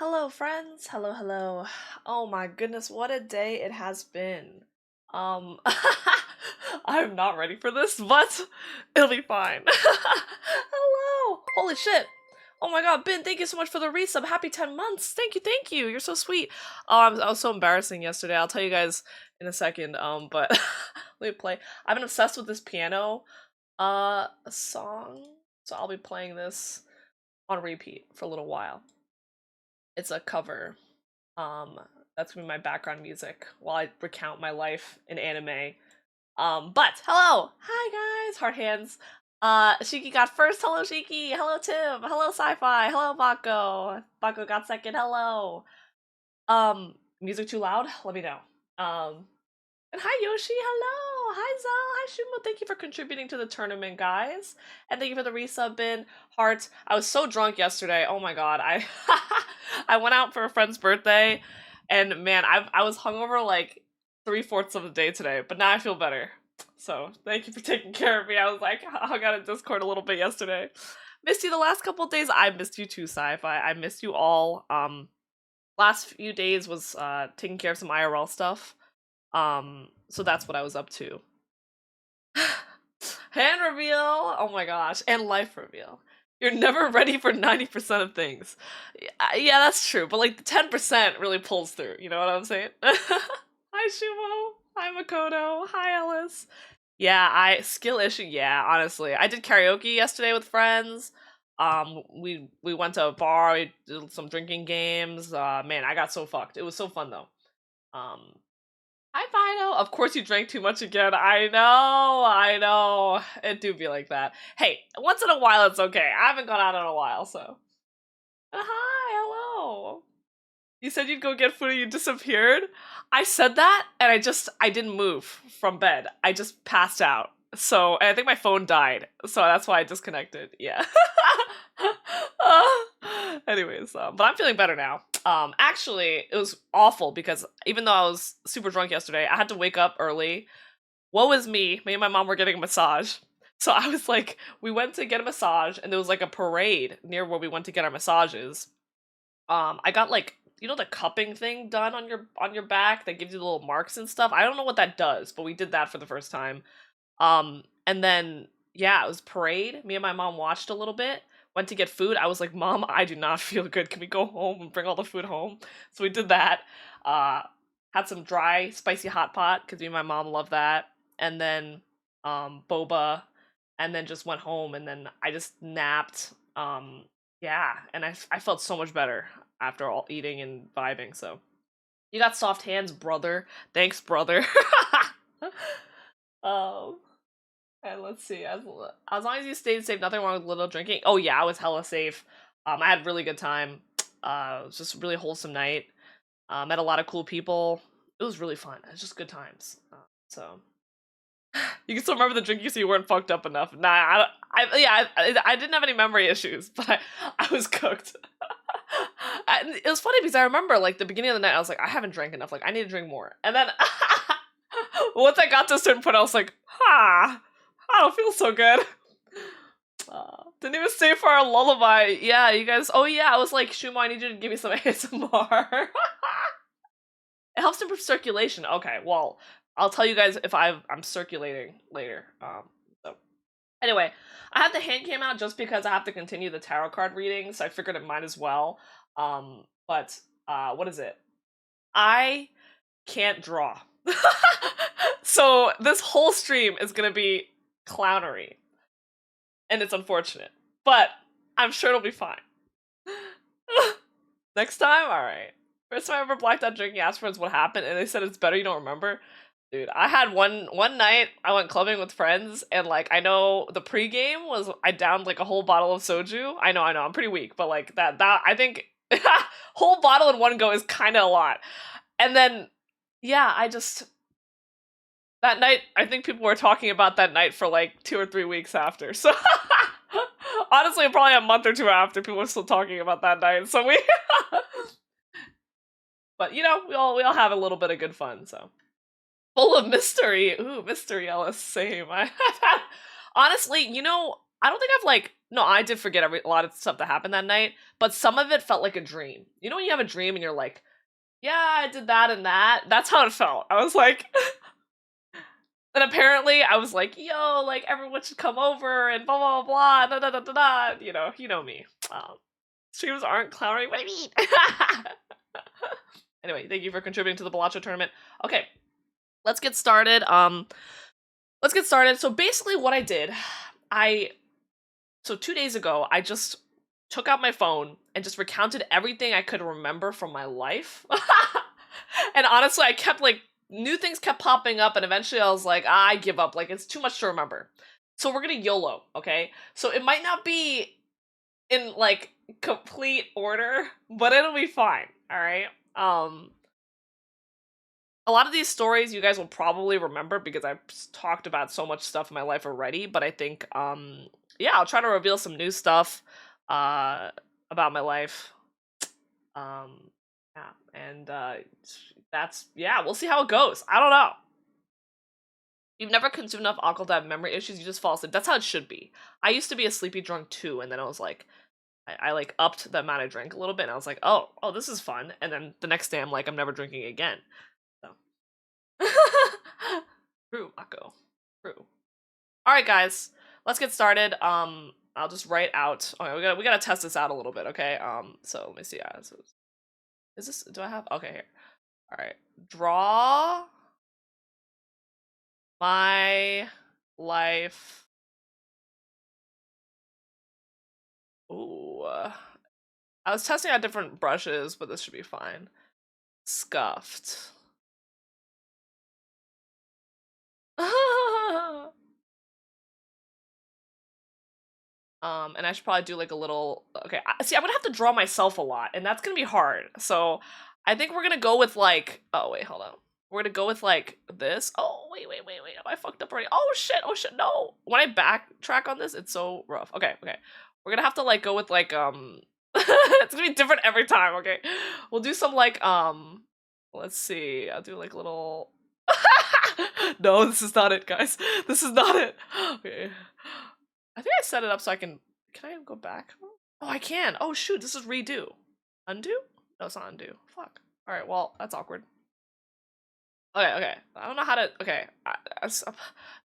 Hello, friends. Hello, hello. Oh my goodness, what a day it has been. Um, I'm not ready for this, but it'll be fine. Hello. Holy shit. Oh my god, Ben, thank you so much for the resub. Happy 10 months. Thank you, thank you. You're so sweet. Oh, I was so embarrassing yesterday. I'll tell you guys in a second. But let me play. I've been obsessed with this piano song, so I'll be playing this on repeat for a little while. It's a cover. Um, that's gonna be my background music while I recount my life in anime. But hello, hi guys, heart hands. Shiki got first. Hello, Shiki. Hello, Tim. Hello, Sci-Fi. Hello, Bako. Bako got second. Hello. Music too loud? Let me know. And hi Yoshi. Hello. Hi Zal. Hi Shumo. Thank you for contributing to the tournament, guys. And thank you for the resub in heart. I was so drunk yesterday. Oh my god. I I went out for a friend's birthday, and man, I was hungover like 3/4 of the day today, but now I feel better. So thank you for taking care of me. I was like, I got a Discord a little bit yesterday. Missed you the last couple of days. I missed you too, Sci-Fi. I missed you all. Last few days was taking care of some IRL stuff. So that's what I was up to. Hand reveal! Oh my gosh. And life reveal. You're never ready for 90% of things. Yeah, that's true, but like the 10% really pulls through, you know what I'm saying? Hi Shumo! Hi Makoto! Hi Ellis! Yeah, skill issue, yeah, honestly. I did karaoke yesterday with friends. We went to a bar, we did some drinking games. Man, I got so fucked. It was so fun though. Um, Hi, Fido. Of course you drank too much again. I know. It do be like that. Hey, once in a while it's okay. I haven't gone out in a while, so. Hi, hello. You said you'd go get food and you disappeared? I said that and I didn't move from bed. I just passed out. So, and I think my phone died. So that's why I disconnected. Yeah. Anyways, but I'm feeling better now. Actually, it was awful because even though I was super drunk yesterday, I had to wake up early. Woe is me. Me and my mom were getting a massage. So I was like, we went to get a massage, and there was like a parade near where we went to get our massages. I got like the cupping thing done on your back that gives you little marks and stuff. I don't know what that does, but we did that for the first time. And then yeah, it was parade. Me and my mom watched a little bit. Went to get food. I was like, Mom, I do not feel good. Can we go home and bring all the food home? So we did that. Uh, had some dry, spicy hot pot because me and my mom love that. And then boba, and then just went home. And then I just napped. Yeah, and I felt so much better after all eating and vibing. So you got soft hands, brother. Thanks, brother. um. And let's see, as long as you stayed safe, nothing wrong with little drinking. Oh yeah, I was hella safe. I had a really good time. It was just a really wholesome night. Met a lot of cool people. It was really fun. It was just good times. So you can still remember the drink, so you weren't fucked up enough. Nah, I didn't have any memory issues, but I was cooked. It was funny because I remember like the beginning of the night, I was like, I haven't drank enough. Like I need to drink more. And then once I got to a certain point, I was like, ha. I don't feel so good. Didn't even stay for our lullaby. Yeah, you guys. Oh yeah, I was like, Shumo, I need you to give me some ASMR. It helps improve circulation. Okay, well, I'll tell you guys if I'm circulating later. So anyway, I had the hand cam out just because I have to continue the tarot card reading, so I figured it might as well. But what is it? I can't draw. So this whole stream is gonna be clownery. And it's unfortunate. But I'm sure it'll be fine. Next time? Alright. First time I ever blacked out drinking aspirins, what happened? And they said it's better you don't remember. Dude, I had one night I went clubbing with friends, and like I know the pregame was I downed like a whole bottle of soju. I know, I'm pretty weak, but like that I think whole bottle in one go is kinda a lot. And then yeah, that night, I think people were talking about that night for like 2 or 3 weeks after. So honestly, probably a month or two after, people were still talking about that night. So we, but we all have a little bit of good fun. So full of mystery. Ooh, mystery Ellis, same. Honestly, I don't think I've like no, I did forget a lot of stuff that happened that night, but some of it felt like a dream. You know when you have a dream and you're like, yeah, I did that and that? That's how it felt. I was like and apparently I was like, yo, like everyone should come over and blah blah blah blah da da da da da. You know me. Streams aren't clowning. What do you mean? Anyway, thank you for contributing to the Balacho tournament. Okay, let's get started. Let's get started. So basically what I did, so 2 days ago, I just took out my phone and just recounted everything I could remember from my life. And honestly, I kept like, new things kept popping up and eventually I was like, I give up, like it's too much to remember. So we're gonna YOLO, okay? So it might not be in like complete order, but it'll be fine, alright? A lot of these stories you guys will probably remember because I've talked about so much stuff in my life already, but I think, yeah, I'll try to reveal some new stuff, about my life. Yeah, and, yeah, we'll see how it goes. I don't know. You've never consumed enough alcohol to have memory issues, you just fall asleep. That's how it should be. I used to be a sleepy drunk too, and then I was like, I like upped the amount I drank a little bit, and I was like, oh, this is fun. And then the next day I'm like, I'm never drinking again. So. True, Mako. True. Alright guys, let's get started. I'll just write out. Okay, we gotta test this out a little bit, okay? So let me see. So is this, do I have, okay, here. Alright. Draw my life. Ooh. I was testing out different brushes, but this should be fine. Scuffed. And I should probably do like a little, okay, see, I'm gonna have to draw myself a lot, and that's gonna be hard. So I think we're gonna go with like, oh wait, hold on. We're gonna go with like this. Oh, wait, I fucked up already. Oh shit, no. When I backtrack on this, it's so rough. Okay. We're gonna have to like go with like, it's gonna be different every time, okay? We'll do some like, let's see, I'll do like little, no, this is not it, guys. This is not it. Okay. I think I set it up so I can I go back? Oh, I can. Oh shoot, this is redo. Undo? No, it's not undo. Fuck. Alright, well, that's awkward. Okay. I don't know how to, okay.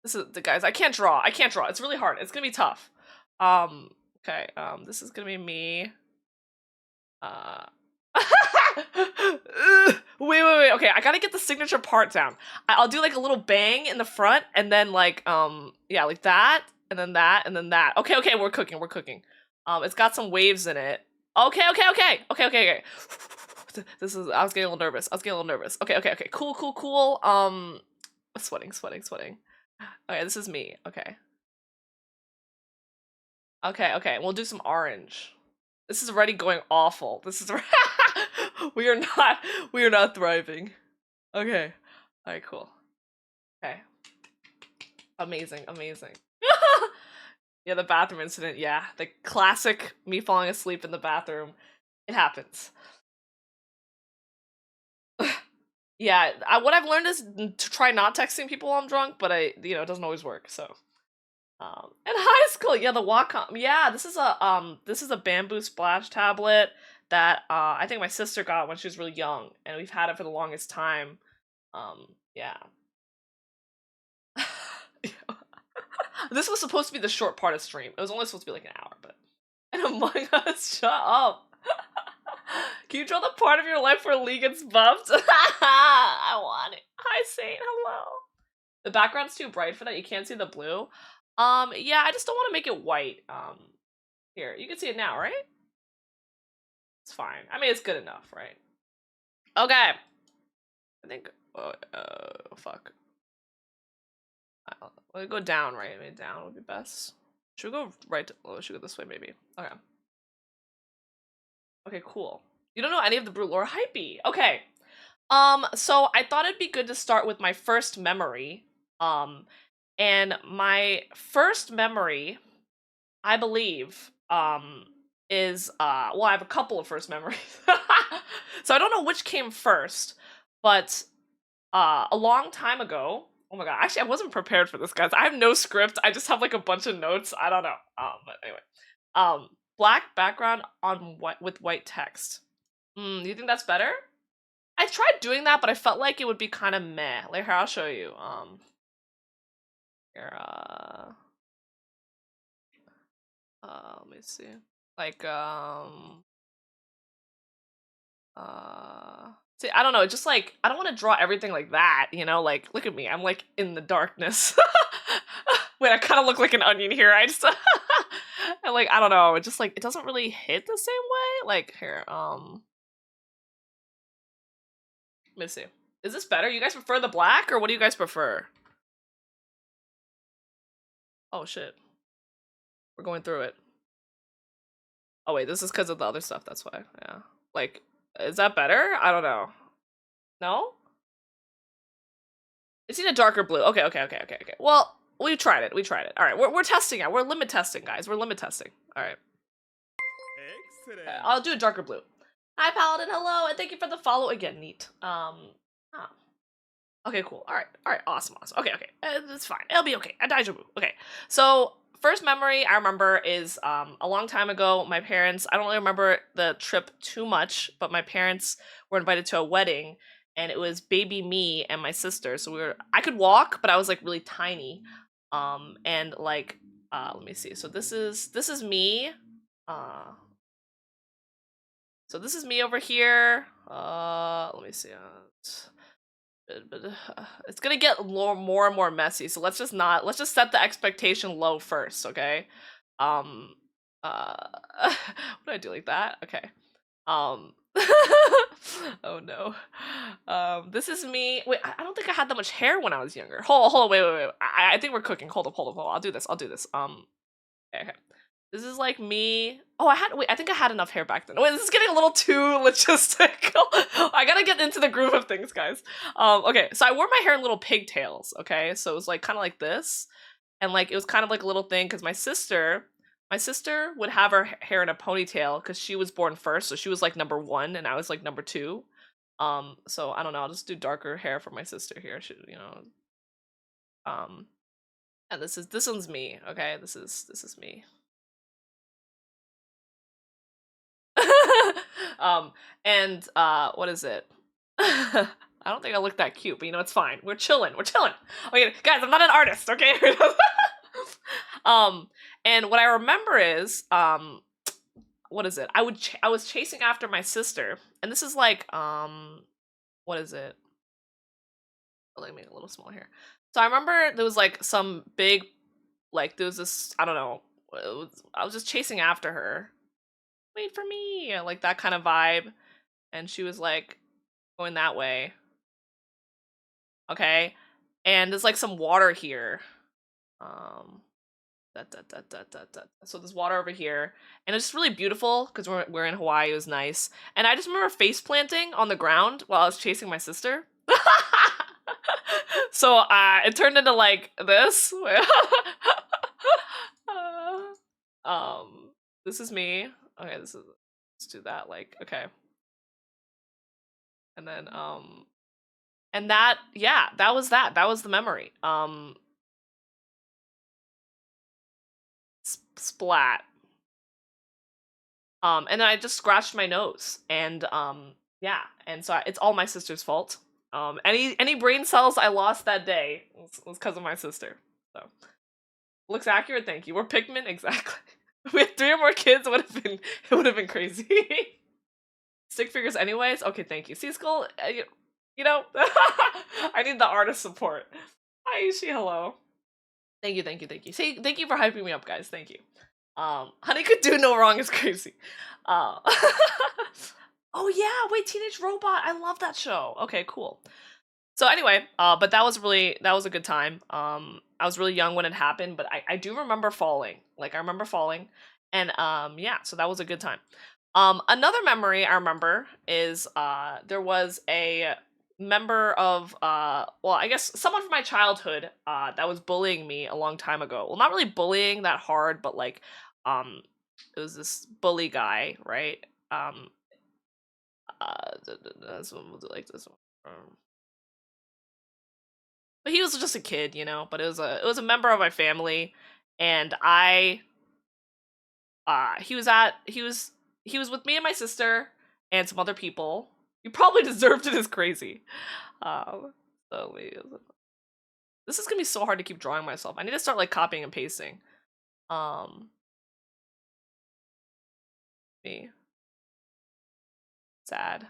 This is, guys, I can't draw. It's really hard. It's gonna be tough. Okay, this is gonna be me. Wait. Okay, I gotta get the signature part down. I'll do like a little bang in the front and then like, yeah, like that. And then that, and then that. Okay, we're cooking. It's got some waves in it. Okay. This is, I was getting a little nervous. Okay. Cool. Sweating. Okay, this is me. Okay. We'll do some orange. This is already going awful. This is we are not thriving. Okay. Alright, cool. Okay. Amazing. Yeah, the bathroom incident, yeah. The classic me falling asleep in the bathroom. It happens. Yeah, what I've learned is to try not texting people while I'm drunk, but it doesn't always work, so. In high school, yeah, the Wacom. Yeah, this is a bamboo splash tablet that, I think my sister got when she was really young, and we've had it for the longest time. Yeah. This was supposed to be the short part of stream. It was only supposed to be like an hour, but. And Among Us, shut up. Can you draw the part of your life where Lee gets buffed? I want it. Hi, Saint. Hello. The background's too bright for that. You can't see the blue. Yeah, I just don't want to make it white. Here, you can see it now, right? It's fine. I mean, it's good enough, right? Okay. I think. Fuck. We'll go down, right? Maybe down would be best. Should we go right? Should we go this way, maybe? Okay. Okay, cool. You don't know any of the Brute lore? Hypey. Okay. So I thought it'd be good to start with my first memory. And my first memory, I believe, is, well, I have a couple of first memories. So I don't know which came first, but, a long time ago, Oh my god, actually I wasn't prepared for this, guys. I have no script. I just have like a bunch of notes. I don't know. But anyway. Black background on with white text. You think that's better? I tried doing that, but I felt like it would be kind of meh. Like here, I'll show you. Here, let me see. Like, see, I don't know. Just like I don't want to draw everything like that, you know. Like, look at me. I'm like in the darkness. Wait, I kind of look like an onion here. I just, and like I don't know. It just like it doesn't really hit the same way. Like here, let me see. Is this better? You guys prefer the black, or what do you guys prefer? Oh shit, we're going through it. Oh wait, this is because of the other stuff. That's why. Yeah. Like, is that better? I don't know. No? It's in a darker blue. Okay. Well, we tried it. We tried it. All right, we're testing it. We're limit testing, guys. We're limit testing. All right. Excellent. I'll do a darker blue. Hi, Paladin. Hello, and thank you for the follow again. Neat. Oh. Okay, cool. All right. Awesome. Okay. It's fine. It'll be okay. A deja vu. Okay. So first memory I remember is a long time ago. My parents. I don't really remember the trip too much, but my parents were invited to a wedding, and it was baby me and my sister. So we were. I could walk, but I was like really tiny. And like, let me see. So this is me. So this is me over here. Let me see. But it's gonna get more and more messy, so let's just set the expectation low first, okay? um what do I do like that? Okay. Oh no. This is me. Wait, I don't think I had that much hair when I was younger. Hold on, wait. I think we're cooking. Hold up. I'll do this. Okay. This is like me. Oh, I think I had enough hair back then. Wait, this is getting a little too logistical. I gotta get into the groove of things, guys. Okay, so I wore my hair in little pigtails, okay? So it was like kind of like this. And like it was kind of like a little thing because my sister would have her hair in a ponytail because she was born first, so she was like number 1 and I was like number 2. So I don't know, I'll just do darker hair for my sister here. She, um, and this one's me, okay? This is me. And what is it? I don't think I look that cute, but you know it's fine. We're chilling. Okay, guys, I'm not an artist, okay? And what I remember is what is it? I was chasing after my sister, and this is like what is it? Let me make it a little small here. So I remember there was like some big, like there was this, I don't know, I was just chasing after her. Wait for me, like that kind of vibe. And she was like going that way. Okay. And there's like some water here. So there's water over here. And it's just really beautiful because we're in Hawaii. It was nice. And I just remember face planting on the ground while I was chasing my sister. So it turned into like this. This is me. Okay, let's do that. Like, okay. And then and that, yeah, that was the memory. Splat. And then I just scratched my nose, and yeah, and so it's all my sister's fault. Any brain cells I lost that day was because of my sister. So looks accurate, thank you. We're Pikmin, exactly. We had 3 or more kids, it would have been crazy. Stick figures anyways? Okay, thank you. Sea Skull, you know, I need the artist support. Hi, Ishi, hello. Thank you. Say thank you for hyping me up, guys. Thank you. Honey Could Do No Wrong is crazy. Uh, oh yeah, wait, Teenage Robot. I love that show. Okay, cool. So anyway, but that was a good time. I was really young when it happened, but I do remember falling. Like I remember falling, and yeah, so that was a good time. Another memory I remember is there was a member of well, I guess someone from my childhood that was bullying me a long time ago. Well, not really bullying that hard, but like it was this bully guy, right? This one, we'll do like this one. But he was just a kid, you know. But it was a member of my family, and he was with me and my sister and some other people. You probably deserved it as crazy. Um, so this is gonna be so hard to keep drawing myself. I need to start like copying and pasting. Um, me sad.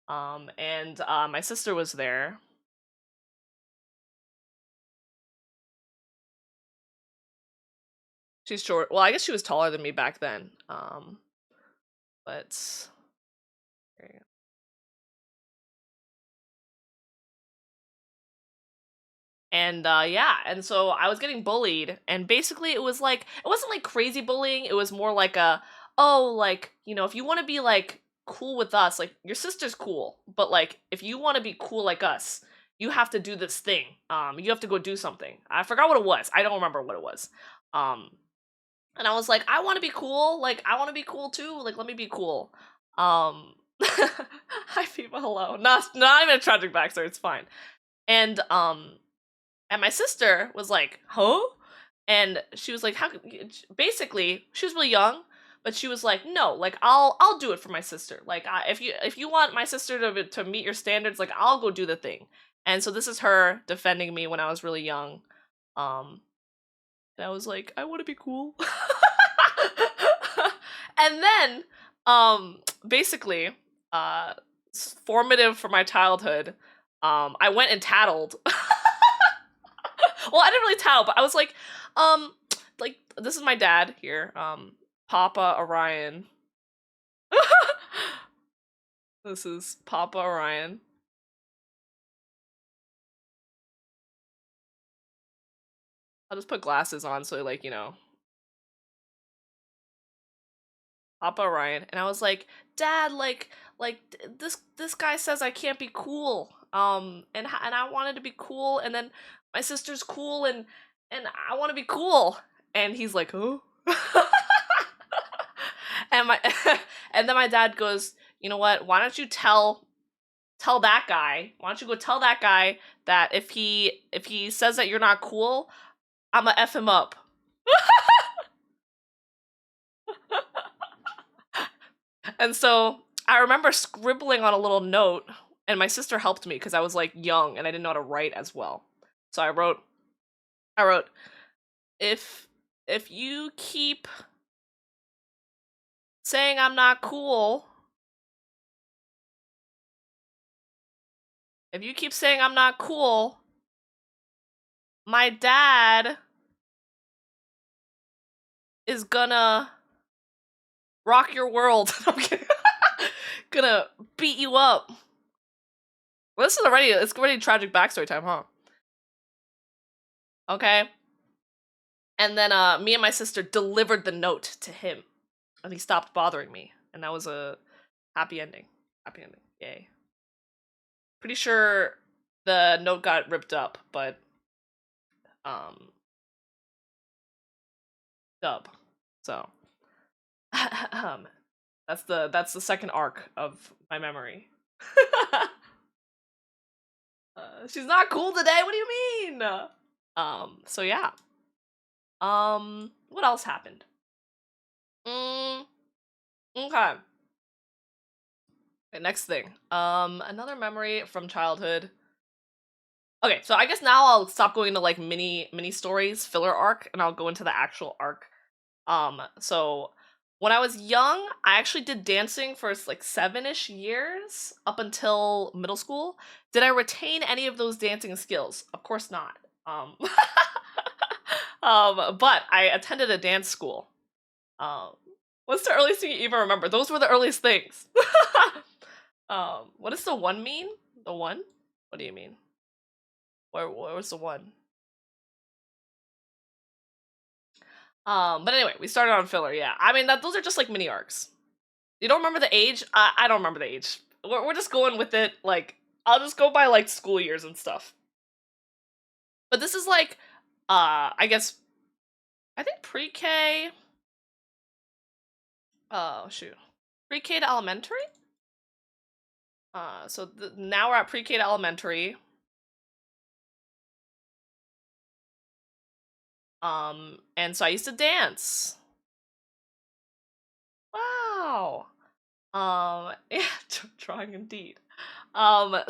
And my sister was there. She's short. Well, I guess she was taller than me back then. But there you go. And yeah, and so I was getting bullied, and basically it wasn't like crazy bullying. It was more like like if you want to be like cool with us, like your sister's cool, but like if you want to be cool like us, you have to do this thing. You have to go do something. I forgot what it was. I don't remember what it was. Um, and I was like, I want to be cool. Like I want to be cool too. Like let me be cool. Um, hi people, hello. Not even a tragic backstory. It's fine. And and my sister was like, huh? And she was like, how basically, she was really young, but she was like, no, like I'll do it for my sister. Like if you want my sister to meet your standards, like I'll go do the thing. And so this is her defending me when I was really young. Um and I was like, I want to be cool. And then basically uh formative for my childhood, I went and tattled. Well, I didn't really tell, but I was um, like this is my dad here, Papa Orion. This is Papa Orion. I'll just put glasses on so Papa Orion, and I was like, Dad, this guy says I can't be cool, and I wanted to be cool, and then my sister's cool, and I want to be cool, and he's like, oh. And my and then my dad goes, you know what? Why don't you tell that guy? Why don't you go tell that guy that if he says that you're not cool, I'ma f him up. And so I remember scribbling on a little note, and my sister helped me because I was like young and I didn't know how to write as well. So I wrote, if you keep saying I'm not cool, if you keep saying I'm not cool, my dad is gonna rock your world. I'm kidding. Gonna beat you up. Well, it's already tragic backstory time, huh? Okay. And then me and my sister delivered the note to him, and he stopped bothering me, and that was a happy ending. Happy ending. Yay. Pretty sure the note got ripped up, but um dub. So that's the second arc of my memory. She's not cool today. What do you mean? So yeah. What else happened? Mm, okay. Okay, next thing. Another memory from childhood. Okay, so I guess now I'll stop going to like mini stories, filler arc, and I'll go into the actual arc. So when I was young, I actually did dancing for like 7-ish years up until middle school. Did I retain any of those dancing skills? Of course not. Um, but I attended a dance school. Um, what's the earliest thing you even remember? Those were the earliest things. What does the one mean? The one? What do you mean? Where was the one? But anyway, we started on filler. Yeah, I mean those are just like mini arcs. You don't remember the age? I don't remember the age. We're just going with it. Like I'll just go by like school years and stuff. But this is like, I guess I think pre-K. Oh shoot, pre-K to elementary. So now we're at pre-K to elementary. And so I used to dance. Wow. Yeah, drawing indeed.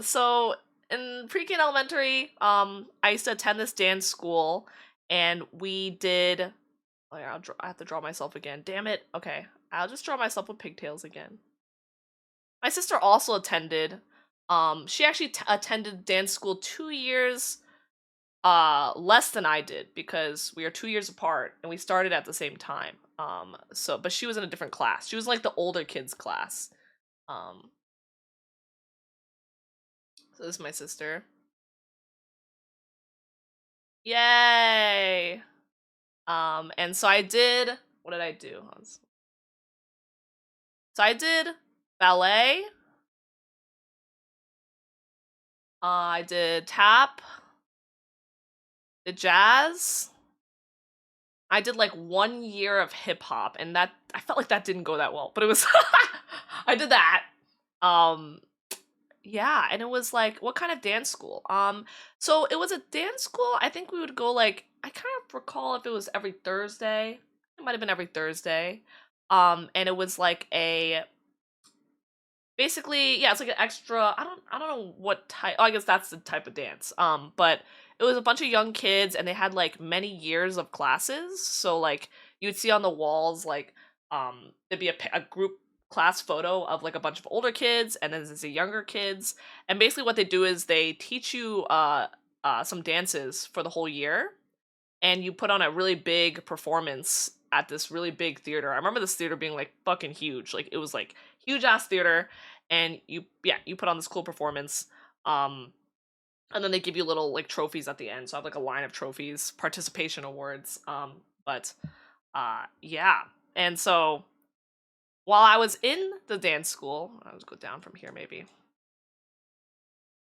So in pre-K and elementary, I used to attend this dance school, and we did. Oh yeah, I have to draw myself again. Damn it. Okay, I'll just draw myself with pigtails again. My sister also attended. She actually attended dance school 2 years less than I did because we are 2 years apart and we started at the same time. But she was in a different class. She was like the older kids class. Um, so this is my sister. Yay! And so I did. What did I do? So I did ballet. I did tap. Did jazz. I did like 1 year of hip hop, and that I felt like that didn't go that well, but it was. I did that. Um, yeah, and it was like, what kind of dance school? So it was a dance school. I think we would go like, I kind of recall if it was every Thursday. It might have been every Thursday. And it was like a basically, yeah, it's like an extra. I don't know what type. Oh, I guess that's the type of dance. But it was a bunch of young kids, and they had like many years of classes. So like you would see on the walls, like there'd be a group class photo of like a bunch of older kids, and then there's the younger kids. And basically, what they do is they teach you some dances for the whole year, and you put on a really big performance at this really big theater. I remember this theater being like fucking huge. Like it was like huge ass theater, and you put on this cool performance. Um and then they give you little like trophies at the end. So I have like a line of trophies, participation awards. But yeah. And so while I was in the dance school, I'll just go down from here maybe.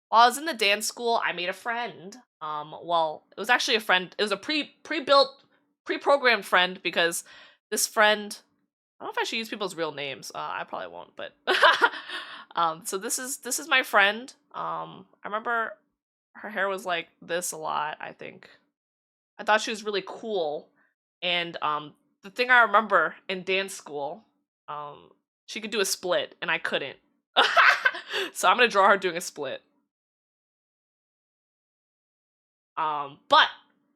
While I was in the dance school, I made a friend. Well, it was actually a friend. It was a pre-built, pre-programmed friend because this friend. I don't know if I should use people's real names. I probably won't, but so this is my friend. I remember her hair was like this a lot. I think I thought she was really cool, and the thing I remember in dance school, um, she could do a split, and I couldn't. So I'm gonna draw her doing a split. But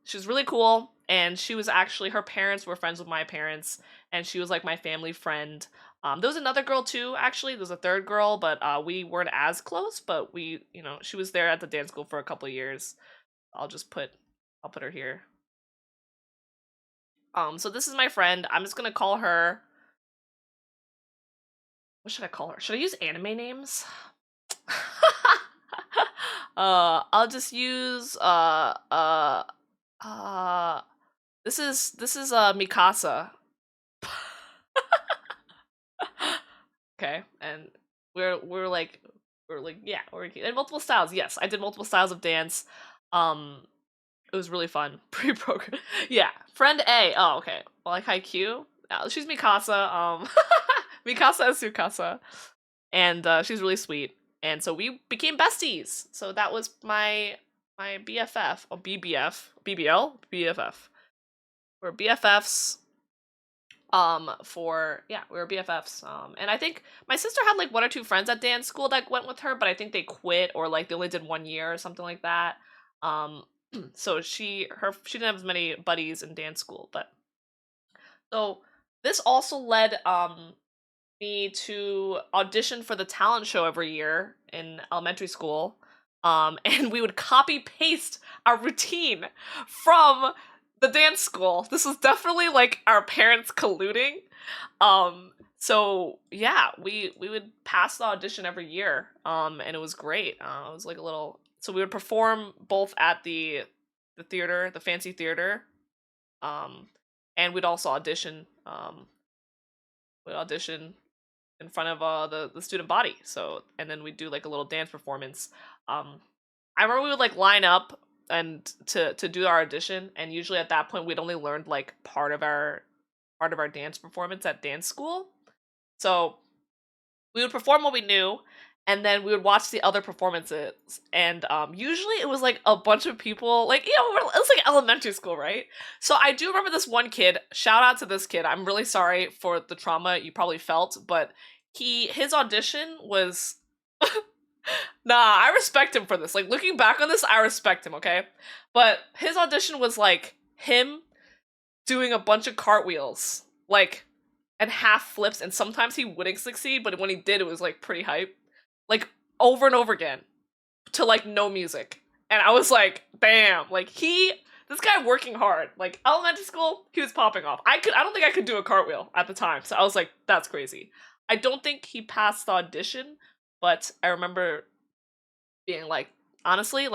she was really cool, and she was actually her parents were friends with my parents, and she was like my family friend. There was another girl too, actually. There was a third girl, but we weren't as close. But she was there at the dance school for a couple of years. I'll just put, I'll put her here. So this is my friend. I'm just gonna call her. What should I call her? Should I use anime names? I'll just use uh this is Mikasa. Okay, and we're like yeah, we're in multiple styles. Yes, I did multiple styles of dance. Um, it was really fun. Pre-program. Yeah, friend A. Oh, okay. Well, like Haikyuu. She's Mikasa. Mikasa is Sukasa, and she's really sweet. And so we became besties. So that was my BFF or BBF, BBL, BFF. We're BFFs. For yeah, we were BFFs. And I think my sister had like one or two friends at dance school that went with her, but I think they quit or like they only did 1 year or something like that. Um, so she didn't have as many buddies in dance school, but so this also led me to audition for the talent show every year in elementary school. And we would copy paste our routine from the dance school. This was definitely like our parents colluding. So yeah, we would pass the audition every year. And it was great. It was like a little. So we would perform both at the theater, the fancy theater, um, and we'd also audition. We'd audition in front of the student body. So and then we do like a little dance performance. Um, I remember we would like line up and to do our audition, and usually at that point we'd only learned like part of our dance performance at dance school. So we would perform what we knew, and then we would watch the other performances, and usually it was like a bunch of people, like, you know, it was like elementary school, right? So I do remember this one kid. Shout out to this kid. I'm really sorry for the trauma you probably felt, but his audition was nah, I respect him for this. Like, looking back on this, I respect him, okay? But his audition was like him doing a bunch of cartwheels, like, and half flips, and sometimes he wouldn't succeed, but when he did, it was like pretty hype. Like, over and over again to like no music. And I was like, damn, like this guy working hard. Like, elementary school, he was popping off. I don't think I could do a cartwheel at the time. So I was like, that's crazy. I don't think he passed the audition, but I remember being like, honestly,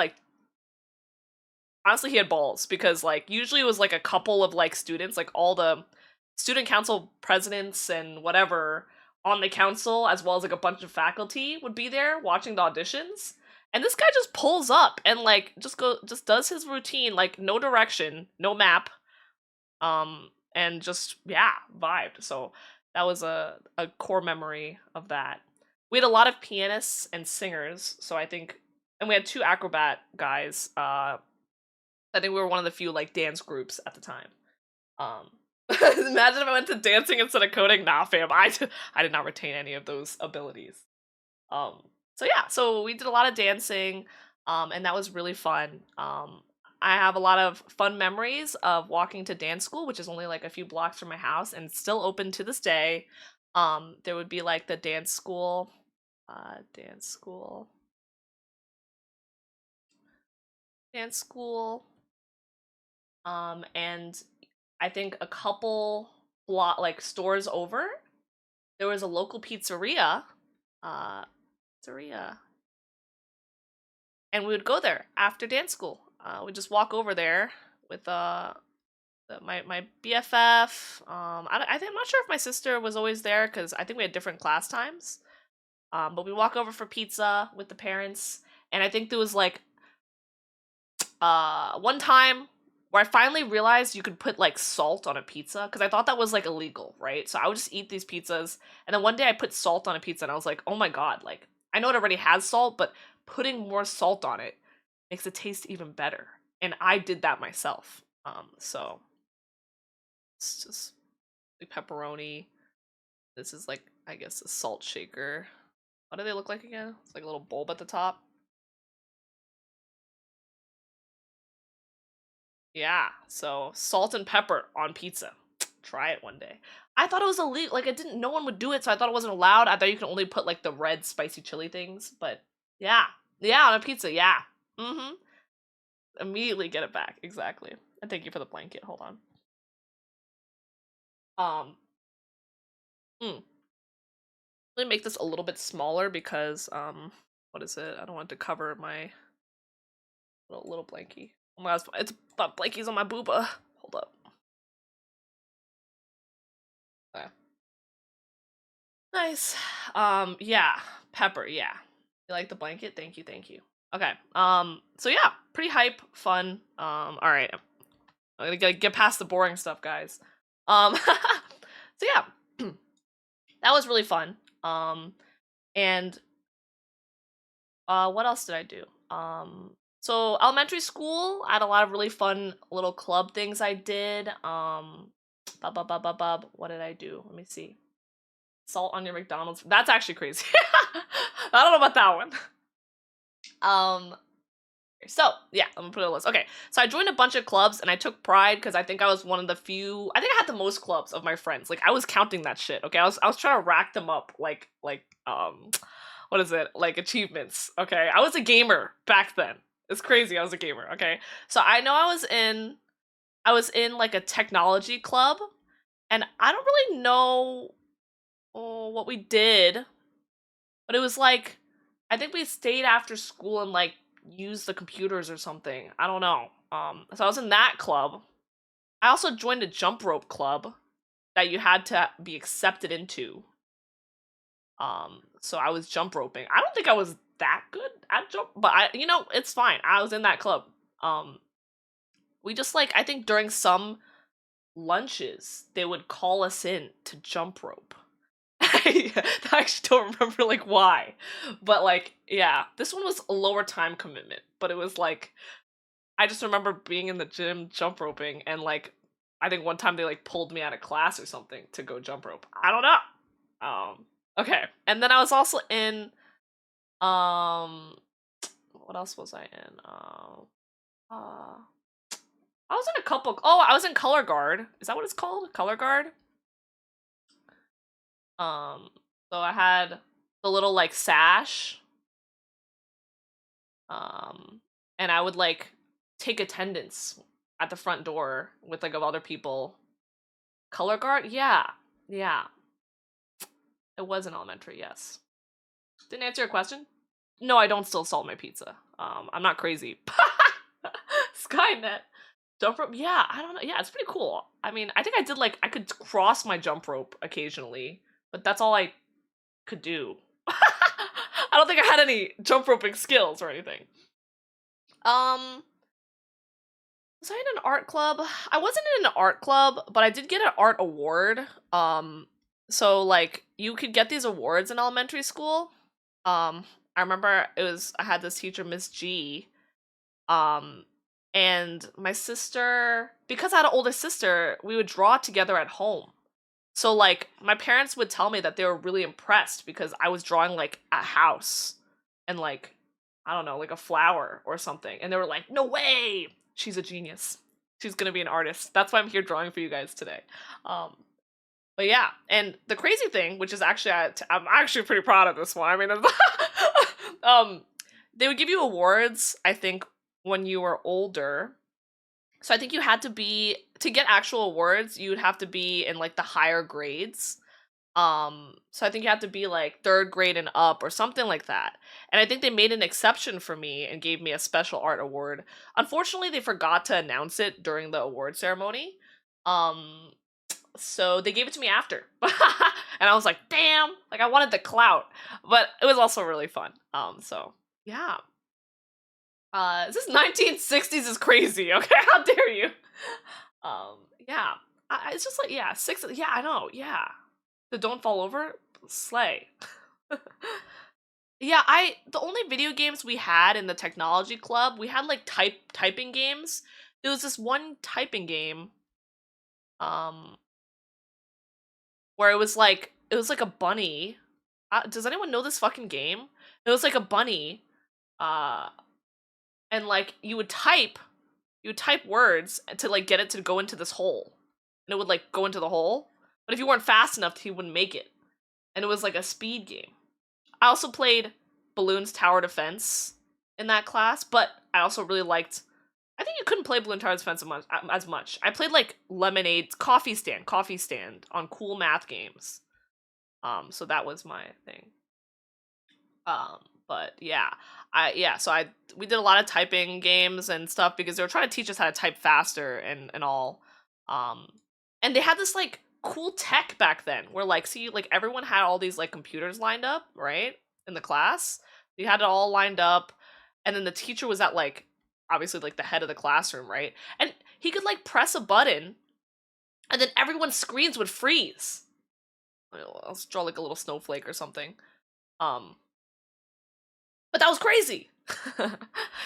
he had balls, because like usually it was like a couple of like students, like all the student council presidents and whatever on the council, as well as like a bunch of faculty would be there watching the auditions. And this guy just pulls up and like just does his routine, like no direction, no map, and just, yeah, vibed. So that was a core memory of that. We had a lot of pianists and singers, so I think, and we had two acrobat guys. I think we were one of the few like dance groups at the time. Um, Imagine if I went to dancing instead of coding. Nah, fam, I did not retain any of those abilities. Um, so yeah, so we did a lot of dancing, and that was really fun. I have a lot of fun memories of walking to dance school, which is only like a few blocks from my house and still open to this day. There would be like the dance school, dance school, and I think a couple stores over, there was a local pizzeria, uh, pizzeria, and we would go there after dance school. We'd just walk over there with my BFF. I think I'm not sure if my sister was always there, because I think we had different class times. But we walk over for pizza with the parents, and I think there was like one time where I finally realized you could put like salt on a pizza, because I thought that was like illegal, right? So I would just eat these pizzas, and then one day I put salt on a pizza, and I was like, oh my god, like, I know it already has salt, but putting more salt on it makes it taste even better. And I did that myself. So it's just like pepperoni. This is like, I guess, a salt shaker. What do they look like again? It's like a little bulb at the top. Yeah, so salt and pepper on pizza. Try it one day. I thought it was illegal. Like, I didn't. No one would do it, so I thought it wasn't allowed. I thought you could only put like the red spicy chili things. But yeah, yeah, on a pizza. Yeah. Mm-hmm. Immediately get it back. Exactly. And thank you for the blanket. Hold on. Um. Mm. Let me make this a little bit smaller, because what is it? I don't want to cover my little blankie. Oh my god, it's about blankies on my booba. Hold up. Okay. Nice. Yeah, pepper. Yeah, you like the blanket? Thank you, thank you. Okay. So yeah, pretty hype, fun. All right. I'm gonna get past the boring stuff, guys. So yeah, that was really fun. And what else did I do? So elementary school, I had a lot of really fun little club things I did. What did I do? Let me see. Salt on your McDonald's. That's actually crazy. I don't know about that one. Um, so yeah, I'm gonna put it on the list. Okay, so I joined a bunch of clubs, and I took pride, because I think I was one of the few. I think I had the most clubs of my friends. Like, I was counting that shit. Okay, I was trying to rack them up, what is it, like, achievements. Okay, I was a gamer back then. It's crazy. I was a gamer. Okay, so I know I was in like a technology club, and I don't really know what we did, but it was like, I think we stayed after school and like used the computers or something. I don't know. So I was in that club. I also joined a jump rope club that you had to be accepted into. So I was jump roping. I don't think I was that good at jump, but it's fine. I was in that club. Um, we just, like, I think during some lunches they would call us in to jump rope. I actually don't remember like why, but like yeah, this one was a lower time commitment, but it was like I just remember being in the gym jump roping and like I think one time they like pulled me out of class or something to go jump rope. I don't know. Okay. And then I was also in um what else was I in? Uh I was in a couple. Oh, I was in color guard. Is that what it's called? Color guard? Um so I had the little like sash um and I would like take attendance at the front door with like of other people. Color guard? Yeah. Yeah. It was in elementary, yes. Didn't answer your question? No, I don't still salt my pizza. I'm not crazy. Skynet. Jump rope? Yeah, I don't know. Yeah, it's pretty cool. I mean, I think I did like I could cross my jump rope occasionally, but that's all I could do. I don't think I had any jump roping skills or anything. Um, was I in an art club? I wasn't in an art club, but I did get an art award. So like you could get these awards in elementary school. I remember I had this teacher, Miss G. Um, and my sister, because I had an older sister, we would draw together at home. So like my parents would tell me that they were really impressed because I was drawing like a house and like I don't know, like a flower or something. And they were like, "No way. She's a genius. She's going to be an artist." That's why I'm here drawing for you guys today. Um but yeah, and the crazy thing, which is actually I'm actually pretty proud of this one. I mean, they would give you awards, I think, when you were older. So I think you had to be to get actual awards, you would have to be in like the higher grades. So I think you have to be like third grade and up or something like that. And I think they made an exception for me and gave me a special art award. Unfortunately, they forgot to announce it during the award ceremony. Um, so they gave it to me after. And I was like, damn, like I wanted the clout. But it was also really fun. So yeah. This 1960s is crazy, okay? How dare you? Yeah. It's just like, yeah, yeah, I know, yeah. The don't fall over, slay. Yeah, the only video games we had in the technology club, we had like typing games. There was this one typing game, um, where it was like a bunny. Does anyone know this fucking game? It was like a bunny, uh, and like you would type words to like get it to go into this hole, and it would like go into the hole. But if you weren't fast enough, he wouldn't make it, and it was like a speed game. I also played Balloons Tower Defense in that class, but I also really liked. I think you couldn't play Balloon Tower Defense as much. I played like Lemonade Coffee Stand on cool math games. So that was my thing. Um, but yeah, so we did a lot of typing games and stuff because they were trying to teach us how to type faster and all. Um, and they had this like cool tech back then where like see like everyone had all these like computers lined up, right? In the class. You had it all lined up and then the teacher was at like obviously like the head of the classroom, right? And he could like press a button and then everyone's screens would freeze. I'll draw like a little snowflake or something. Um but that was crazy.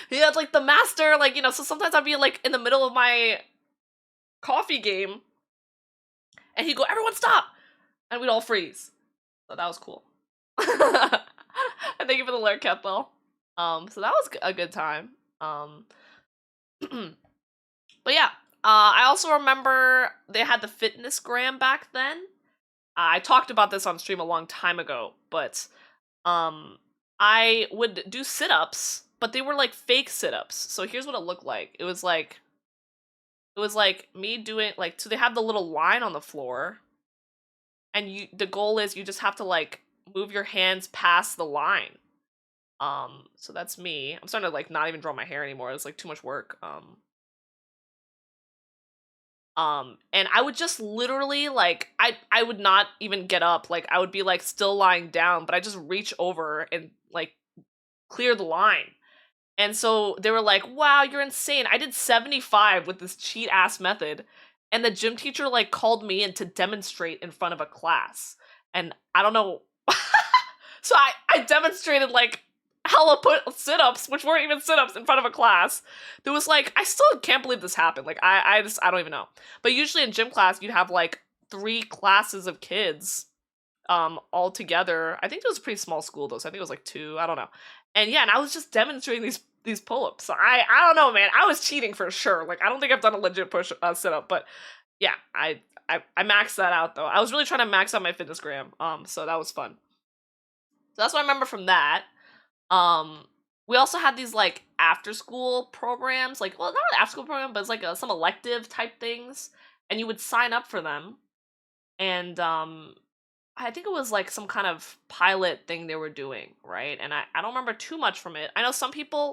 He had like the master, like, you know, so sometimes I'd be like in the middle of my coffee game and he'd go, "Everyone stop!" And we'd all freeze. So that was cool. And thank you for the lyric cat though. So that was a good time. But yeah, I also remember they had the fitness gram back then. I talked about this on stream a long time ago, but I would do sit-ups, but they were like fake sit-ups. So here's what it looked like. It was like me doing like so they have the little line on the floor and the goal is you just have to like move your hands past the line. So that's me. I'm starting to like not even draw my hair anymore. It's like too much work. And I would just literally like I would not even get up. Like I would be like still lying down, but I just reach over and like clear the line. And so they were like, "Wow, you're insane." I did 75 with this cheat ass method. And the gym teacher like called me in to demonstrate in front of a class. and I don't know. So I demonstrated like hella put sit-ups, which weren't even sit-ups, in front of a class. There was like, I still can't believe this happened. Like I don't even know. But usually in gym class you'd have like 3 classes of kids all together. I think it was a pretty small school though, so I think it was like 2, I don't know. And yeah, and I was just demonstrating these pull-ups. So I don't know, man. I was cheating for sure. Like I don't think I've done a legit push sit-up, but yeah, I maxed that out though. I was really trying to max out my fitness gram. So that was fun. So that's what I remember from that. Um, we also had these like after school programs, like, well, not an after school program, but it's like some elective type things, and you would sign up for them. And I think it was like some kind of pilot thing they were doing, right? And I don't remember too much from it. I know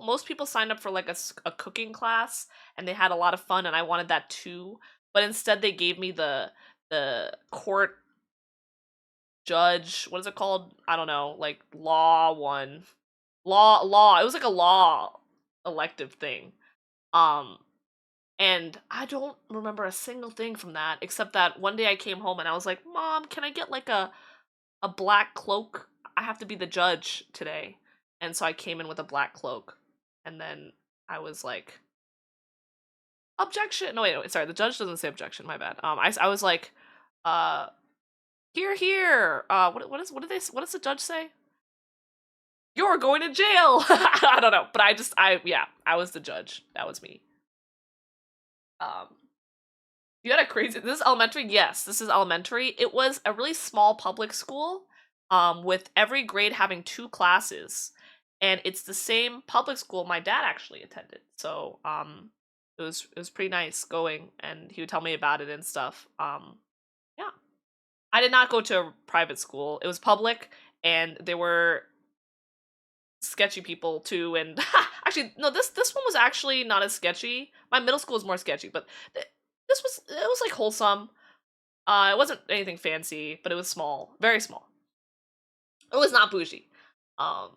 most people signed up for like a cooking class, and they had a lot of fun, and I wanted that too. But instead, they gave me the court judge. What is it called? I don't know, like law one, law. It was like a law elective thing. Um, and I don't remember a single thing from that except that one day I came home and I was like, "Mom, can I get like a black cloak? I have to be the judge today." And so I came in with a black cloak, and then I was like, "Objection!" No, wait, sorry. The judge doesn't say objection. My bad. I was like, uh, "Here, here." What does the judge say? You're going to jail. I don't know, but I was the judge. That was me. Um, you had a crazy. This is elementary. Yes, this is elementary. It was a really small public school, with every grade having 2 classes, and it's the same public school my dad actually attended. So, it was pretty nice going, and he would tell me about it and stuff. Yeah, I did not go to a private school. It was public, and there were sketchy people too. And actually, no, this one was actually not as sketchy. My middle school was more sketchy, but it was like wholesome. It wasn't anything fancy, but it was small, very small. It was not bougie. Um,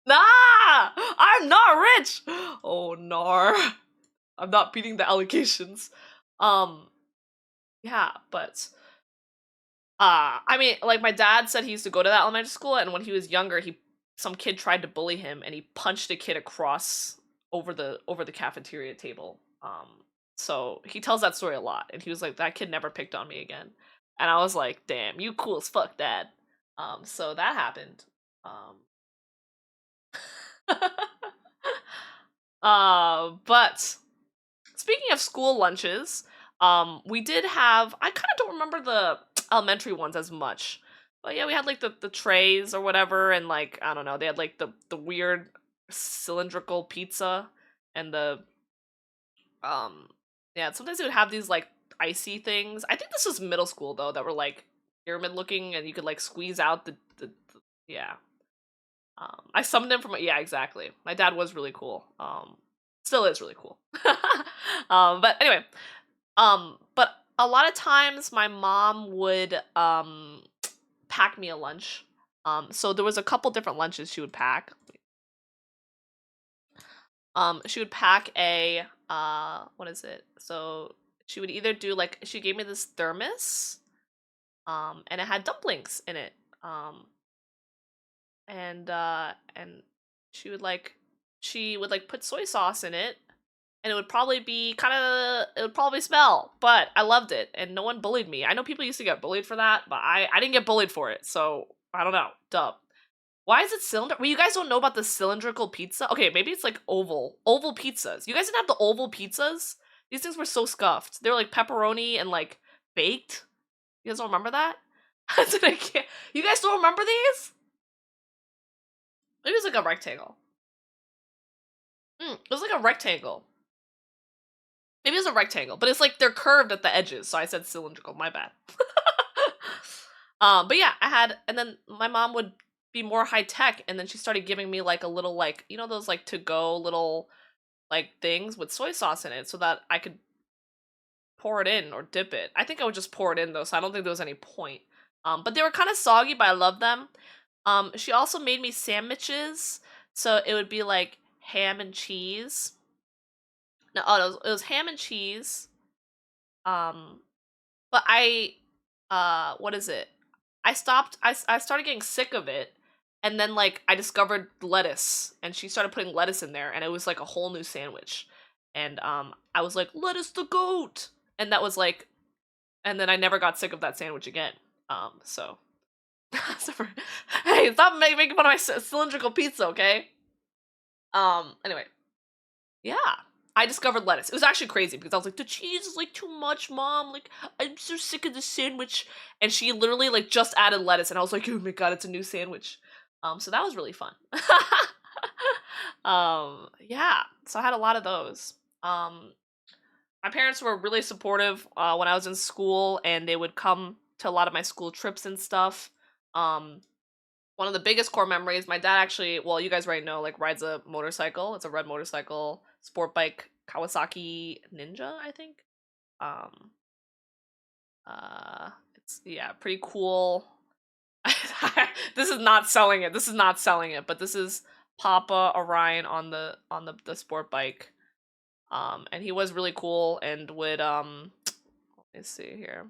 nah, I'm not rich. Oh nar, I'm not beating the allegations. Um, yeah, but I mean, like my dad said he used to go to that elementary school, and when he was younger, he some kid tried to bully him, and he punched a kid across over the cafeteria table. So he tells that story a lot, and he was like, "That kid never picked on me again," and I was like, "Damn, you cool as fuck, dad." So that happened. Um, but speaking of school lunches, we did have. I kind of don't remember the elementary ones as much, but yeah, we had like the trays or whatever, and like I don't know, they had like the weird cylindrical pizza, and the um, yeah. Sometimes they would have these like icy things. I think this was middle school though, that were like pyramid looking, and you could like squeeze out the yeah. I summoned him from, yeah, exactly. My dad was really cool. Still is really cool. But anyway, but a lot of times my mom would pack me a lunch. So there was a couple different lunches she would pack. She would pack a what is it? So she would either do like, she gave me this thermos, and it had dumplings in it. And she would like put soy sauce in it, and it would probably smell, but I loved it, and no one bullied me. I know people used to get bullied for that, but I didn't get bullied for it, so I don't know. Dub. Why is it cylinder? Well, you guys don't know about the cylindrical pizza? Okay, maybe it's like oval pizzas. You guys didn't have the oval pizzas? These things were so scuffed. They were like pepperoni and like baked. You guys don't remember that? You guys don't remember these? Maybe it was like a rectangle. It was like a rectangle. Maybe it's a rectangle, but it's like they're curved at the edges, so I said cylindrical. My bad. But yeah, and then my mom would be more high tech, and then she started giving me like a little, like, you know, those like to go little like things with soy sauce in it, so that I could pour it in or dip it. I think I would just pour it in though, so I don't think there was any point. But they were kind of soggy, but I love them. She also made me sandwiches, so it would be like ham and cheese. No, oh, it was ham and cheese. Um, but what is it? I started getting sick of it, and then like I discovered lettuce, and she started putting lettuce in there, and it was like a whole new sandwich, and I was like, lettuce the goat, and that was like, and then I never got sick of that sandwich again. So hey, stop making fun of my cylindrical pizza, okay? Anyway, yeah. I discovered lettuce. It was actually crazy because I was like, the cheese is like too much, mom. Like, I'm so sick of this sandwich. And she literally like just added lettuce, and I was like, oh my god, it's a new sandwich. So that was really fun. Yeah. So I had a lot of those. My parents were really supportive when I was in school, and they would come to a lot of my school trips and stuff. Um, One of the biggest core memories, my dad actually, well, you guys already know, like rides a motorcycle. It's a red motorcycle, sport bike, Kawasaki Ninja, I think. Um, it's yeah, pretty cool. This is not selling it. This is not selling it, but this is Papa Orion on the sport bike. And he was really cool and would let me see here.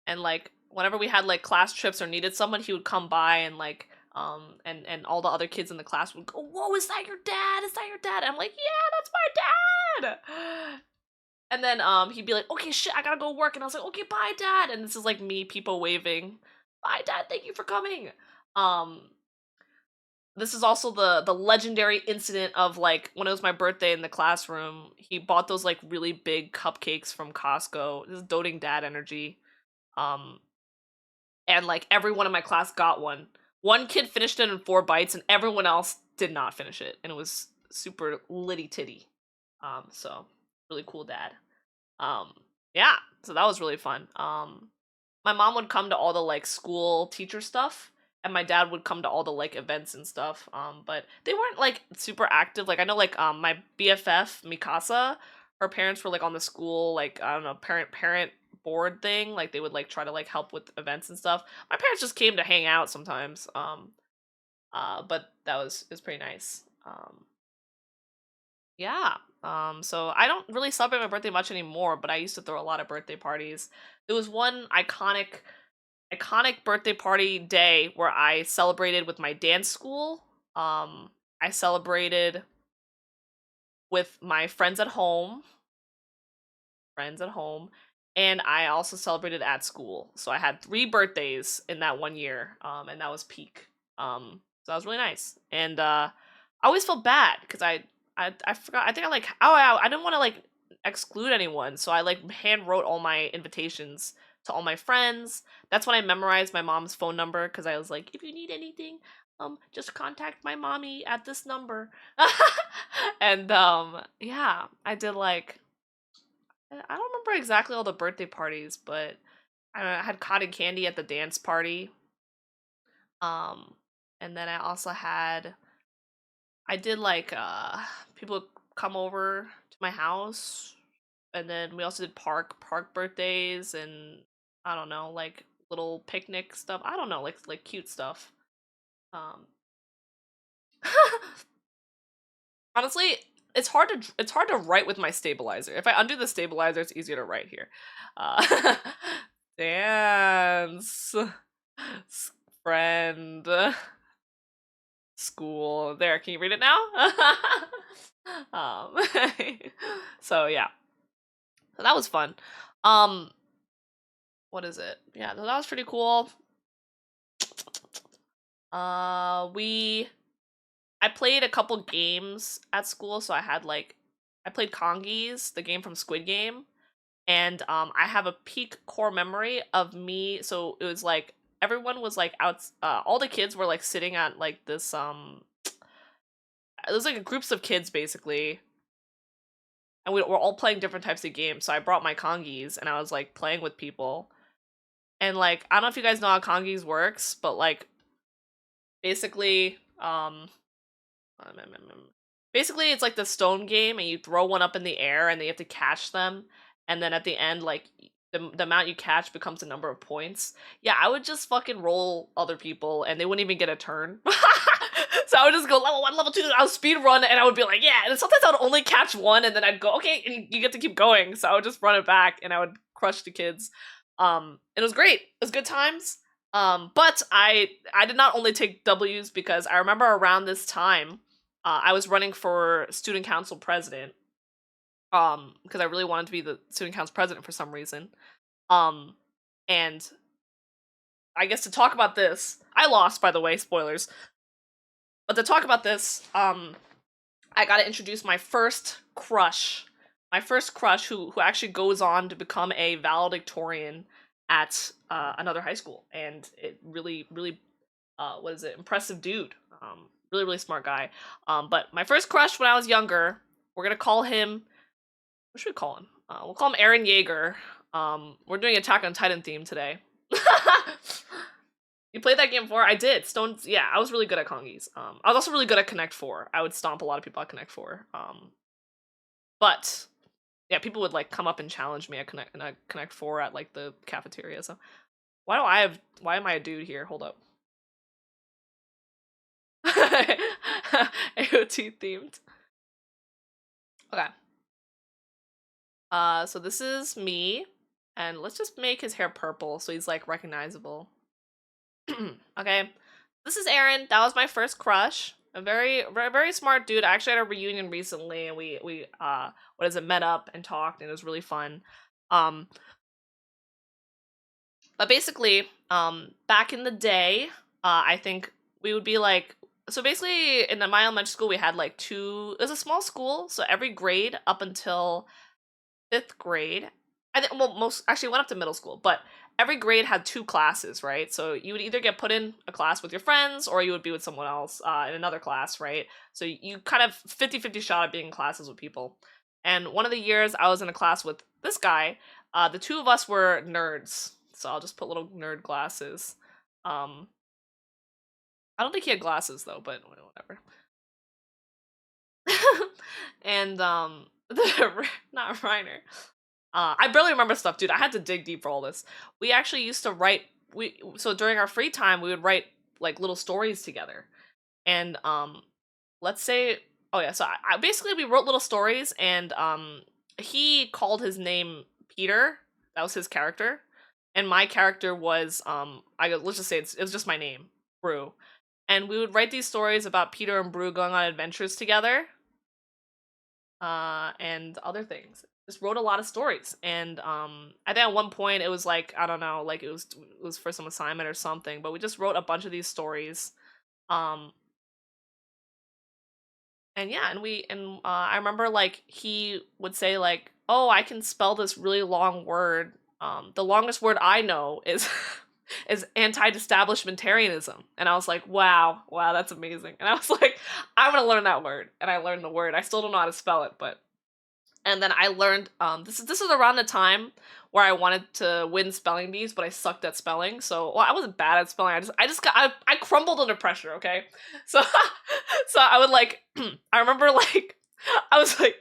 And like whenever we had like class trips or needed someone, he would come by and like and all the other kids in the class would go, whoa, is that your dad? Is that your dad? And I'm like, yeah, that's my dad. And then he'd be like, okay, shit, I gotta go work. And I was like, okay, bye, dad. And this is like me, people waving, bye, dad, thank you for coming. Um this is also the legendary incident of like when it was my birthday in the classroom, he bought those like really big cupcakes from Costco. This is doting dad energy. Um and like everyone in my class got one. One kid finished it in 4 bites, and everyone else did not finish it, and it was super litty titty. So really cool dad. Um, yeah, so that was really fun. My mom would come to all the like school teacher stuff, and my dad would come to all the like events and stuff. But they weren't like super active. Like I know like my BFF Mikasa, her parents were like on the school like I don't know parent board thing. Like they would like try to like help with events and stuff. My parents just came to hang out sometimes. But that was pretty nice. Yeah. So I don't really celebrate my birthday much anymore, but I used to throw a lot of birthday parties. There was one iconic birthday party day where I celebrated with my dance school. I celebrated with my friends at home, and I also celebrated at school. So I had 3 birthdays in that one year, and that was peak. So that was really nice. And I always felt bad because I forgot. I think I like I didn't want to like exclude anyone, so I like hand wrote all my invitations to all my friends. That's when I memorized my mom's phone number because I was like, if you need anything, just contact my mommy at this number. And yeah, I did like I don't remember exactly all the birthday parties, but I had cotton candy at the dance party. Um, and then I did like people come over to my house, and then we also did park birthdays and I don't know, like little picnic stuff. I don't know, like cute stuff. Um Honestly, it's hard to write with my stabilizer. If I undo the stabilizer, it's easier to write here. Uh dance friend school. There, can you read it now? um so yeah. So that was fun. Um what is it? Yeah, so that was pretty cool. We I played a couple games at school, so I had like I played Kongies, the game from Squid Game, and I have a peak core memory of me. So it was like everyone was like out. All the kids were like sitting at like this. It was like groups of kids basically, and we were all playing different types of games. So I brought my Kongies, and I was like playing with people, and like I don't know if you guys know how Kongies works, but like basically basically it's like the stone game, and you throw one up in the air and then you have to catch them, and then at the end like the amount you catch becomes the number of points. Yeah, I would just fucking roll other people and they wouldn't even get a turn. So I would just go level 1, level 2, I would speed run, and I would be like, yeah, and sometimes I would only catch one, and then I'd go, okay, and you get to keep going, so I would just run it back, and I would crush to kids. It was great. It was good times. But I did not only take W's because I remember around this time, I was running for student council president. Because I really wanted to be the student council president for some reason. Um, and I guess to talk about this, I lost, by the way, spoilers. But to talk about this, I gotta introduce my first crush. My first crush, who actually goes on to become a valedictorian at another high school, and it really what is it? Impressive dude. Really smart guy. But my first crush when I was younger, we're gonna call him. What should we call him? We'll call him Aaron Yeager. We're doing Attack on Titan theme today. You played that game before? I did. Stones. Yeah, I was really good at Kongies. I was also really good at Connect 4. I would stomp a lot of people at Connect 4. But yeah, people would like come up and challenge me at Connect 4 at like the cafeteria. So why am I a dude here? Hold up. AOT themed. Okay. So this is me, and let's just make his hair purple so he's like recognizable. Okay, this is Aaron. That was my first crush. A very smart dude. I actually had a reunion recently, and we what is it, met up and talked, and it was really fun. But basically, back in the day, I think we would be like, so basically in my elementary school we had like it was a small school, so every grade up until 5th grade, I think, well, most actually went up to middle school, but every grade had 2 classes, right? So you would either get put in a class with your friends, or you would be with someone else in another class, right? So you kind of 50-50 shot at being in classes with people. And one of the years I was in a class with this guy, the 2 of us were nerds. So I'll just put little nerd glasses. I don't think he had glasses though, but whatever. And not Reiner. I barely remember stuff, dude. I had to dig deep for all this. We actually used to write. So during our free time, we would write like little stories together. And let's say, oh yeah, so I basically we wrote little stories, and he called his name Peter. That was his character, and my character was let's just say it was just my name, Brew. And we would write these stories about Peter and Brew going on adventures together. And other things. Just wrote a lot of stories, and I think at one point it was like, I don't know, like it was for some assignment or something, but we just wrote a bunch of these stories. Um, and yeah, and I remember like he would say like, "Oh, I can spell this really long word. The longest word I know is is anti-establishmentarianism." And I was like, wow, that's amazing. And I was like, I'm gonna learn that word. And I learned the word. I still don't know how to spell it, but and then I learned this is around the time where I wanted to win spelling bees, but I sucked at spelling. So I wasn't bad at spelling. I crumbled under pressure, okay? So so I would like I remember like I was like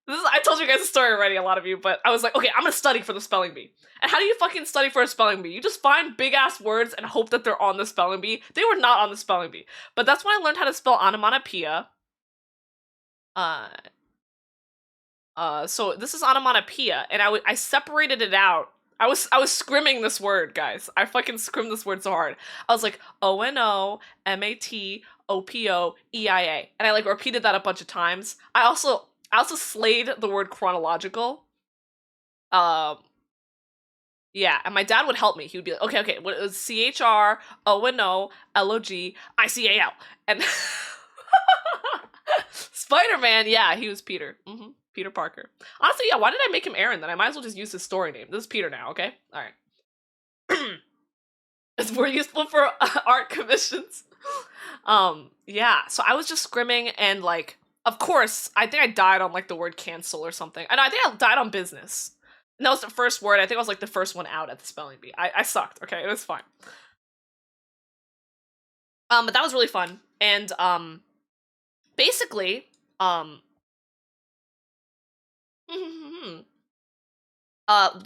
I told you guys a story already, a lot of you, but I was like, okay, I'm gonna study for the spelling bee. And how do you fucking study for a spelling bee? You just find big ass words and hope that they're on the spelling bee. They were not on the spelling bee. But that's when I learned how to spell onomatopoeia. So this is onomatopoeia, and I separated it out. I was scrimming this word, guys. I fucking scrimmed this word so hard. I was like ONOMATOPOEIA, and I like repeated that a bunch of times. I also slayed the word chronological. Yeah, and my dad would help me. He would be like, okay, what is CHRONOLOGICAL, and Spider-Man. Yeah, he was Peter. Peter Parker. Honestly, yeah, why did I make him Aaron then? I might as well just use his story name. This is Peter now, okay? Alright. It's more useful for art commissions. Yeah, so I was just scrimming, and like, of course, I think I died on like the word cancel or something. And I think I died on business. And that was the first word. I think I was like the first one out at the spelling bee. I sucked, okay? It was fine. But that was really fun. And basically, the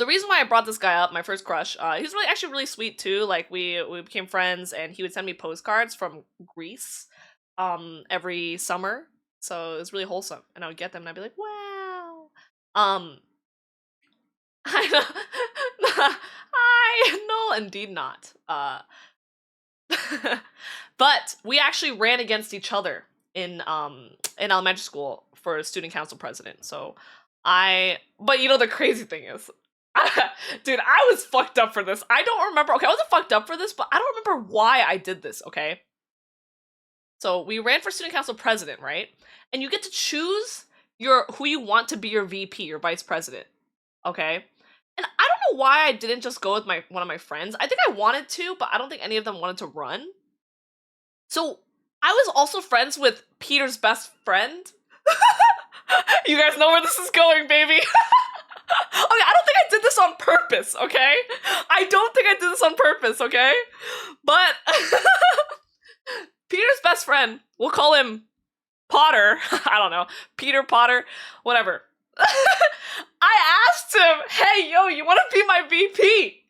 reason why I brought this guy up, my first crush, he's really actually really sweet too. Like we became friends, and he would send me postcards from Greece, every summer. So it was really wholesome, and I would get them, and I'd be like, wow. Um, I know. I no, indeed not. But we actually ran against each other in elementary school for student council president. So but you know the crazy thing is, dude, I was fucked up for this. I don't remember. Okay, I wasn't fucked up for this, but I don't remember why I did this. Okay, so we ran for student council president, right? And you get to choose who you want to be your VP, your vice president. Okay. And I don't know why I didn't just go with one of my friends. I think I wanted to, but I don't think any of them wanted to run. So I was also friends with Peter's best friend. You guys know where this is going, baby. Okay, I don't think I did this on purpose, okay? I don't think I did this on purpose, okay? But Peter's best friend, we'll call him Potter. I don't know. Peter Potter, whatever. I asked him, hey, yo, you want to be my VP?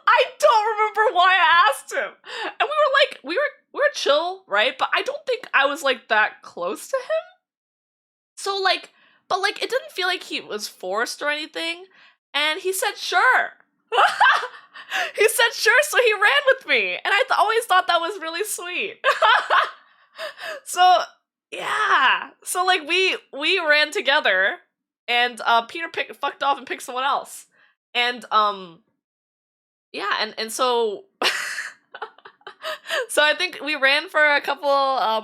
I don't remember why I asked him. And we were chill, right? But I don't think I was like that close to him. So like, but like it didn't feel like he was forced or anything. And he said sure. He said sure, so he ran with me. And I always thought that was really sweet. So yeah. So like we ran together, and Peter fucked off and picked someone else. And yeah, and so so I think we ran for a couple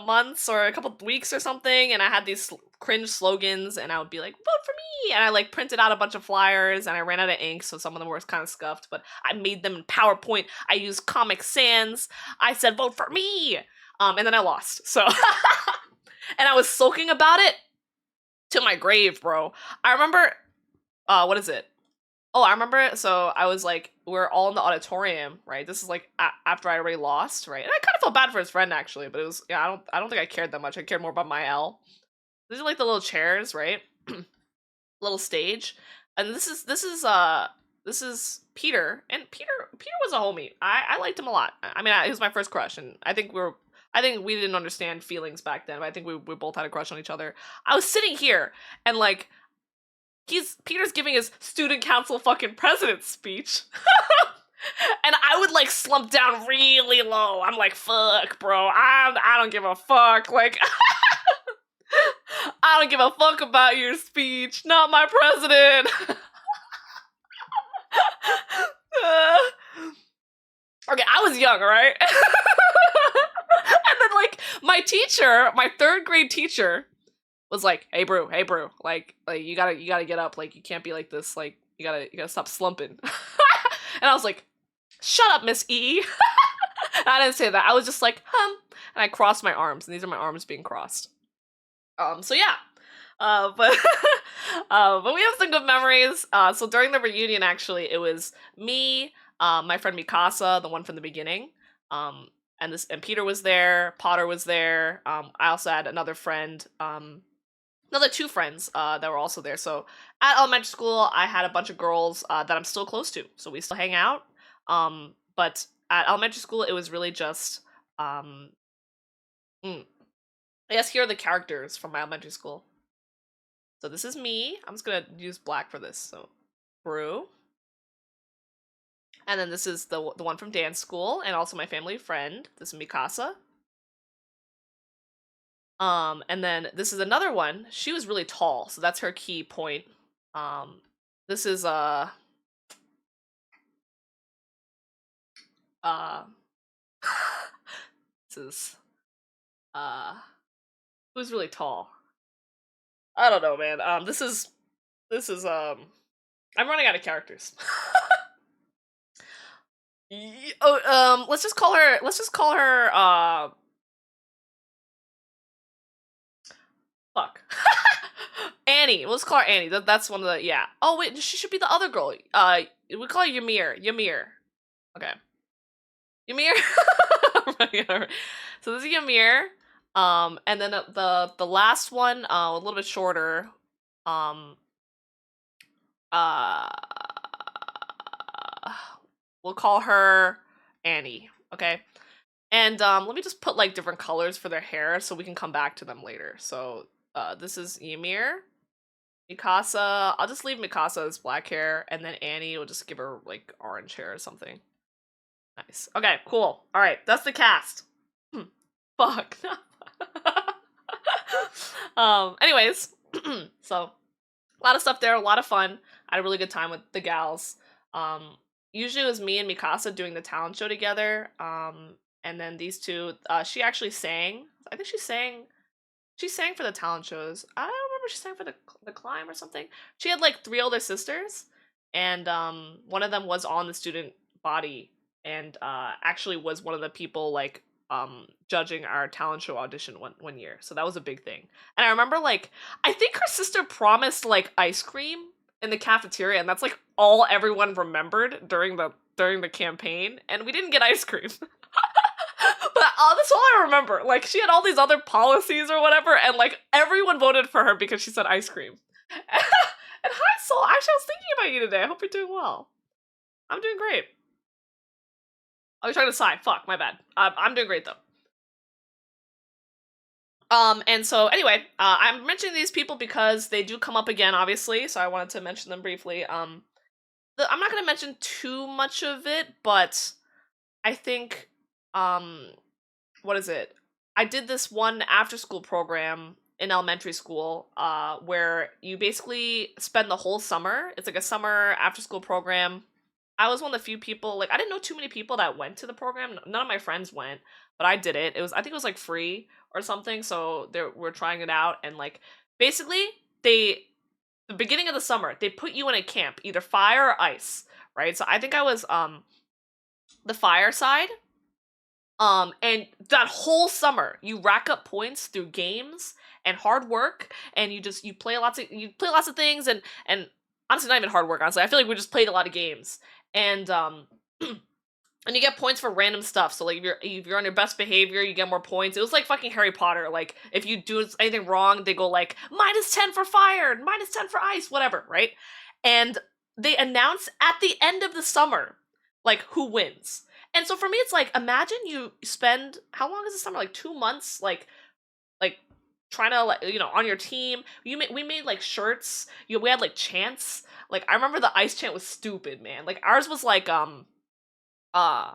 months or a couple weeks or something, and I had these cringe slogans, and I would be like, vote for me, and I like printed out a bunch of flyers, and I ran out of ink, so some of them were kind of scuffed, but I made them in PowerPoint. I used Comic Sans. I said, vote for me, and then I lost, so and I was sulking about it to my grave, bro. I remember what is it? Oh, I remember, so I was like, we're all in the auditorium, right? This is like after I already lost, right? And I kind of felt bad for his friend, actually, but it was, yeah, I don't think I cared that much. I cared more about my L. These are like the little chairs, right? Little stage. And this is Peter, and Peter was a homie. I liked him a lot. I mean, he was my first crush, and I think we didn't understand feelings back then, but I think we both had a crush on each other. I was sitting here, and like, Peter's giving his student council fucking president speech. And I would like slump down really low. I'm like, fuck, bro. I don't give a fuck. Like, I don't give a fuck about your speech. Not my president. Okay, I was young, alright? And then like my teacher, my 3rd grade teacher, was like, hey bro, like you gotta get up, like you can't be like this, like you gotta stop slumping. And I was like, shut up, Miss E. And I didn't say that. I was just like, and I crossed my arms, and these are my arms being crossed. So yeah. But but we have some good memories. So during the reunion, actually, it was me, my friend Mikasa, the one from the beginning, and Peter was there, Potter was there. I also had another friend, another 2 friends that were also there. So at elementary school, I had a bunch of girls that I'm still close to, so we still hang out. But at elementary school, it was really just I guess here are the characters from my elementary school. So this is me. I'm just gonna use black for this. So Brew. And then this is the one from dance school, and also my family friend. This is Mikasa. And then this is another one. She was really tall, so that's her key point. This is this is who's really tall? I don't know, man. This is I'm running out of characters. Let's just call her fuck. Annie. Let's call her Annie. That's one of the, yeah. Oh wait, she should be the other girl. We call her Ymir. Okay. Ymir. So this is Ymir. And then the last one, a little bit shorter. We'll call her Annie. Okay. And let me just put like different colors for their hair so we can come back to them later. So this is Ymir. Mikasa, I'll just leave Mikasa as black hair, and then Annie will just give her like orange hair or something. Nice. Okay, cool. All right, that's the cast. Fuck. Anyways, so a lot of stuff there, a lot of fun. I had a really good time with the gals. Um, Usually it was me and Mikasa doing the talent show together. And then these two, she actually sang. I think she sang. She sang for the talent shows. I don't remember if she sang for the climb or something. She had like three older sisters, and one of them was on the student body, and actually was one of the people like judging our talent show audition one year. So that was a big thing. And I remember like I think her sister promised like ice cream in the cafeteria, and that's like all everyone remembered during the campaign, and we didn't get ice cream. But that's all I remember. Like, she had all these other policies or whatever, and like everyone voted for her because she said ice cream. And hi, Soul. Actually, I was thinking about you today. I hope you're doing well. I'm doing great. Oh, you're trying to sigh. Fuck, my bad. I'm doing great though. And so anyway, I'm mentioning these people because they do come up again, obviously. So I wanted to mention them briefly. I'm not gonna mention too much of it, but I think, what is it? I did this one after school program in elementary school, where you basically spend the whole summer. It's like a summer after school program. I was one of the few people, like I didn't know too many people that went to the program. None of my friends went, but I did it. I think it was like free or something, so we're trying it out, and like basically the beginning of the summer, they put you in a camp, either fire or ice, right? So I think I was the fire side. And that whole summer, you rack up points through games and hard work, and you play lots of things, and honestly, not even hard work. Honestly, I feel like we just played a lot of games, and and you get points for random stuff. So like if you're on your best behavior, you get more points. It was like fucking Harry Potter. Like if you do anything wrong, they go like -10 for fire, -10 for ice, whatever, right? And they announce at the end of the summer like who wins. And so for me, it's like imagine you spend how long is the summer? Like 2 months, like trying to like on your team. We made like shirts. We had like chants. Like I remember the ice chant was stupid, man. Like ours was like uh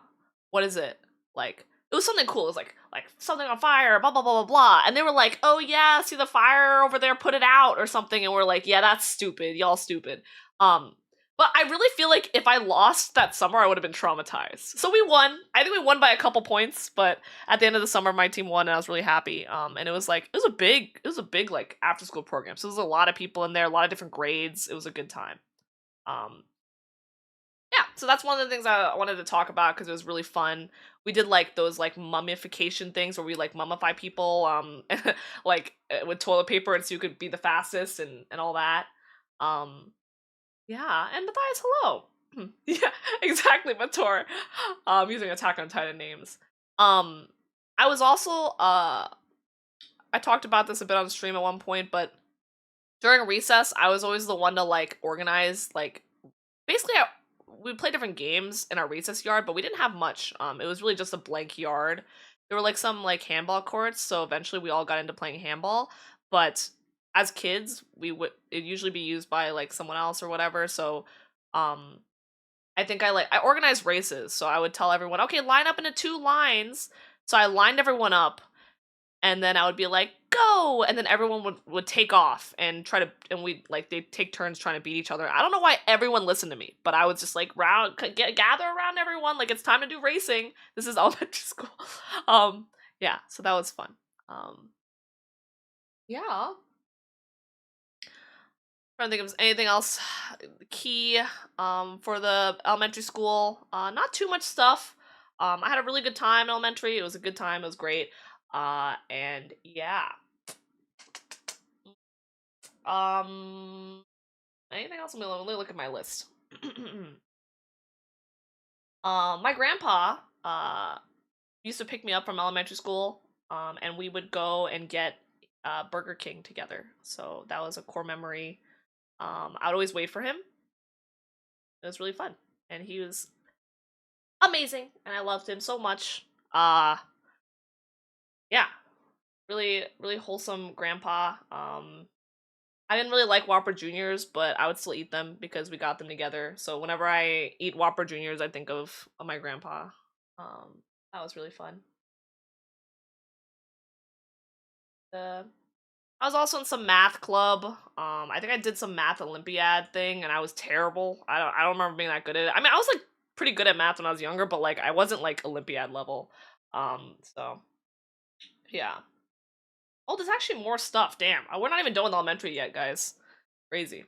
what is it, like it was something cool. It was like something on fire, blah blah blah blah blah, and they were like, oh yeah, see the fire over there, put it out or something, and we're like, yeah, that's stupid, y'all stupid. But I really feel like if I lost that summer, I would have been traumatized. So we won. I think we won by a couple points, but at the end of the summer my team won, and I was really happy. And it was like it was a big like after school program, so there's a lot of people in there, a lot of different grades. It was a good time. um yeah, so that's one of the things I wanted to talk about because it was really fun. We did like those like mummification things where we like mummify people, like with toilet paper, and so you could be the fastest and all that. Um, yeah, and Matthias, hello. Yeah, exactly, Mator. Using Attack on Titan names. Um, I was also I talked about this a bit on stream at one point, but during recess, I was always the one to like organize like basically we played different games in our recess yard, but we didn't have much. It was really just a blank yard. There were like some like handball courts, so eventually we all got into playing handball. But as kids, we would it'd usually be used by like someone else or whatever. So um I think I organized races. So I would tell everyone, okay, line up into two lines. So I lined everyone up, and then I would be like, go, and then everyone would take off and try to, and we like they'd take turns trying to beat each other. I don't know why everyone listened to me, but I was just like gather around everyone, like it's time to do racing. This is elementary school. Yeah, so that was fun. Yeah. Trying to think of anything else key for the elementary school. Not too much stuff. I had a really good time in elementary. It was a good time. It was great. And yeah. Anything else? Let me look at my list. My grandpa used to pick me up from elementary school, and we would go and get Burger King together. So that was a core memory. I would always wait for him. It was really fun, and he was amazing, and I loved him so much. Yeah, really, really wholesome grandpa. I didn't really like Whopper Juniors, but I would still eat them because we got them together. So whenever I eat Whopper Juniors, I think of my grandpa. That was really fun. Uh, I was also in some math club. I think I did some math Olympiad thing, and I was terrible. I don't remember being that good at it. I mean, I was like pretty good at math when I was younger, but like I wasn't like Olympiad level. So yeah. Oh, there's actually more stuff. Damn, we're not even done with elementary yet, guys. Crazy. If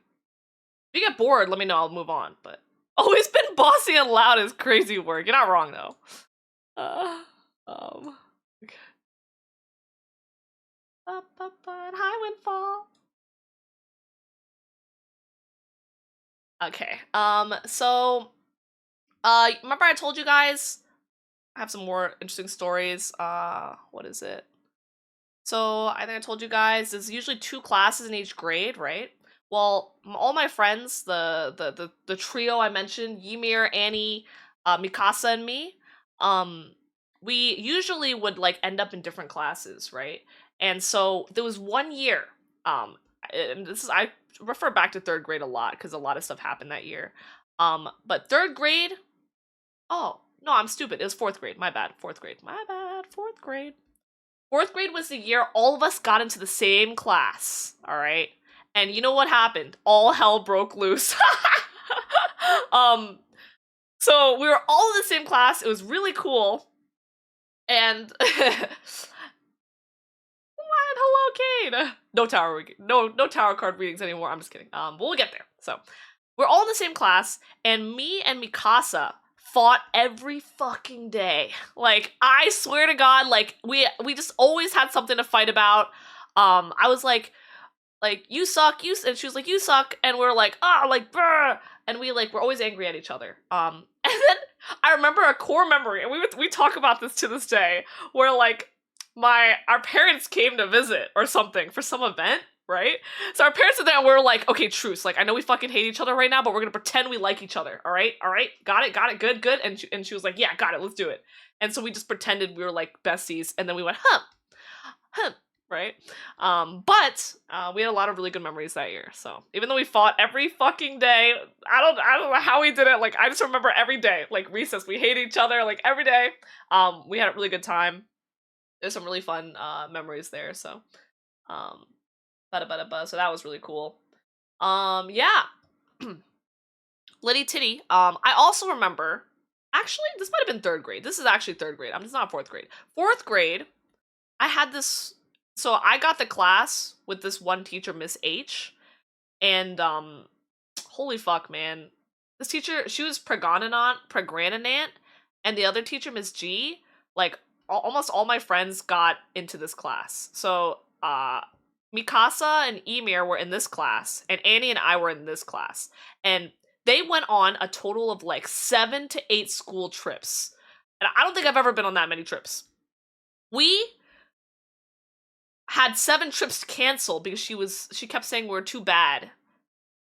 you get bored, let me know. I'll move on. But always been bossy and loud is crazy work. You're not wrong though. Uh, um. Okay. Hi, Windfall. Okay. So, remember I told you guys I have some more interesting stories. What is it? So I think I told you guys there's usually 2 classes in each grade, right? Well, all my friends, the trio I mentioned, Ymir, Annie, Mikasa, and me, um, we usually would like end up in different classes, right? And so there was one year, and this is I refer back to third grade a lot because a lot of stuff happened that year. But third grade, oh no, I'm stupid. It was fourth grade. My bad. Fourth grade. My bad. Fourth grade. Fourth grade was the year all of us got into the same class, all right? And you know what happened? All hell broke loose. um, so we were all in the same class. It was really cool. And what? Hello, Kane. No tower card readings anymore. I'm just kidding. But we'll get there. So we're all in the same class, and me and Mikasa fought every fucking day. Like, I swear to God, like we just always had something to fight about. I was like you suck, and she was like you suck, and we're like like brr, and we're always angry at each other. And then I remember a core memory, and we talk about this to this day, where like our parents came to visit or something for some event, right? So our parents were there and we are like, okay, truce. Like, I know we fucking hate each other right now, but we're gonna pretend we like each other. All right, got it, good. And she was like, yeah, got it, let's do it. And so we just pretended we were like besties, and then we went, huh, right? But we had a lot of really good memories that year. So even though we fought every fucking day, I don't know how we did it. Like, I just remember every day, like recess, we hate each other, like every day. We had a really good time. There's some really fun memories there. So um, so that was really cool. Yeah. Liddy Titty. I also remember. Actually, this might have been third grade. This is actually third grade. It's not fourth grade. Fourth grade, I had this. So I got the class with this one teacher, Miss H, and holy fuck, man, this teacher, she was pregnant, and the other teacher, Miss G, like almost all my friends got into this class. So Mikasa and Emir were in this class, and Annie and I were in this class, and they went on a total of like 7 to 8 school trips, and I don't think I've ever been on that many trips. We had 7 trips canceled because she kept saying we were too bad.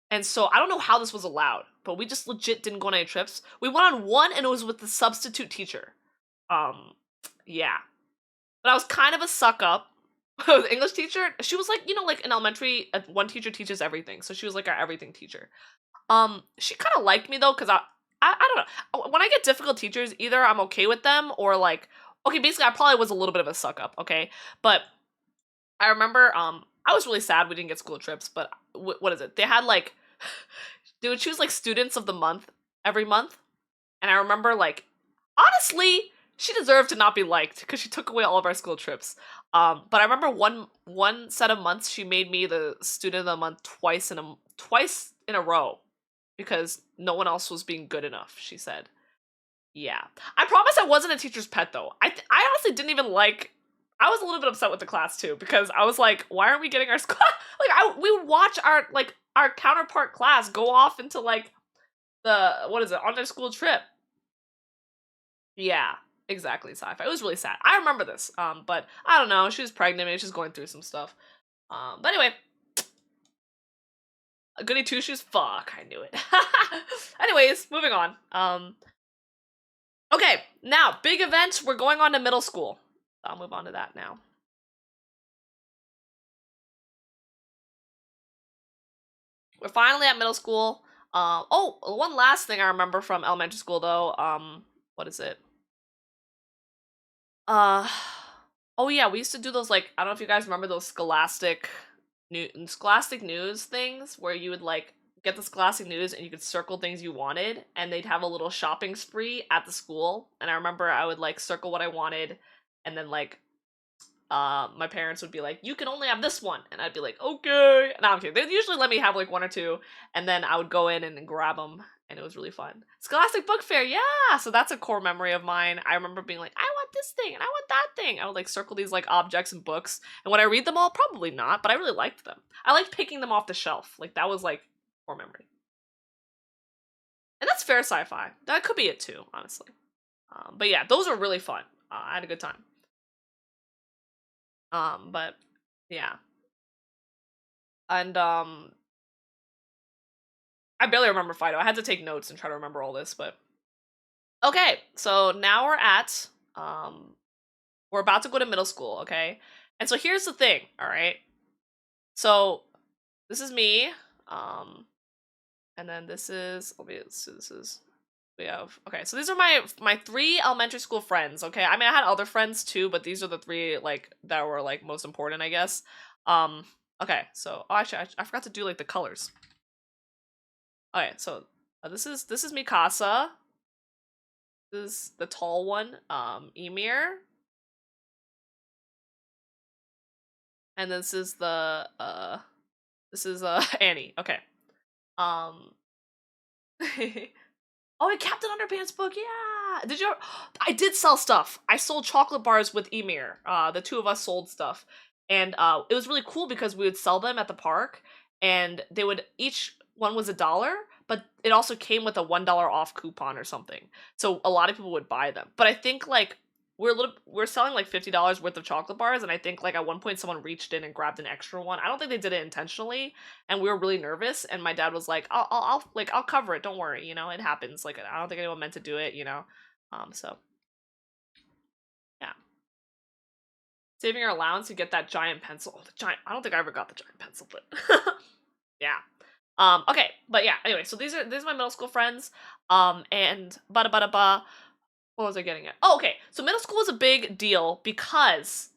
And so I don't know how this was allowed, but we just legit didn't go on any trips. We went on one and it was with the substitute teacher. Yeah. But I was kind of a suck up. The English teacher, she was like, like in elementary, one teacher teaches everything. So she was like our everything teacher. She kind of liked me though, because I don't know. When I get difficult teachers, either I'm okay with them or like, okay, basically I probably was a little bit of a suck up, okay? But I remember I was really sad we didn't get school trips, but what is it? They had like they would choose like students of the month every month. And I remember like honestly, she deserved to not be liked because she took away all of our school trips. But I remember one set of months she made me the student of the month twice in a row because no one else was being good enough, she said. Yeah. I promise I wasn't a teacher's pet though. I honestly didn't even like I was a little bit upset with the class too because I was like, why aren't we getting our we would watch our counterpart class go off into like on their school trip. Yeah, exactly, sci-fi. It was really sad. I remember this. But I don't know, she was pregnant, maybe she's going through some stuff. But anyway, a goody two shoes, fuck, I knew it. Anyways, moving on. Okay, now, big event, we're going on to middle school. I'll move on to that now. we're finally at middle school. Oh, one last thing I remember from elementary school though. What is it? Uh, oh yeah, we used to do those like I don't know if you guys remember those Scholastic News things where you would like get the Scholastic News and you could circle things you wanted, and they'd have a little shopping spree at the school. And I remember I would like circle what I wanted, and then like my parents would be like, "You can only have this one," and I'd be like, "Okay." And I'm kidding. They'd usually let me have like one or two, and then I would go in and grab them, and it was really fun. Scholastic Book Fair, yeah. So that's a core memory of mine. I remember being like, "I want this thing and I want that thing." I would like circle these like objects and books, and would I read them all? Probably not, but I really liked them. I liked picking them off the shelf. Like that was like core memory, and that's fair sci-fi. That could be it too, honestly. But yeah, those are really fun. I had a good time. But yeah. And I barely remember Fido. I had to take notes and try to remember all this, but okay. So now we're about to go to middle school, okay? And so here's the thing, all right? So this is me, um, and then this is we have okay. So these are my three elementary school friends, okay? I mean, I had other friends too, but these are the three like that were like most important, I guess. Um, okay. So oh, actually, I forgot to do like the colors. Okay, so this is Mikasa. This is the tall one, Emir, and this is Annie. Okay. Um, oh, a Captain Underpants book. Yeah. Did you? I did sell stuff. I sold chocolate bars with Emir. The two of us sold stuff, and it was really cool because we would sell them at the park, and they would each one was $1, but it also came with a $1 off coupon or something. So a lot of people would buy them. But I think like we're selling like $50 worth of chocolate bars, and I think like at one point someone reached in and grabbed an extra one. I don't think they did it intentionally, and we were really nervous, and my dad was like, I'll cover it, don't worry, it happens, like I don't think anyone meant to do it. So yeah, saving our allowance to get that giant pencil. Oh, the giant, I don't think I ever got the giant pencil, but yeah. Okay, but yeah, anyway, so these are my middle school friends, and bada bada ba. What was I getting at? Oh, okay, so middle school was a big deal because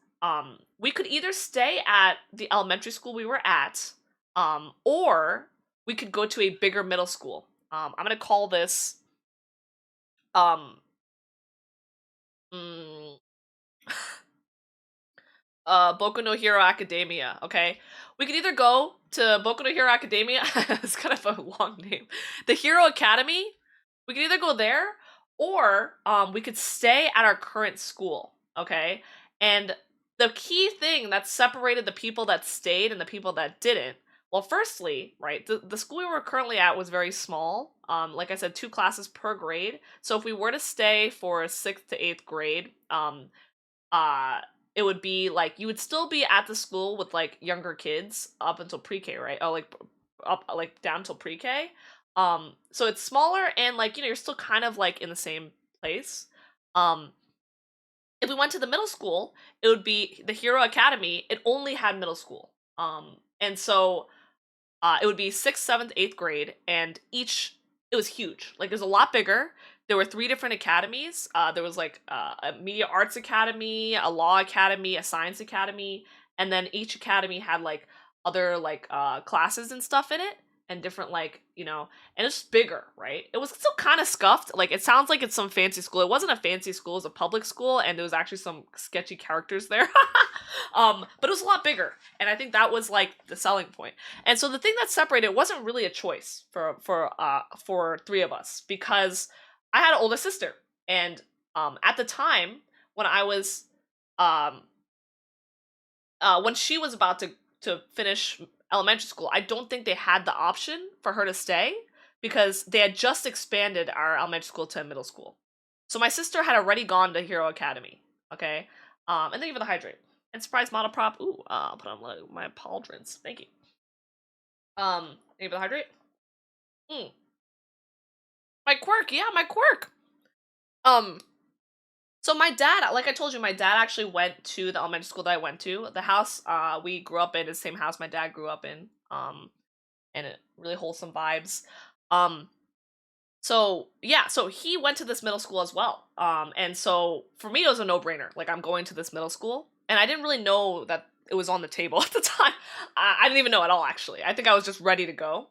we could either stay at the elementary school we were at, or we could go to a bigger middle school. I'm gonna call this um mm, Boku no Hero Academia, okay? We could either go to Boku no Hero Academia, it's kind of a long name. The Hero Academy, we could either go there or we could stay at our current school, okay? And the key thing that separated the people that stayed and the people that didn't, well, firstly, right, the school we were currently at was very small. Like I said, 2 classes per grade. So if we were to stay for 6th to 8th grade, uh it would be like you would still be at the school with like younger kids up until pre-K, right? Oh, like up like down till pre-K. So it's smaller and like you're still kind of like in the same place. Um if we went to the middle school, it would be the Hero Academy. It only had middle school. And so it would be 6th, 7th, 8th grade, and it was huge. Like, it was a lot bigger. There were 3 different academies. There was, like, a media arts academy, a law academy, a science academy, and then each academy had, like, other, like, classes and stuff in it, and different, like, and it's bigger, right? It was still kind of scuffed. Like, it sounds like it's some fancy school. It wasn't a fancy school. It was a public school, and there was actually some sketchy characters there. But it was a lot bigger, and I think that was, like, the selling point. And so the thing that separated it wasn't really a choice for 3 of us, because I had an older sister, and at the time when I was um when she was about to finish elementary school, I don't think they had the option for her to stay because they had just expanded our elementary school to middle school. So my sister had already gone to Hero Academy. Okay, and thank you for the hydrate and surprise model prop. Ooh, I'll put on my pauldrons. Thank you. Thank you for the hydrate. Mm. My quirk, yeah, my quirk. Um, so my dad, like I told you, my dad actually went to the elementary school that I went to. The house we grew up in is the same house my dad grew up in. and really wholesome vibes. Um, so yeah, so he went to this middle school as well. And so for me, it was a no-brainer. Like, I'm going to this middle school, and I didn't really know that it was on the table at the time. I didn't even know at all, actually. I think I was just ready to go.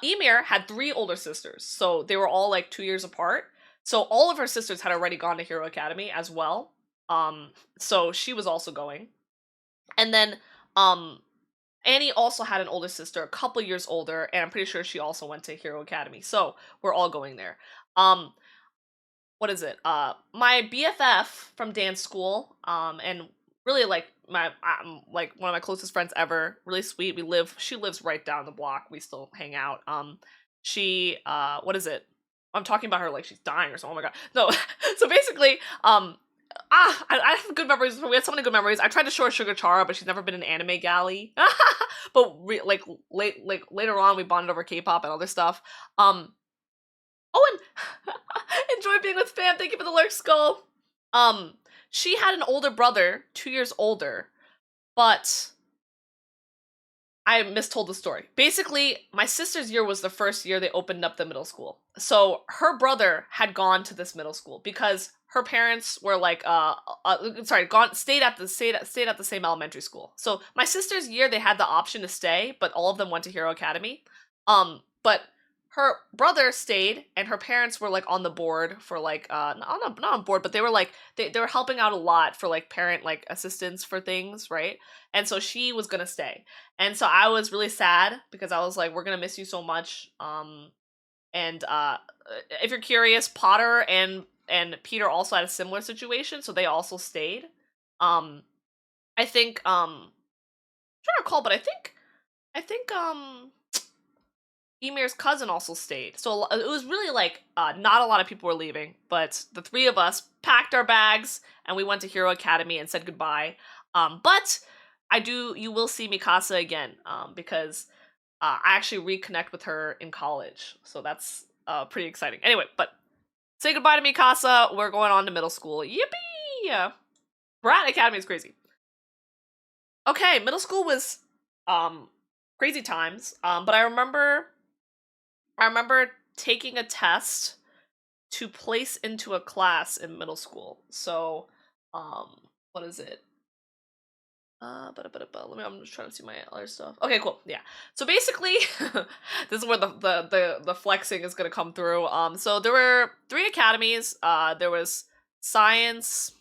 Emir had three older sisters, so they were all like 2 years apart. So all of her sisters had already gone to Hero Academy as well. So she was also going. And then um Annie also had an older sister, a couple years older, and I'm pretty sure she also went to Hero Academy. So we're all going there. Um, what is it? My BFF from dance school, and really like my like one of my closest friends ever. Really sweet. She lives right down the block. We still hang out. What is it? I'm talking about her like she's dying or something. Oh my god. No. So basically, I have good memories. We had so many good memories. I tried to show her Sugar Chara, but she's never been an anime galley. But later on, we bonded over K-pop and other stuff. Oh, and enjoy being with fam. Thank you for the lurk, Skull. Um, she had an older brother, 2 years older, but I mistold the story. Basically, my sister's year was the first year they opened up the middle school. So her brother had gone to this middle school because her parents were like stayed at the same elementary school. So my sister's year they had the option to stay, but all of them went to Hero Academy. But her brother stayed, and her parents were like on the board for like not on board, but they were like they were helping out a lot for like parent like assistance for things, right? And so she was gonna stay. And so I was really sad because I was like, we're gonna miss you so much. And if you're curious, Potter and Peter also had a similar situation, so they also stayed. Um, I think I'm trying to recall, but I think Emir's cousin also stayed. So it was really like not a lot of people were leaving, but the three of us packed our bags and we went to Hero Academy and said goodbye. But you will see Mikasa again, because I actually reconnect with her in college, so that's pretty exciting. Anyway, but say goodbye to Mikasa. We're going on to middle school. Yippee! Brat Academy is crazy. Okay, middle school was um crazy times. But I remember taking a test to place into a class in middle school. So, what is it? I'm just trying to see my other stuff. Okay, cool. Yeah. So basically, this is where the flexing is gonna come through. So there were three academies. There was science,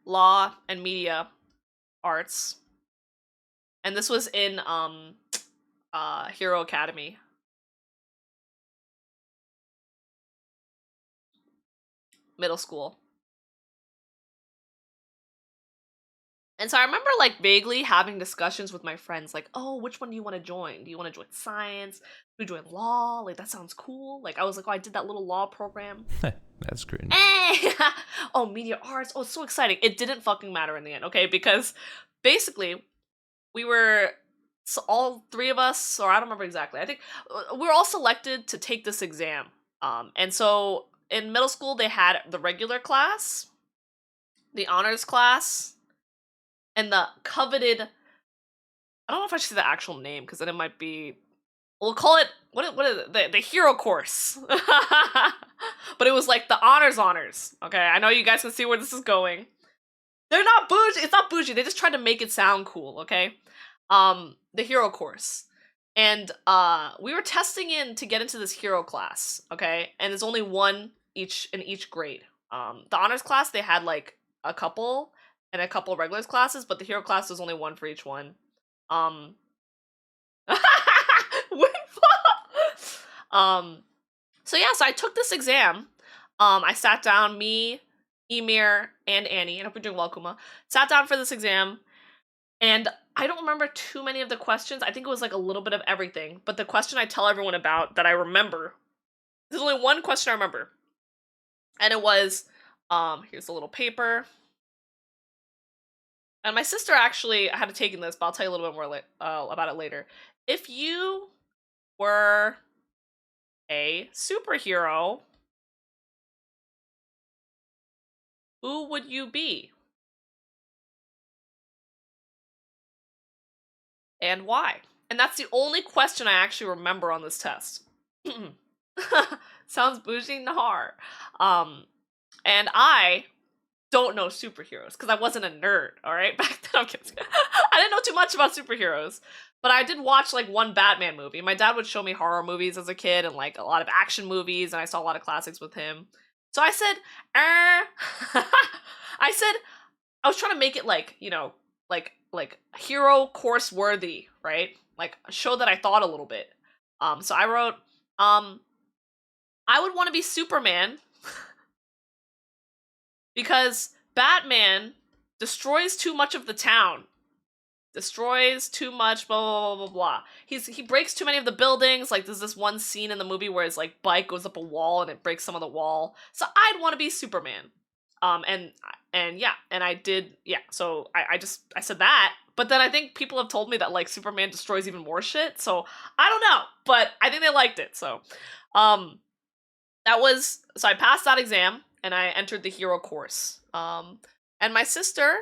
law, and media arts, and this was in Hero Academy, middle school. And so I remember like vaguely having discussions with my friends, like, oh, which one do you want to join? Do you want to join science? Do you join law? Like, that sounds cool. Like, I was like, oh, I did that little law program. That's cringe. Hey! Oh, media arts. Oh, it's so exciting. It didn't fucking matter in the end, okay? Because basically, we were all three of us, or I don't remember exactly. I think we were all selected to take this exam. And so in middle school, they had the regular class, the honors class, and the coveted. I don't know if I should say the actual name because then it might be. We'll call it what is it? The hero course. But it was like the honors. Okay, I know you guys can see where this is going. They're not bougie. It's not bougie. They just tried to make it sound cool. Okay, the hero course, and we were testing in to get into this hero class. Okay, and there's only one each in each grade. The honors class they had like a couple and a couple regulars classes, but the hero class was only one for each one. Um, um, so yeah, so I took this exam. I sat down, me, Emir, and Annie, and I hope you're doing well, Kuma. Sat down for this exam, and I don't remember too many of the questions. I think it was like a little bit of everything. But the question I tell everyone about that I remember, there's only one question I remember. And it was, here's a little paper. And my sister actually had to take in this, but I'll tell you a little bit more about it later. If you were a superhero, who would you be? and why? And that's the only question I actually remember on this test. Sounds bougie, Nahar. Um, and I don't know superheroes because I wasn't a nerd. All right, back then I'm kidding. I didn't know too much about superheroes, but I did watch like one Batman movie. My dad would show me horror movies as a kid and like a lot of action movies, and I saw a lot of classics with him. So I said, I said I was trying to make it like like hero course worthy, right? Like show that I thought a little bit. So I wrote, um, I would want to be Superman because Batman destroys too much of the town. Destroys too much, blah blah blah blah blah. He breaks too many of the buildings. Like there's this one scene in the movie where his like bike goes up a wall and it breaks some of the wall. So I'd want to be Superman. And yeah, and I did yeah. So I said that, but then I think people have told me that like Superman destroys even more shit. So I don't know, but I think they liked it. So, um, so I passed that exam and I entered the hero course. And my sister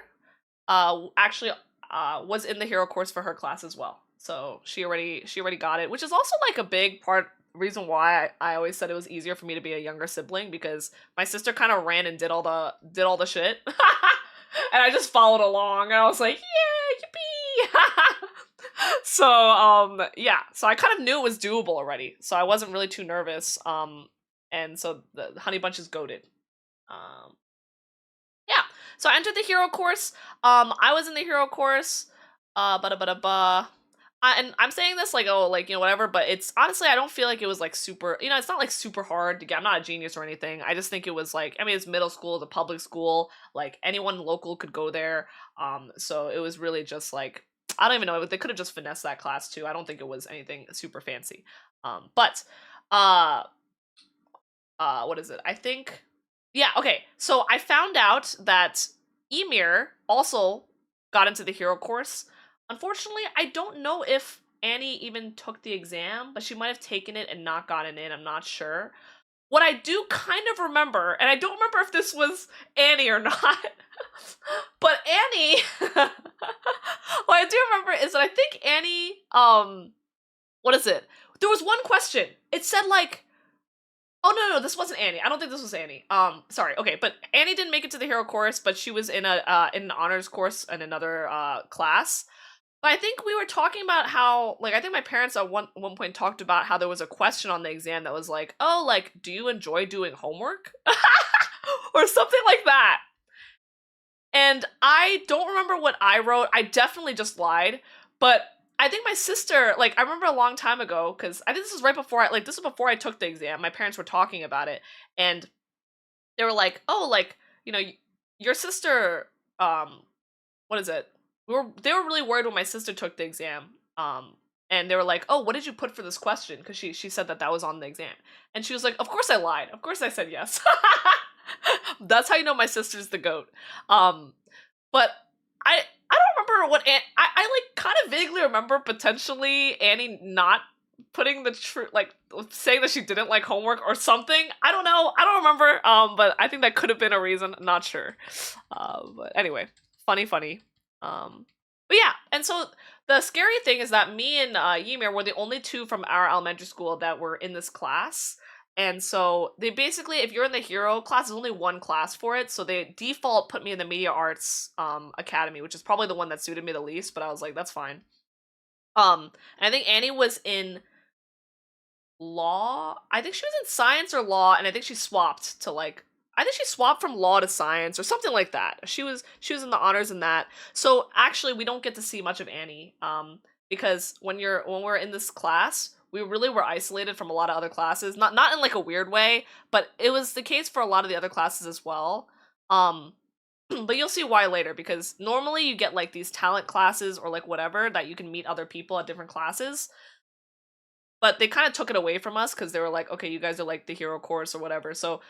actually was in the hero course for her class as well. So she already got it, which is also like a big part reason why I always said it was easier for me to be a younger sibling because my sister kind of ran and did all the shit. And I just followed along and I was like, yeah, yippee. So yeah, so I kind of knew it was doable already. So I wasn't really too nervous. And so the Honey Bunch is goated. Um yeah. So I entered the hero course. I was in the hero course. And I'm saying this like, oh, like, you know, whatever, but it's honestly, I don't feel like it was like super, you know, it's not like super hard to get. I'm not a genius or anything. I just think it was like, I mean, it's middle school, it's a public school, like anyone local could go there. So it was really just like, I don't even know, they could have just finessed that class too. I don't think it was anything super fancy. But, uh, what is it? I think, yeah, okay. So I found out that Emir also got into the hero course. Unfortunately, I don't know if Annie even took the exam, but she might have taken it and not gotten in. I'm not sure. What I do kind of remember, and I don't remember if this was Annie or not, but Annie, what I do remember is that I think Annie, what is it? There was one question. It said like, oh no, this wasn't Annie. I don't think this was Annie. Sorry. Okay, but Annie didn't make it to the hero course, but she was in an honors course in another class. But I think we were talking about how, like, I think my parents at one point talked about how there was a question on the exam that was like, oh, like, do you enjoy doing homework? Or something like that. And I don't remember what I wrote. I definitely just lied, but I think my sister, like, I remember a long time ago, because I think this was right before this was before I took the exam. My parents were talking about it, and they were like, oh, like, you know, your sister, what is it? They were really worried when my sister took the exam. And they were like, oh, what did you put for this question? Because she said that was on the exam. And she was like, of course I lied. Of course I said yes. That's how you know my sister's the GOAT. But I don't remember what I like kind of vaguely remember potentially Annie not putting the truth, like saying that she didn't like homework or something. I don't know. I don't remember. But I think that could have been a reason. Not sure. But anyway, funny. But yeah, and so the scary thing is that me and Ymir were the only two from our elementary school that were in this class. And so they basically, if you're in the hero class, there's only one class for it. So they default put me in the media arts academy, which is probably the one that suited me the least. But I was like, that's fine. And I think Annie was in law. I think she was in science or law, and I think she swapped to like. I think she swapped from law to science or something like that. She was in the honors in that. So actually, we don't get to see much of Annie. Because when we're in this class, we really were isolated from a lot of other classes. Not in like a weird way, but it was the case for a lot of the other classes as well. But you'll see why later, because normally you get like these talent classes or like whatever that you can meet other people at different classes. But they kind of took it away from us because they were like, okay, you guys are like the hero course or whatever. So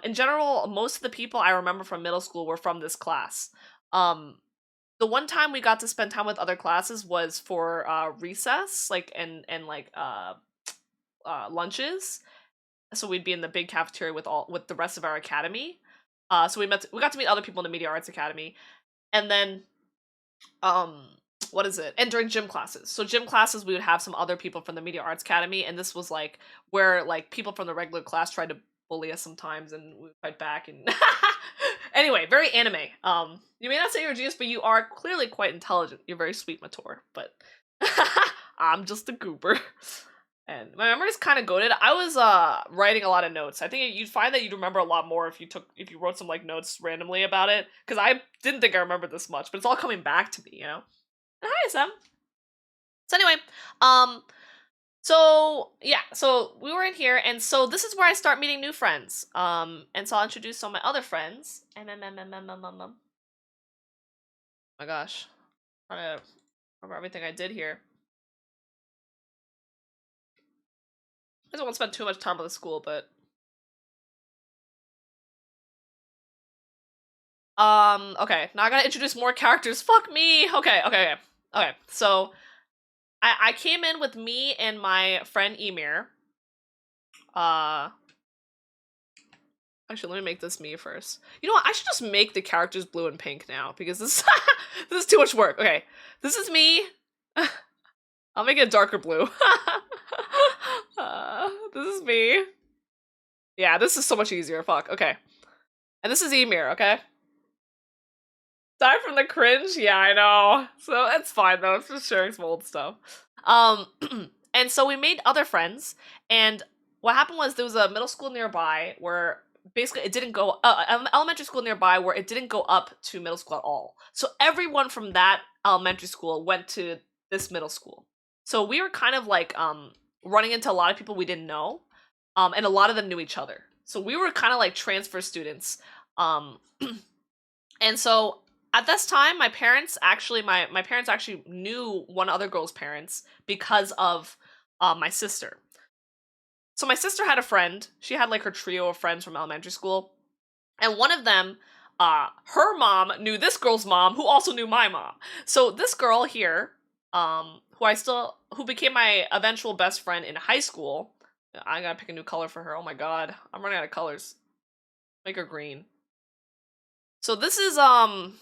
in general, most of the people I remember from middle school were from this class. The one time we got to spend time with other classes was for recess, like and like lunches. So we'd be in the big cafeteria with the rest of our academy. So we got to meet other people in the media arts academy, and then what is it? And during gym classes. So gym classes, we would have some other people from the Media Arts Academy, and this was like where like people from the regular class tried to bully us sometimes, and we would fight back. And anyway, very anime. You may not say you're a genius, but you are clearly quite intelligent. You're very sweet, Mator, but I'm just a goober. And my memory's kind of goated. I was writing a lot of notes. I think you'd find that you'd remember a lot more if you wrote some like notes randomly about it. Because I didn't think I remembered this much, but it's all coming back to me, you know. And hi, Sam. So anyway, so yeah, so we were in here, and so this is where I start meeting new friends. And so I'll introduce some of my other friends. Oh my gosh, I'm trying to remember everything I did here. I don't want to spend too much time on the school, but okay, now I gotta introduce more characters. Fuck me. Okay. So I came in with me and my friend Emir. Actually, let me make this me first. You know what? I should just make the characters blue and pink now because this this is too much work. Okay, this is me. I'll make it darker blue. This is me. Yeah, this is so much easier. Fuck. Okay, and this is Emir. Okay. Aside from the cringe, yeah, I know. So that's fine though. It's just sharing some old stuff. And so we made other friends, and what happened was there was a middle school nearby where basically it didn't go elementary school nearby where it didn't go up to middle school at all. So everyone from that elementary school went to this middle school. So we were kind of like running into a lot of people we didn't know, and a lot of them knew each other. So we were kind of like transfer students, and so at this time my parents actually my parents actually knew one other girl's parents because of my sister. So my sister had a friend. She had like her trio of friends from elementary school. And one of them, her mom knew this girl's mom, who also knew my mom. So this girl here, who became my eventual best friend in high school. I gotta pick a new color for her. Oh my god. I'm running out of colors. Make her green. So this is, oh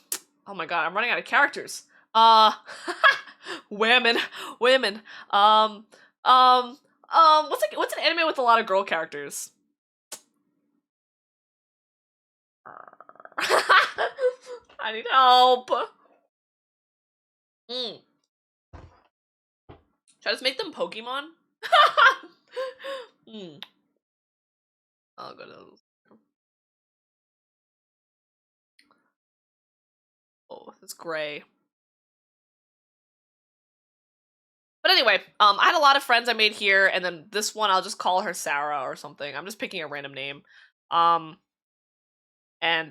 my god, I'm running out of characters. Women. What's an anime with a lot of girl characters? I need help. Should I just make them Pokemon? I'll go to those. Oh, it's gray. But anyway, I had a lot of friends I made here, and then this one I'll just call her Sarah or something. I'm just picking a random name. And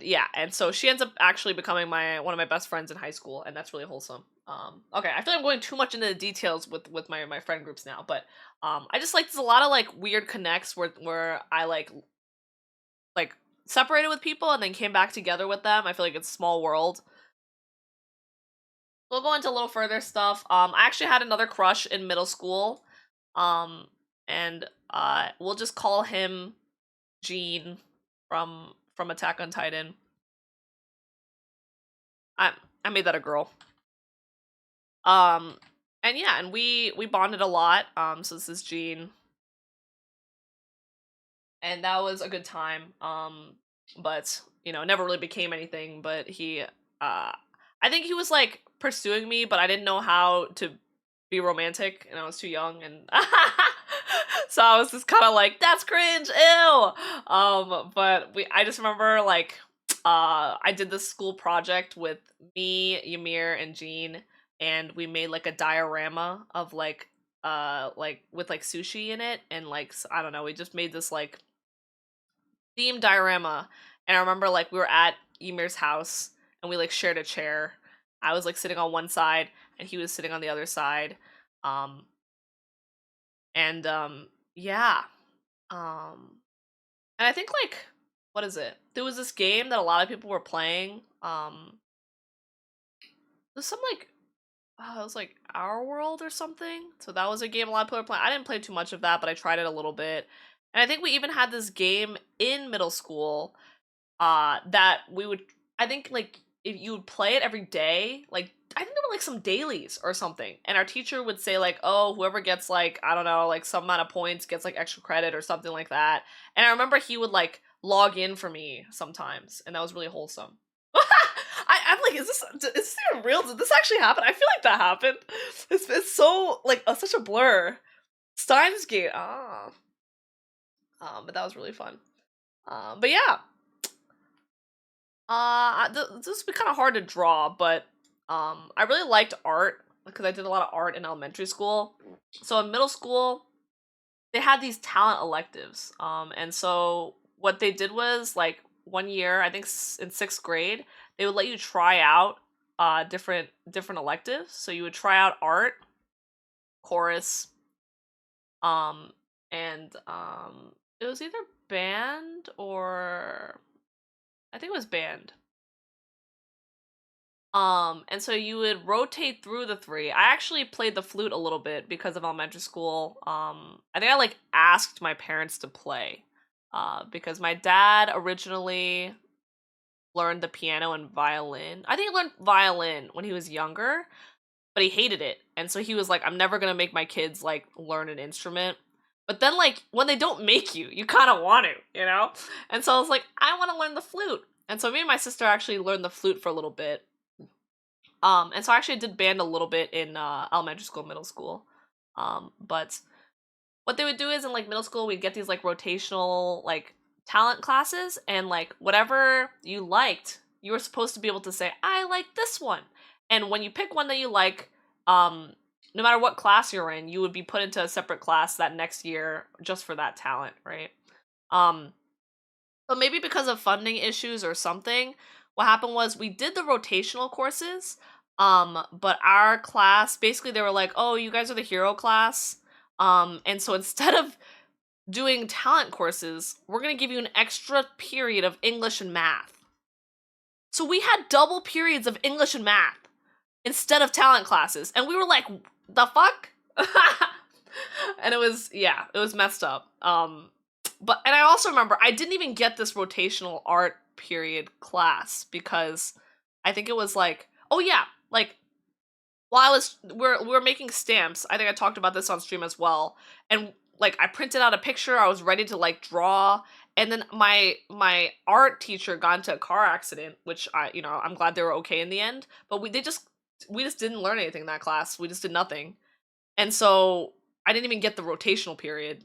yeah, and so she ends up actually becoming one of my best friends in high school, and that's really wholesome. Okay, I feel like I'm going too much into the details with my friend groups now, but I just like there's a lot of like weird connects where I like separated with people and then came back together with them. I feel like it's a small world. We'll go into a little further stuff. I actually had another crush in middle school, and we'll just call him Gene from Attack on Titan. I made that a girl. And yeah, and we bonded a lot. So this is Gene, and that was a good time. But you know, never really became anything. But I think he was like pursuing me, but I didn't know how to be romantic, and I was too young, and so I was just kind of like, that's cringe, ew. But I just remember like, I did this school project with me, Ymir, and Jean, and we made like a diorama of like with like sushi in it, and like I don't know, we just made this like themed diorama, and I remember like we were at Ymir's house, and we like shared a chair. I was like sitting on one side, and he was sitting on the other side, and yeah, and I think like what is it? There was this game that a lot of people were playing. There's some like it was like Our World or something. So that was a game a lot of people were playing. I didn't play too much of that, but I tried it a little bit. And I think we even had this game in middle school that we would I think like if you would play it every day, like I think there were like some dailies or something, and our teacher would say like, "Oh, whoever gets like I don't know, like some amount of points gets like extra credit or something like that." And I remember he would like log in for me sometimes, and that was really wholesome. I'm like, is this even real? Did this actually happen? I feel like that happened. It's so like such a blur. Steins Gate, but that was really fun. But yeah, this would be kind of hard to draw, but I really liked art because I did a lot of art in elementary school. So in middle school, they had these talent electives. And so what they did was like one year, I think in sixth grade, they would let you try out different electives. So you would try out art, chorus, um, and it was either band or I think it was band. And so you would rotate through the three. I actually played the flute a little bit because of elementary school. I think I like asked my parents to play. Because my dad originally learned the piano and violin. I think he learned violin when he was younger, but he hated it. And so he was like, I'm never gonna make my kids like learn an instrument. But then like when they don't make you, you kind of want to, you know? And so I was like, I want to learn the flute. And so me and my sister actually learned the flute for a little bit. And so I actually did band a little bit in elementary school, middle school. But what they would do is in like middle school, we'd get these like rotational like talent classes, and like whatever you liked, you were supposed to be able to say, I like this one. And when you pick one that you like, no matter what class you're in, you would be put into a separate class that next year just for that talent, right? Um, but maybe because of funding issues or something, what happened was we did the rotational courses, but our class, basically they were like, oh, you guys are the hero class. And so instead of doing talent courses, we're going to give you an extra period of English and math. So we had double periods of English and math instead of talent classes. And we were like, the fuck? And it was, yeah, it was messed up. And I also remember I didn't even get this rotational art period class because I think it was like, oh yeah, like while we're making stamps. I think I talked about this on stream as well. And like I printed out a picture, I was ready to like draw, and then my art teacher got into a car accident, which I'm glad they were okay in the end. But we just didn't learn anything in that class. We just did nothing. And so I didn't even get the rotational period.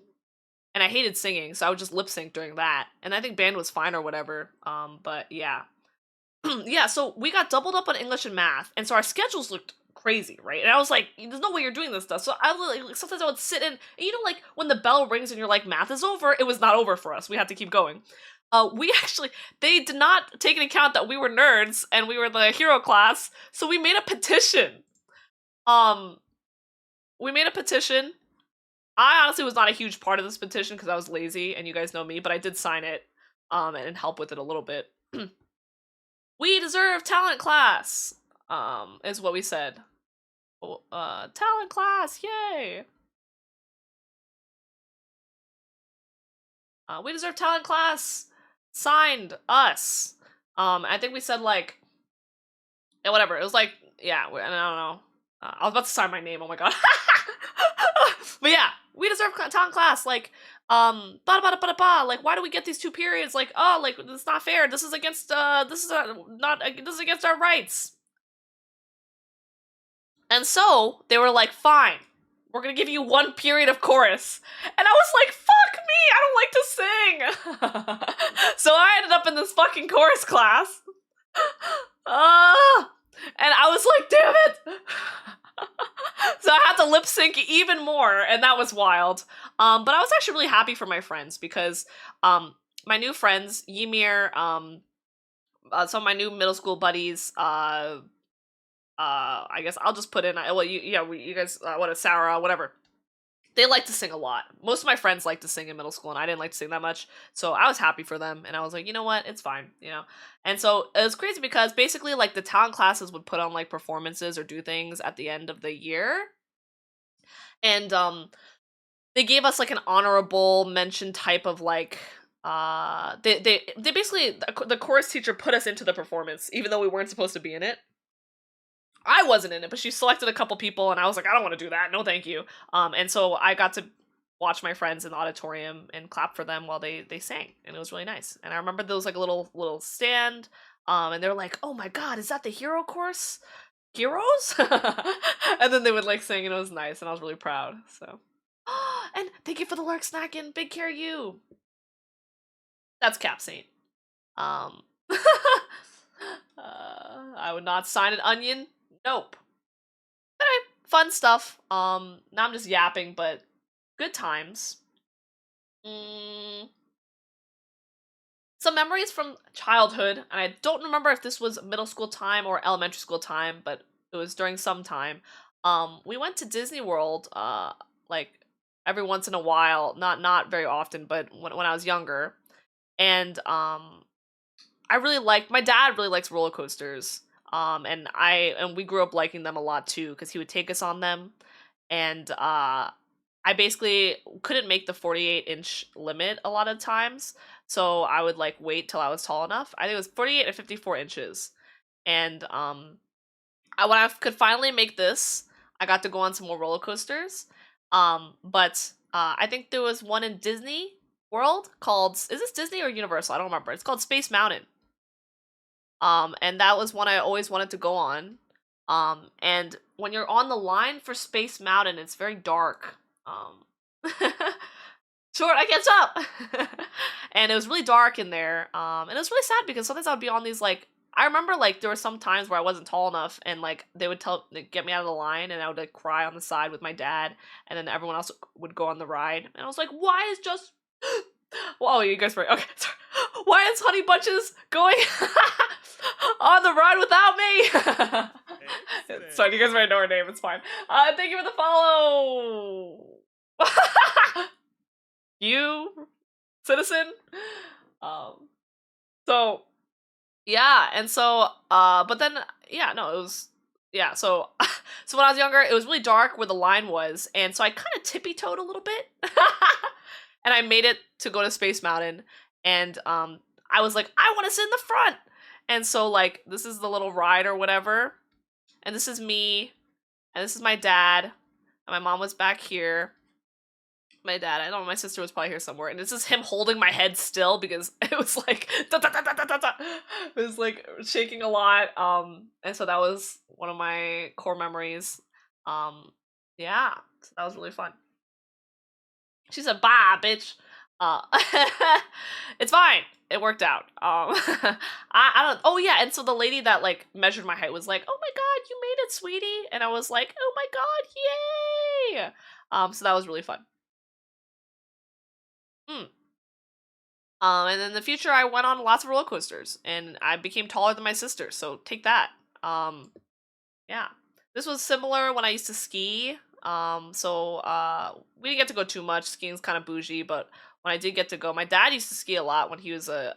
And I hated singing, so I would just lip sync during that. And I think band was fine or whatever. But yeah. Yeah, so we got doubled up on English and math, and so our schedules looked crazy, right? And I was like, there's no way you're doing this stuff. So I like sometimes I would sit in, and like when the bell rings and you're like, math is over, it was not over for us. We had to keep going. We actually, they did not take into account that we were nerds and we were the hero class, so we made a petition. We made a petition. I honestly was not a huge part of this petition because I was lazy, and you guys know me, but I did sign it, and help with it a little bit. We deserve talent class, is what we said. Talent class, yay! We deserve talent class, signed, us. I think we said like, yeah, whatever, it was like, yeah, I don't know. I was about to sign my name, oh my god. But yeah, we deserve talent class, like, like, why do we get these 2 periods? Like, oh, like, it's not fair, this is against, this is against our rights. And so, they were like, fine, we're gonna give you 1 period of chorus. And I was like, fuck me, I don't like to sing! So I ended up in this fucking chorus class. And I was like, damn it! So I had to lip sync even more, and that was wild. But I was actually really happy for my friends because my new friends, Ymir, some of my new middle school buddies, I guess I'll just put in, well, you guys, what is Sarah, whatever. They like to sing a lot. Most of my friends like to sing in middle school, and I didn't like to sing that much. So I was happy for them, and I was like, you know what? It's fine, you know? And so it was crazy because basically, like, the talent classes would put on, like, performances or do things at the end of the year. And, they gave us, like, an honorable mention type of, like, they basically the chorus teacher put us into the performance even though we weren't supposed to be in it. I wasn't in it, but she selected a couple people, and I was like, I don't want to do that. No, thank you. And so I got to watch my friends in the auditorium and clap for them while they sang, and it was really nice. And I remember there was like a little stand, and they were like, "Oh my god, is that the hero course? Heroes?" And then they would like sing, and it was nice, and I was really proud. So, and thank you for the lark snacking. Big care you. That's Cap Saint. Um, I would not sign an onion. Nope. Anyway, fun stuff. Now I'm just yapping, but good times. Mm, some memories from childhood, and I don't remember if this was middle school time or elementary school time, but it was during some time. We went to Disney World, like every once in a while, not very often, but when I was younger, and I really like my dad really likes roller coasters. And we grew up liking them a lot too because he would take us on them. And I basically couldn't make the 48-inch limit a lot of times, so I would like wait till I was tall enough. I think it was 48 and 54 inches. And when I could finally make this, I got to go on some more roller coasters. But I think there was one in Disney World called, is this Disney or Universal? I don't remember. It's called Space Mountain. And that was one I always wanted to go on. And when you're on the line for Space Mountain, it's very dark. Short, I catch up. And it was really dark in there. And it was really sad because sometimes I would be on these like, I remember like there were some times where I wasn't tall enough, and like they would get me out of the line, and I would like cry on the side with my dad, and then everyone else would go on the ride, and I was like, why is just whoa, you guys were okay. Sorry. Why is Honey Bunches going on the ride without me? Sorry, you guys might know her name. It's fine. Thank you for the follow. You, citizen. So yeah, and so but then yeah, no, it was yeah. So so when I was younger, it was really dark where the line was, and so I kind of tippy-toed a little bit. And I made it to go to Space Mountain, and I was like, I want to sit in the front. And so like this is the little ride or whatever, and this is me, and this is my dad, and my mom was back here. My dad, I don't know, my sister was probably here somewhere, and this is him holding my head still because it was like da, da, da, da, da, da, da. It was like shaking a lot. And so that was one of my core memories. Yeah, so that was really fun. She said, "Bye, bitch." Uh, it's fine. It worked out. I don't. Oh yeah, and so the lady that like measured my height was like, "Oh my god, you made it, sweetie," and I was like, "Oh my god, yay!" So that was really fun. Mm. And in the future, I went on lots of roller coasters, and I became taller than my sister. So take that. Yeah, this was similar when I used to ski. We didn't get to go too much. Skiing's kind of bougie, but when I did get to go, my dad used to ski a lot when he was a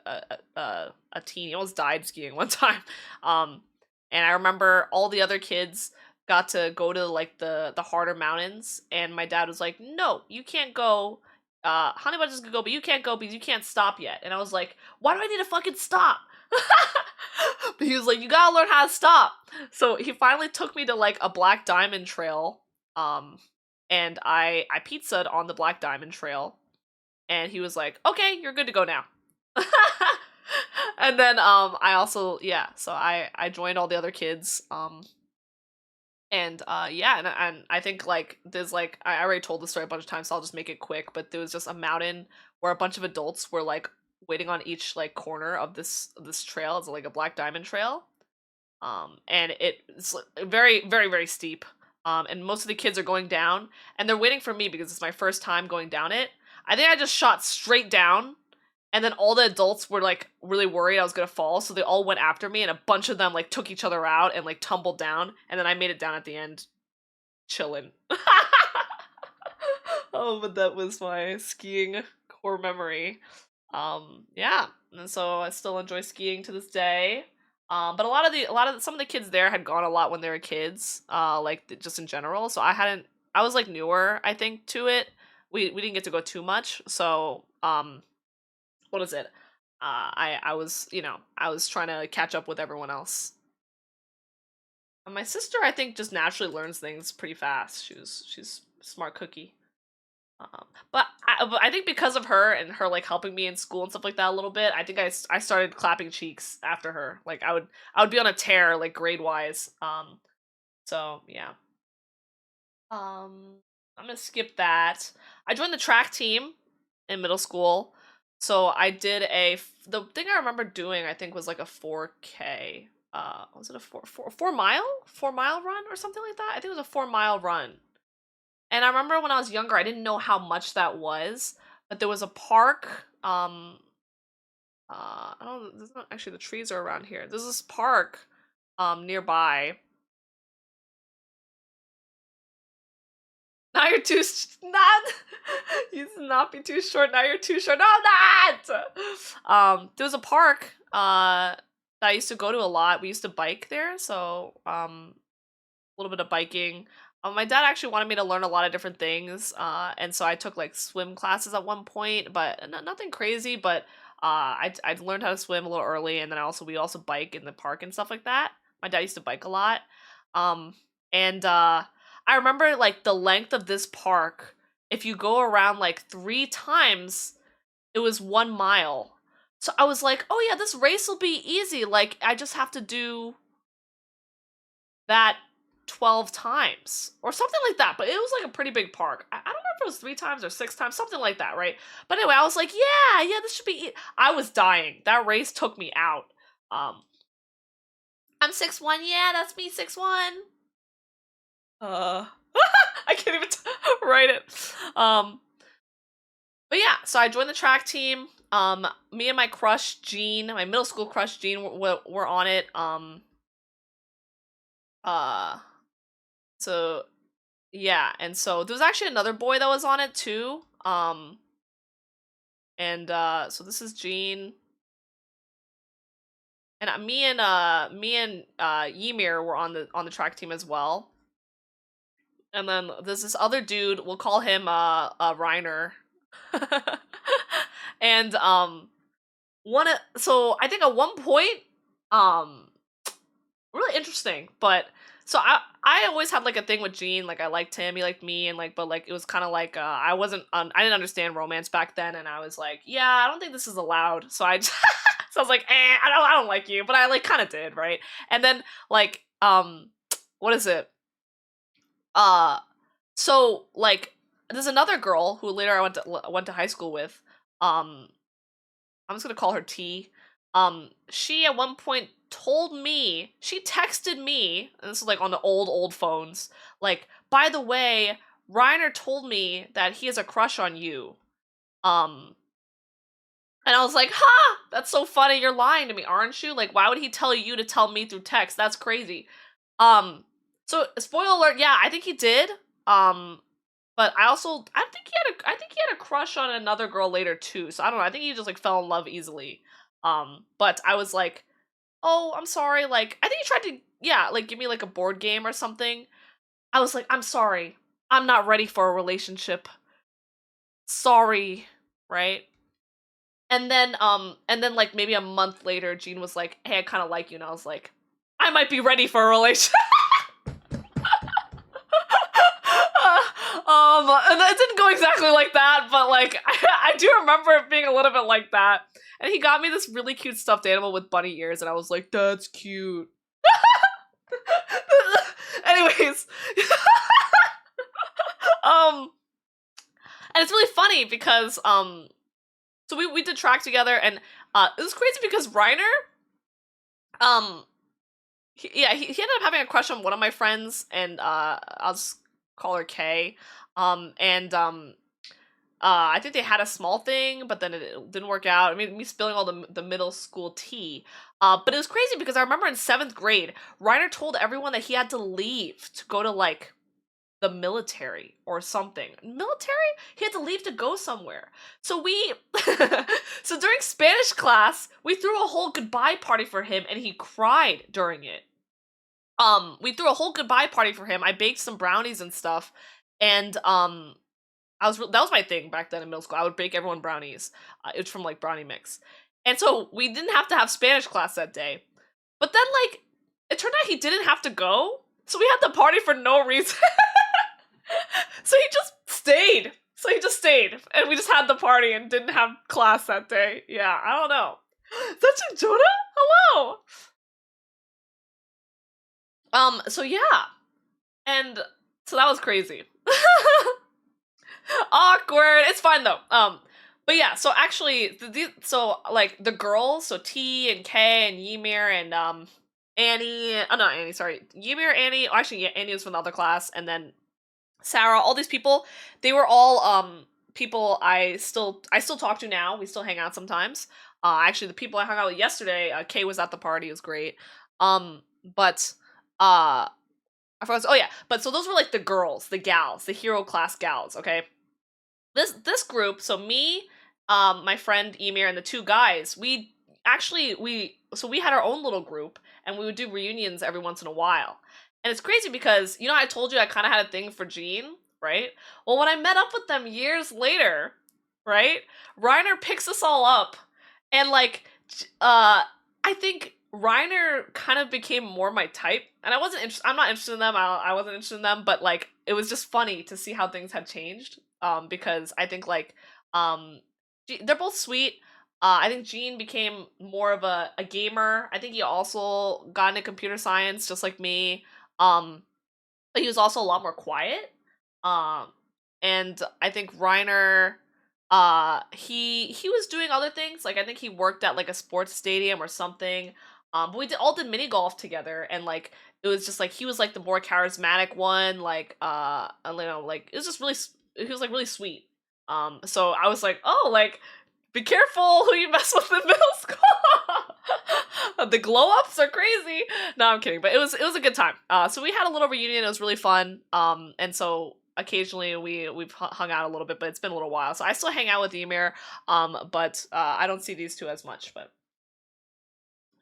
teen. He almost died skiing one time. Um, and I remember all the other kids got to go to like the harder mountains, and my dad was like, "No, you can't go. Honey Bunches could go, but you can't go because you can't stop yet." And I was like, "Why do I need to fucking stop?" But he was like, "You gotta learn how to stop." So he finally took me to like a Black Diamond Trail, and I pizzaed on the Black Diamond Trail, and he was like, "Okay, you're good to go now." And then I also yeah, so I joined all the other kids, and yeah, and I think like there's like I already told the story a bunch of times, so I'll just make it quick. But there was just a mountain where a bunch of adults were like waiting on each like corner of this trail. It's like a Black Diamond Trail, and it's very very very steep. And most of the kids are going down, and they're waiting for me because it's my first time going down it. I think I just shot straight down, and then all the adults were like really worried I was gonna fall, so they all went after me, and a bunch of them like took each other out and like tumbled down, and then I made it down at the end, chilling. Oh, but that was my skiing core memory. Yeah, and so I still enjoy skiing to this day. But some of the kids there had gone a lot when they were kids, like just in general. So I was like newer, I think, to it. We didn't get to go too much, so what is it? I was, I was trying to catch up with everyone else. And my sister, I think, just naturally learns things pretty fast. She's a smart cookie. But I think because of her and her like helping me in school and stuff like that a little bit, I think I started clapping cheeks after her. Like I would be on a tear like grade wise. So yeah. Um, I'm gonna skip that. I joined the track team in middle school. So I did the thing I remember doing I think was like a 4K. Was it a 4 mile run or something like that? I think it was a 4 mile run. And I remember when I was younger, I didn't know how much that was, but there was a park. I don't know. There's not actually, the trees are around here. There's this park, nearby. Now you're too not. You should not be too short. Now you're too short. No, I'm not. There was a park. That I used to go to a lot. We used to bike there, so a little bit of biking. My dad actually wanted me to learn a lot of different things, and so I took like swim classes at one point, but nothing crazy. But I learned how to swim a little early, and then we also bike in the park and stuff like that. My dad used to bike a lot, um, and I remember like the length of this park. If you go around like 3 times, it was 1 mile. So I was like, oh yeah, this race will be easy. Like I just have to do that 12 times or something like that. But it was like a pretty big park. I don't know if it was 3 times or 6 times, something like that, right? But anyway, I was like, yeah, this should be I was dying. That race took me out. I'm 6'1". Yeah, that's me, 6'1". I can't even write it. But yeah, so I joined the track team. Me and my crush Jean, my middle school crush Jean, were on it. Uh, so yeah, and so there was actually another boy that was on it too. And so this is Jean, and me and Ymir were on the track team as well. And then there's this other dude. We'll call him Reiner. And so I think at one point, um really interesting, but so I always had like a thing with Gene. Like I liked him, he liked me, and like, but like it was kind of like I wasn't I didn't understand romance back then, and I was like, yeah, I don't think this is allowed. So I so I was like, I don't like you, but I like kind of did, right? And then like what is it? Uh so like there's another girl who later I went to high school with. I'm just gonna call her T. She at one point told me, she texted me, and this is like on the old phones, like, by the way, Reiner told me that he has a crush on you. Um, and I was like, ha! That's so funny, you're lying to me, aren't you? Like, why would he tell you to tell me through text? That's crazy. So spoiler alert, yeah, I think he did. But I think he had a crush on another girl later too. So I don't know. I think he just like fell in love easily. But I was like, "Oh, I'm sorry." Like I think he tried to like give me like a board game or something. I was like, "I'm sorry. I'm not ready for a relationship. Sorry." Right? And then like maybe a month later, Jean was like, "Hey, I kind of like you." And I was like, "I might be ready for a relationship." And it didn't go exactly like that, but like I do remember it being a little bit like that. And he got me this really cute stuffed animal with bunny ears, and I was like, "That's cute." Anyways, um, and it's really funny because so we did track together, and it was crazy because Reiner, um, he ended up having a crush on one of my friends, and I'll just call her Kay. And I think they had a small thing, but then it didn't work out. I mean, me spilling all the middle school tea. But it was crazy because I remember in 7th grade, Reiner told everyone that he had to leave to go to like the military or something. Military? He had to leave to go somewhere. So so during Spanish class, we threw a whole goodbye party for him, and he cried during it. We threw a whole goodbye party for him. I baked some brownies and stuff, and that was my thing back then in middle school. I would bake everyone brownies. It was from like brownie mix, and so we didn't have to have Spanish class that day. But then like it turned out he didn't have to go, so we had the party for no reason. So he just stayed. So he just stayed, and we just had the party and didn't have class that day. Yeah, I don't know. That's your Jonah? Hello. So yeah, and so that was crazy. Awkward. It's fine though. But yeah. So actually, so like the girls, so T and K and Ymir and Annie. Oh, not Annie. Sorry, Ymir, Annie. Oh, actually, yeah, Annie was from the other class, and then Sarah. All these people, they were all people I still talk to now. We still hang out sometimes. Actually, the people I hung out with yesterday, Kay was at the party. It was great. But I forgot. Oh yeah, but so those were like the girls, the gals, the hero class gals. Okay, this group. So me, my friend Emir, and the two guys. We had our own little group, and we would do reunions every once in a while. And it's crazy because I told you I kind of had a thing for Jean, right? Well, when I met up with them years later, right, Reiner picks us all up, and like, I think Reiner kind of became more my type, and I'm not interested in them. I wasn't interested in them, but like, it was just funny to see how things had changed. Because I think like, um, they're both sweet. I think Gene became more of a gamer. I think he also got into computer science, just like me. Um, but he was also a lot more quiet. Um, and I think Reiner, he was doing other things. Like I think he worked at like a sports stadium or something. But all did mini golf together, and like it was just like he was like the more charismatic one. Like like it was just really he was like really sweet. So I was like, oh, like be careful who you mess with in middle school. The glow ups are crazy. No, I'm kidding, but it was a good time. So we had a little reunion. It was really fun. And so occasionally we've hung out a little bit, but it's been a little while. So I still hang out with Ymir. But I don't see these two as much. But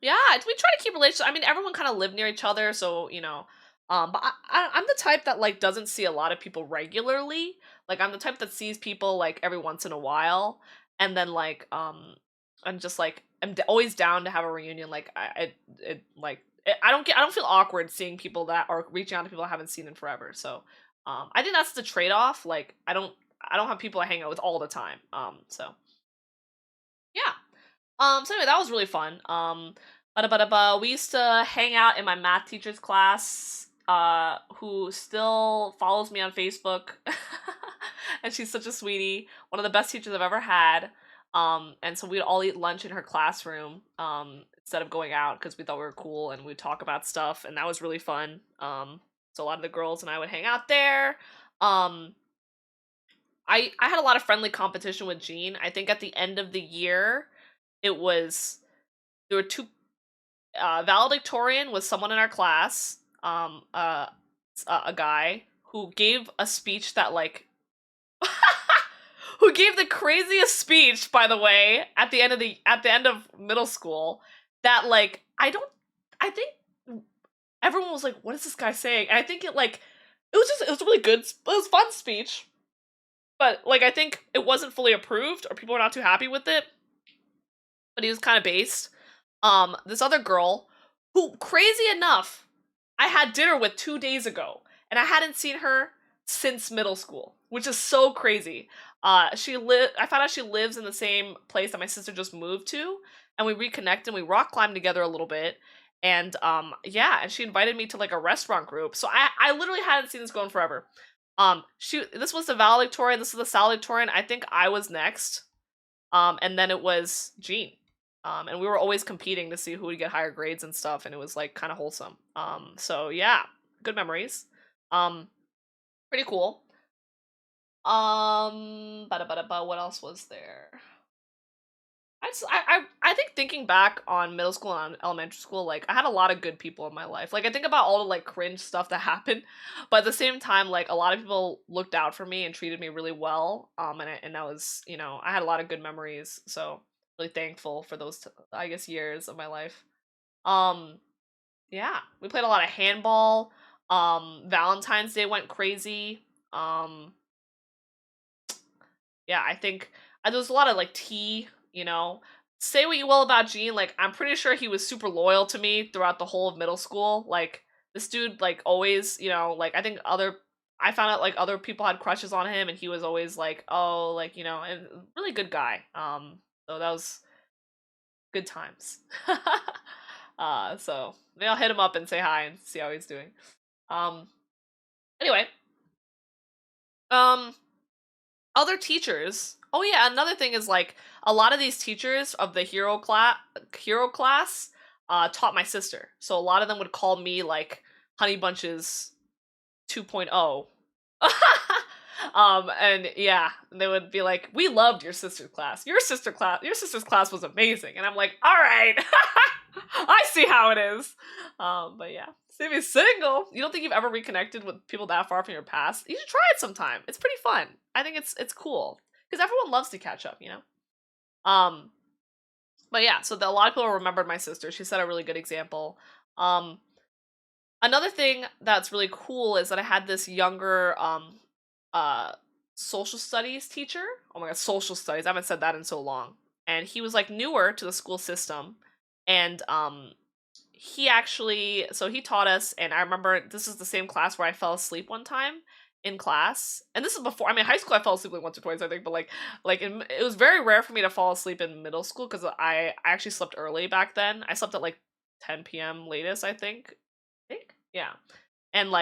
yeah, we try to keep relationships. I mean, everyone kind of lived near each other, so But I'm the type that like doesn't see a lot of people regularly. Like I'm the type that sees people like every once in a while, and then like I'm just like always down to have a reunion. Like I don't feel awkward seeing people that or reaching out to people I haven't seen in forever. So I think that's the trade off. Like I don't have people I hang out with all the time. So yeah. So anyway, that was really fun. We used to hang out in my math teacher's class, who still follows me on Facebook, and she's such a sweetie. One of the best teachers I've ever had. And so we'd all eat lunch in her classroom, instead of going out because we thought we were cool, and we'd talk about stuff, and that was really fun. So a lot of the girls and I would hang out there. Um, I had a lot of friendly competition with Jean. I think at the end of the year, it was there were two. Valedictorian was someone in our class, a guy who gave a speech that like, who gave the craziest speech, by the way, at the end of middle school. That like I think everyone was like, "What is this guy saying?" And I think it was a really good, it was a fun speech, but like I think it wasn't fully approved or people were not too happy with it. But he was kind of based. This other girl, who, crazy enough, I had dinner with 2 days ago, and I hadn't seen her since middle school, which is so crazy. I found out she lives in the same place that my sister just moved to, and we reconnected. And we rock climbed together a little bit, and yeah, and she invited me to like a restaurant group. So I literally hadn't seen this girl in forever. This was the valedictorian. This is the salutatorian. I think I was next. And then it was Jean. And we were always competing to see who would get higher grades and stuff, and it was like kind of wholesome. So yeah, good memories. Um, Pretty cool. What else was there? I think thinking back on middle school and elementary school, like I had a lot of good people in my life. Like I think about all the like cringe stuff that happened, but at the same time, like a lot of people looked out for me and treated me really well. And that was, I had a lot of good memories. So really thankful for those, I guess, years of my life. Um, yeah, we played a lot of handball. Valentine's Day went crazy. Um, yeah, I think there's a lot of like tea, you know. Say what you will about Gene, like I'm pretty sure he was super loyal to me throughout the whole of middle school. Like this dude, like always, you know, like I found out like other people had crushes on him, and he was always like, oh, like you know, and really good guy. So that was good times. So maybe I'll hit him up and say hi and see how he's doing. Um, anyway, um, other teachers. Oh yeah, another thing is like a lot of these teachers of the hero class taught my sister. So a lot of them would call me like Honey Bunches 2.0. And yeah, they would be like, "We loved your sister's class. Your sister's class was amazing." And I'm like, "All right, I see how it is." But yeah, so if you're single, you don't think you've ever reconnected with people that far from your past? You should try it sometime. It's pretty fun. I think it's cool because everyone loves to catch up, you know. Um, but yeah, so a lot of people remembered my sister. She set a really good example. Um, Another thing that's really cool is that I had this younger uh social studies teacher. Oh my god, social studies. I haven't said that in so long. And he was like newer to the school system, and he actually, so he taught us, and I remember this is the same class where I fell asleep one time in class. And this is before, I mean, high school I fell asleep like once or twice I think, but it was very rare for me to fall asleep in middle school because I actually slept early back then. I slept at like 10 p.m. latest, I think. Yeah. And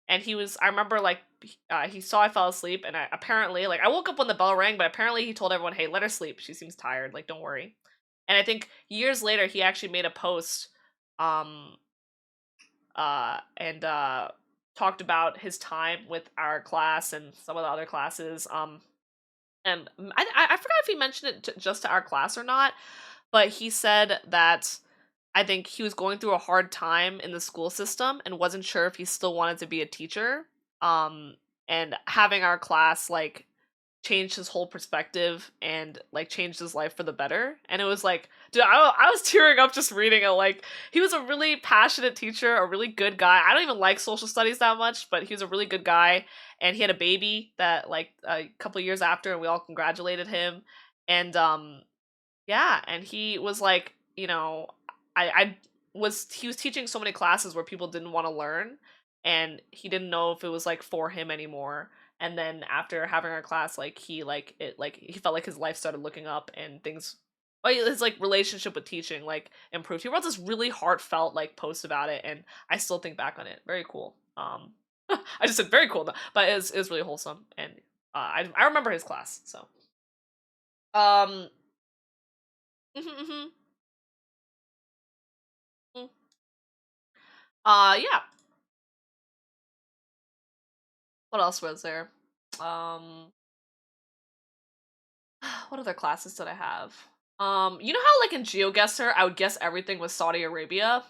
and he was, I remember like he saw I fell asleep, and apparently like I woke up when the bell rang, but apparently he told everyone, "Hey, let her sleep. She seems tired. Like don't worry." And I think years later he actually made a post um and talked about his time with our class and some of the other classes. And I forgot if he mentioned it just to our class or not, but he said that I think he was going through a hard time in the school system and wasn't sure if he still wanted to be a teacher. Um, and having our class like changed his whole perspective and like changed his life for the better. And it was like, dude, I was tearing up just reading it. Like he was a really passionate teacher, a really good guy. I don't even like social studies that much, but he was a really good guy. And he had a baby that like a couple years after, and we all congratulated him. And yeah, and he was like, you know, he was teaching so many classes where people didn't want to learn, and he didn't know if it was like for him anymore. And then after having our class, he felt like his life started looking up and things, his like relationship with teaching like improved. He wrote this really heartfelt like post about it, and I still think back on it. Very cool. I just said very cool, but it's really wholesome, and I remember his class. So um mhm, mhm, mm. Yeah. What else was there? Um, what other classes did I have? You know how like in GeoGuessr, I would guess everything was Saudi Arabia,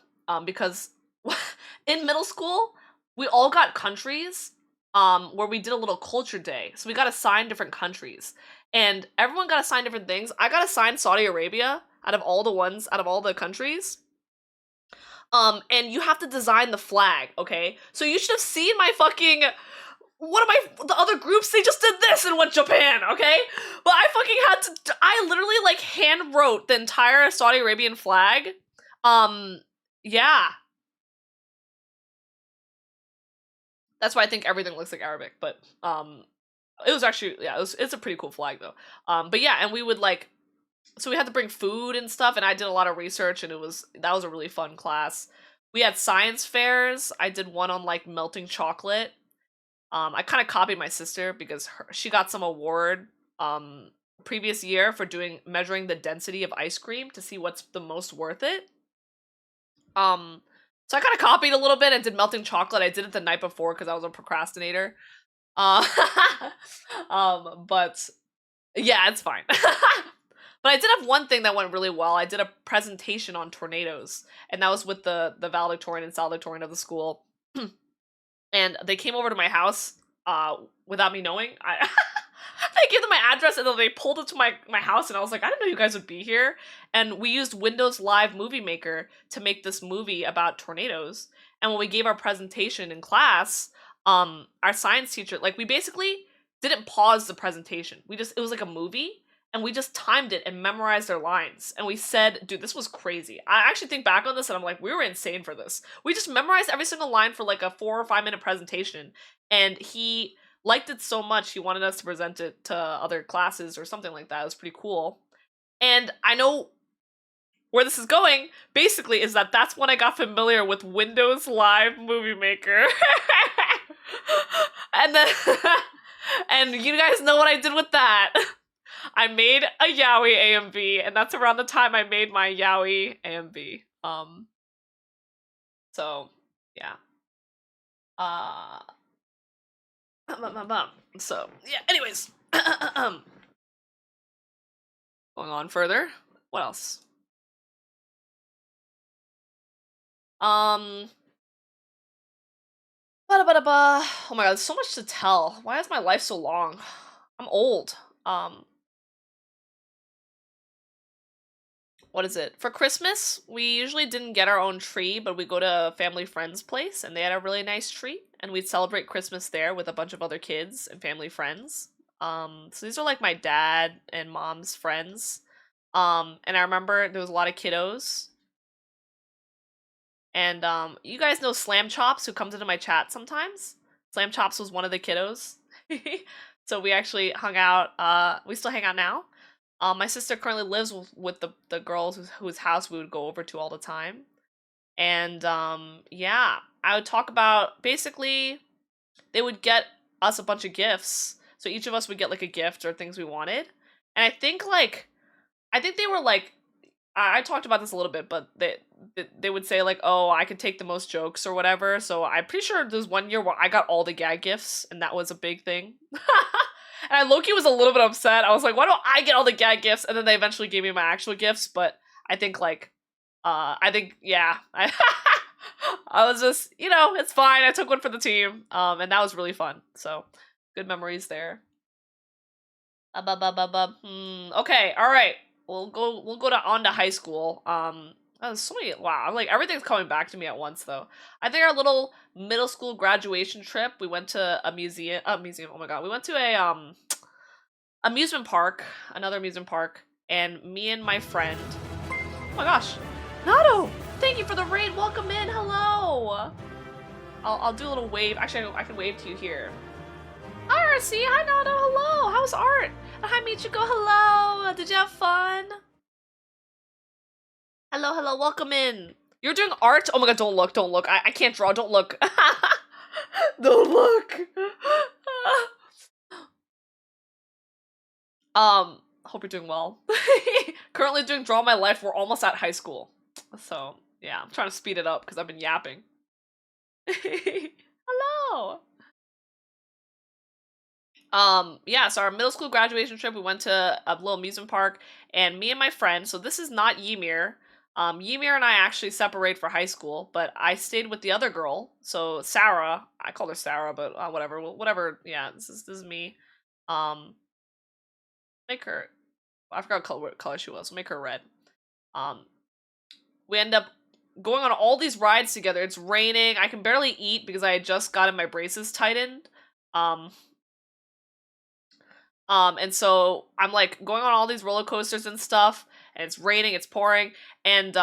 because in middle school we all got countries, where we did a little culture day, so we got assigned different countries, and everyone got assigned different things. I got assigned Saudi Arabia out of all the countries. And you have to design the flag, okay? So you should have seen my fucking one of the other groups, they just did this and went Japan, okay? But I fucking had to, I literally like hand wrote the entire Saudi Arabian flag. Um, yeah. That's why I think everything looks like Arabic, but it was actually, yeah, it's a pretty cool flag though. But yeah, and we would like, so we had to bring food and stuff, and I did a lot of research, and that was a really fun class. We had science fairs. I did one on like melting chocolate. I kind of copied my sister because she got some award previous year for measuring the density of ice cream to see what's the most worth it. Um, so I kind of copied a little bit and did melting chocolate. I did it the night before because I was a procrastinator. Uh, but yeah, it's fine. But I did have one thing that went really well. I did a presentation on tornadoes, and that was with the valedictorian and salutatorian of the school. And they came over to my house without me knowing. I gave them my address, and then they pulled it to my house, and I was like, I didn't know you guys would be here. And we used Windows Live Movie Maker to make this movie about tornadoes. And when we gave our presentation in class, our science teacher, like we basically didn't pause the presentation. It was like a movie, and we just timed it and memorized our lines. And we said, dude, this was crazy. I actually think back on this and I'm like, we were insane for this. We just memorized every single line for like a 4 or 5 minute presentation. And he liked it so much, he wanted us to present it to other classes or something like that. It was pretty cool. And I know where this is going, basically, is that's when I got familiar with Windows Live Movie Maker. And then, and you guys know what I did with that. I made a Yaoi AMV, and that's around the time I made my Yaoi AMV. So, yeah. So, yeah, anyways. Going on further. What else? Oh my god, there's so much to tell. Why is my life so long? I'm old. What is it? For Christmas, we usually didn't get our own tree, but we go to a family friend's place and they had a really nice tree and we'd celebrate Christmas there with a bunch of other kids and family friends. So these are like my dad and mom's friends. And I remember there was a lot of kiddos. And you guys know Slam Chops, who comes into my chat sometimes? Slam Chops was one of the kiddos. So we actually hung out, we still hang out now. My sister currently lives with the girls whose house we would go over to all the time. And yeah, I would talk about, basically, they would get us a bunch of gifts. So each of us would get like a gift or things we wanted. And I think they were like, I talked about this a little bit, but they would say like, oh, I could take the most jokes or whatever. So I'm pretty sure there's one year where I got all the gag gifts, and that was a big thing. And I low-key was a little bit upset. I was like, why don't I get all the gag gifts? And then they eventually gave me my actual gifts, but I think yeah. I was just, it's fine. I took one for the team. And that was really fun. So good memories there. Okay, alright. We'll go on to high school. So many, wow, like everything's coming back to me at once though. I think our little middle school graduation trip, we went to a museum, oh my god, we went to a amusement park, another amusement park, and me and my friend, oh my gosh, Nato, thank you for the raid, welcome in, hello. I'll do a little wave, actually I can wave to you here. Hi RC, hi Nato, hello, how's art? Hi Michiko, hello, did you have fun? Hello, welcome in. You're doing art? Oh my god, don't look. I can't draw, don't look. Don't look. Hope you're doing well. Currently doing Draw My Life, we're almost at high school. So, yeah, I'm trying to speed it up because I've been yapping. Hello! Yeah, so our middle school graduation trip, we went to a little amusement park, and me and my friend, so this is not Ymir. Ymir and I actually separate for high school, but I stayed with the other girl, so Sarah, I call her Sarah, but whatever, yeah, this is me. Make her, I forgot what color she was, so make her red. We end up going on all these rides together. It's raining, I can barely eat because I had just gotten my braces tightened. And so I'm like going on all these roller coasters and stuff, and it's raining, it's pouring, and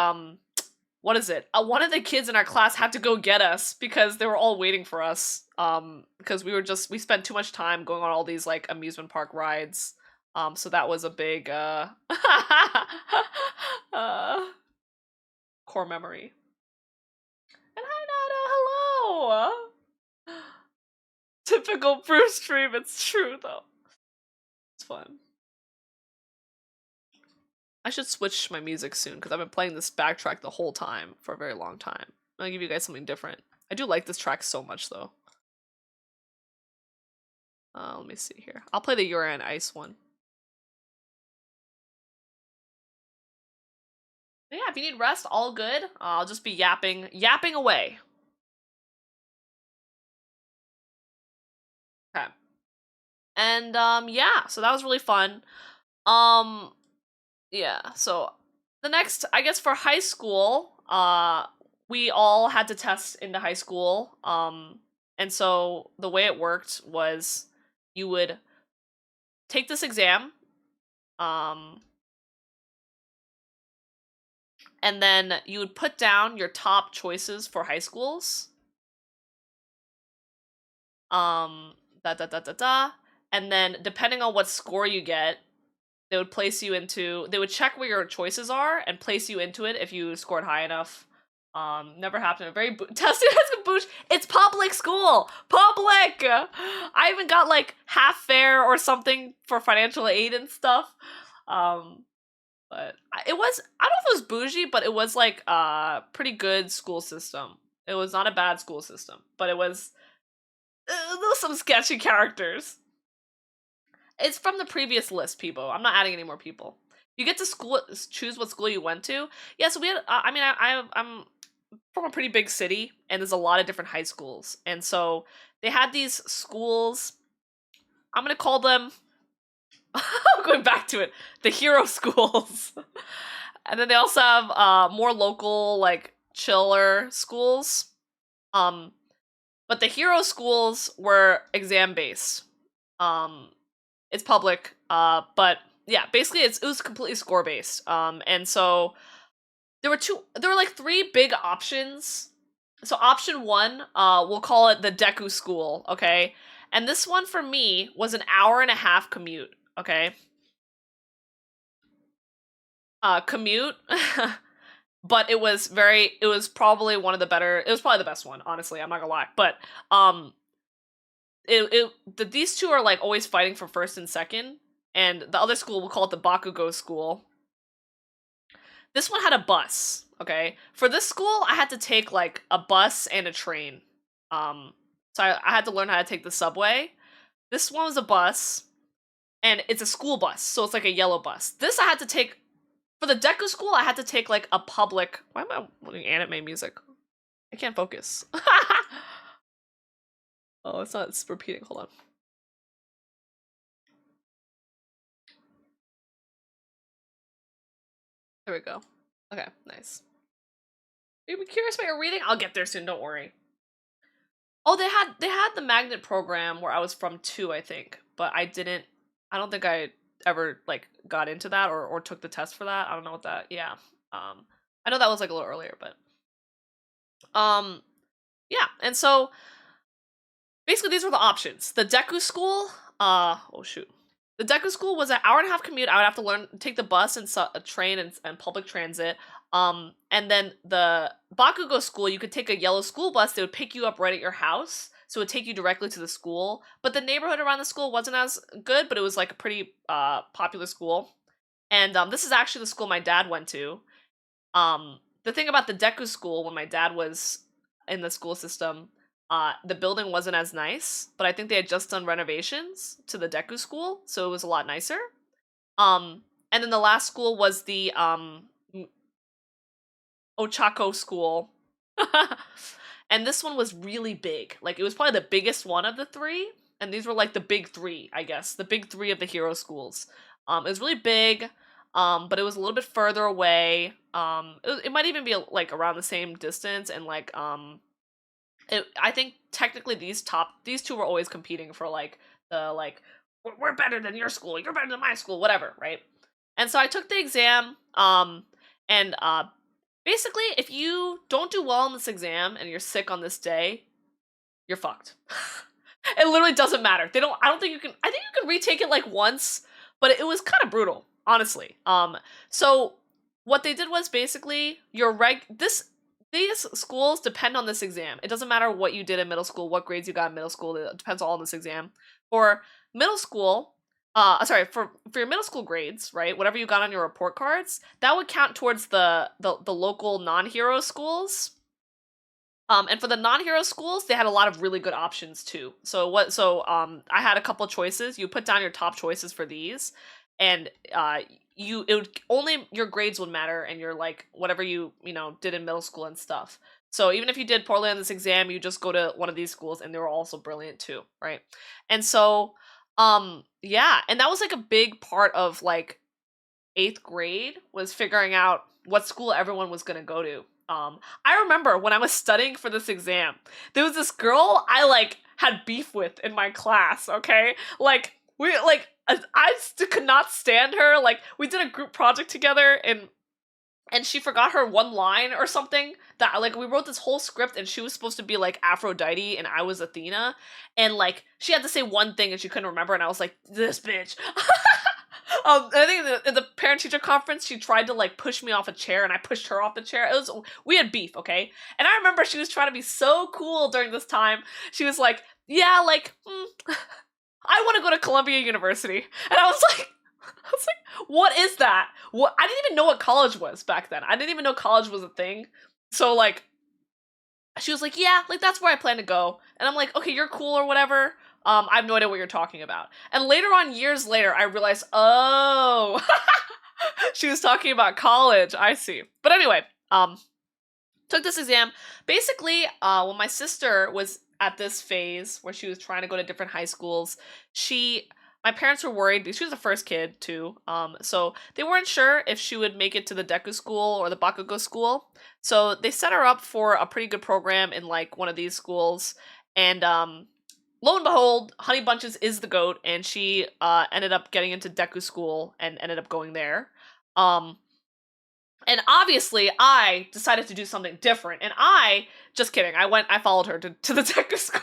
what is it? One of the kids in our class had to go get us because they were all waiting for us. Because we spent too much time going on all these like amusement park rides. So that was a big core memory. And hi Nado, hello. Typical Bruce stream, it's true though. It's fun. I should switch my music soon because I've been playing this backtrack the whole time for a very long time. I'll give you guys something different. I do like this track so much though. Let me see here. I'll play the Yura and Ice one. But yeah, if you need rest, all good. I'll just be yapping away. Okay. And yeah, so that was really fun. Yeah, so the next, I guess for high school, we all had to test into high school. And so the way it worked was you would take this exam, um, and then you would put down your top choices for high schools. Um, da da da da da, and then depending on what score you get, they would place you into. They would check where your choices are and place you into it if you scored high enough. Never happened. Very testing has a boosh. It's public school. Public. I even got like half fare or something for financial aid and stuff. But it was. I don't know if it was bougie, but it was like pretty good school system. It was not a bad school system, but it was. There was some sketchy characters. It's from the previous list, people. I'm not adding any more people. You get to choose what school you went to. Yeah, so we had. I mean, I'm from a pretty big city, and there's a lot of different high schools, and so they had these schools. I'm gonna call them. Going back to it, the hero schools, and then they also have more local, like chiller schools. But the hero schools were exam based. It's public, but yeah, basically it was completely score based. And so there were like three big options. So option one, we'll call it the Deku school, okay? And this one for me was an hour and a half commute, okay? Commute, but it was probably one of the better, it was probably the best one, honestly, I'm not gonna lie. But, these two are like always fighting for first and second, and the other school, we'll call it the Bakugo school. This one had a bus, okay? For this school, I had to take like a bus and a train. So I had to learn how to take the subway. This one was a bus, and it's a school bus, so it's like a yellow bus. This I had to take, for the Deku school, I had to take like a public, why am I putting anime music? I can't focus. Oh, it's repeating, hold on. There we go. Okay, nice. Are you curious about your reading? I'll get there soon, don't worry. Oh, they had the magnet program where I was from too, I think. But I don't think I ever like got into that or took the test for that. I don't know what that, yeah. I know that was like a little earlier, but yeah, and so basically these were the options. The Deku school, oh shoot. The Deku school was an hour and a half commute. I would have to take the bus and a train and public transit. And then the Bakugo school, you could take a yellow school bus. They would pick you up right at your house, so it would take you directly to the school. But the neighborhood around the school wasn't as good, but it was like a pretty popular school. And this is actually the school my dad went to. The thing about the Deku school, when my dad was in the school system, the building wasn't as nice, but I think they had just done renovations to the Deku school, so it was a lot nicer. And then the last school was the Ochako school. And this one was really big. Like, it was probably the biggest one of the three, and these were like the big three, I guess. The big three of the hero schools. It was really big, but it was a little bit further away. It might even be like around the same distance, and like I think technically these two were always competing for like the like we're better than your school, you're better than my school, whatever, right? And so I took the exam, and basically if you don't do well in this exam and you're sick on this day, you're fucked. It literally doesn't matter. I don't think you can. I think you can retake it like once, but it was kind of brutal, honestly. So what they did was basically these schools depend on this exam. It doesn't matter what you did in middle school, what grades you got in middle school. It depends all on this exam. For middle school, for your middle school grades, right? Whatever you got on your report cards, that would count towards the local non-hero schools. And for the non-hero schools, they had a lot of really good options too. I had a couple choices. You put down your top choices for these, and only your grades would matter, and your like whatever you did in middle school and stuff. So even if you did poorly on this exam, you just go to one of these schools, and they were also brilliant too, right? And so, yeah, and that was like a big part of like 8th grade was figuring out what school everyone was gonna go to. I remember when I was studying for this exam, there was this girl I like had beef with in my class, okay? Like, we like could not stand her. Like we did a group project together, and she forgot her one line or something that like we wrote this whole script and she was supposed to be like Aphrodite and I was Athena, and like she had to say one thing and she couldn't remember, and I was like, this bitch. I think in the parent teacher conference she tried to like push me off a chair and I pushed her off the chair. It was, we had beef, okay? And I remember she was trying to be so cool during this time. She was like, yeah, like I want to go to Columbia University. And I was like, what is that? What? I didn't even know what college was back then. I didn't even know college was a thing. So like, she was like, yeah, like that's where I plan to go. And I'm like, okay, you're cool or whatever. I have no idea what you're talking about. And later on, years later, I realized, oh, she was talking about college. I see. But anyway, took this exam. Basically, when my sister was at this phase where she was trying to go to different high schools, my parents were worried because she was the first kid too. So they weren't sure if she would make it to the Deku school or the Bakugo school. So they set her up for a pretty good program in like one of these schools. And lo and behold, Honey Bunches is the goat, and she ended up getting into Deku school and ended up going there. And obviously, I decided to do something different, and just kidding, I followed her to the Deku school.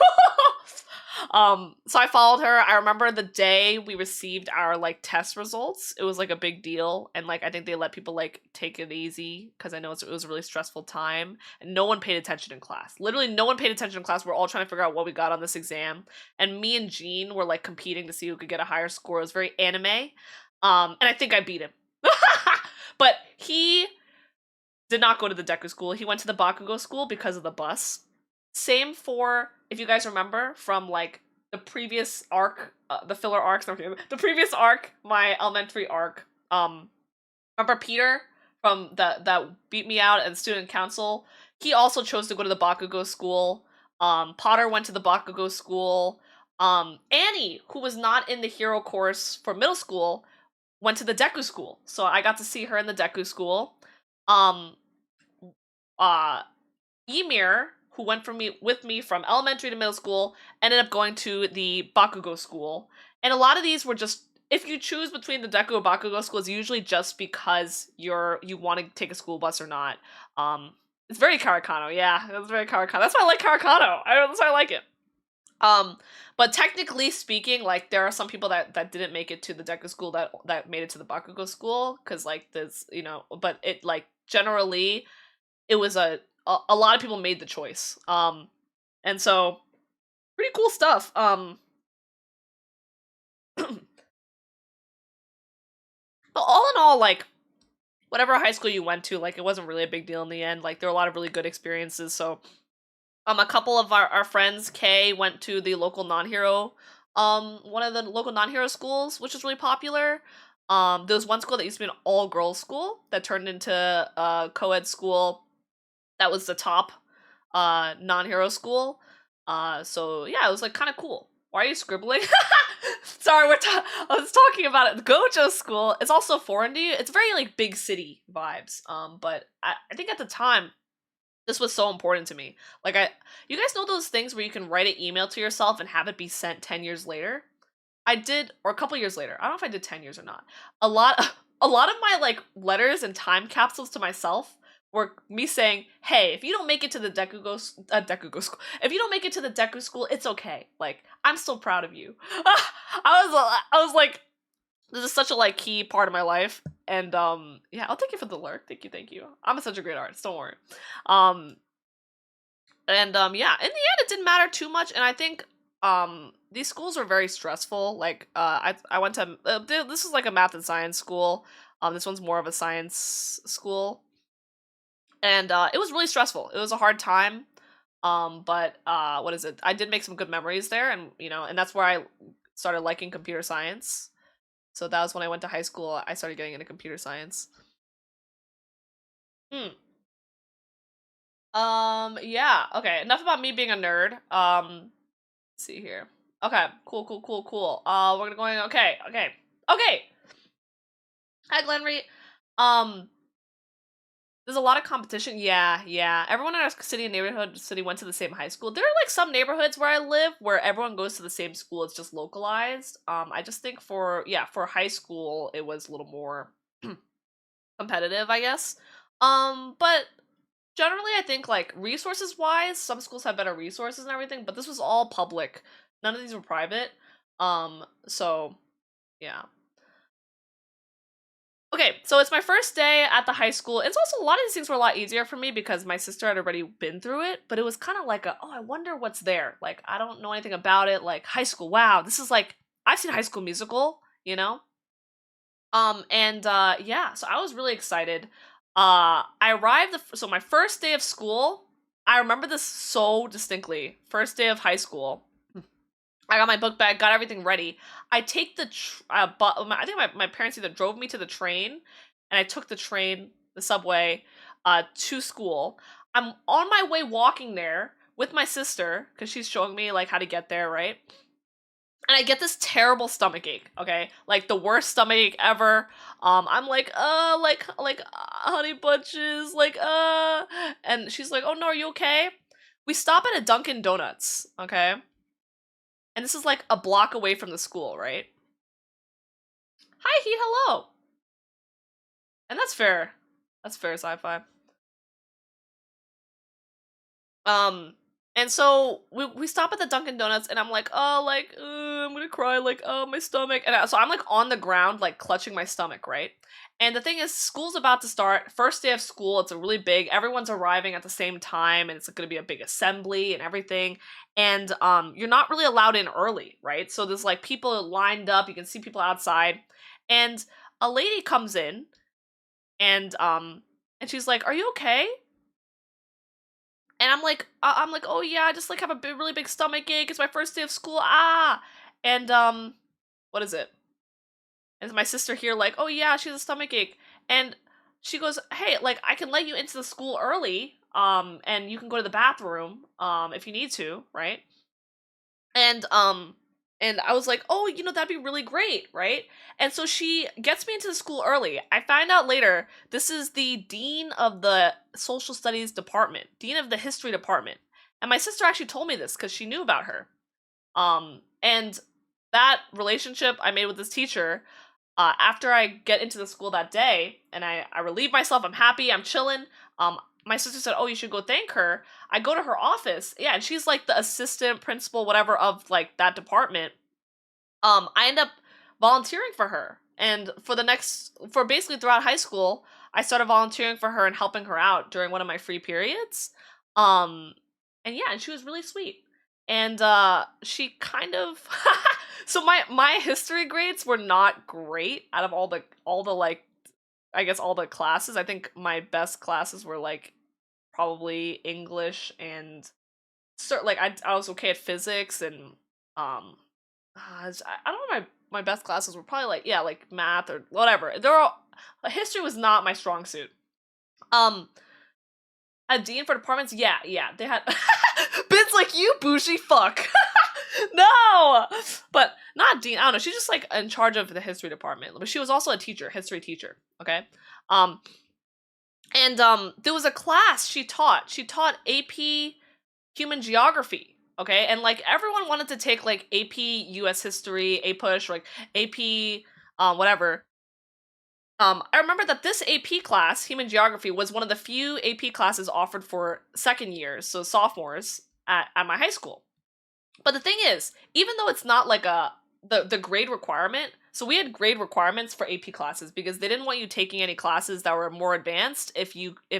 So I followed her. I remember the day we received our like test results. It was like a big deal, and like I think they let people like take it easy because I know it was a really stressful time, and no one paid attention in class. Literally, no one paid attention in class. We're all trying to figure out what we got on this exam, and me and Jean were like competing to see who could get a higher score. It was very anime, and I think I beat him. But he did not go to the Deku school. He went to the Bakugo school because of the bus. Same for, if you guys remember, from like the previous arc, the filler arcs, the previous arc, my elementary arc. Remember Peter from that beat me out at student council? He also chose to go to the Bakugo school. Potter went to the Bakugo school. Annie, who was not in the hero course for middle school, went to the Deku school. So I got to see her in the Deku school. Ymir, who went with me from elementary to middle school, ended up going to the Bakugo school. And a lot of these were just, if you choose between the Deku or Bakugo school, it's usually just because you want to take a school bus or not. It's very Karakano, yeah, it's very Karakano. That's why I like Karakano. That's why I like it. But technically speaking, like there are some people that didn't make it to the Deku school that made it to the Bakugo school, because like this, but it like generally it was a lot of people made the choice. And so pretty cool stuff. But all in all, like whatever high school you went to, like it wasn't really a big deal in the end. Like there were a lot of really good experiences. So a couple of our friends, Kay, went to the local non-hero, one of the local non-hero schools, which was really popular. There was one school that used to be an all-girls school that turned into a co-ed school. That was the top non-hero school. So yeah, it was like kind of cool. Why are you scribbling? Sorry, I was talking about it. The Gojo school, it's also foreign to you. It's very like big city vibes. But I think at the time this was so important to me. Like you guys know those things where you can write an email to yourself and have it be sent 10 years later? I did, or a couple years later. I don't know if I did 10 years or not. A lot of my like letters and time capsules to myself were me saying, "Hey, if you don't make it to the Deku school, if you don't make it to the Deku school, it's okay. Like, I'm still proud of you." I was like, this is such a like key part of my life, and yeah, I'll take you for the lurk. Thank you. I'm such a great artist. Don't worry. Yeah, in the end, it didn't matter too much, and I think these schools were very stressful. Like I went to this was like a math and science school. This one's more of a science school. And it was really stressful. It was a hard time. But what is it? I did make some good memories there, and and that's where I started liking computer science. So that was when I went to high school. I started getting into computer science. Hmm. Yeah. Okay. Enough about me being a nerd. Let's see here. Okay. Cool. We're gonna going. Okay. Hi, Glenry. Um, There's a lot of competition. Yeah, yeah. Everyone in our city and neighborhood city went to the same high school. There are like some neighborhoods where I live where everyone goes to the same school. It's just localized. I just think for high school it was a little more competitive, I guess. But generally I think like resources wise, some schools have better resources and everything, but this was all public. None of these were private. So yeah. Okay, so it's my first day at the high school. It's also a lot of these things were a lot easier for me because my sister had already been through it, but it was kind of like oh, I wonder what's there. Like I don't know anything about it. Like high school, wow, this is like I've seen High School Musical, you know? And yeah, so I was really excited. I arrived so my first day of school, I remember this so distinctly. First day of high school. I got my book bag, got everything ready. I take the I think my parents either drove me to the train and I took the train, the subway to school. I'm on my way walking there with my sister cuz she's showing me like how to get there, right? And I get this terrible stomach ache, okay? Like the worst stomach ache ever. I'm like, honey bunches, and she's like, oh no, are you okay? We stop at a Dunkin' Donuts, okay? And this is like a block away from the school, right? Hi, Heat, hello. And that's fair. That's fair sci-fi. Um, and so we stop at the Dunkin' Donuts, and I'm like, oh, I'm gonna cry, like, oh, my stomach. And so I'm like on the ground, like clutching my stomach, right? And the thing is, school's about to start. First day of school, it's a really big. Everyone's arriving at the same time, and it's gonna be a big assembly and everything. And you're not really allowed in early, right? So there's like people lined up. You can see people outside, and a lady comes in, and and she's like, "Are you okay?" And I'm like, oh yeah, I just like have a really big stomach ache. It's my first day of school. Ah, and what is it? And my sister here, like, oh yeah, she has a stomach ache, and she goes, hey, like I can let you into the school early, and you can go to the bathroom, if you need to, right? And and I was like, oh, that'd be really great, right? And so she gets me into the school early. I find out later this is the dean of the social studies department, dean of the history department. And my sister actually told me this because she knew about her. And that relationship I made with this teacher, after I get into the school that day and I relieve myself, I'm happy, I'm chilling. My sister said, "Oh, you should go thank her." I go to her office, yeah, and she's like the assistant principal, whatever, of like that department. I end up volunteering for her, and for basically throughout high school, I started volunteering for her and helping her out during one of my free periods. Um, and yeah, and she was really sweet, and she kind of so my history grades were not great out of all the like I guess all the classes. I think my best classes were like probably English and like I was okay at physics and um I don't know my best classes were probably like yeah like math or whatever. They're all history was not my strong suit. Um a dean for departments, yeah they had Ben's like you bougie fuck. No, but not dean. I don't know. She's just like in charge of the history department, but she was also a teacher, history teacher. Okay, um, and there was a class she taught. She taught AP Human Geography. Okay, and like everyone wanted to take like AP US History, A Push, or like AP whatever. I remember that this AP class, Human Geography, was one of the few AP classes offered for second years, so sophomores at my high school. But the thing is, even though it's not like the grade requirement, so we had grade requirements for AP classes because they didn't want you taking any classes that were more advanced if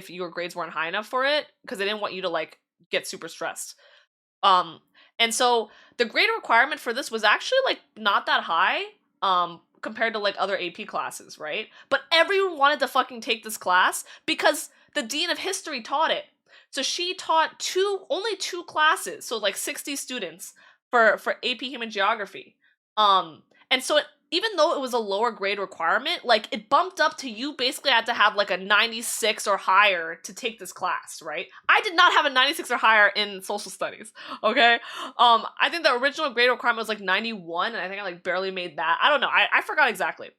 your grades weren't high enough for it because they didn't want you to like get super stressed. Um and so the grade requirement for this was actually like not that high compared to like other AP classes, right? But everyone wanted to fucking take this class because the dean of history taught it. So she taught only two classes, so like 60 students for AP Human Geography. And so even though it was a lower grade requirement, like it bumped up to you basically had to have like a 96 or higher to take this class, right? I did not have a 96 or higher in social studies, okay? I think the original grade requirement was like 91, and I think I like barely made that. I don't know. I forgot exactly.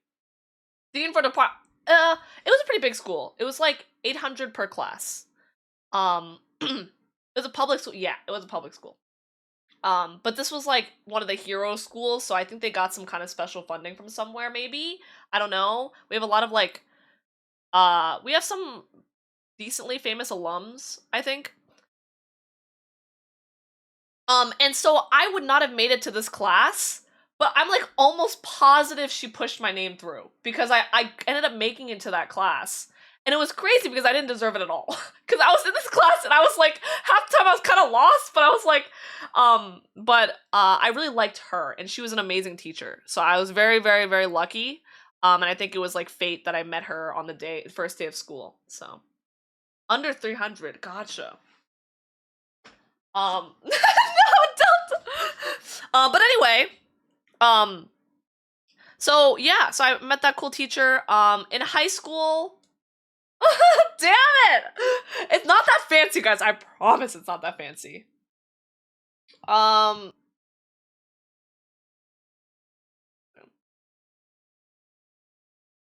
Dean for department. it was a pretty big school. It was like 800 per class. It was a public school. Yeah, it was a public school. But this was like one of the hero schools, so I think they got some kind of special funding from somewhere, maybe. I don't know. We have a lot of like, we have some decently famous alums, I think. And so I would not have made it to this class, but I'm like almost positive she pushed my name through because I ended up making it to that class. And it was crazy because I didn't deserve it at all. Because I was in this class and I was like, half the time I was kind of lost, but I was like, I really liked her and she was an amazing teacher. So I was very, very, very lucky. And I think it was like fate that I met her on the first day of school. So under 300, gotcha. No, don't. But anyway, so yeah, so I met that cool teacher. In high school, damn it, it's not that fancy, guys. I promise it's not that fancy. Um,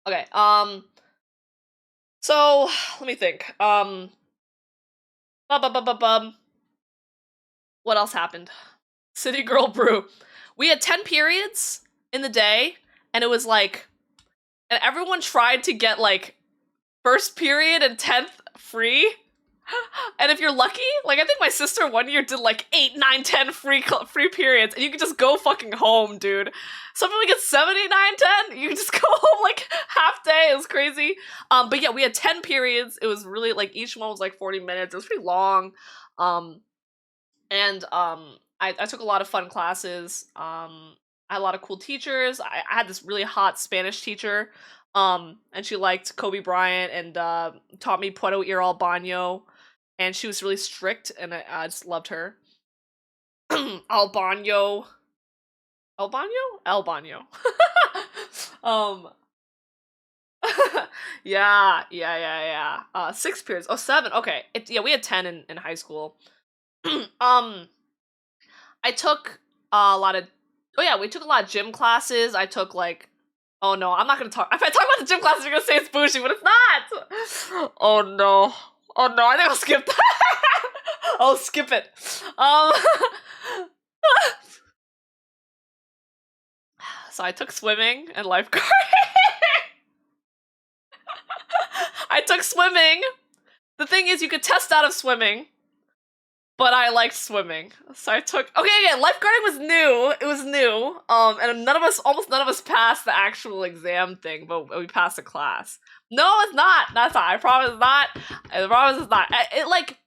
okay. So let me think. Bum, bum, bum, bum, bum. What else happened? City Girl Brew. We had 10 periods in the day, and it was like, and everyone tried to get like first period and 10th free. And if you're lucky, like I think my sister one year did like 8, 9, 10 free periods, and you could just go fucking home, dude. Some people get 7, 8, 9, 10. You can just go home like half day. It was crazy. But yeah, we had 10 periods. It was really like each one was like 40 minutes. It was pretty long. I took a lot of fun classes. I had a lot of cool teachers. I had this really hot Spanish teacher. And she liked Kobe Bryant and taught me Puerto Ir al Baño. And she was really strict, and I just loved her. Al Baño. El Baño? El Baño. um, yeah. 6 periods. Oh, 7. Okay. Yeah, we had 10 in high school. I took a lot of. Oh yeah, we took a lot of gym classes. I took like. Oh no, I'm not gonna talk. If I talk about the gym classes, you're gonna say it's bougie, but it's not. Oh no. Oh no, I think I'll skip that. I'll skip it. So I took swimming and lifeguarding. I took swimming. The thing is, you could test out of swimming, but I liked swimming, so I took. Okay, yeah, lifeguarding was new. It was new. And almost none of us passed the actual exam thing, but we passed the class. No, it's not. That's not. I promise it's not. I promise it's not. It like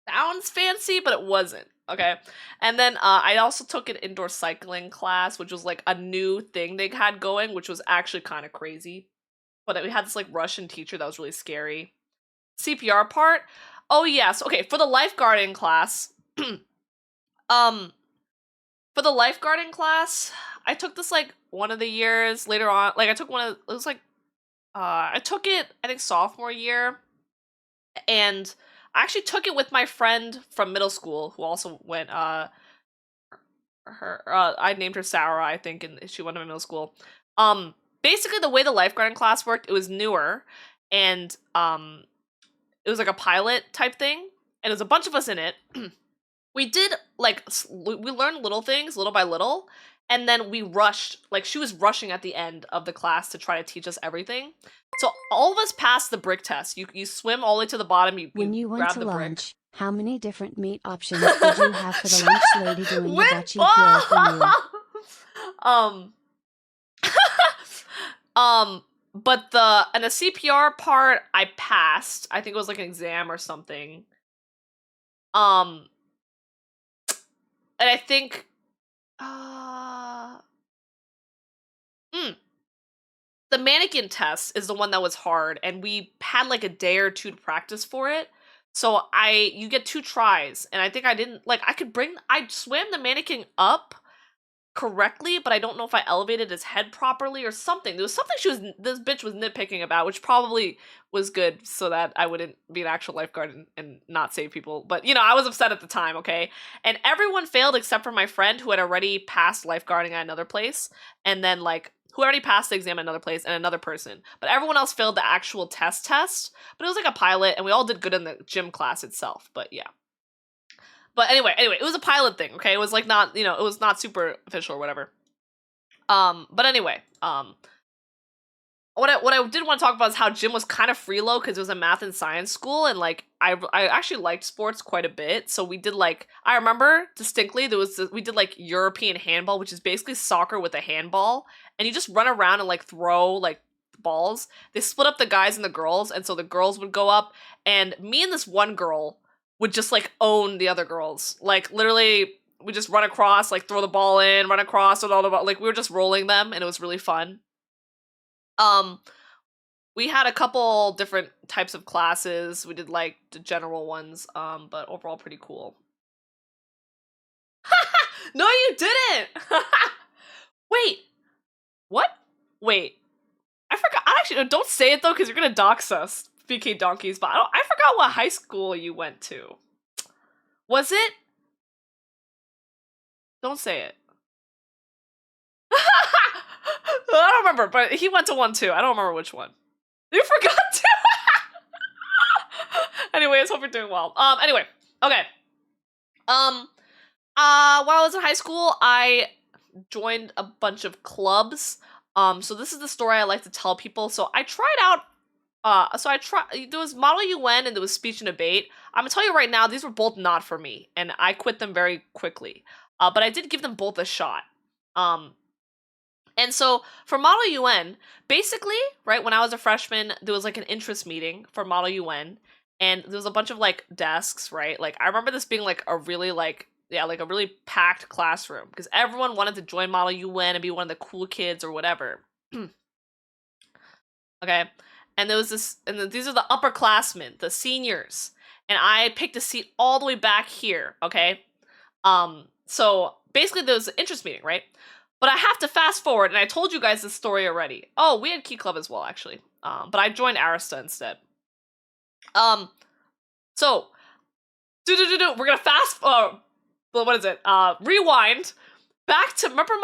sounds fancy, but it wasn't. Okay, and then I also took an indoor cycling class, which was like a new thing they had going, which was actually kind of crazy. But we had this like Russian teacher that was really scary. CPR part. Oh yes, okay. For the lifeguarding class, for the lifeguarding class, I took this like one of the years later on. Like I took one of it was like I took it I think sophomore year, and I actually took it with my friend from middle school who also went I named her Sarah, I think, and she went to my middle school. Basically the way the lifeguarding class worked, it was newer, and it was like a pilot type thing, and there was a bunch of us in it. We did like we learned little things little by little, and then we rushed. Like she was rushing at the end of the class to try to teach us everything. So all of us passed the brick test. You swim all the way to the bottom. When you went grab to the brick. lunch, how many different meat options did you have for the lunch lady doing hibachi grill for you? But the CPR part I passed. I think it was like an exam or something. And I think the mannequin test is the one that was hard, and we had like a day or two to practice for it. So you get 2 tries, and I think I didn't like I swam the mannequin up correctly, but I don't know if I elevated his head properly or something. There was something this bitch was nitpicking about, which probably was good so that I wouldn't be an actual lifeguard and not save people. But you know, I was upset at the time, okay? And everyone failed except for my friend who had already passed lifeguarding at another place. And then like who already passed the exam at another place and another person. But everyone else failed the actual test. But it was like a pilot, and we all did good in the gym class itself. But yeah. But anyway, it was a pilot thing, okay? It was like not, it was not super official or whatever. But anyway, what I did want to talk about is how gym was kind of freelo because it was a math and science school, and like I actually liked sports quite a bit. So we did like, I remember distinctly we did like European handball, which is basically soccer with a handball, and you just run around and like throw like balls. They split up the guys and the girls, and so the girls would go up, and me and this one girl would just like own the other girls. Like literally we just run across, like throw the ball in, run across with all the ball. Like we were just rolling them, and it was really fun. We had a couple different types of classes. We did like the general ones, but overall pretty cool. No, you didn't. Wait, what? Wait, I forgot. Actually, don't say it though, because you're gonna dox us, BK donkeys. But I forgot what high school you went to. Was it? Don't say it. I don't remember, but he went to one too. I don't remember which one. You forgot to. Anyways, hope you're doing well. Anyway, okay. While I was in high school, I joined a bunch of clubs. So this is the story I like to tell people. So I tried out. There was Model UN and there was speech and debate. I'm gonna tell you right now, these were both not for me, and I quit them very quickly. But I did give them both a shot. And so for Model UN, basically, right, when I was a freshman, there was like an interest meeting for Model UN, and there was a bunch of like desks, right? Like I remember this being like a really like a really packed classroom because everyone wanted to join Model UN and be one of the cool kids or whatever. Okay. And there was this, and these are the upperclassmen, the seniors, and I picked a seat all the way back here. Okay. So basically there was an interest meeting, right? But I have to fast forward, and I told you guys this story already. Oh, we had Key Club as well, actually. But I joined Arista instead. So, we're gonna fast, what is it? Rewind back to, remember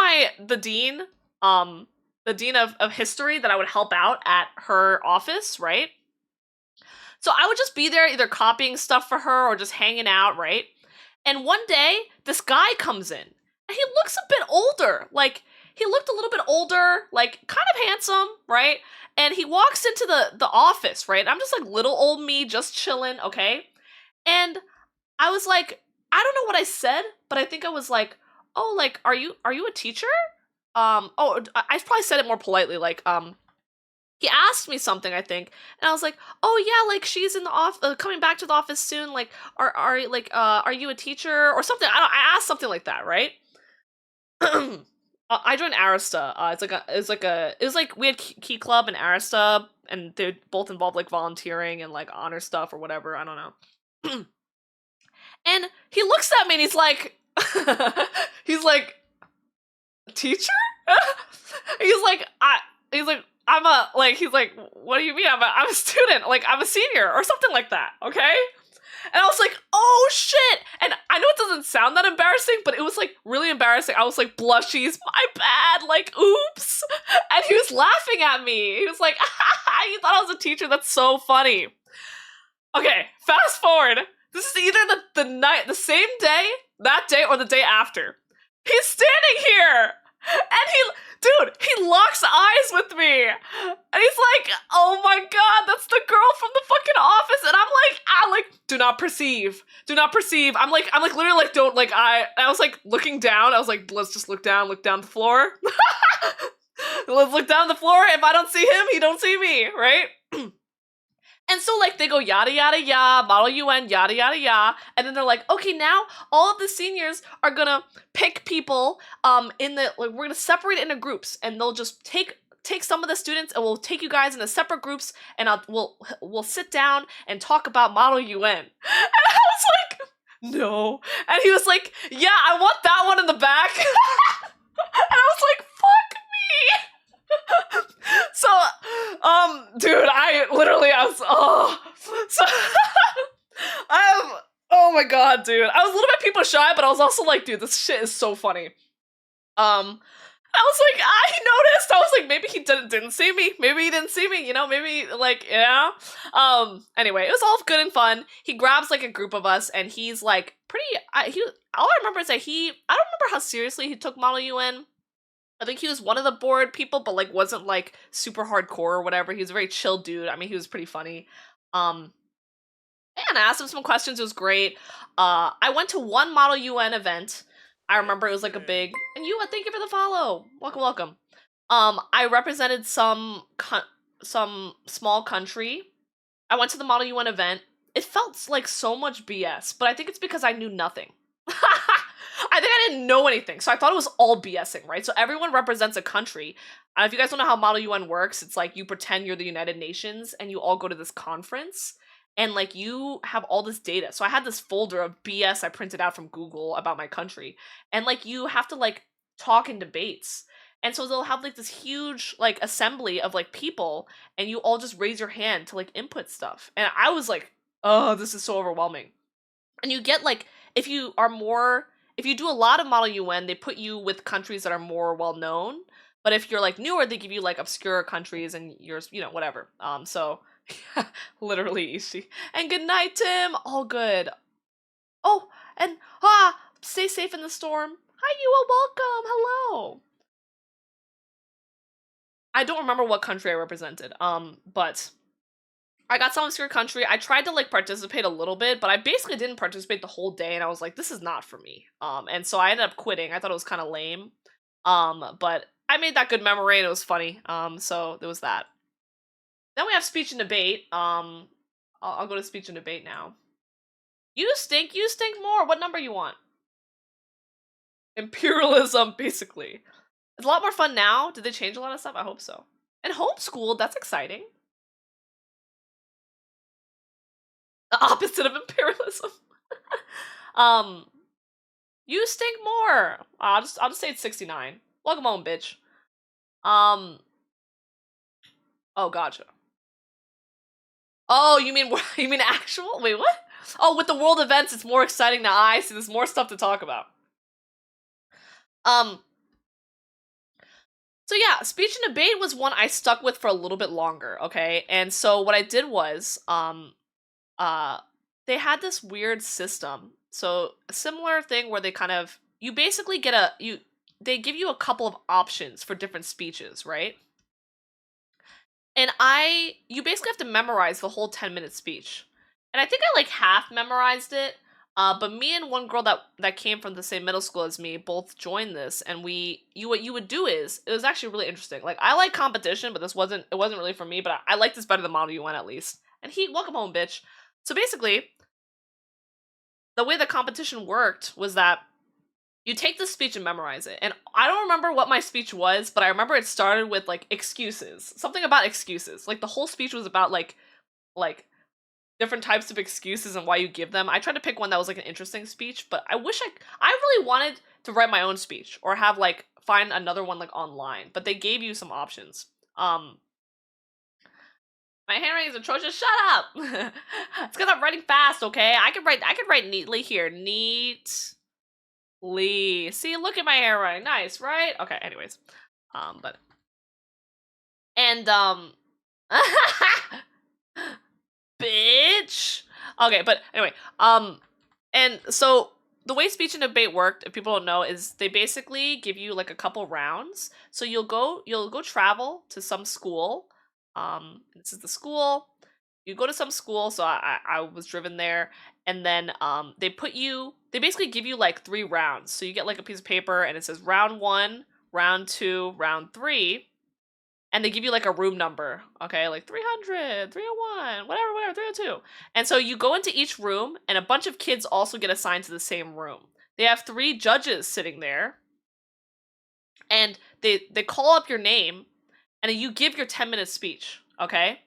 the dean of history that I would help out at her office, right? So I would just be there either copying stuff for her or just hanging out, right? And one day, this guy comes in. And he looks a bit older. Like, he looked a little bit older, like, kind of handsome, right? And he walks into the office, right? I'm just like little old me, just chilling, okay? And I was like, I don't know what I said, but I think I was like, oh, like, are you a teacher? I probably said it more politely, like, he asked me something, I think, and I was like, oh yeah, like, she's in the coming back to the office soon, like, are you a teacher? Or something, I asked something like that, right? I joined Arista. It was like we had Key Club and Arista, and they both involved like volunteering and like honor stuff or whatever. I don't know. And he looks at me and he's like, teacher? he's like, what do you mean? I'm a student. Like, I'm a senior or something like that. Okay. And I was like, oh shit! And I know it doesn't sound that embarrassing, but it was like really embarrassing. I was like, blushies, my bad, like, oops. And he was laughing at me. He was like, you thought I was a teacher? That's so funny. Okay, fast forward. This is either the same day, that day, or the day after. He's standing here! And he locks eyes with me. And he's like, oh my god, that's the girl from the fucking office. And I'm like, do not perceive. Do not perceive. I'm like literally like, don't, like, I was like looking down. I was like, let's just look down the floor. Let's look down the floor. If I don't see him, he don't see me, right? And so, like, they go yada yada yada, Model UN, yada yada yada, and then they're like, okay, now all of the seniors are gonna pick people, we're gonna separate it into groups, and they'll just take some of the students, and we'll take you guys into separate groups, and we'll sit down and talk about Model UN. And I was like, no. And he was like, yeah, I want that one in the back. And I was like, fuck me. So, dude, I was, oh my god, dude. I was a little bit people shy, but I was also like, dude, this shit is so funny. And was like, I noticed. I was like, maybe he didn't see me. Maybe he didn't see me. You know, maybe like yeah. Anyway, it was all good and fun. He grabs like a group of us, and he's like pretty. All I remember is that I don't remember how seriously he took Model UN. I think he was one of the board people, but like wasn't like super hardcore or whatever. He was a very chill dude. I mean, he was pretty funny. Um, and I asked him some questions. It was great. I went to one Model UN event. I remember it was like a big. And you, thank you for the follow. Welcome, welcome. I represented some small country. I went to the Model UN event. It felt like so much BS, but I think it's because I knew nothing. I think I didn't know anything, so I thought it was all BSing, right? So everyone represents a country. If you guys don't know how Model UN works, it's like you pretend you're the United Nations and you all go to this conference and like you have all this data. So I had this folder of BS I printed out from Google about my country, and like you have to like talk in debates. And so they'll have like this huge like assembly of like people and you all just raise your hand to like input stuff. And I was like, "Oh, this is so overwhelming." And you get like if you do a lot of Model UN, they put you with countries that are more well known. But if you're like newer, they give you like obscure countries and you're, whatever. So literally easy. And good night, Tim. All good. Oh, and stay safe in the storm. Hi, you are welcome. Hello. I don't remember what country I represented. But I got some obscure country. I tried to like participate a little bit, but I basically didn't participate the whole day, and I was like, this is not for me. And so I ended up quitting. I thought it was kind of lame. But I made that good memory and it was funny. So there was that. Then we have speech and debate. I'll go to speech and debate now. You stink more. What number you want? Imperialism, basically. It's a lot more fun now. Did they change a lot of stuff? I hope so. And homeschooled, that's exciting. The opposite of imperialism. You stink more. I'll just say it's 69. Welcome home, bitch. Oh, gotcha. Oh, you mean actual? Wait, what? Oh, with the world events, it's more exciting now. I see. There's more stuff to talk about. So yeah, speech and debate was one I stuck with for a little bit longer. Okay, and so what I did was, they had this weird system. So a similar thing where they kind of you basically get they give you a couple of options for different speeches, right? And you basically have to memorize the whole 10-minute speech. And I think I like half memorized it. But me and one girl that came from the same middle school as me both joined this, and what you would do is it was actually really interesting. Like I like competition, but it wasn't really for me. But I like this better than Model UN at least. And welcome home, bitch. So basically, the way the competition worked was that you take the speech and memorize it. And I don't remember what my speech was, but I remember it started with like excuses. Something about excuses. Like the whole speech was about like different types of excuses and why you give them. I tried to pick one that was like an interesting speech, but I really wanted to write my own speech or have like find another one like online, but they gave you some options. My handwriting is atrocious. Shut up. It's because I'm writing fast, okay? I could write neatly here. Neat. Lee. See, look at my handwriting. Nice, right? Okay, anyways. But and bitch. Okay, but anyway, and so the way speech and debate worked, if people don't know, is they basically give you like a couple rounds. So you'll go travel to some school. This is the school. You go to some school, so I was driven there, and then they basically give you like 3 rounds. So you get like a piece of paper and it says round 1, round 2, round 3, and they give you like a room number, okay, like 300, 301, whatever, 302. And so you go into each room, and a bunch of kids also get assigned to the same room. They have 3 judges sitting there, and they call up your name, and then you give your 10-minute speech, okay?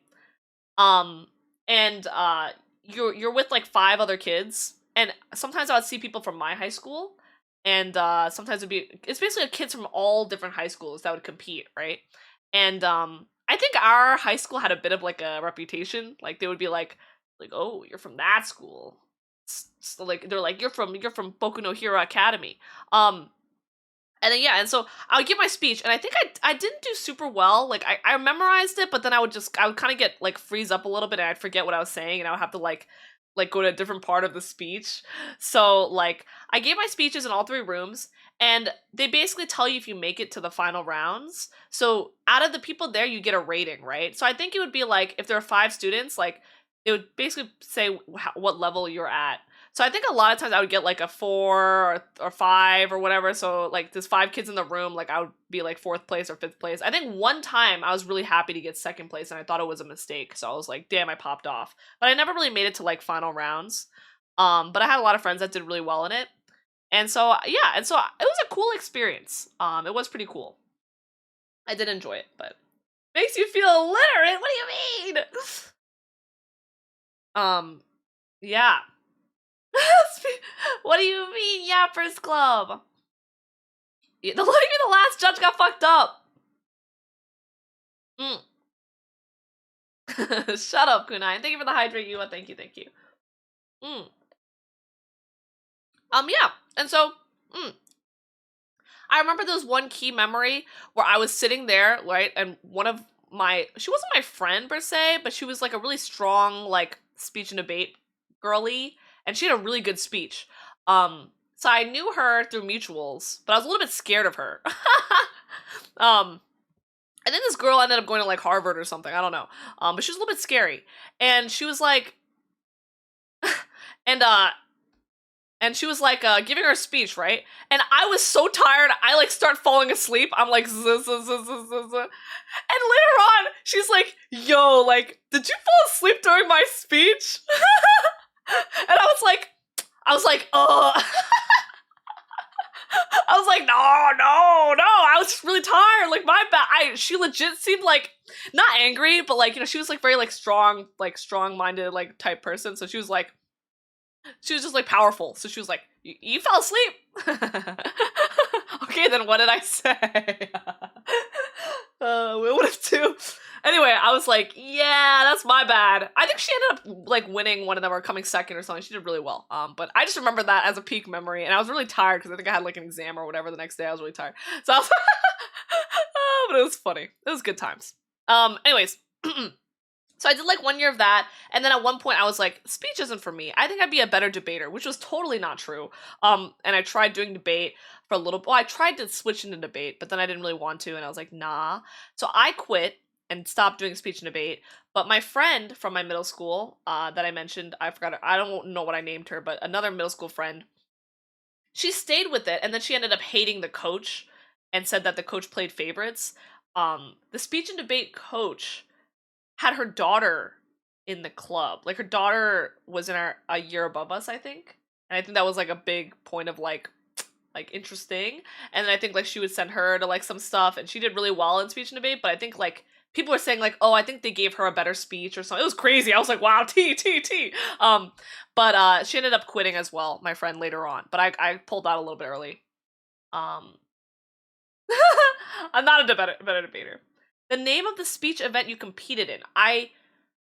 And you're with like 5 other kids, and sometimes I would see people from my high school, and sometimes it's basically kids from all different high schools that would compete, right? And I think our high school had a bit of like a reputation. Like they would be like, oh, you're from that school. So like they're like you're from Boku no Hero Academy. And then yeah, and so I would give my speech, and I think I didn't do super well. Like I memorized it, but then I would kind of get like freeze up a little bit, and I'd forget what I was saying, and I would have to like go to a different part of the speech. So like I gave my speeches in all three rooms, and they basically tell you if you make it to the final rounds. So out of the people there, you get a rating, right? So I think it would be like if there are 5 students, like it would basically say what level you're at. So I think a lot of times I would get like a 4 or 5 or whatever. So like there's 5 kids in the room, like I would be like 4th place or 5th place. I think one time I was really happy to get 2nd place and I thought it was a mistake. So I was like, damn, I popped off. But I never really made it to like final rounds. But I had a lot of friends that did really well in it. And so yeah, and so it was a cool experience. It was pretty cool. I did enjoy it, but makes you feel illiterate. What do you mean? Yeah. What do you mean, Yappers Club? Yeah, the last judge got fucked up. Mm. Shut up, Kunai. Thank you for the hydrate, Yua. Thank you, thank you. Yeah, and so, I remember there was one key memory where I was sitting there, right, and she wasn't my friend per se, but she was like a really strong, like, speech and debate girly, and she had a really good speech. So I knew her through mutuals, but I was a little bit scared of her. And then this girl ended up going to like Harvard or something, I don't know. But she was a little bit scary. And she was like, and she was like giving her a speech, right? And I was so tired, I like start falling asleep. I'm like, zzz, zzz, zzz, zzz, zzz. And later on, she's like, yo, like, did you fall asleep during my speech? And I was like, oh. I was like, no. I was just really tired. Like, my bad. She legit seemed like not angry, but like, you know, she was like very like strong-minded like type person. So she was just like powerful. So she was like, you fell asleep. Okay, then what did I say? What if too? Anyway, I was like, yeah, that's my bad. I think she ended up like winning one of them or coming second or something. She did really well. But I just remember that as a peak memory, and I was really tired because I think I had like an exam or whatever the next day. I was really tired, so I was oh, but it was funny. It was good times. Anyways. So I did like 1 year of that, and then at one point I was like, speech isn't for me. I think I'd be a better debater, which was totally not true. And I tried doing debate for a little. Well, I tried to switch into debate, but then I didn't really want to, and I was like, nah. So I quit and stopped doing speech and debate. But my friend from my middle school, that I mentioned, I forgot. I don't know what I named her, but another middle school friend, she stayed with it, and then she ended up hating the coach and said that the coach played favorites. The speech and debate coach had her daughter in the club. Like her daughter was in a year above us, I think. And I think that was like a big point of like interesting. And then I think like she would send her to like some stuff, and she did really well in speech and debate, but I think like people were saying like, oh, I think they gave her a better speech or something. It was crazy. I was like, wow, T. But she ended up quitting as well, my friend, later on. But I pulled out a little bit early. Um I'm not a better debater. The name of the speech event you competed in.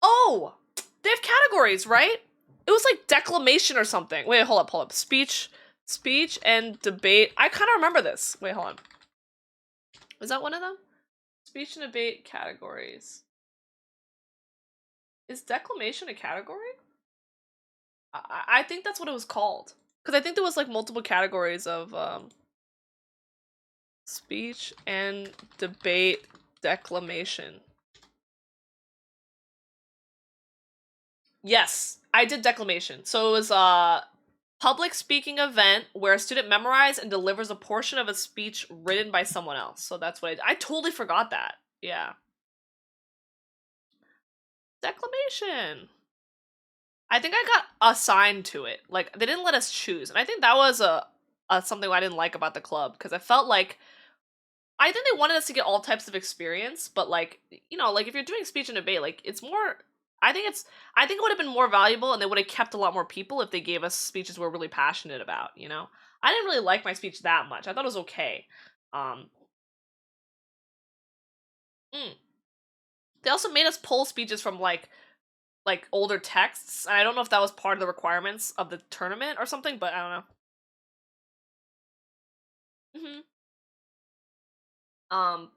Oh! They have categories, right? It was like declamation or something. Wait, hold up. Speech and debate. I kind of remember this. Wait, hold on. Was that one of them? Speech and debate categories. Is declamation a category? I think that's what it was called. Because I think there was like multiple categories of speech and debate declamation. Yes, I did declamation. So it was a public speaking event where a student memorizes and delivers a portion of a speech written by someone else. So that's what I did. I totally forgot that. Yeah. Declamation. I think I got assigned to it. Like they didn't let us choose. And I think that was a something I didn't like about the club, because I felt like I think they wanted us to get all types of experience, but like, you know, like if you're doing speech and debate, like it's more I think it would have been more valuable, and they would have kept a lot more people if they gave us speeches we're really passionate about, you know? I didn't really like my speech that much. I thought it was okay. Um mm. They also made us pull speeches from like older texts, and I don't know if that was part of the requirements of the tournament or something, but I don't know. Um,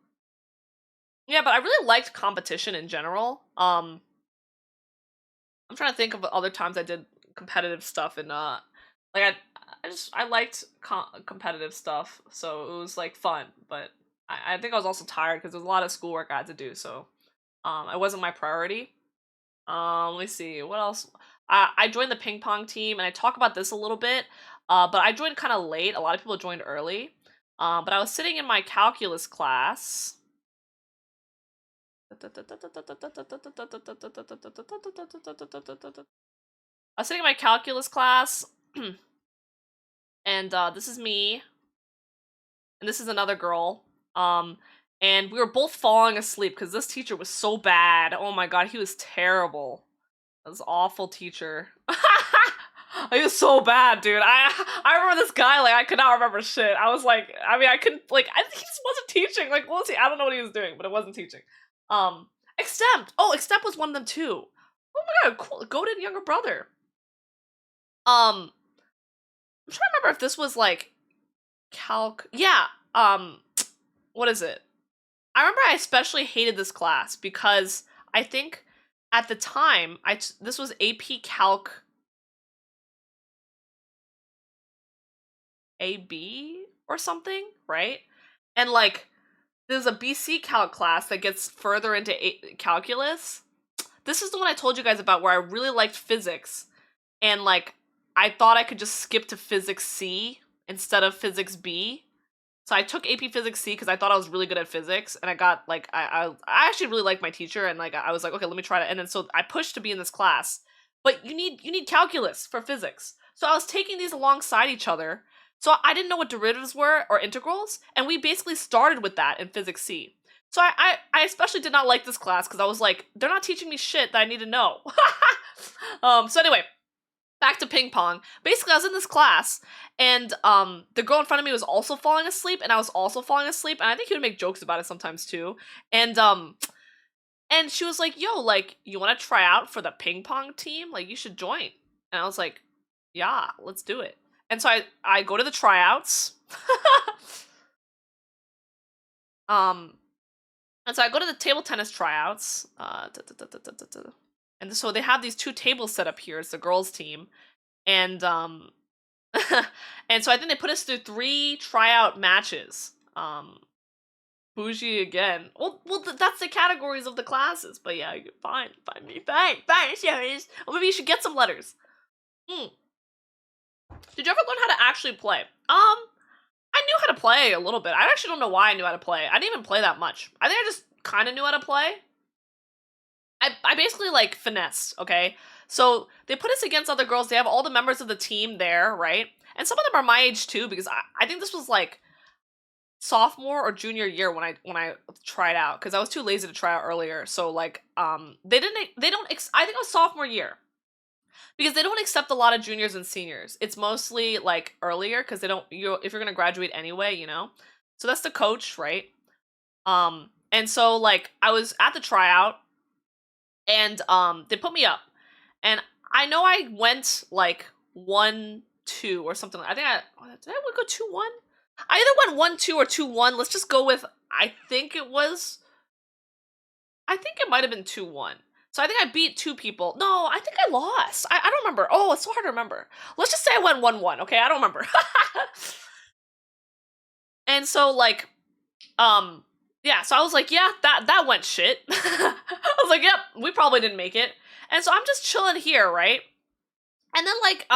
yeah, but I really liked competition in general. I'm trying to think of other times I did competitive stuff and like I liked competitive stuff, so it was like fun. But I think I was also tired because there's a lot of schoolwork I had to do, so it wasn't my priority. Let me see what else. I joined the ping pong team, and I talk about this a little bit. But I joined kind of late. A lot of people joined early. But I was sitting in my calculus class. I was sitting in my calculus class, and this is me, and this is another girl. And we were both falling asleep because this teacher was so bad. Oh my god, he was terrible. This awful teacher. He was so bad, dude. I remember this guy, like, I could not remember shit. I was like, I mean, I couldn't, like, he just wasn't teaching. Like, what was he? I don't know what he was doing, but it wasn't teaching. Extemp. Oh, Extemp was one of them too. Oh my god, cool. Goated younger brother. I'm trying to remember if this was like calc. Yeah. What is it? I remember I especially hated this class because I think at the time this was AP Calc AB or something, right? And like there's a BC Calc class that gets further into calculus. This is the one I told you guys about where I really liked physics, and like I thought I could just skip to physics C instead of physics B. So I took AP Physics C because I thought I was really good at physics, and I got like I actually really liked my teacher, and like I was like, okay, let me try to. And then so I pushed to be in this class, but you need calculus for physics. So I was taking these alongside each other. So I didn't know what derivatives were or integrals, and we basically started with that in Physics C. So I especially did not like this class because I was like, they're not teaching me shit that I need to know. So anyway, back to ping pong. Basically, I was in this class, and the girl in front of me was also falling asleep, and I was also falling asleep, and I think he would make jokes about it sometimes too. And she was like, "Yo, like, you want to try out for the ping pong team? Like, you should join." And I was like, "Yeah, let's do it." And so I go to the tryouts. And so I go to the table tennis tryouts. And so they have these two tables set up here. It's the girls' team, and and so I think they put us through 3 tryout matches. Bougie again. Well, that's the categories of the classes. But yeah, fine, me, fine, serious. Well, maybe you should get some letters. Did you ever learn how to actually play? I knew how to play a little bit. I actually don't know why I knew how to play. I didn't even play that much. I think I just kind of knew how to play. I basically like finessed, okay? So they put us against other girls. They have all the members of the team there, right? And some of them are my age too, because I think this was like sophomore or junior year when I tried out, because I was too lazy to try out earlier. So like they don't I think it was sophomore year, because they don't accept a lot of juniors and seniors. It's mostly like earlier because they don't if you're gonna graduate anyway, you know. So that's the coach, right? And so like I was at the tryout, and they put me up, and I know I went like 1-2 or something. I think did I go 2-1? I either went 1-2 or 2-1. Let's just go with I think it might have been 2-1. So I think I beat 2 people. No, I think I lost. I don't remember. Oh, it's so hard to remember. Let's just say I went 1-1, okay? I don't remember. And so like yeah, so I was like, yeah, that went shit. I was like, yep, we probably didn't make it. And so I'm just chilling here, right? And then like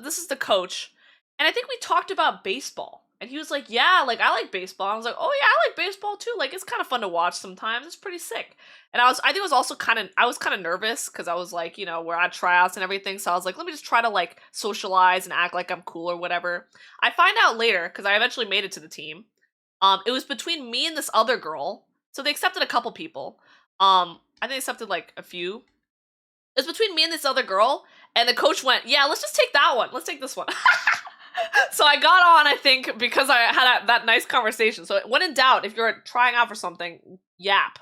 this is the coach, and I think we talked about baseball. And he was like, "Yeah, like I like baseball." I was like, "Oh yeah, I like baseball too. Like it's kind of fun to watch sometimes. It's pretty sick." And I think it was also I was kind of nervous because I was like, you know, we're at tryouts and everything. So I was like, let me just try to like socialize and act like I'm cool or whatever. I find out later because I eventually made it to the team. It was between me and this other girl. So they accepted a couple people. I think they accepted like a few. It was between me and this other girl, and the coach went, "Yeah, let's just take that one. Let's take this one." So I got on, I think, because I had that nice conversation. So when in doubt, if you're trying out for something, yap.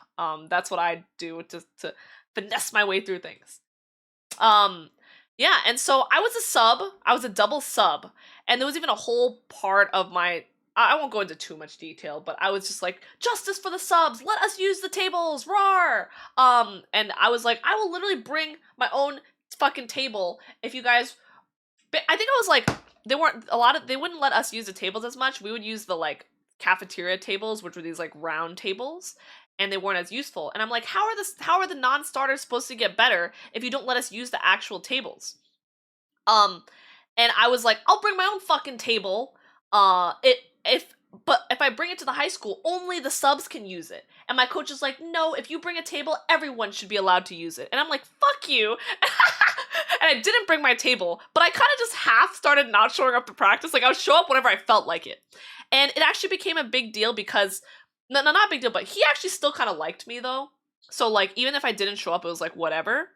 That's what I do to finesse my way through things. Yeah, and so I was a sub. I was a double sub, and there was even a whole part of my I won't go into too much detail, but I was just like, justice for the subs, let us use the tables, roar! And I was like, I will literally bring my own fucking table if you guys. I think I was like, they wouldn't let us use the tables as much. We would use the like cafeteria tables, which were these like round tables, and they weren't as useful. And I'm like, how are the non-starters supposed to get better if you don't let us use the actual tables? And I was like, I'll bring my own fucking table. But if I bring it to the high school, only the subs can use it. And my coach is like, no, if you bring a table, everyone should be allowed to use it. And I'm like, fuck you. And I didn't bring my table, but I kind of just half started not showing up to practice. Like I would show up whenever I felt like it. And it actually became a big deal because, no, not a big deal, but he actually still kind of liked me though. So like, even if I didn't show up, it was like, whatever.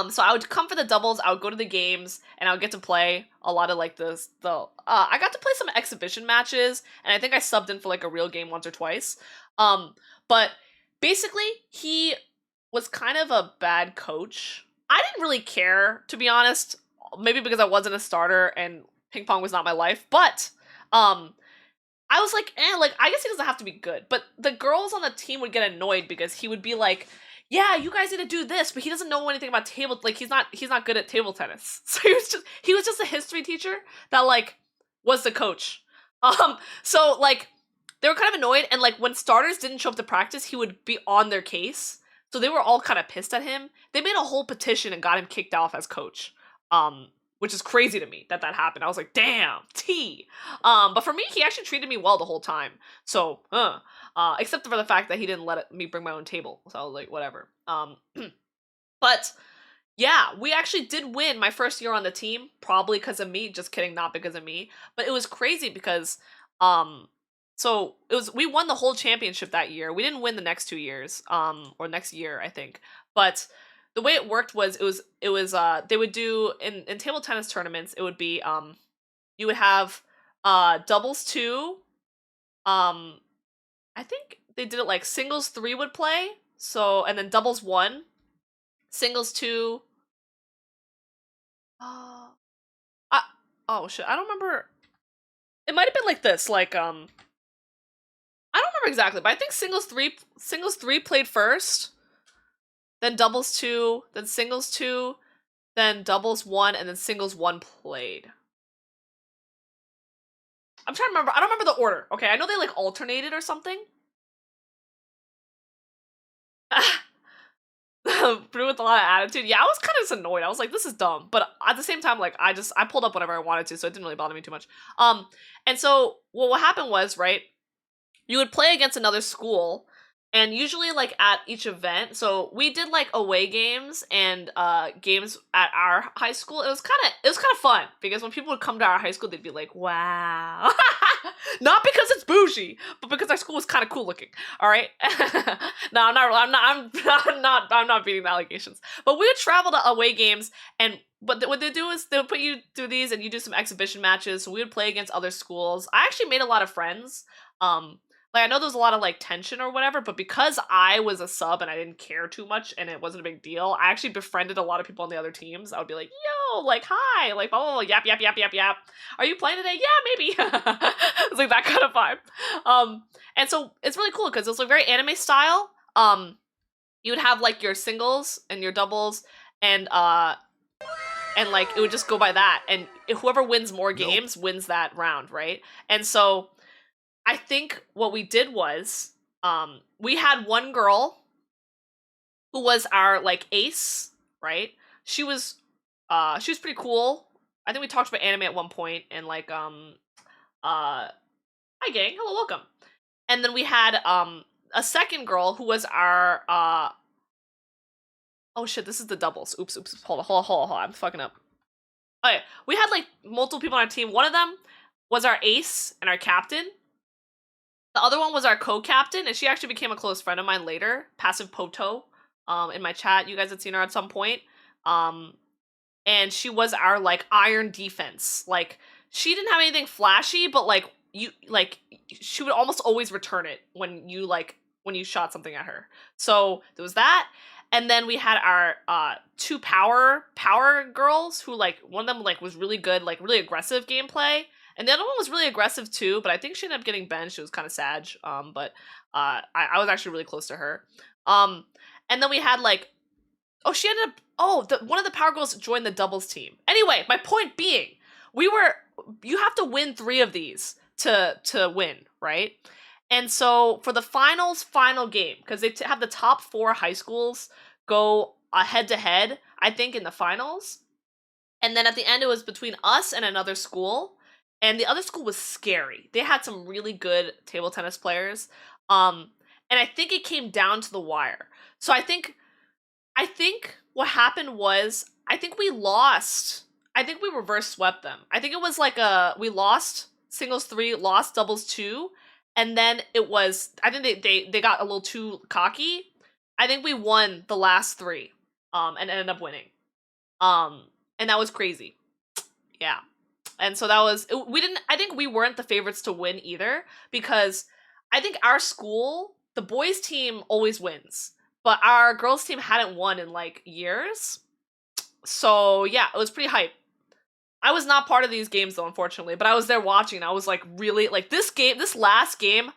So I would come for the doubles, I would go to the games, and I would get to play a lot of like I got to play some exhibition matches, and I think I subbed in for like a real game once or twice. But basically, he was kind of a bad coach. I didn't really care, to be honest, maybe because I wasn't a starter and ping pong was not my life, but, I was like, like, I guess he doesn't have to be good, but the girls on the team would get annoyed because he would be like, yeah, you guys need to do this, but he doesn't know anything about table, like, he's not good at table tennis. So he was just a history teacher that, like, was the coach. So, like, they were kind of annoyed, and, like, when starters didn't show up to practice, he would be on their case, so they were all kind of pissed at him. They made a whole petition and got him kicked off as coach, which is crazy to me that happened. I was like, damn, T. But for me, he actually treated me well the whole time, so, except for the fact that he didn't let me bring my own table. So I was like, whatever. But yeah, we actually did win my first year on the team, probably because of me. Just kidding, not because of me. But it was crazy because, so we won the whole championship that year. We didn't win the next 2 years, or next year, I think. But the way it worked was they would do in table tennis tournaments. It would be you would have doubles 2, I think they did it like singles 3 would play, so, and then doubles 1, singles 2. Oh shit, I don't remember. It might have been like this, like, I don't remember exactly, but I think singles 3 played first, then doubles 2, then singles 2, then doubles 1, and then singles 1 played. I'm trying to remember. I don't remember the order. Okay, I know they like alternated or something. Brew with a lot of attitude. Yeah, I was kind of just annoyed. I was like, this is dumb. But at the same time, like, I pulled up whenever I wanted to, so it didn't really bother me too much. And so what happened was, right, you would play against another school, and usually like at each event, so we did like away games and games at our high school. It was kind of fun because when people would come to our high school, they'd be like, wow. Not because it's bougie, but because our school was kind of cool looking. All right. No, I'm not beating the allegations. But we would travel to away games, and what they do is they would put you through these, and you do some exhibition matches. So we would play against other schools. I actually made a lot of friends. Like, I know there was a lot of, like, tension or whatever, but because I was a sub and I didn't care too much and it wasn't a big deal, I actually befriended a lot of people on the other teams. I would be like, yo, like, hi, like, oh, yap, yap, yap, yap, yap. Are you playing today? Yeah, maybe. It's like that kind of vibe. And so it's really cool because it's like very anime style. You would have, like, your singles and your doubles, and like, it would just go by that. And whoever wins more games wins that round, right? And so I think what we did was, we had one girl who was our, like, ace, right? She was pretty cool. I think we talked about anime at one point, and, like, hi gang, hello, welcome. And then we had, a second girl who was our, oh shit, this is the doubles. Oops, hold on, I'm fucking up. Okay, we had, like, multiple people on our team. One of them was our ace and our captain. The other one was our co-captain, and she actually became a close friend of mine later. Passive Poto, in my chat. You guys had seen her at some point. And she was our, like, iron defense. Like, she didn't have anything flashy, but, like, she would almost always return it when you shot something at her. So there was that. And then we had our 2 power girls who, like, one of them, like, was really good, like, really aggressive gameplay. And the other one was really aggressive too, but I think she ended up getting benched. It was kind of sad. But I was actually really close to her. Um, and then we had like, oh, she ended up, one of the Power Girls joined the doubles team. Anyway, my point being, you have to win 3 of these to win, right? And so for the final game, because they have the top 4 high schools go head to head, I think in the finals. And then at the end, it was between us and another school. And the other school was scary. They had some really good table tennis players. And I think it came down to the wire. So I think what happened was I think we lost. I think we reverse swept them. I think it was like we lost singles 3, lost doubles 2, and then it was I think they got a little too cocky. I think we won the last 3 and ended up winning. And that was crazy. Yeah. And so that was we didn't I think we weren't the favorites to win either because I think our school, the boys team always wins, but our girls team hadn't won in like years. So, yeah, it was pretty hype. I was not part of these games though, unfortunately, but I was there watching. I was like really like this last game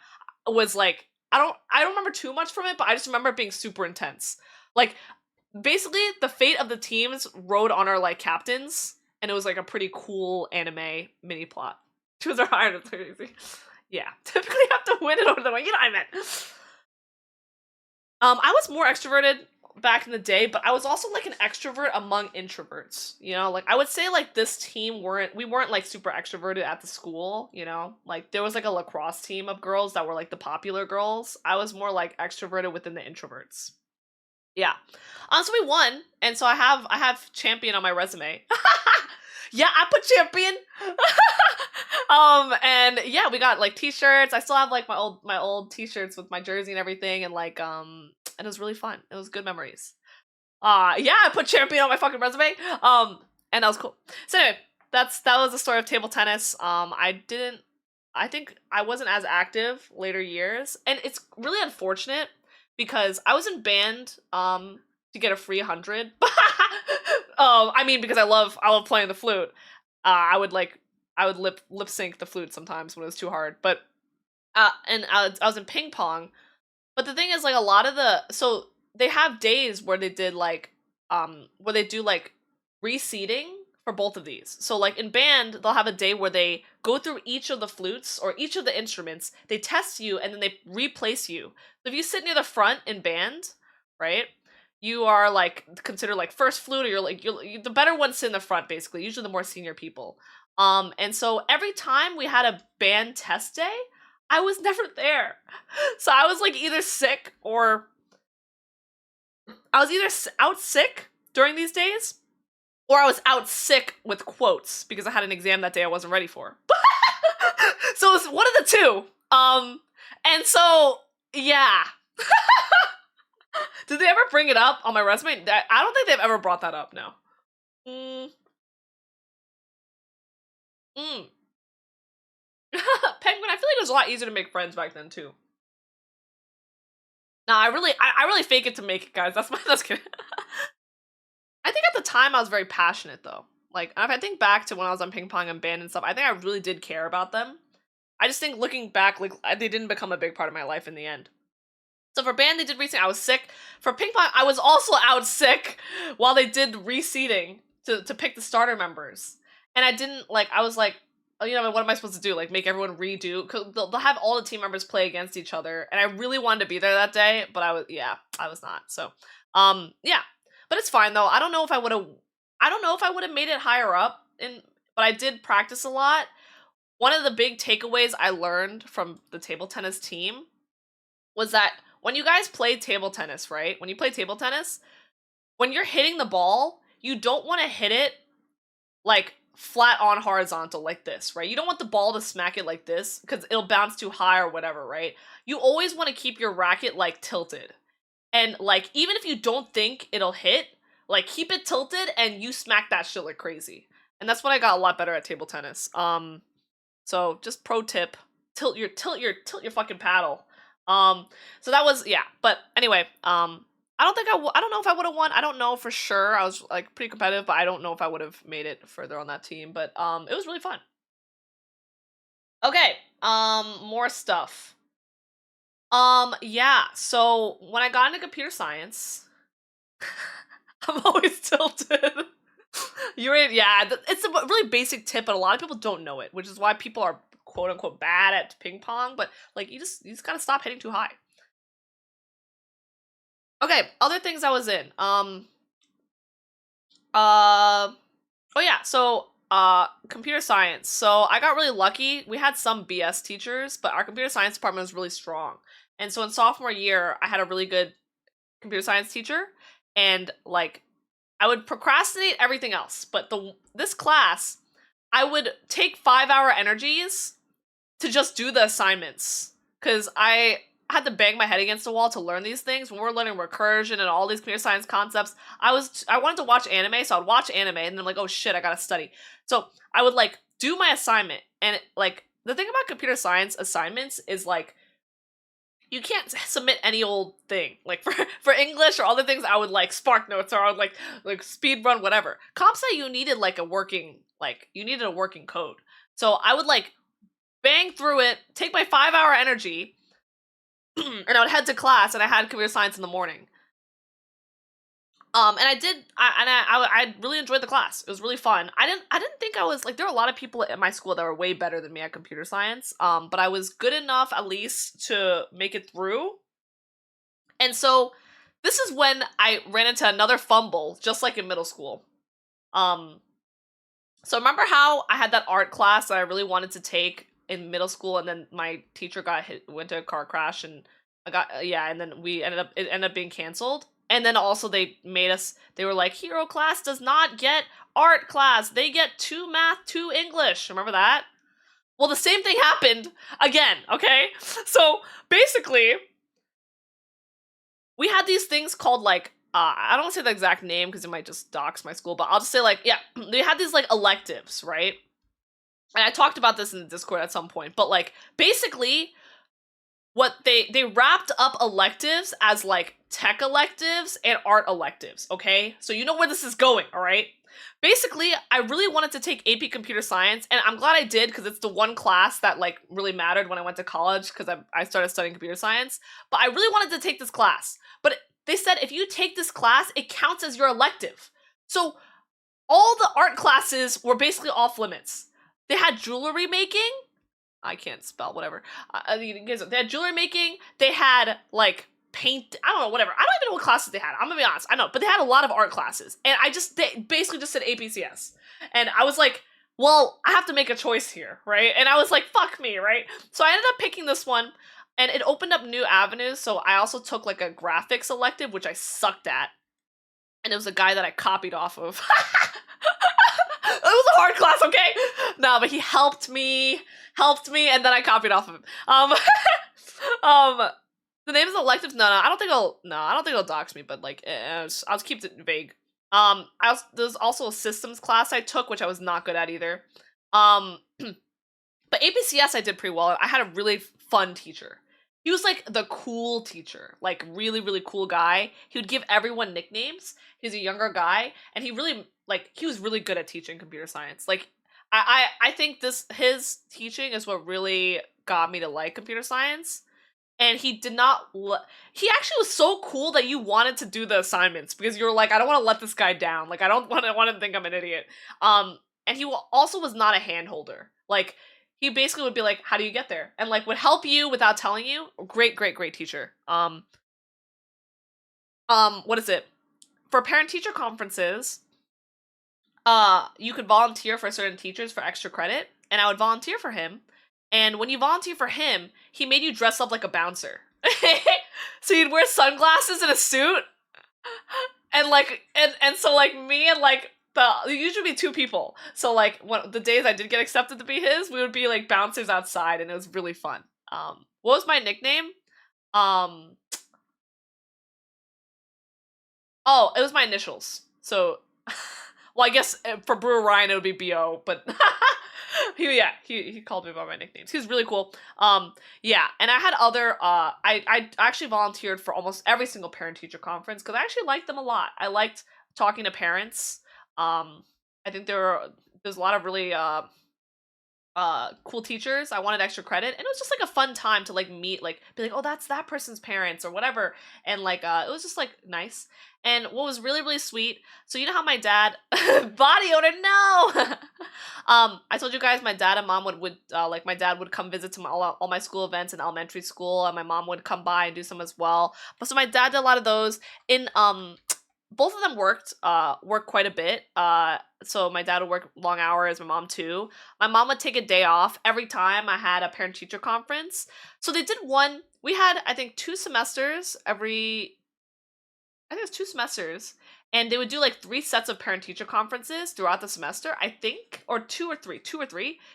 was like I don't remember too much from it, but I just remember it being super intense. Like basically the fate of the teams rode on our like captains, and it was like a pretty cool anime mini plot. Choose our higher than 30. Yeah, typically you have to win it over the way. You know what I meant. I was more extroverted back in the day, but I was also like an extrovert among introverts. You know, like I would say like this team we weren't like super extroverted at the school. You know, like there was like a lacrosse team of girls that were like the popular girls. I was more like extroverted within the introverts. Yeah. So we won, and so I have champion on my resume. Yeah, I put champion. And yeah, we got like t-shirts. I still have like my old t-shirts with my jersey and everything, and like and it was really fun. It was good memories. Yeah, I put champion on my fucking resume. And that was cool. So anyway, that was the story of table tennis. I think I wasn't as active later years, and it's really unfortunate because I was in band to get a free 100. I mean because I love playing the flute. I would lip sync the flute sometimes when it was too hard, but and I was in ping pong. But the thing is, like, a lot of so they have days where they did like where they do like reseeding for both of these. So like in band, they'll have a day where they go through each of the flutes or each of the instruments, they test you, and then they replace you. So if you sit near the front in band, right? You are like considered like first flute, or you're the better ones sit in the front, basically, usually the more senior people. And so every time we had a band test day, I was never there. So I was like either sick or I was either out sick during these days, or I was out sick with quotes because I had an exam that day I wasn't ready for. So it was one of the two. And so yeah. Did they ever bring it up on my resume? I don't think they've ever brought that up. No. Mm. Mm. Penguin, I feel like it was a lot easier to make friends back then too. Nah, I really fake it to make it, guys. That's kidding. I think at the time I was very passionate though. Like if I think back to when I was on ping pong and band and stuff, I think I really did care about them. I just think looking back, like they didn't become a big part of my life in the end. So for band, they did reseeding. I was sick. For ping pong, I was also out sick while they did reseeding to pick the starter members. And I didn't like. I was like, oh, you know, what am I supposed to do? Like make everyone redo? Cause they'll have all the team members play against each other. And I really wanted to be there that day, but I was not. So, yeah, but it's fine though. I don't know if I would have made it higher up but I did practice a lot. One of the big takeaways I learned from the table tennis team was that when you guys play table tennis, right? When you play table tennis, when you're hitting the ball, you don't want to hit it like flat on horizontal like this, right? You don't want the ball to smack it like this because it'll bounce too high or whatever, right? You always want to keep your racket like tilted. And like even if you don't think it'll hit, like keep it tilted and you smack that shit like crazy. And that's when I got a lot better at table tennis. So just pro tip, tilt your fucking paddle. So that was, yeah, but anyway, I don't know if I would have won. I don't know for sure. I was like pretty competitive, but I don't know if I would have made it further on that team, but it was really fun. Okay, more stuff. Yeah, so when I got into computer science, I'm always tilted. You're right, yeah, it's a really basic tip, but a lot of people don't know it, which is why people are quote unquote bad at ping pong, but like you just gotta stop hitting too high. Okay, other things I was in. Uh oh yeah, so computer science. So I got really lucky. We had some BS teachers, but our computer science department was really strong. And so in sophomore year, I had a really good computer science teacher, and like I would procrastinate everything else, but this class I would take 5-hour energies to just do the assignments because I had to bang my head against the wall to learn these things. When we're learning recursion and all these computer science concepts, I wanted to watch anime, so I'd watch anime and then I'm like, oh shit, I gotta study. So I would like do my assignment, and like the thing about computer science assignments is like you can't submit any old thing. Like for English or other things, I would like Spark Notes or I would like speed run whatever. Comp sci you needed like you needed a working code. So I would like bang through it, take my 5-hour energy, and I would head to class. And I had computer science in the morning. And I really enjoyed the class. It was really fun. I didn't think I was like there were a lot of people at my school that were way better than me at computer science. But I was good enough at least to make it through. And so this is when I ran into another fumble, just like in middle school. Um, so remember how I had that art class that I really wanted to take in middle school, and then my teacher went to a car crash, and I got yeah, and then it ended up being canceled. And then also they were like, hero class does not get art class. They get 2 math, 2 English. Remember that? Well, the same thing happened again, okay? So basically, we had these things called like I don't want to say the exact name because it might just dox my school, but I'll just say like yeah, they had these like electives, right? And I talked about this in the Discord at some point, but like basically what they wrapped up electives as like tech electives and art electives, okay? So you know where this is going, all right? Basically, I really wanted to take AP Computer Science, and I'm glad I did because it's the one class that like really mattered when I went to college because I started studying computer science. But I really wanted to take this class. But they said if you take this class, it counts as your elective. So all the art classes were basically off limits. They had jewelry making. I can't spell, whatever. They had jewelry making. They had like paint. I don't know, whatever. I don't even know what classes they had. I'm gonna be honest. I know, but they had a lot of art classes, and they basically just said APCS, and I was like, well, I have to make a choice here, right? And I was like, fuck me, right? So I ended up picking this one, and it opened up new avenues. So I also took like a graphics elective, which I sucked at, and it was a guy that I copied off of. It was a hard class, okay? No, but he helped me, and then I copied off of him. Um, the name is electives. No, I don't think it'll dox me, but like, I'll just keep it vague. There's also a systems class I took, which I was not good at either. But APCS I did pretty well. I had a really fun teacher. He was like the cool teacher, like really, really cool guy. He would give everyone nicknames. He's a younger guy, and he was really good at teaching computer science. Like I think his teaching is what really got me to like computer science. And he did not he actually was so cool that you wanted to do the assignments because you were like, I don't want to let this guy down. Like I don't want to think I'm an idiot. And he also was not a handholder. Like he basically would be like, how do you get there? And like would help you without telling you. Great, great, great teacher. What is it? For parent teacher conferences, you could volunteer for certain teachers for extra credit, and I would volunteer for him. And when you volunteer for him, he made you dress up like a bouncer. So you'd wear sunglasses and a suit, and like and so like me and like the usually be 2 people. So like when the days I did get accepted to be his, we would be like bouncers outside, and it was really fun. What was my nickname? Um, oh, it was my initials. So, well, I guess for Brewer Ryan it would be BO, but he called me by my nicknames. He was really cool. Yeah, and I had other I actually volunteered for almost every single parent teacher conference because I actually liked them a lot. I liked talking to parents. I think there's a lot of really cool teachers. I wanted extra credit, and it was just like a fun time to like meet, like be like, oh, that's that person's parents or whatever, and like it was just like nice. And what was really really sweet, so you know how my dad body odor, no. I told you guys my dad and mom would like my dad would come visit to all my school events in elementary school, and my mom would come by and do some as well. But so my dad did a lot of those in both of them worked quite a bit. So my dad would work long hours, my mom too. My mom would take a day off every time I had a parent teacher conference. So they did one. We had I think 2 semesters every. I think it was 2 semesters, and they would do like 3 sets of parent teacher conferences throughout the semester. I think, or two or three.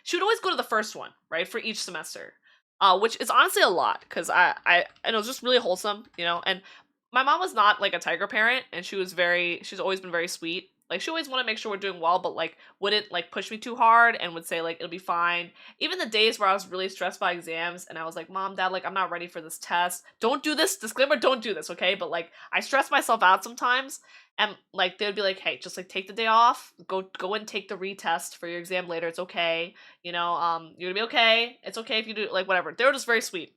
She would always go to the first one, right, for each semester. Which is honestly a lot because and it was just really wholesome, you know. And my mom was not like a tiger parent, and she's always been very sweet. Like she always wanted to make sure we're doing well, but like wouldn't like push me too hard and would say like it'll be fine. Even the days where I was really stressed by exams and I was like, Mom, Dad, like I'm not ready for this test. Don't do this. Disclaimer, don't do this, okay? But like I stress myself out sometimes, and like they would be like, hey, just like take the day off, go and take the retest for your exam later. It's okay. You know, you're gonna be okay. It's okay if you do like whatever. They were just very sweet.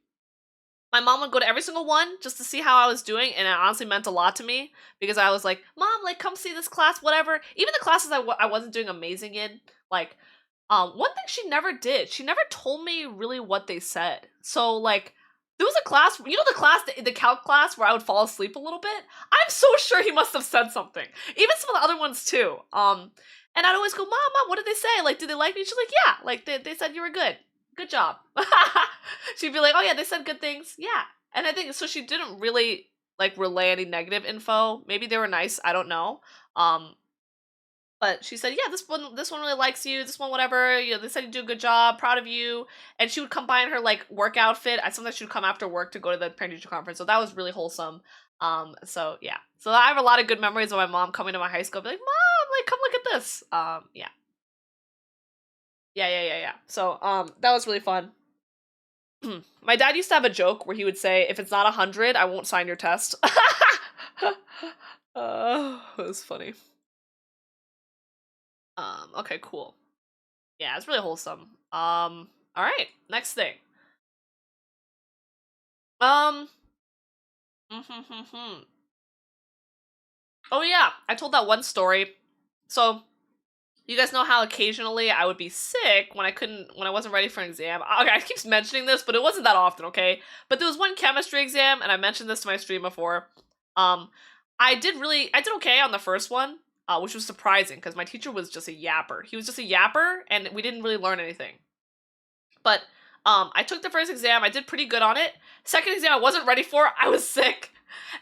My mom would go to every single one just to see how I was doing, and it honestly meant a lot to me because I was like, Mom, like, come see this class, whatever. Even the classes I wasn't doing amazing in, like, one thing she never did, she never told me really what they said. So, like, there was a class, you know the class, the calc class where I would fall asleep a little bit? I'm so sure he must have said something. Even some of the other ones, too. And I'd always go, Mom, what did they say? Like, did they like me? She's like, yeah, like, they said you were good. Good job. She'd be like, oh yeah, they said good things. Yeah. And I think, so she didn't really, like, relay any negative info. Maybe they were nice. I don't know. But she said, yeah, this one really likes you. This one, whatever. You know, they said you do a good job. Proud of you. And she would come by in her, like, work outfit. Sometimes she would come after work to go to the parent-teacher conference. So that was really wholesome. So yeah. So I have a lot of good memories of my mom coming to my high school. Be like, Mom, like, come look at this. Yeah. Yeah. So, that was really fun. My dad used to have a joke where he would say, if it's not 100, I won't sign your test. It was funny. Okay, cool. Yeah, it's really wholesome. Alright, next thing. Oh yeah, I told that one story. So, you guys know how occasionally I would be sick when I wasn't ready for an exam. Okay, I keep mentioning this, but it wasn't that often, okay? But there was one chemistry exam, and I mentioned this to my stream before. I did okay on the first one, which was surprising, because my teacher was just a yapper. He was just a yapper, and we didn't really learn anything. But, I took the first exam, I did pretty good on it. Second exam I wasn't ready for, I was sick.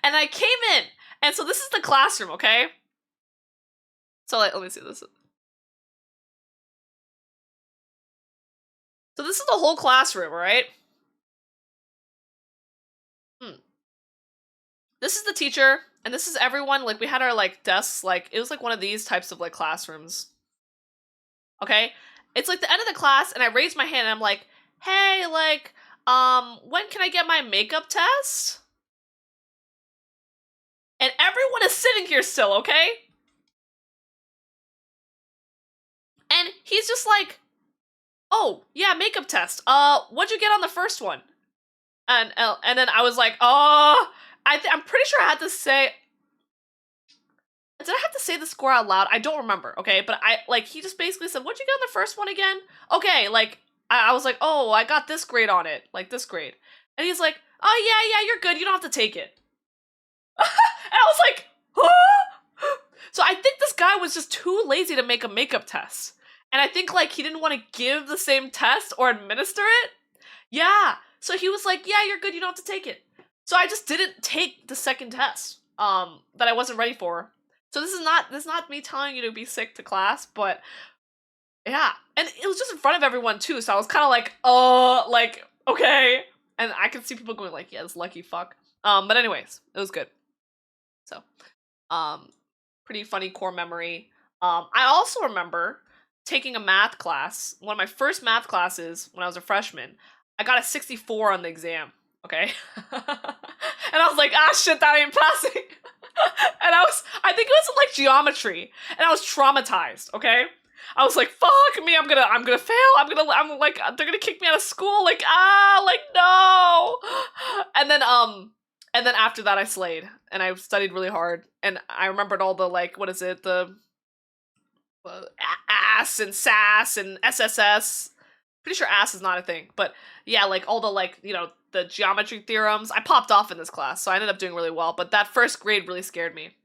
And I came in, and so this is the classroom, okay? So, like, let me see this. So this is the whole classroom, right? This is the teacher, and this is everyone. Like, we had our, like, desks, like, it was, like, one of these types of, like, classrooms. Okay? It's, like, the end of the class, and I raised my hand, and I'm like, hey, like, when can I get my makeup test? And everyone is sitting here still, okay? And he's just like, oh, yeah, makeup test. What'd you get on the first one? And then I was like, oh, I'm pretty sure I had to say, did I have to say the score out loud? I don't remember, okay? But he just basically said, what'd you get on the first one again? Okay, like, I was like, oh, I got this grade on it, like this grade. And he's like, oh, yeah, you're good, you don't have to take it. And I was like, huh? So I think this guy was just too lazy to make a makeup test. And I think, like, he didn't want to give the same test or administer it. Yeah. So he was like, yeah, you're good, you don't have to take it. So I just didn't take the second test, that I wasn't ready for. So this is not me telling you to be sick to class, but yeah. And it was just in front of everyone too, so I was kind of like, okay. And I could see people going like, yeah, this lucky fuck. But anyways, it was good. So, pretty funny core memory. I also remember taking a math class, one of my first math classes when I was a freshman. I got a 64 on the exam, okay? And I was like, shit, that ain't passing. And I think it was like geometry, and I was traumatized, okay? I was like, fuck me, I'm gonna fail. I'm like, they're gonna kick me out of school. Like, like no. And then after that, I slayed and I studied really hard. And I remembered all the like, what is it, the ass and sass and SSS. Pretty sure ass is not a thing, but yeah, like all the like, the geometry theorems. I popped off in this class, so I ended up doing really well. But that first grade really scared me.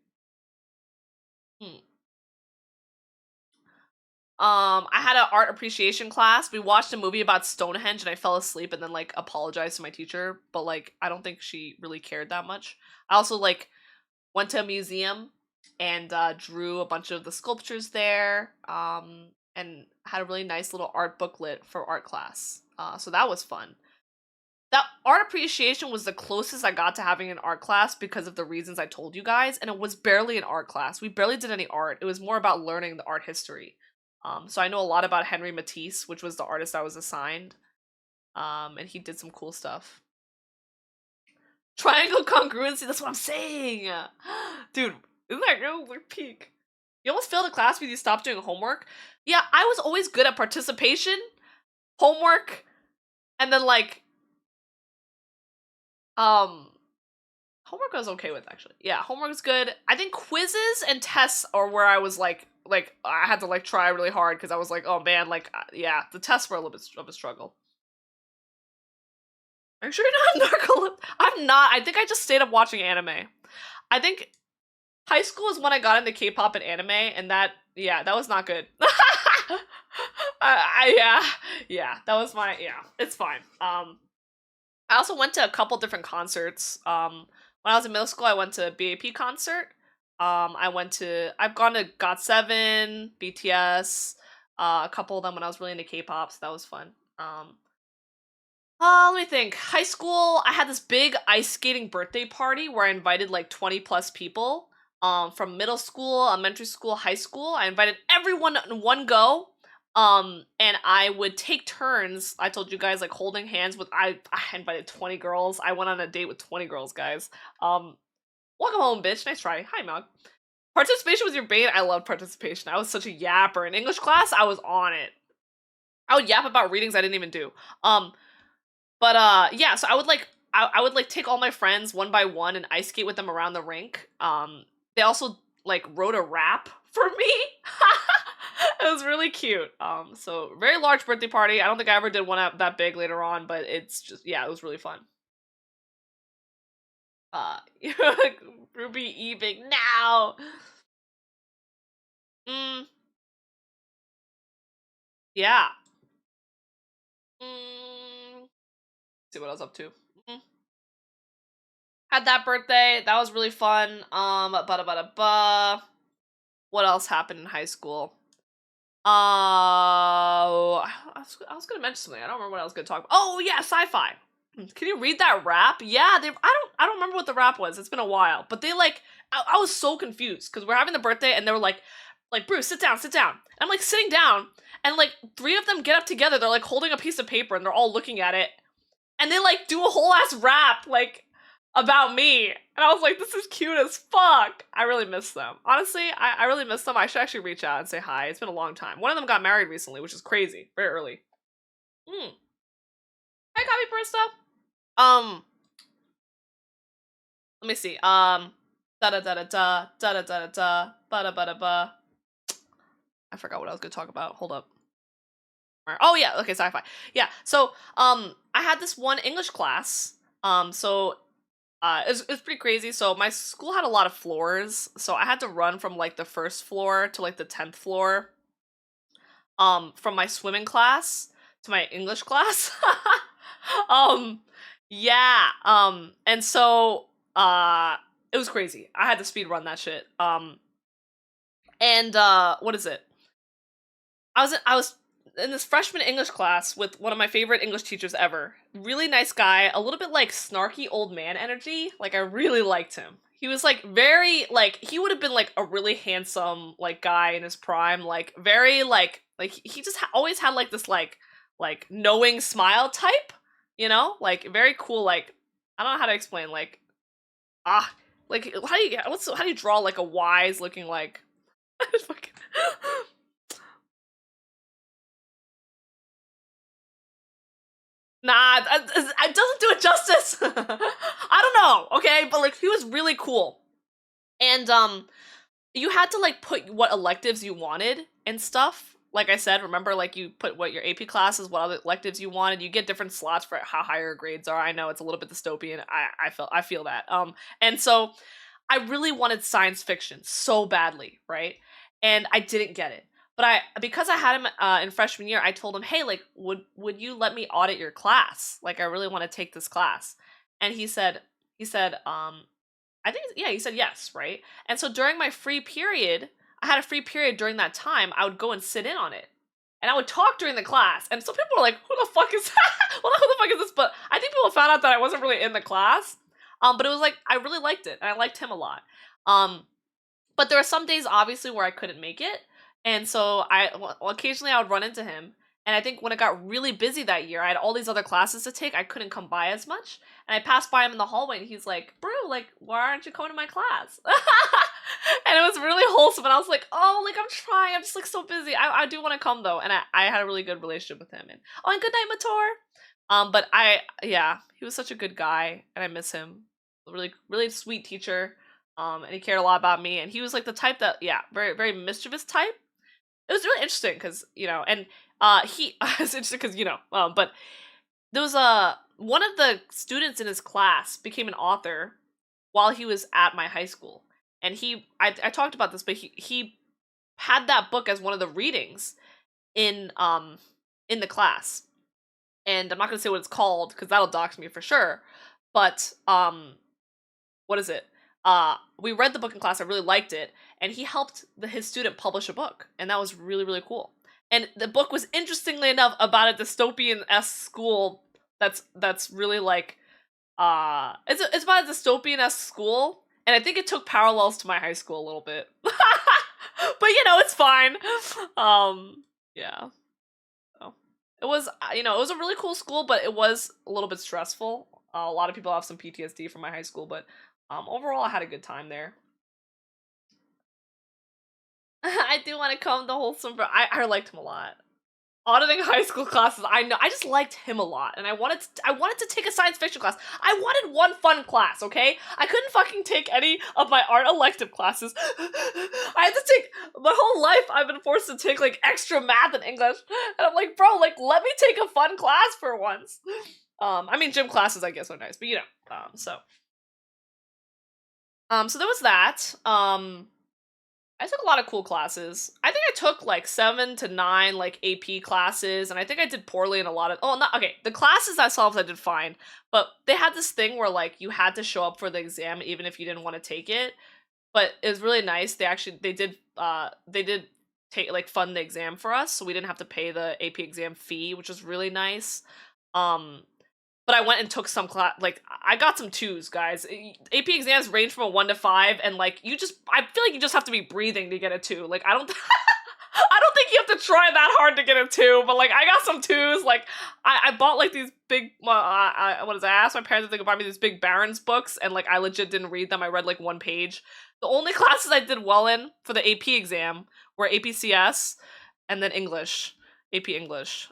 I had an art appreciation class. We watched a movie about Stonehenge and I fell asleep and then like apologized to my teacher, but like I don't think she really cared that much. I also like went to a museum and drew a bunch of the sculptures there. And had a really nice little art booklet for art class. So that was fun. That art appreciation was the closest I got to having an art class because of the reasons I told you guys, and it was barely an art class. We barely did any art. It was more about learning the art history. So I know a lot about Henry Matisse, which was the artist I was assigned. And he did some cool stuff. Triangle congruency, that's what I'm saying! Dude, isn't that real? Like, peak. You almost failed a class because you stopped doing homework? Yeah, I was always good at participation, homework, and then like, homework I was okay with, actually. Yeah, homework was good. I think quizzes and tests are where I was like I had to like try really hard because I was like, oh man, like, yeah, the tests were a little bit of a struggle. Are you sure you're not narcoleptic? I'm not. I think I just stayed up watching anime. I think high school is when I got into K-pop and anime, and that was not good. Yeah, that was it's fine. I also went to a couple different concerts. When I was in middle school, I went to a BAP concert. I've gone to GOT7, BTS, a couple of them when I was really into K-pop, so that was fun. Let me think. High school, I had this big ice skating birthday party where I invited like 20 plus people. From middle school, elementary school, high school. I invited everyone in one go. And I would take turns. I told you guys, like, holding hands with, I invited 20 girls. I went on a date with 20 girls, guys. Welcome home, bitch. Nice try. Hi, Mog. Participation was your bane. I loved participation. I was such a yapper. In English class, I was on it. I would yap about readings I didn't even do. But yeah, so I would like take all my friends one by one and ice skate with them around the rink. They also like wrote a rap for me. It was really cute. So very large birthday party. I don't think I ever did one that big later on, but it's just, yeah, it was really fun. Ruby Ebing now. Yeah. See what I was up to. Had that birthday. That was really fun. What else happened in high school? I was gonna mention something. I don't remember what I was gonna talk about. Oh yeah, sci-fi. Can you read that rap? Yeah, I don't remember what the rap was. It's been a while. But they like, I was so confused because we're having the birthday and they were like, Bruce, sit down, sit down. And I'm like sitting down and like 3 of them get up together. They're like holding a piece of paper and they're all looking at it. And they like do a whole ass rap like about me. And I was like, this is cute as fuck. I really miss them. Honestly, I really miss them. I should actually reach out and say hi. It's been a long time. One of them got married recently, which is crazy. Very early. Hi, Copy Barista. Let me see. Da da da da da da da da da ba da ba da ba. I forgot what I was gonna talk about. Hold up. Oh yeah, okay, sci-fi. Yeah, so I had this one English class. It was pretty crazy. So my school had a lot of floors, so I had to run from like the first floor to like the 10th floor. From my swimming class to my English class. Yeah. And so it was crazy. I had to speed run that shit. And what is it? I was in this freshman English class with one of my favorite English teachers ever. Really nice guy, a little bit like snarky old man energy. Like I really liked him. He was like very like he would have been like a really handsome like guy in his prime, like very like he just always had like this like knowing smile type, you know? Like very cool, like I don't know how to explain, like like how do you draw like a wise looking like fucking Nah, it doesn't do it justice. I don't know, okay? But like he was really cool. And you had to like put what electives you wanted and stuff. Like I said, remember like you put what your AP classes, what other electives you wanted. You get different slots for how high your grades are. I know it's a little bit dystopian. I feel that. And so I really wanted science fiction so badly, right? And I didn't get it. But because I had him in freshman year, I told him, "Hey, like would you let me audit your class? Like I really want to take this class." And he said I think, yeah, he said yes, right? And so during my free period, I had a free period during that time, I would go and sit in on it. And I would talk during the class. And some people were like, who the fuck is that? Well, who the fuck is this? But I think people found out that I wasn't really in the class. But it was like, I really liked it. And I liked him a lot. Um, but there were some days, obviously, where I couldn't make it. And so occasionally I would run into him. And I think when it got really busy that year, I had all these other classes to take. I couldn't come by as much. And I passed by him in the hallway and he's like, "Bro, like, why aren't you coming to my class?" And it was really wholesome. And I was like, "Oh, like, I'm trying. I'm just like so busy. I do want to come though." And I had a really good relationship with him. And oh, and good night, Mator. But yeah, he was such a good guy and I miss him. Really, really sweet teacher. And he cared a lot about me. And he was like the type that, yeah, very, very mischievous type. It was really interesting because, and he, it's interesting because, but there was one of the students in his class became an author while he was at my high school. And I talked about this, but he had that book as one of the readings in the class. And I'm not gonna say what it's called because that'll dox me for sure. But what is it? We read the book in class. I really liked it, and he helped his student publish a book, and that was really really cool. And the book was interestingly enough about a dystopian-esque school that's really like it's about a dystopian-esque school, and I think it took parallels to my high school a little bit. But it's fine. Yeah. So, it was it was a really cool school, but it was a little bit stressful. A lot of people have some PTSD from my high school, but overall I had a good time there. I do want to come the wholesome, but I liked him a lot. Auditing high school classes, I know. I just liked him a lot, and I wanted to take a science fiction class. I wanted one fun class, okay? I couldn't fucking take any of my art elective classes. I had to take my whole life. I've been forced to take like extra math and English, and I'm like, bro, like let me take a fun class for once. I mean, gym classes I guess are nice, but so there was that. I took a lot of cool classes. I think I took like 7 to 9 like AP classes, and I think I did poorly in a lot of. Oh, not okay. The classes themselves I did fine, but they had this thing where like you had to show up for the exam even if you didn't want to take it. But it was really nice. They did take like fund the exam for us, so we didn't have to pay the AP exam fee, which was really nice. Um, but I went and took some class. Like I got some 2s, guys. AP exams range from a 1 to 5, and like I feel like you just have to be breathing to get a 2. Like I don't, I don't think you have to try that hard to get a 2. But like I got some 2s. Like I bought like these big. I asked my parents if they could buy me these big Barron's books, and like I legit didn't read them. I read like one page. The only classes I did well in for the AP exam were APCS and then English, AP English.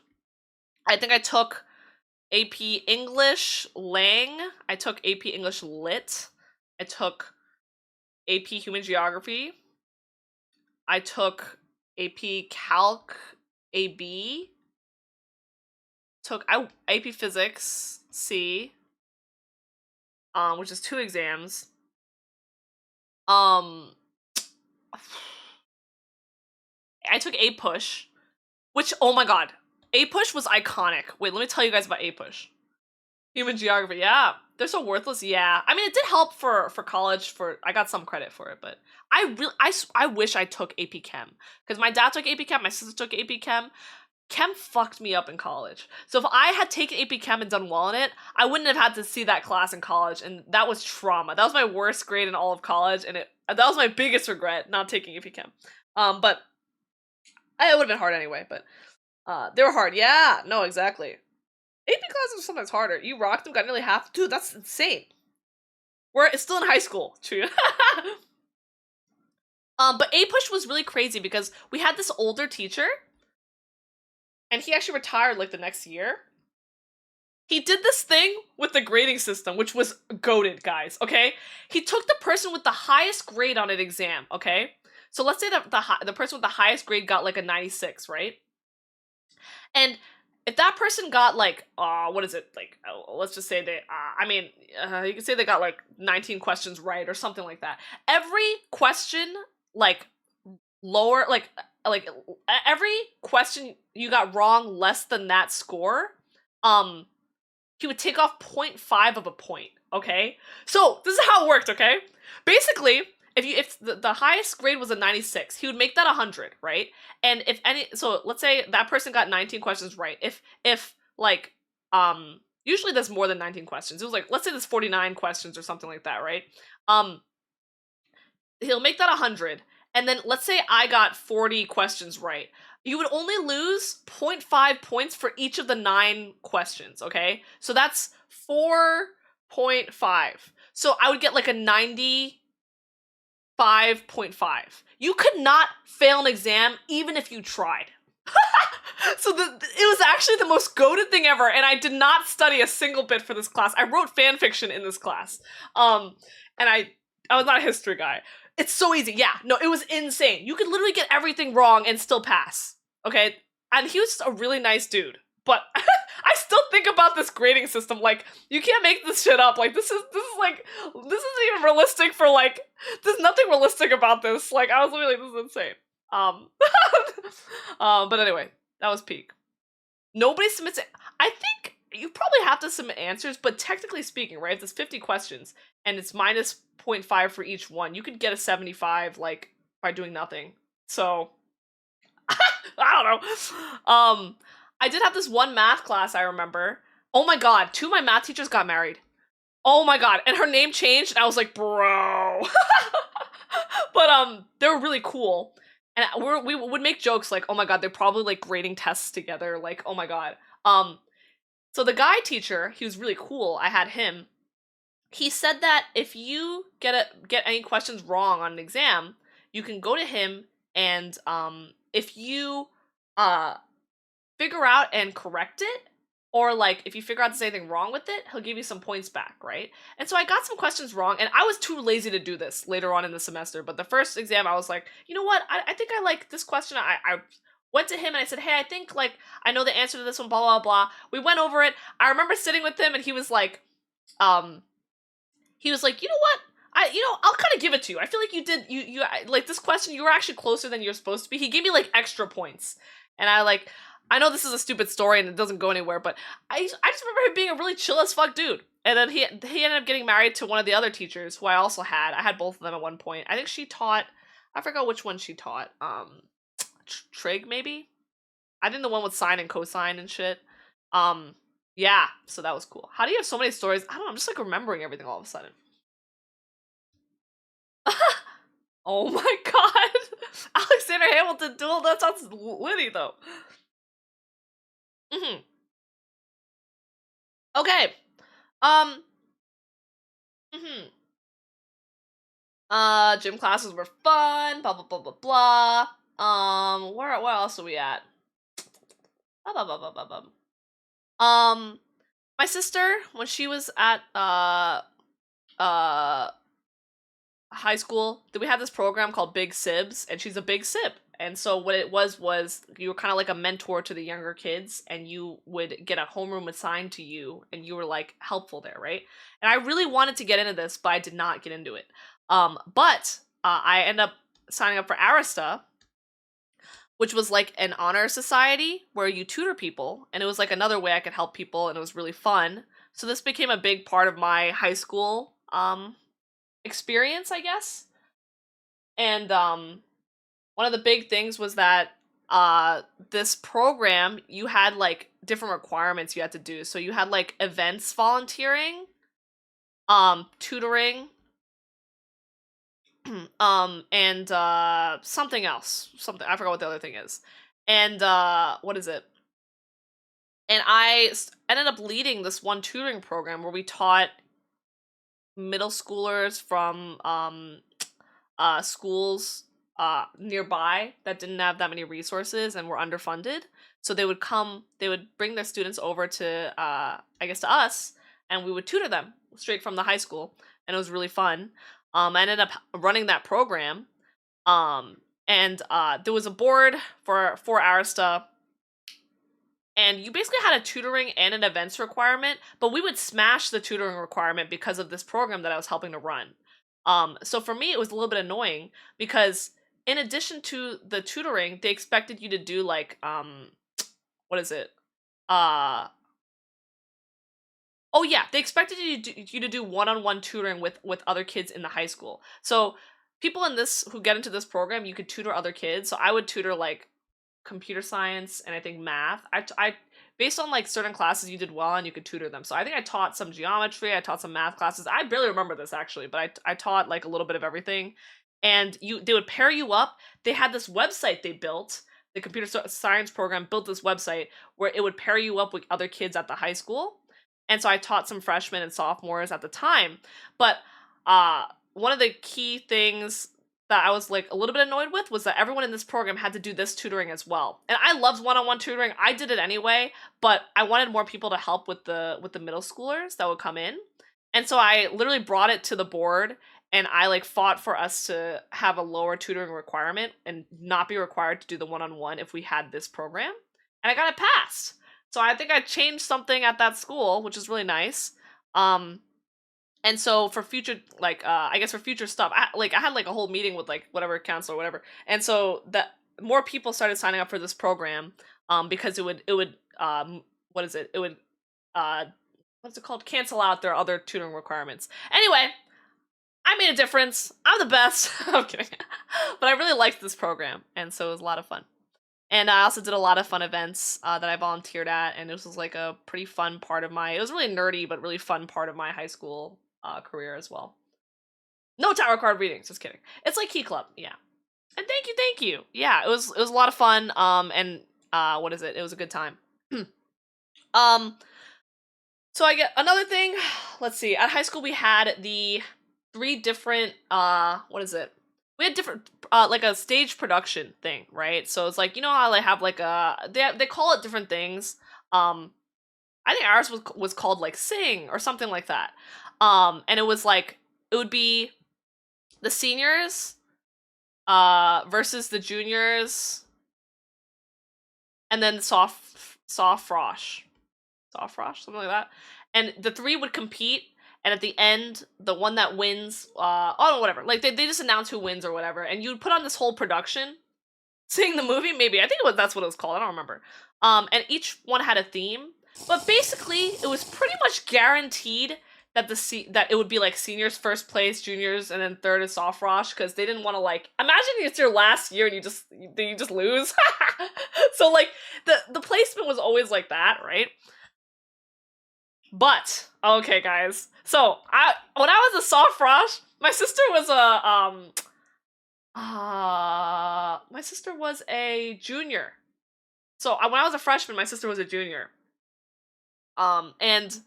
I think I took AP English Lang. I took AP English Lit. I took AP Human Geography. I took AP Calc AB. Took AP Physics C. Which is 2 exams. I took A Push, which oh my god, A Push was iconic. Wait, let me tell you guys about A Push. Human geography, yeah. They're so worthless, yeah. I mean, it did help for college. I got some credit for it, but I wish I took AP Chem because my dad took AP Chem, my sister took AP Chem. Chem fucked me up in college. So if I had taken AP Chem and done well in it, I wouldn't have had to see that class in college, and that was trauma. That was my worst grade in all of college, and that was my biggest regret not taking AP Chem. But it would have been hard anyway. But they were hard. Yeah, no, exactly. AP classes are sometimes harder. You rocked them, got nearly half. Dude, that's insane. It's still in high school, true. But A Push was really crazy because we had this older teacher, and he actually retired like the next year. he did this thing with the grading system, which was goated, guys, okay? He took the person with the highest grade on an exam, okay? So let's say that the person with the highest grade got like a 96, right? And if that person got like, what is it? Like, let's just say they, you can say they got like 19 questions right or something like that. Every question, like, lower, every question you got wrong less than that score, he would take off 0.5 of a point, okay? So, this is how it worked, okay? Basically, if the highest grade was a 96, he would make that 100, right? And so let's say that person got 19 questions right. If like, usually there's more than 19 questions. It was like, let's say there's 49 questions or something like that, right? He'll make that 100, and then let's say I got 40 questions right. You would only lose 0.5 points for each of the 9 questions, okay? So that's 4.5. So I would get like a 95.5. You could not fail an exam even if you tried. So it was actually the most goated thing ever, and I did not study a single bit for this class. I wrote fan fiction in this class. And I was not a history guy. It's so easy. Yeah, no, it was insane. You could literally get everything wrong and still pass. Okay? And he was just a really nice dude. But I still think about this grading system like, you can't make this shit up. Like, this isn't even realistic for like, there's nothing realistic about this. Like, I was literally like, this is insane. But anyway, that was peak. Nobody submits it. I think you probably have to submit answers, but technically speaking, right, if there's 50 questions and it's minus 0.5 for each one, you could get a 75 like by doing nothing. So I don't know. I did have this one math class I remember. Oh my god, 2 of my math teachers got married. Oh my god, and her name changed and I was like, bro. But they were really cool. And we would make jokes like, oh my god, they're probably like grading tests together, like, oh my god. So the guy teacher, he was really cool. I had him. He said that if you get any questions wrong on an exam, you can go to him and if you figure out and correct it, or like if you figure out there's anything wrong with it, he'll give you some points back, right? And so I got some questions wrong, and I was too lazy to do this later on in the semester, but the first exam I was like, you know what, I think I like this question. I went to him and I said, hey, I think like I know the answer to this one, blah blah blah. We went over it. I remember sitting with him and he was like, you know what, I'll kind of give it to you. I feel like you did, you like this question, you were actually closer than you're supposed to be. He gave me like extra points, and I know this is a stupid story and it doesn't go anywhere, but I just remember him being a really chill as fuck dude. And then he ended up getting married to one of the other teachers who I also had. I had both of them at one point. I think she taught, I forgot which one she taught. Trig maybe? I think the one with sine and cosine and shit. Yeah, so that was cool. How do you have so many stories? I don't know, I'm just like remembering everything all of a sudden. Oh my god! Alexander Hamilton duel, that sounds witty though. Okay. Gym classes were fun, blah blah blah blah blah. Where else are we at? My sister, when she was at high school, we had this program called Big Sibs, and she's a big sib. And so what it was you were kind of like a mentor to the younger kids, and you would get a homeroom assigned to you, and you were like helpful there, right? And I really wanted to get into this, but I did not get into it. But I ended up signing up for Arista, which was like an honor society where you tutor people, and it was like another way I could help people, and it was really fun. So this became a big part of my high school experience, I guess. And one of the big things was that this program, you had like different requirements you had to do. So you had like events volunteering, tutoring, and something else. I forgot what the other thing is. And what is it? And I ended up leading this one tutoring program where we taught middle schoolers from schools nearby that didn't have that many resources and were underfunded. So they would bring their students over to, I guess to us, and we would tutor them straight from the high school, and it was really fun. I ended up running that program, and there was a board for Arista, and you basically had a tutoring and an events requirement, but we would smash the tutoring requirement because of this program that I was helping to run. So for me, it was a little bit annoying because in addition to the tutoring, they expected you to do like, what is it? Oh yeah, they expected you to do one-on-one tutoring with other kids in the high school. So people in this who get into this program, you could tutor other kids. So I would tutor like computer science and I think math. I based on like certain classes you did well and you could tutor them. So I think I taught some geometry, I taught some math classes. I barely remember this actually, but I taught like a little bit of everything. And they would pair you up. They had this website they built. The science program built this website where it would pair you up with other kids at the high school. And so I taught some freshmen and sophomores at the time. But one of the key things that I was like a little bit annoyed with was that everyone in this program had to do this tutoring as well. And I loved one-on-one tutoring. I did it anyway, but I wanted more people to help with the middle schoolers that would come in. And so I literally brought it to the board and I like fought for us to have a lower tutoring requirement and not be required to do the one-on-one if we had this program. And I got it passed. So I think I changed something at that school, which is really nice. And so for future, like, I guess for future stuff, I had like a whole meeting with like whatever council or whatever, and so that more people started signing up for this program, because it would, what is it? It would, what's it called? Cancel out their other tutoring requirements. Anyway, I made a difference. I'm the best. I'm kidding, but I really liked this program, and so it was a lot of fun. And I also did a lot of fun events that I volunteered at, and this was like a pretty fun part of my. It was really nerdy, but really fun part of my high school career as well. No tarot card readings, just kidding. It's like Key Club, yeah. And thank you. Yeah, it was a lot of fun. And what is it? It was a good time. um, so I get another thing. Let's see. At high school, we had the 3 different what is it? We had different like a stage production thing, right? So it's like, you know how they have like they call it different things. I think ours was called like Sing or something like that. And it was like it would be the seniors versus the juniors, and then soft frosh, something like that. And the 3 would compete, and at the end, the one that wins, oh no, whatever. Like they just announce who wins or whatever, and you'd put on this whole production, Sing the movie. Maybe I think that's what it was called. I don't remember. And each one had a theme, but basically it was pretty much guaranteed that that it would be like seniors first place, juniors, and then third is soft frosh, because they didn't want to like imagine it's your last year and you just lose. So like the placement was always like that, right? But okay, guys. So when I was a soft frosh, my sister was a junior. So when I was a freshman, my sister was a junior. And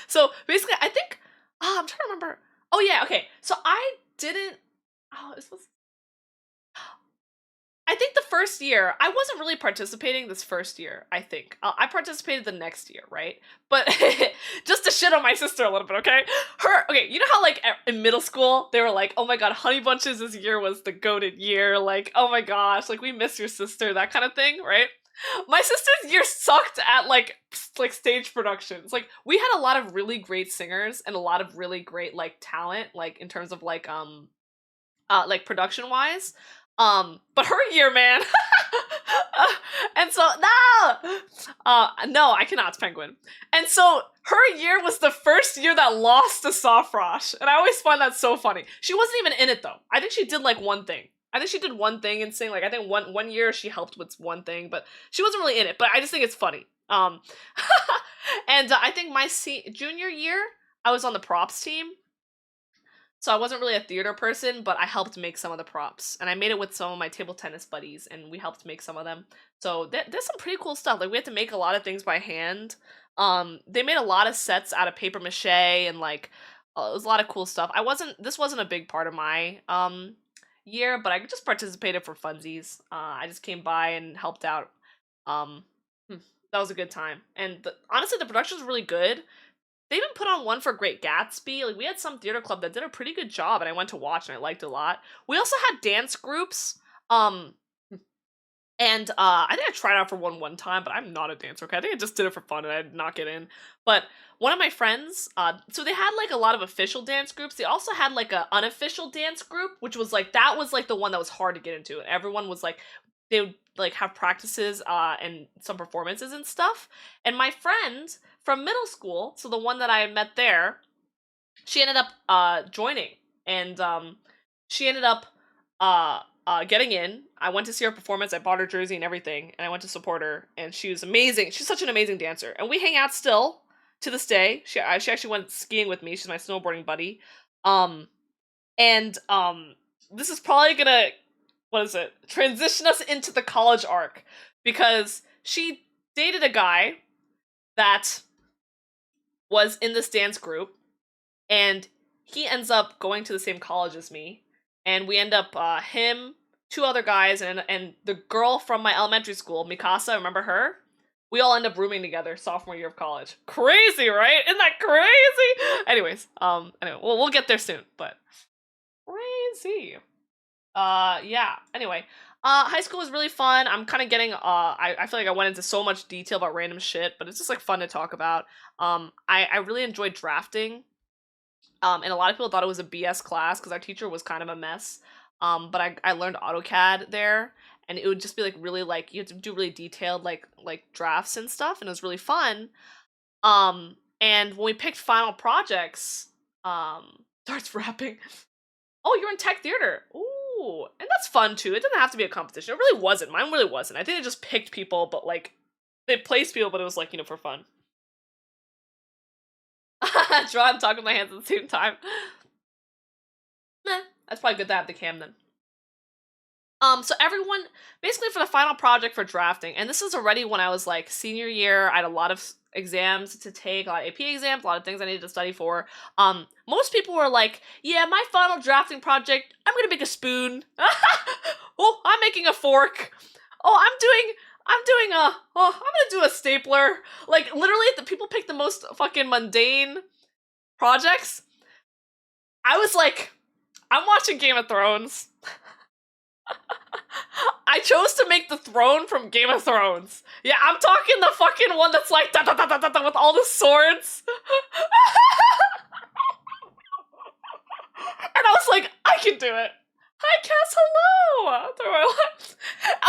so basically, I think, I'm trying to remember. Oh yeah, okay. So I didn't. Oh, this was. I think the first year I wasn't really participating. This first year, I think I participated the next year, right? But just to shit on my sister a little bit, okay? Okay. You know how like in middle school they were like, "Oh my god, Honey Bunches this year was the goated year." Like, "Oh my gosh, like we miss your sister," that kind of thing, right? My sister's year sucked at like stage productions. Like we had a lot of really great singers and a lot of really great like talent, like in terms of like production wise. But her year, man. And so no, I cannot, Penguin. And so her year was the first year that lost to Soft Frosh, and I always find that so funny. She wasn't even in it though. I think she did like one thing. I think she did one thing and sing. Like I think one year she helped with one thing, but she wasn't really in it. But I just think it's funny. And I think my junior year I was on the props team. So I wasn't really a theater person, but I helped make some of the props. And I made it with some of my table tennis buddies, and we helped make some of them. So there's some pretty cool stuff. Like, we had to make a lot of things by hand. They made a lot of sets out of paper mache, and, like, it was a lot of cool stuff. This wasn't a big part of my, year, but I just participated for funsies. I just came by and helped out. that was a good time. And honestly, the production was really good. They even put on one for Great Gatsby. Like, we had some theater club that did a pretty good job, and I went to watch, and I liked it a lot. We also had dance groups. And I think I tried out for one time, but I'm not a dancer. Okay, I think I just did it for fun, and I did not get in. But one of my friends, so they had like a lot of official dance groups. They also had like a unofficial dance group, which was like that was like the one that was hard to get into. And everyone was like, they would like have practices and some performances and stuff. And my friend from middle school, so the one that I met there, she ended up joining, and she ended up getting in. I went to see her performance. I bought her jersey and everything, and I went to support her. And she was amazing. She's such an amazing dancer, and we hang out still to this day. She actually went skiing with me. She's my snowboarding buddy. And this is probably gonna, what is it, transition us into the college arc, because she dated a guy that was in this dance group, and he ends up going to the same college as me, and we end up him, two other guys, and the girl from my elementary school, Mikasa, remember her? We all end up rooming together sophomore year of college. Crazy, right? Isn't that crazy? Anyways, anyway, we'll get there soon, but crazy. Yeah. Anyway, high school was really fun. I'm kind of getting I feel like I went into so much detail about random shit, but it's just like fun to talk about. I really enjoyed drafting. And a lot of people thought it was a BS class because our teacher was kind of a mess. But I learned AutoCAD there, and it would just be like really like you had to do really detailed like drafts and stuff, and it was really fun. And when we picked final projects, starts rapping. Oh, you're in tech theater. Ooh, and that's fun too. It doesn't have to be a competition. It really wasn't. Mine really wasn't. I think they just picked people, but like they placed people, but it was like, you know, for fun. Draw and talk with my hands at the same time. Meh, that's probably good to have the cam then. So everyone, basically for the final project for drafting, and this is already when I was like senior year, I had a lot of exams to take, a lot of AP exams, a lot of things I needed to study for. Most people were like, yeah, my final drafting project, I'm gonna make a spoon. Oh, I'm making a fork. Oh, I'm gonna do a stapler. Like, literally, the people pick the most fucking mundane projects. I was like, I'm watching Game of Thrones. I chose to make the throne from Game of Thrones. Yeah, I'm talking the fucking one that's like da da da da da, da with all the swords. And I was like, I can do it. Hi, Cass, hello! Through my life.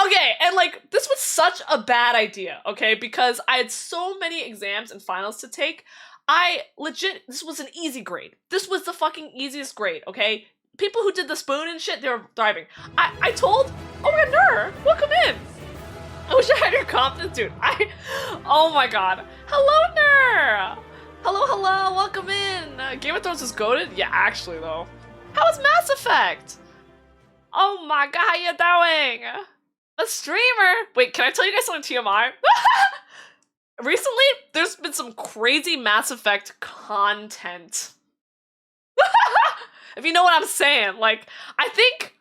Okay, and like, this was such a bad idea, okay? Because I had so many exams and finals to take. This was an easy grade. This was the fucking easiest grade, okay? People who did the spoon and shit, they were thriving. I told, oh my god, Nur, welcome in. I wish I had your confidence, dude. Oh my god. Hello, Nur. Hello, welcome in. Game of Thrones is goated? Yeah, actually, though. How is Mass Effect? Oh my god, how you doing? A streamer. Wait, can I tell you guys something TMI? Recently, there's been some crazy Mass Effect content. If you know what I'm saying. Like, I think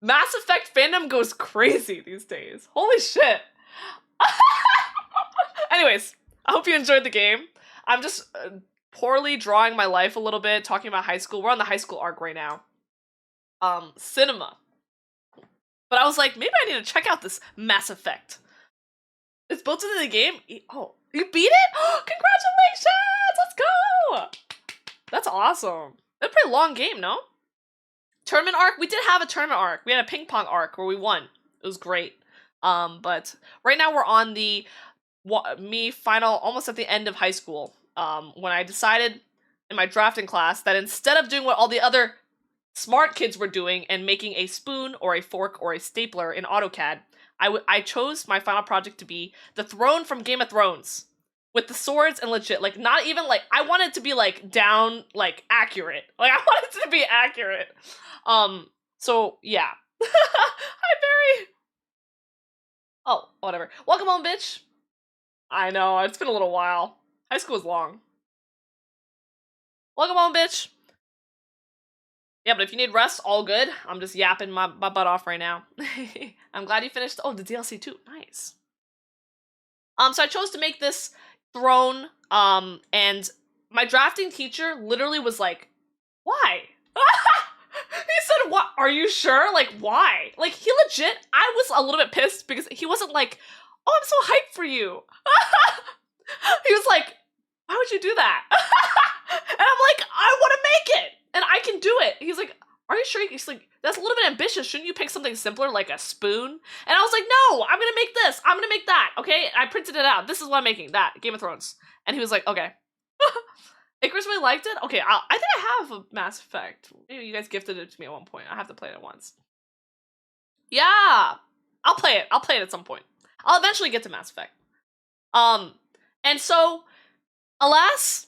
Mass Effect fandom goes crazy these days. Holy shit. Anyways, I hope you enjoyed the game. I'm just poorly drawing my life a little bit, talking about high school. We're on the high school arc right now. Cinema. But I was like, maybe I need to check out this Mass Effect. It's built into the game. Oh, you beat it? Congratulations! Let's go! That's awesome. That's a pretty long game, no? Tournament arc? We did have a tournament arc. We had a ping pong arc where we won. It was great. But right now we're on the final, almost at the end of high school. When I decided in my drafting class that instead of doing what all the other smart kids were doing and making a spoon or a fork or a stapler in AutoCAD, I chose my final project to be the throne from Game of Thrones. With the swords and legit, like, not even, like, I want it to be, like, down, like, accurate. Like, I want it to be accurate. So, yeah. Hi, Barry! Oh, whatever. Welcome home, bitch! I know, it's been a little while. High school was long. Welcome home, bitch! Yeah, but if you need rest, all good. I'm just yapping my butt off right now. I'm glad you finished. Oh, the DLC too. Nice. So I chose to make this throne, and my drafting teacher literally was like, why? He said, what, are you sure? Like, why? Like, he legit, I was a little bit pissed because he wasn't like, oh, I'm so hyped for you. He was like, why would you do that? And I'm like, I want to make it, and I can do it. He's like, are you sure? He's like, that's a little bit ambitious. Shouldn't you pick something simpler, like a spoon? And I was like, no, I'm gonna make this. I'm gonna make that, okay? I printed it out. This is what I'm making, that, Game of Thrones. And he was like, okay. Icarus really liked it? Okay, I think I have a Mass Effect. Maybe you guys gifted it to me at one point. I have to play it once. Yeah! I'll play it. I'll play it at some point. I'll eventually get to Mass Effect. And so, alas,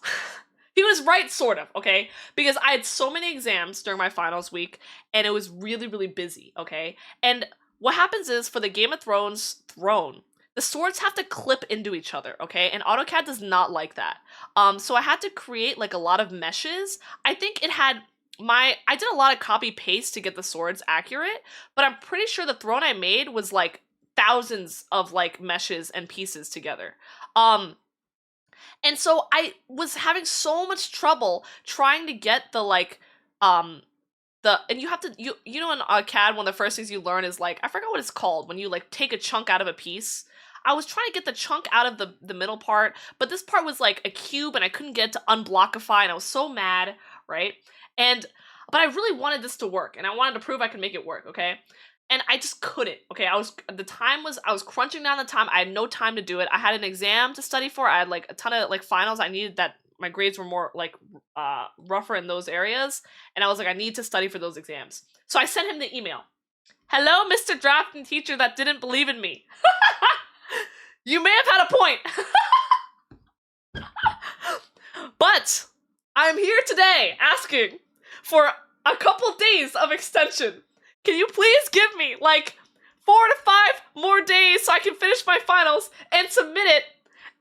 he was right, sort of, okay? Because I had so many exams during my finals week, and it was really, really busy, okay? And what happens is, for the Game of Thrones throne, the swords have to clip into each other, okay? And AutoCAD does not like that. So I had to create, like, a lot of meshes. I think it had I did a lot of copy paste to get the swords accurate, but I'm pretty sure the throne I made was, like, thousands of, like, meshes and pieces together. And so I was having so much trouble trying to get the, like, and you have to, you know, in CAD, one of the first things you learn is, like, I forgot what it's called, when you, like, take a chunk out of a piece. I was trying to get the chunk out of the middle part, but this part was, like, a cube, and I couldn't get it to unblockify, and I was so mad, right? But I really wanted this to work, and I wanted to prove I could make it work, okay? And I just couldn't, okay? I was crunching down the time. I had no time to do it. I had an exam to study for. I had, like, a ton of, like, finals. I needed that my grades were more, like, rougher in those areas, and I was like, I need to study for those exams. So I sent him the email. Hello, Mr. Drafting Teacher that didn't believe in me. You may have had a point. But I'm here today asking for a couple days of extension. Can you please give me, like, 4 to 5 more days so I can finish my finals and submit it?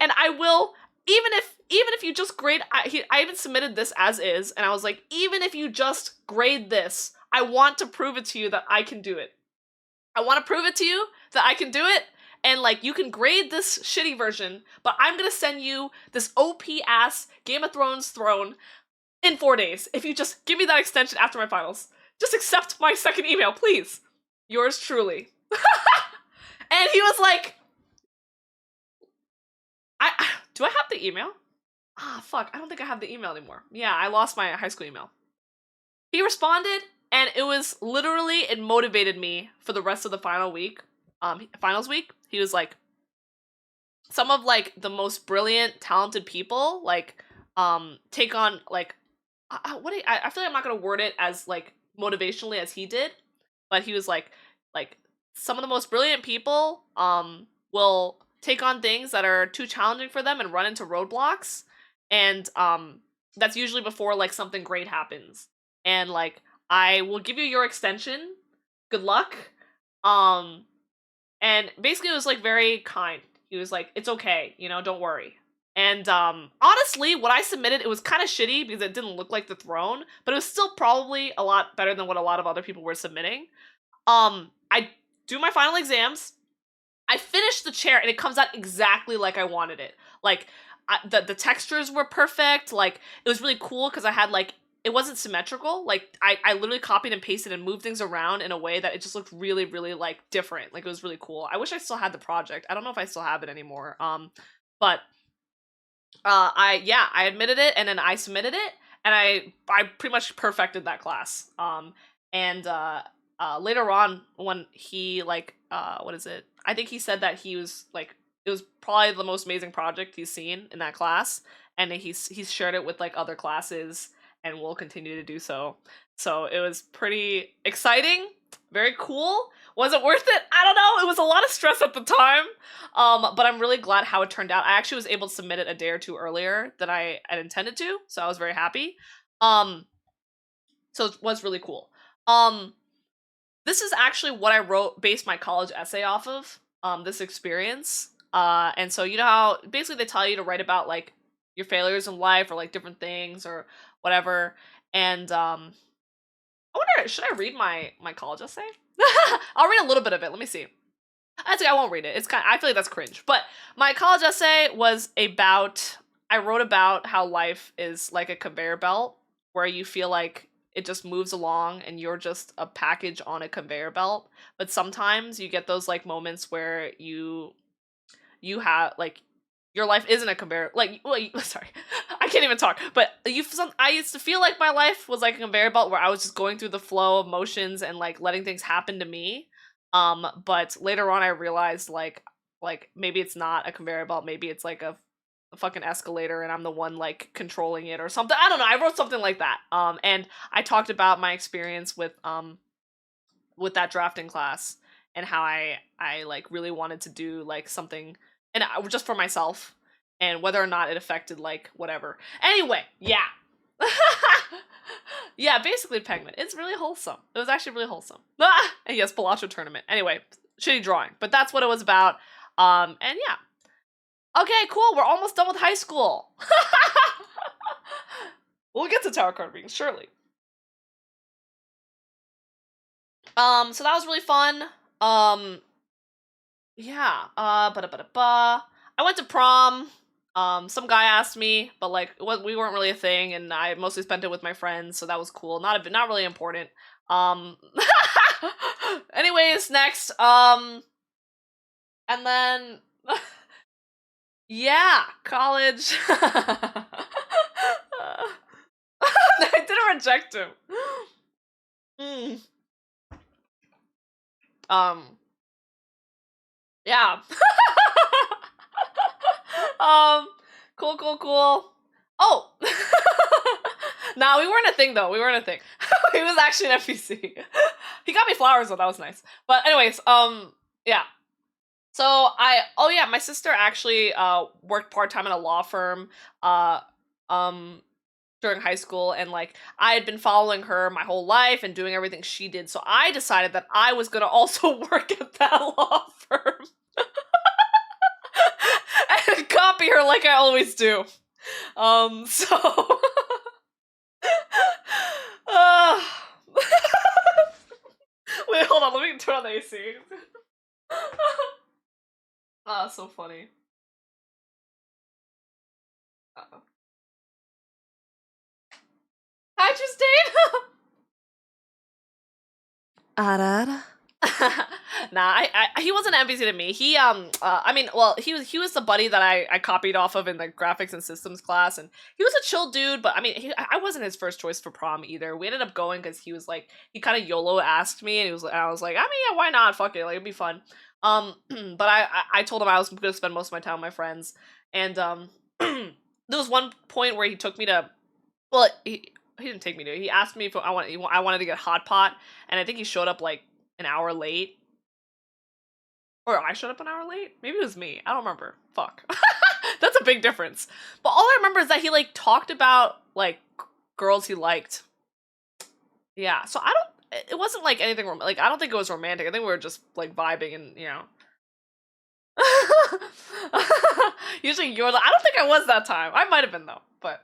And I will, even if you just grade, I even submitted this as is, and I was like, even if you just grade this, I want to prove it to you that I can do it. I want to prove it to you that I can do it, and, like, you can grade this shitty version, but I'm gonna send you this OP-ass Game of Thrones throne in 4 days if you just give me that extension after my finals. Just accept my second email, please. Yours truly. And he was like, do I have the email? Fuck, I don't think I have the email anymore. Yeah, I lost my high school email. He responded, and it was literally, it motivated me for the rest of the finals week. He was like, some of, like, the most brilliant, talented people, like, take on, like, I feel like I'm not gonna word it as, like, motivationally as he did, but he was like, some of the most brilliant people, will take on things that are too challenging for them and run into roadblocks, and, that's usually before, like, something great happens. And, like, I will give you your extension. Good luck. And basically it was, like, very kind. He was like, it's okay, you know, don't worry. And, honestly, what I submitted, it was kind of shitty because it didn't look like the throne, but it was still probably a lot better than what a lot of other people were submitting. I do my final exams, I finished the chair, and it comes out exactly like I wanted it. Like, the textures were perfect, like, it was really cool because I had, like, it wasn't symmetrical. Like, I literally copied and pasted and moved things around in a way that it just looked really, really, like, different. Like, it was really cool. I wish I still had the project. I don't know if I still have it anymore. But I admitted it, and then I submitted it, and I pretty much perfected that class. And later on, when he, like, what is it? I think he said that he was, like, it was probably the most amazing project he's seen in that class, and he's shared it with, like, other classes, and will continue to do so. So it was pretty exciting, very cool. Was it worth it? I don't know. It was a lot of stress at the time, but I'm really glad how it turned out. I actually was able to submit it a day or two earlier than I had intended to, so I was very happy. So it was really cool. This is actually what I based my college essay off of, this experience. And so, you know how basically they tell you to write about, like, your failures in life, or, like, different things or whatever. And I wonder, should I read my college essay? I'll read a little bit of it. Let me see. I won't read it. It's kind. I feel like that's cringe. But my college essay was about. I wrote about how life is like a conveyor belt, where you feel like it just moves along and you're just a package on a conveyor belt. But sometimes you get those like moments where you have like your life isn't a conveyor like well sorry I can't even talk but I used to feel like my life was like a conveyor belt where I was just going through the flow of motions and like letting things happen to me, but later on I realized like maybe it's not a conveyor belt, maybe it's like a fucking escalator and I'm the one like controlling it or something. I don't know, I wrote something like that, and I talked about my experience with that drafting class and how I like really wanted to do like something and just for myself and whether or not it affected like whatever. Anyway, yeah. Yeah, basically Penguin. It's really wholesome. It was actually really wholesome. And yes, Palazzo tournament. Anyway, shitty drawing, but that's what it was about. And yeah. Okay, cool. We're almost done with high school. We'll get to tarot card readings, surely. So that was really fun. Yeah, ba-da-ba-da-ba. I went to prom. Some guy asked me, but like we weren't really a thing, and I mostly spent it with my friends, so that was cool. Not really important. Um, anyways, next. And then, yeah, college. I didn't reject him. Mm. Yeah. Cool, cool, cool. Oh! Nah, we weren't a thing though. We weren't a thing. He was actually an FPC. He got me flowers though, that was nice. But anyways, yeah. So oh yeah, my sister actually worked part-time at a law firm um during high school, and like I had been following her my whole life and doing everything she did, so I decided that I was gonna also work at that law firm. And copy her like I always do. So uh... Wait, hold on, let me turn on the AC. Ah, so funny. Uh-oh. Hi, Justine! Arara. Nah, he wasn't an NPC to me. I mean, well, he was the buddy that I copied off of in the graphics and systems class, and he was a chill dude. But I mean, I wasn't his first choice for prom either. We ended up going because he was like, he kind of YOLO asked me, and I was like, I mean, yeah, why not? Fuck it, like it'd be fun. But I told him I was gonna spend most of my time with my friends, and there was one point where he took me to, well, he didn't take me to. He asked me if I wanted to get hot pot, and I think he showed up like an hour late. Or I showed up an hour late? Maybe it was me. I don't remember. Fuck. That's a big difference. But all I remember is that he like talked about like girls he liked. Yeah. So I don't. It wasn't like anything like I don't think it was romantic. I think we were just like vibing and you know. Usually you're the. I don't think I was that time. I might have been though. But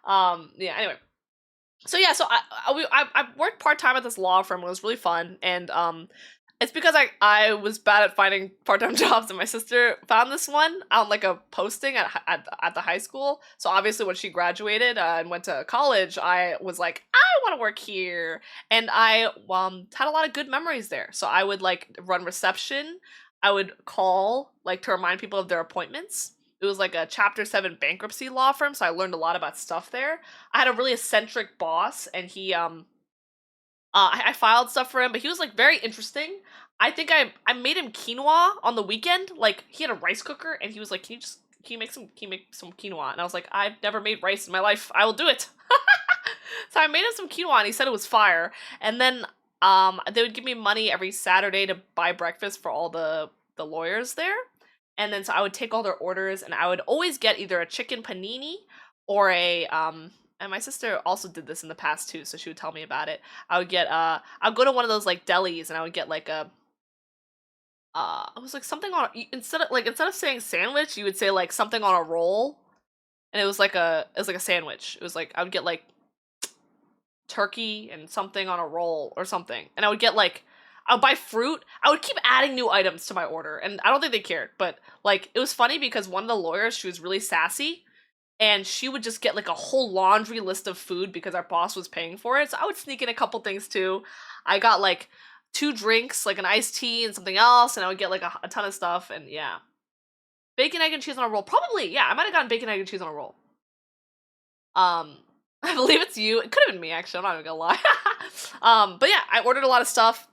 yeah. Anyway. So yeah. So I worked part time at this law firm. It was really fun, and it's because I was bad at finding part-time jobs, and my sister found this one on like a posting at the high school. So obviously when she graduated and went to college, I was like, I want to work here, and I had a lot of good memories there. So I would like run reception. I would call like to remind people of their appointments. It was like a Chapter 7 bankruptcy law firm, so I learned a lot about stuff there. I had a really eccentric boss, and he I filed stuff for him, but he was like very interesting. I think I made him quinoa on the weekend. Like he had a rice cooker, and he was like, can you make some quinoa?" And I was like, "I've never made rice in my life. I will do it." So I made him some quinoa, and he said it was fire. And then they would give me money every Saturday to buy breakfast for all the lawyers there. And then so I would take all their orders, and I would always get either a chicken panini or a and my sister also did this in the past too, so she would tell me about it. I would get I'd go to one of those like delis, and I would get like a it was like something on instead of saying sandwich, you would say like something on a roll, and it was like a sandwich. It was like I would get like turkey and something on a roll or something, and I would get like I would buy fruit. I would keep adding new items to my order, and I don't think they cared. But like, it was funny because one of the lawyers, she was really sassy, and she would just get like a whole laundry list of food because our boss was paying for it. So I would sneak in a couple things too. I got like 2 drinks, like an iced tea and something else, and I would get like a ton of stuff. And yeah, bacon, egg, and cheese on a roll. Probably, yeah, I might have gotten bacon, egg, and cheese on a roll. I believe it's you. It could have been me, actually. I'm not even gonna lie. But yeah, I ordered a lot of stuff.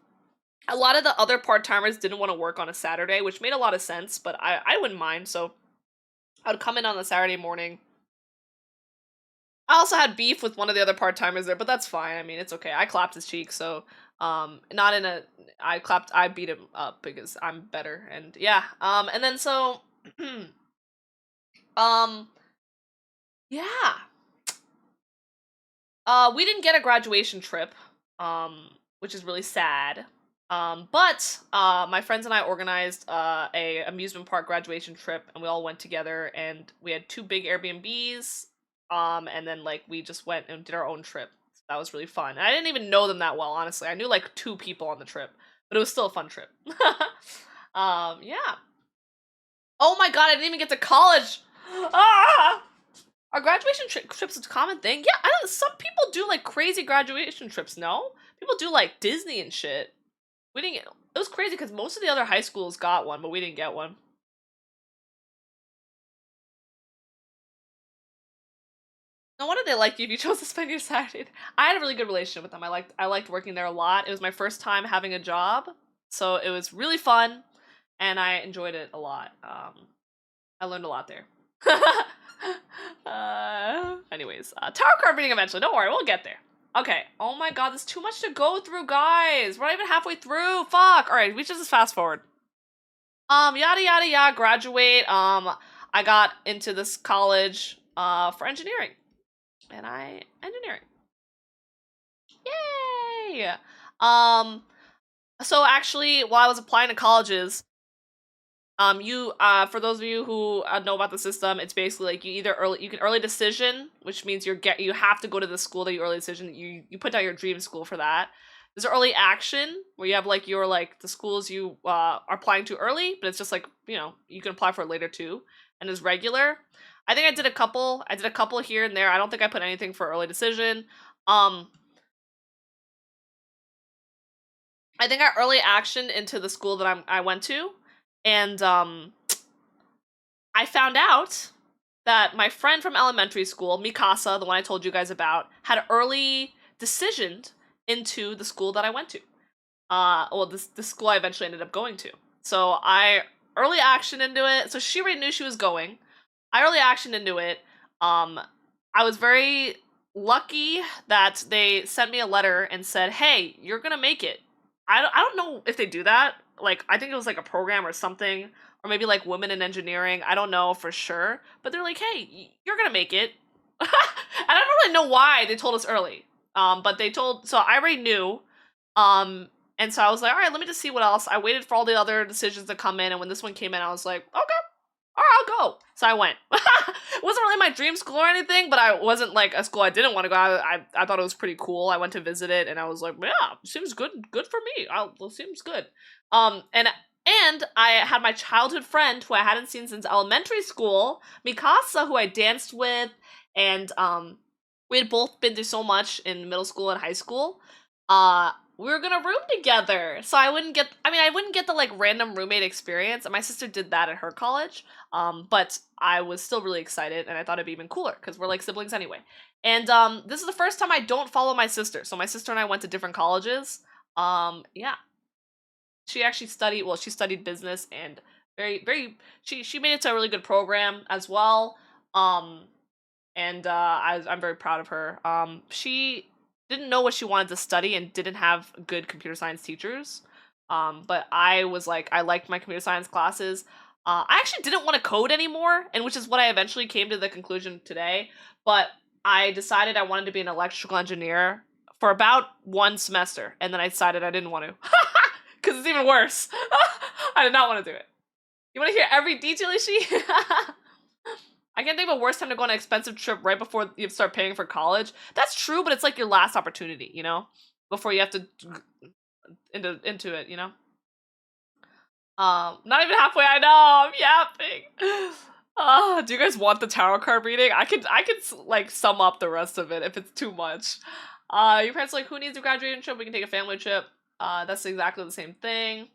A lot of the other part-timers didn't want to work on a Saturday, which made a lot of sense, but I wouldn't mind. So I would come in on a Saturday morning. I also had beef with one of the other part-timers there, but that's fine. I mean, it's okay. I clapped his cheek, so not in a I beat him up because I'm better. And yeah. And then so um yeah. We didn't get a graduation trip, which is really sad. But my friends and I organized a amusement park graduation trip, and we all went together, and we had 2 big Airbnbs. And then like we just went and did our own trip. So that was really fun. And I didn't even know them that well, honestly. I knew like 2 people on the trip, but it was still a fun trip. Yeah. Oh my god, I didn't even get to college. Ah! Are graduation trips a common thing? Yeah, I don't. Some people do like crazy graduation trips. No, people do like Disney and shit. We didn't get. It was crazy because most of the other high schools got one, but we didn't get one. No wonder they liked you if you chose to spend your Saturday. I had a really good relationship with them. I liked working there a lot. It was my first time having a job, so it was really fun, and I enjoyed it a lot. I learned a lot there. Anyways, tarot card reading eventually. Don't worry, we'll get there. Okay. Oh my god, there's too much to go through, guys. We're not even halfway through. Fuck. All right, we should just fast forward. Yada yada yada. Graduate. I got into this college for engineering, and engineering. Yay. So actually, while I was applying to colleges, you for those of you who know about the system, it's basically like you can early decision, which means you have to go to the school that you early decision. You put down your dream school for that. There's early action where you have like the schools you are applying to early, but it's just like, you can apply for it later too. And there's regular. I think I did a couple. I did a couple here and there. I don't think I put anything for early decision. I think I early action into the school that I went to, and I found out that my friend from elementary school, Mikasa, the one I told you guys about, had early decisioned into the school that I went to. The school I eventually ended up going to. So I early action into it. So she already knew she was going. I early actioned into it. I was very lucky that they sent me a letter and said, "Hey, you're gonna make it." I don't know if they do that. Like, I think it was like a program or something, or maybe like women in engineering. I don't know for sure, but they're like, "Hey, you're gonna make it." And I don't really know why they told us early. But so I already knew. And so I was like, all right, let me just see what else. I waited for all the other decisions to come in, and when this one came in, I was like, okay, all right, I'll go. So I went. It wasn't really my dream school or anything, but I wasn't like a school I didn't want to go. I thought it was pretty cool. I went to visit it, and I was like, yeah, seems good for me. Seems good. And I had my childhood friend who I hadn't seen since elementary school, Mikasa, who I danced with, and we had both been through so much in middle school and high school. We were gonna room together, so I wouldn't get the like random roommate experience. And my sister did that at her college. But I was still really excited, and I thought it'd be even cooler because we're like siblings anyway. And this is the first time I don't follow my sister. So my sister and I went to different colleges. Yeah. She actually studied business, and she made it to a really good program as well. And I'm very proud of her. She didn't know what she wanted to study and didn't have good computer science teachers. But I was like, I liked my computer science classes. I actually didn't want to code anymore, and which is what I eventually came to the conclusion today. But I decided I wanted to be an electrical engineer for about 1 semester, and then I decided I didn't want to. Because it's even worse. I did not want to do it. You want to hear every detail, Ishi? I can't think of a worse time to go on an expensive trip right before you start paying for college. That's true, but it's like your last opportunity, Before you have to into it, you know. Not even halfway. I know I'm yapping. Do you guys want the tarot card reading? I could like sum up the rest of it if it's too much. Your parents are like, who needs a graduation trip? We can take a family trip. That's exactly the same thing.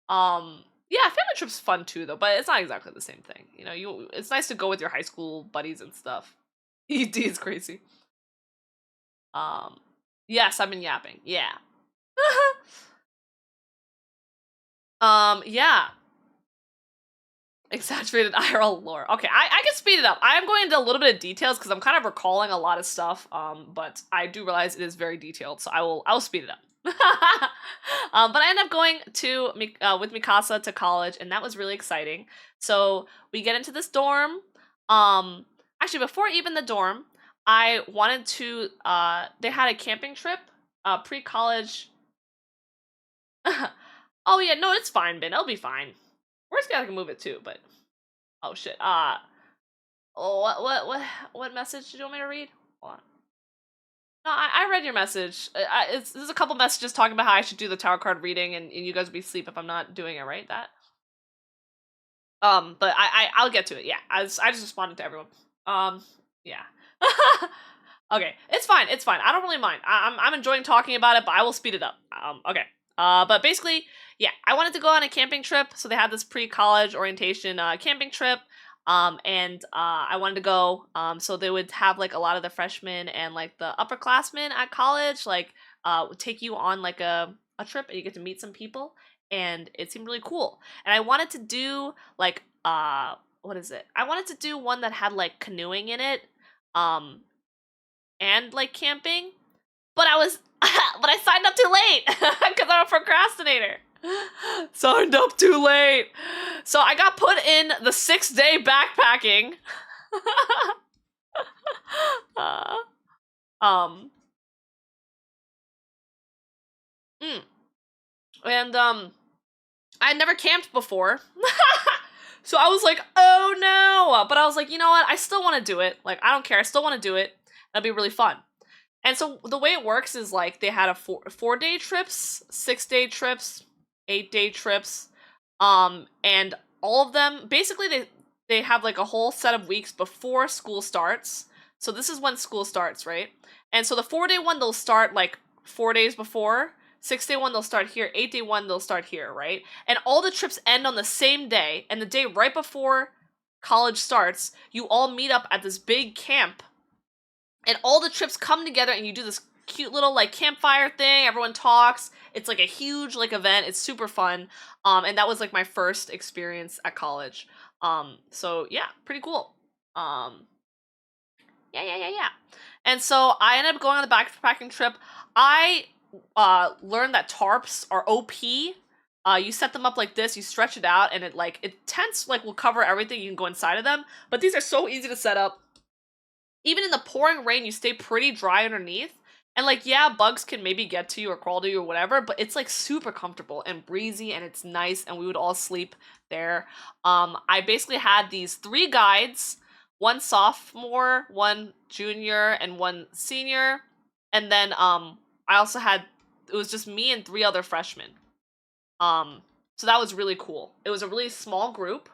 Yeah, family trip's fun too though, but it's not exactly the same thing. You know, it's nice to go with your high school buddies and stuff. ED is crazy. Yes, I've been yapping. Yeah. Yeah. Exaggerated IRL lore. Okay, I can speed it up. I am going into a little bit of details because I'm kind of recalling a lot of stuff. But I do realize it is very detailed, so I'll speed it up. But I ended up going to with Mikasa to college, and that was really exciting. So we get into this dorm. Actually, before even the dorm, I wanted to. They had a camping trip, pre-college. Oh yeah, no, it's fine, Ben. It'll be fine. Worst case, I can move it too, but oh shit. Oh, what message did you want me to read? Hold on. No, I read your message. There's a couple messages talking about how I should do the tarot card reading, and you guys would be asleep if I'm not doing it, right? That. But I'll get to it. Yeah, I just responded to everyone. Yeah. Okay, it's fine. It's fine. I don't really mind. I'm enjoying talking about it, but I will speed it up. Okay. But basically, yeah, I wanted to go on a camping trip, so they had this pre-college orientation camping trip. And I wanted to go. So they would have like a lot of the freshmen and like the upperclassmen at college, like would take you on like a trip, and you get to meet some people, and it seemed really cool. And I wanted to do like what is it? I wanted to do one that had like canoeing in it, and like camping, but but I signed up too late because I'm a procrastinator. Signed up too late. So I got put in the 6-day backpacking. And I had never camped before. So I was like, oh no. But I was like, you know what? I still want to do it. Like, I don't care. I still want to do it. That'd be really fun. And so the way it works is like they had a 4-day trips, 6-day trips, 8-day trips, and all of them basically they have like a whole set of weeks before school starts. So this is when school starts, right? And so the 4-day one they'll start like 4 days before. 6-day one they'll start here. 8-day one they'll start here, right? And all the trips end on the same day, and the day right before college starts, you all meet up at this big camp. And all the trips come together, and you do this cute little like campfire thing. Everyone talks. It's like a huge like event. It's super fun. And that was like my first experience at college. So yeah, pretty cool. Yeah. And so I ended up going on the backpacking trip. I learned that tarps are OP. You set them up like this, you stretch it out, and it tents like will cover everything. You can go inside of them, but these are so easy to set up. Even in the pouring rain, you stay pretty dry underneath. And like, yeah, bugs can maybe get to you or crawl to you or whatever, but it's like super comfortable and breezy, and it's nice, and we would all sleep there. I basically had these 3 guides, 1 sophomore, 1 junior, and 1 senior. And then I also had, it was just me and 3 other freshmen. So that was really cool. It was a really small group,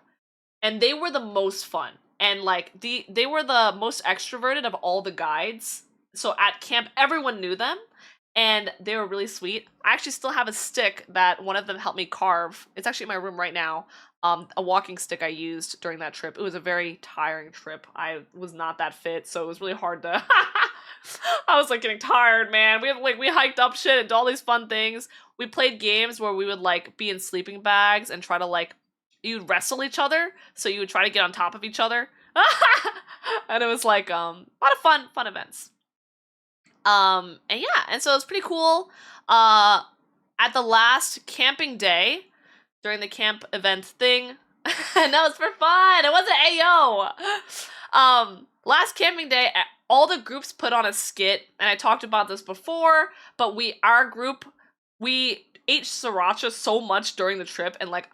and they were the most fun. And like they were the most extroverted of all the guides. So at camp, everyone knew them, and they were really sweet. I actually still have a stick that one of them helped me carve. It's actually in my room right now. A walking stick I used during that trip. It was a very tiring trip. I was not that fit, so it was really hard to. I was like getting tired, man. We hiked up shit and did all these fun things. We played games where we would like be in sleeping bags and try to like you'd wrestle each other, so you would try to get on top of each other. And it was like a lot of fun events. And yeah, and so it was pretty cool. At the last camping day during the camp event thing, and that was for fun. It wasn't Ayo. Last camping day, all the groups put on a skit, and I talked about this before, but our group, we ate sriracha so much during the trip, and like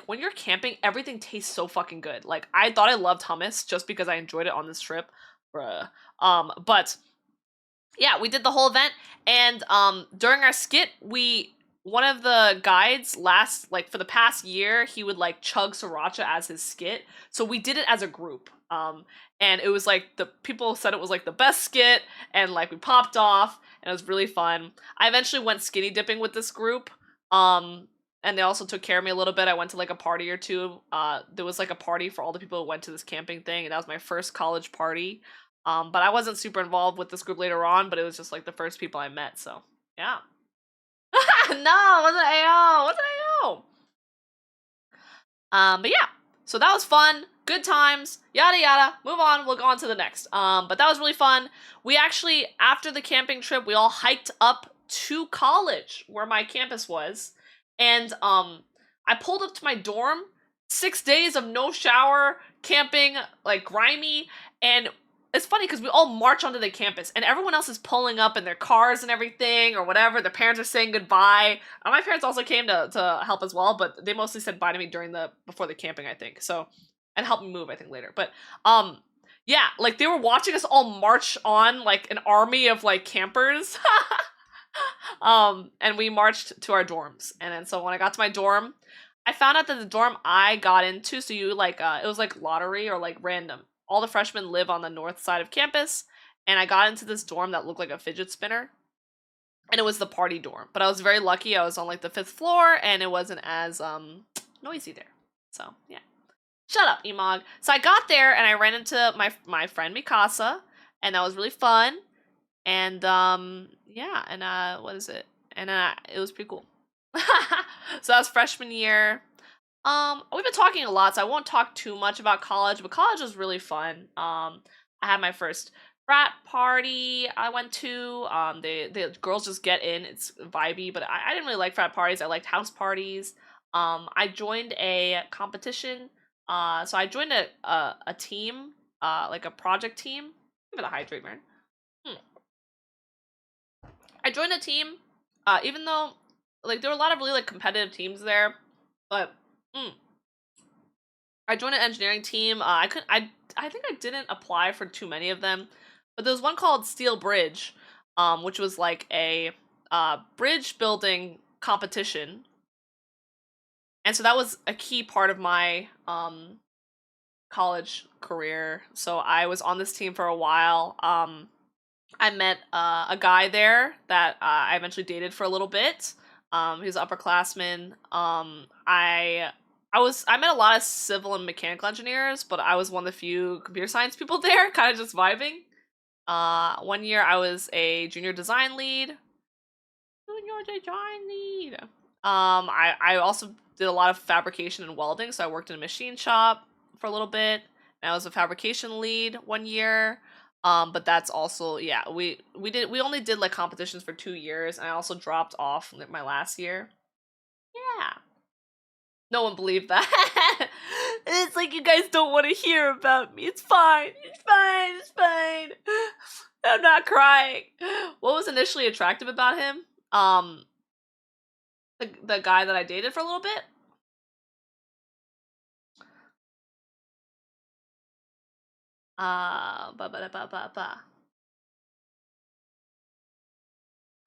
when you're camping, everything tastes so fucking good. Like I thought I loved hummus just because I enjoyed it on this trip, bruh. But yeah, we did the whole event, and during our skit, we one of the guides for the past year, he would like chug sriracha as his skit. So we did it as a group. And it was like the people said it was like the best skit, and like we popped off, and it was really fun. I eventually went skinny dipping with this group. And they also took care of me a little bit. I went to like a party or two. There was like a party for all the people who went to this camping thing, and that was my first college party. But I wasn't super involved with this group later on, but it was just like the first people I met, so yeah. No, it wasn't AO. What's an AO? But yeah, so that was fun. Good times. Yada yada. Move on. We'll go on to the next. But that was really fun. We actually, after the camping trip, we all hiked up to college where my campus was, and I pulled up to my dorm. 6 days of no shower, camping, like grimy, and it's funny because we all march onto the campus and everyone else is pulling up in their cars and everything or whatever. Their parents are saying goodbye. My parents also came to help as well, but they mostly said bye to me before the camping, I think. So, and helped me move, I think, later. But yeah, like they were watching us all march on like an army of like campers. And we marched to our dorms. And then so when I got to my dorm, I found out that the dorm I got into, so you like it was like lottery or like random. All the freshmen live on the north side of campus, and I got into this dorm that looked like a fidget spinner, and it was the party dorm. But I was very lucky. I was on like the 5th floor, and it wasn't as noisy there. So yeah, shut up, Emog. So I got there, and I ran into my friend Mikasa, and that was really fun. And yeah, and what is it? And it was pretty cool. So that was freshman year. We've been talking a lot, so I won't talk too much about college, but college was really fun. I had my first frat party I went to. The girls just get in, it's vibey, but I didn't really like frat parties. I liked house parties. I joined a competition. So I joined a team, like a project team. Give it a hydrate, man. I joined a team, even though like there were a lot of really like competitive teams there, but I joined an engineering team. I think I didn't apply for too many of them, but there was one called Steel Bridge, which was like a bridge building competition, and so that was a key part of my college career. So I was on this team for a while. I met a guy there that I eventually dated for a little bit. He was an upperclassman. I met a lot of civil and mechanical engineers, but I was one of the few computer science people there, kind of just vibing. One year I was a junior design lead. I also did a lot of fabrication and welding, so I worked in a machine shop for a little bit. And I was a fabrication lead one year. But that's also, yeah, we only did like competitions for 2 years, and I also dropped off my last year. Yeah. No one believed that. It's like you guys don't want to hear about me. It's fine. It's fine. It's fine. I'm not crying. What was initially attractive about him? The guy that I dated for a little bit. Ba ba ba ba ba.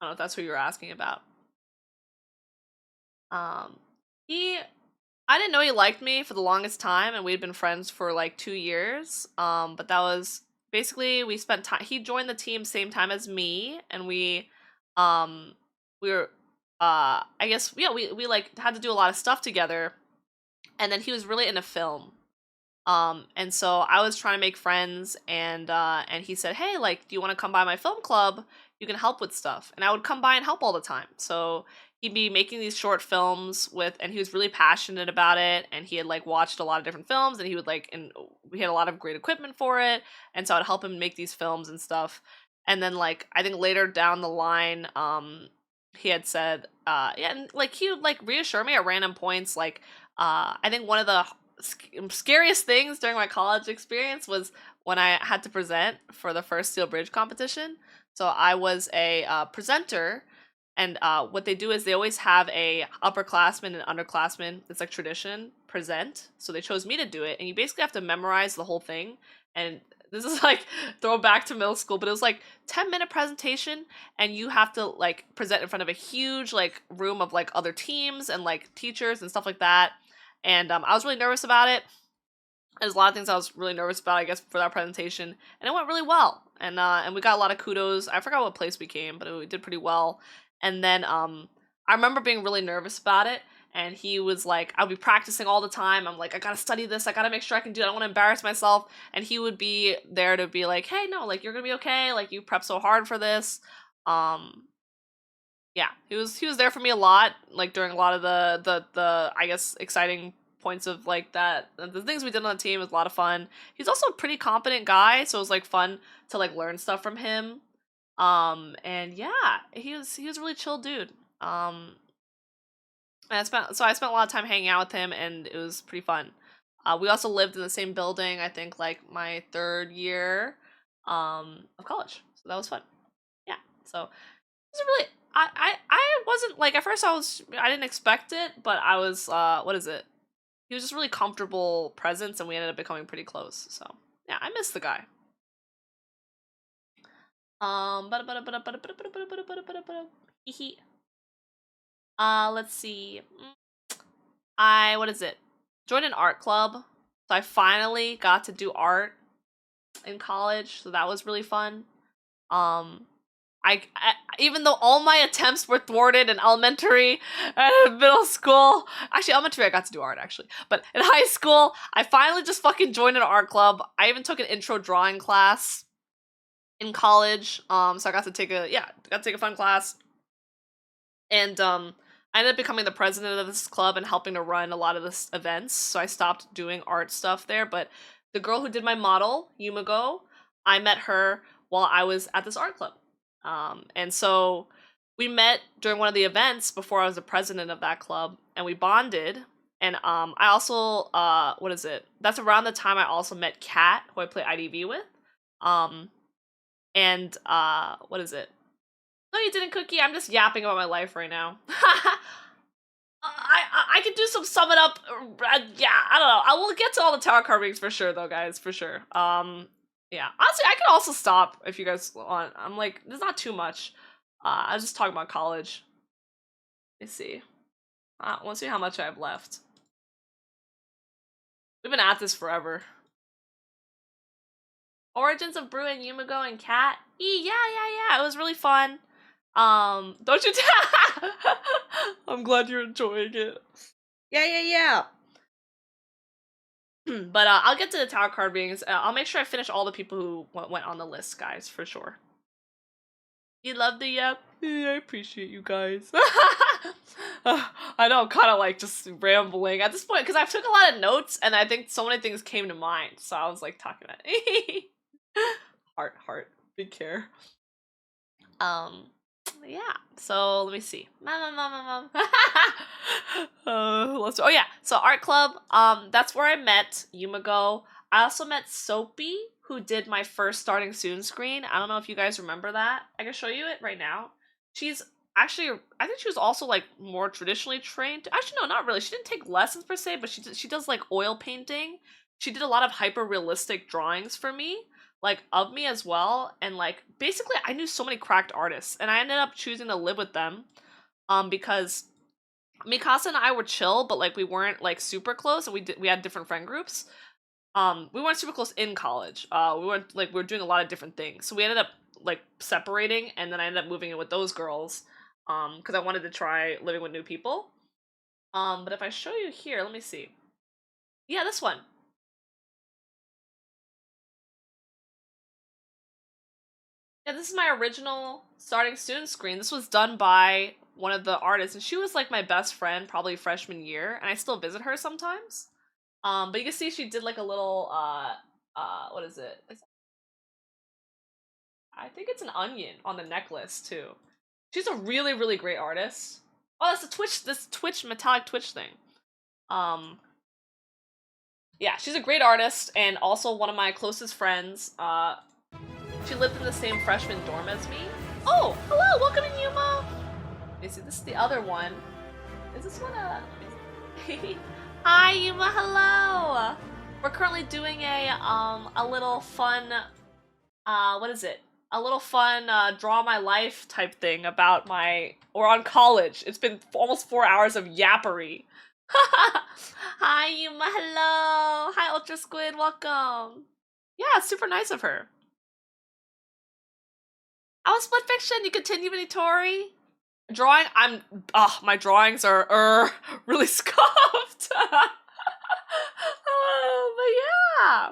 I don't know if that's who you're asking about. I didn't know he liked me for the longest time, and we'd been friends for like 2 years. But that was basically we spent time. He joined the team same time as me, and we were, I guess, yeah, we like had to do a lot of stuff together. And then he was really into film. And so I was trying to make friends, and he said, "Hey, like, do you want to come by my film club? You can help with stuff." And I would come by and help all the time. So he'd be making these short films and he was really passionate about it, and he had like watched a lot of different films, and he would like, and we had a lot of great equipment for it, and so I'd help him make these films and stuff. And then like I think later down the line, he had said, yeah, and like he would like reassure me at random points, like I think one of the scariest things during my college experience was when I had to present for the first Steel Bridge competition. So I was a presenter, and what they do is they always have a upperclassman and underclassman. It's like tradition present. So they chose me to do it, and you basically have to memorize the whole thing. and this is like throwback to middle school, but it was like 10-minute presentation, and you have to like present in front of a huge like room of like other teams and like teachers and stuff like that. And I was really nervous about it. There's a lot of things I was really nervous about, I guess, for that presentation, and it went really well. And we got a lot of kudos. I forgot what place we came, but we did pretty well. And then I remember being really nervous about it, and he was like, I'll be practicing all the time. I'm like, I gotta study this. I gotta make sure I can do it. I don't want to embarrass myself. And he would be there to be like, hey, no, like you're gonna be okay. Like you prepped so hard for this. Yeah, he was there for me a lot, like during a lot of the I guess exciting points of like that. The things we did on the team was a lot of fun. He's also a pretty competent guy, so it was like fun to like learn stuff from him. And yeah, he was a really chill dude. And I spent a lot of time hanging out with him, and it was pretty fun. We also lived in the same building, I think like my 3rd year of college, so that was fun. Yeah, so it was a really I wasn't like, at first I didn't expect it, but I was what is it? He was just really comfortable presence, and we ended up becoming pretty close. So yeah, I miss the guy. Let's see. What is it? Joined an art club. So I finally got to do art in college, so that was really fun. I even though all my attempts were thwarted in elementary and middle school, actually elementary I got to do art actually, but in high school I finally just fucking joined an art club. I even took an intro drawing class in college, so I got to take a fun class, and I ended up becoming the president of this club and helping to run a lot of the events. So I stopped doing art stuff there, but the girl who did my model, Yumiko, I met her while I was at this art club. And so we met during one of the events before I was the president of that club, and we bonded. And I also, what is it? That's around the time I also met Kat, who I play IDV with. And what is it? No, you didn't, Cookie. I'm just yapping about my life right now. I could do some sum it up. Yeah, I don't know. I will get to all the tarot card readings for sure, though, guys, for sure. Yeah. Honestly, I could also stop if you guys want. I'm like, there's not too much. I was just talking about college. Let me see. I want to see how much I have left. We've been at this forever. Origins of Brew and Yumiko and Kat. Yeah. It was really fun. Don't you? I'm glad you're enjoying it. Yeah. But I'll get to the tarot card readings. I'll make sure I finish all the people who went on the list, guys, for sure. You love the yep. Yeah, I appreciate you guys. I know, I'm kind of like just rambling at this point because I've took a lot of notes and I think so many things came to mind. So I was like talking about heart, big care. Yeah. So let me see. Oh yeah. So art club. That's where I met Yumiko. I also met Soapy, who did my first starting soon screen. I don't know if you guys remember that. I can show you it right now. She's actually, I think she was also like more traditionally trained. Actually, no, not really. She didn't take lessons per se, but she does like oil painting. She did a lot of hyper realistic drawings for me, like of me as well. And like basically, I knew so many cracked artists, and I ended up choosing to live with them, because Mikasa and I were chill, but like we weren't like super close, and we had different friend groups. We weren't super close in college. We were doing a lot of different things, so we ended up like separating, and then I ended up moving in with those girls, because I wanted to try living with new people. But if I show you here, let me see. Yeah, this one. Yeah, this is my original starting student screen. This was done by one of the artists, and she was like my best friend probably freshman year, and I still visit her sometimes. But you can see she did like a little what is it? I think it's an onion on the necklace too. She's a really, really great artist. Oh, that's this Twitch metallic Twitch thing. Yeah, she's a great artist and also one of my closest friends. She lived in the same freshman dorm as me. Oh, hello, welcome in, Yuma. Let me see, this is the other one. Is this one a... Hi, Yuma, hello. We're currently doing a little fun what is it? A little fun draw my life type thing about we're on college. It's been almost 4 hours of yappery. Hi Yuma, hello. Hi Ultra Squid, welcome. Yeah, it's super nice of her. Oh, Split Fiction, you continue Tori? Drawing, my drawings are really scuffed. But yeah.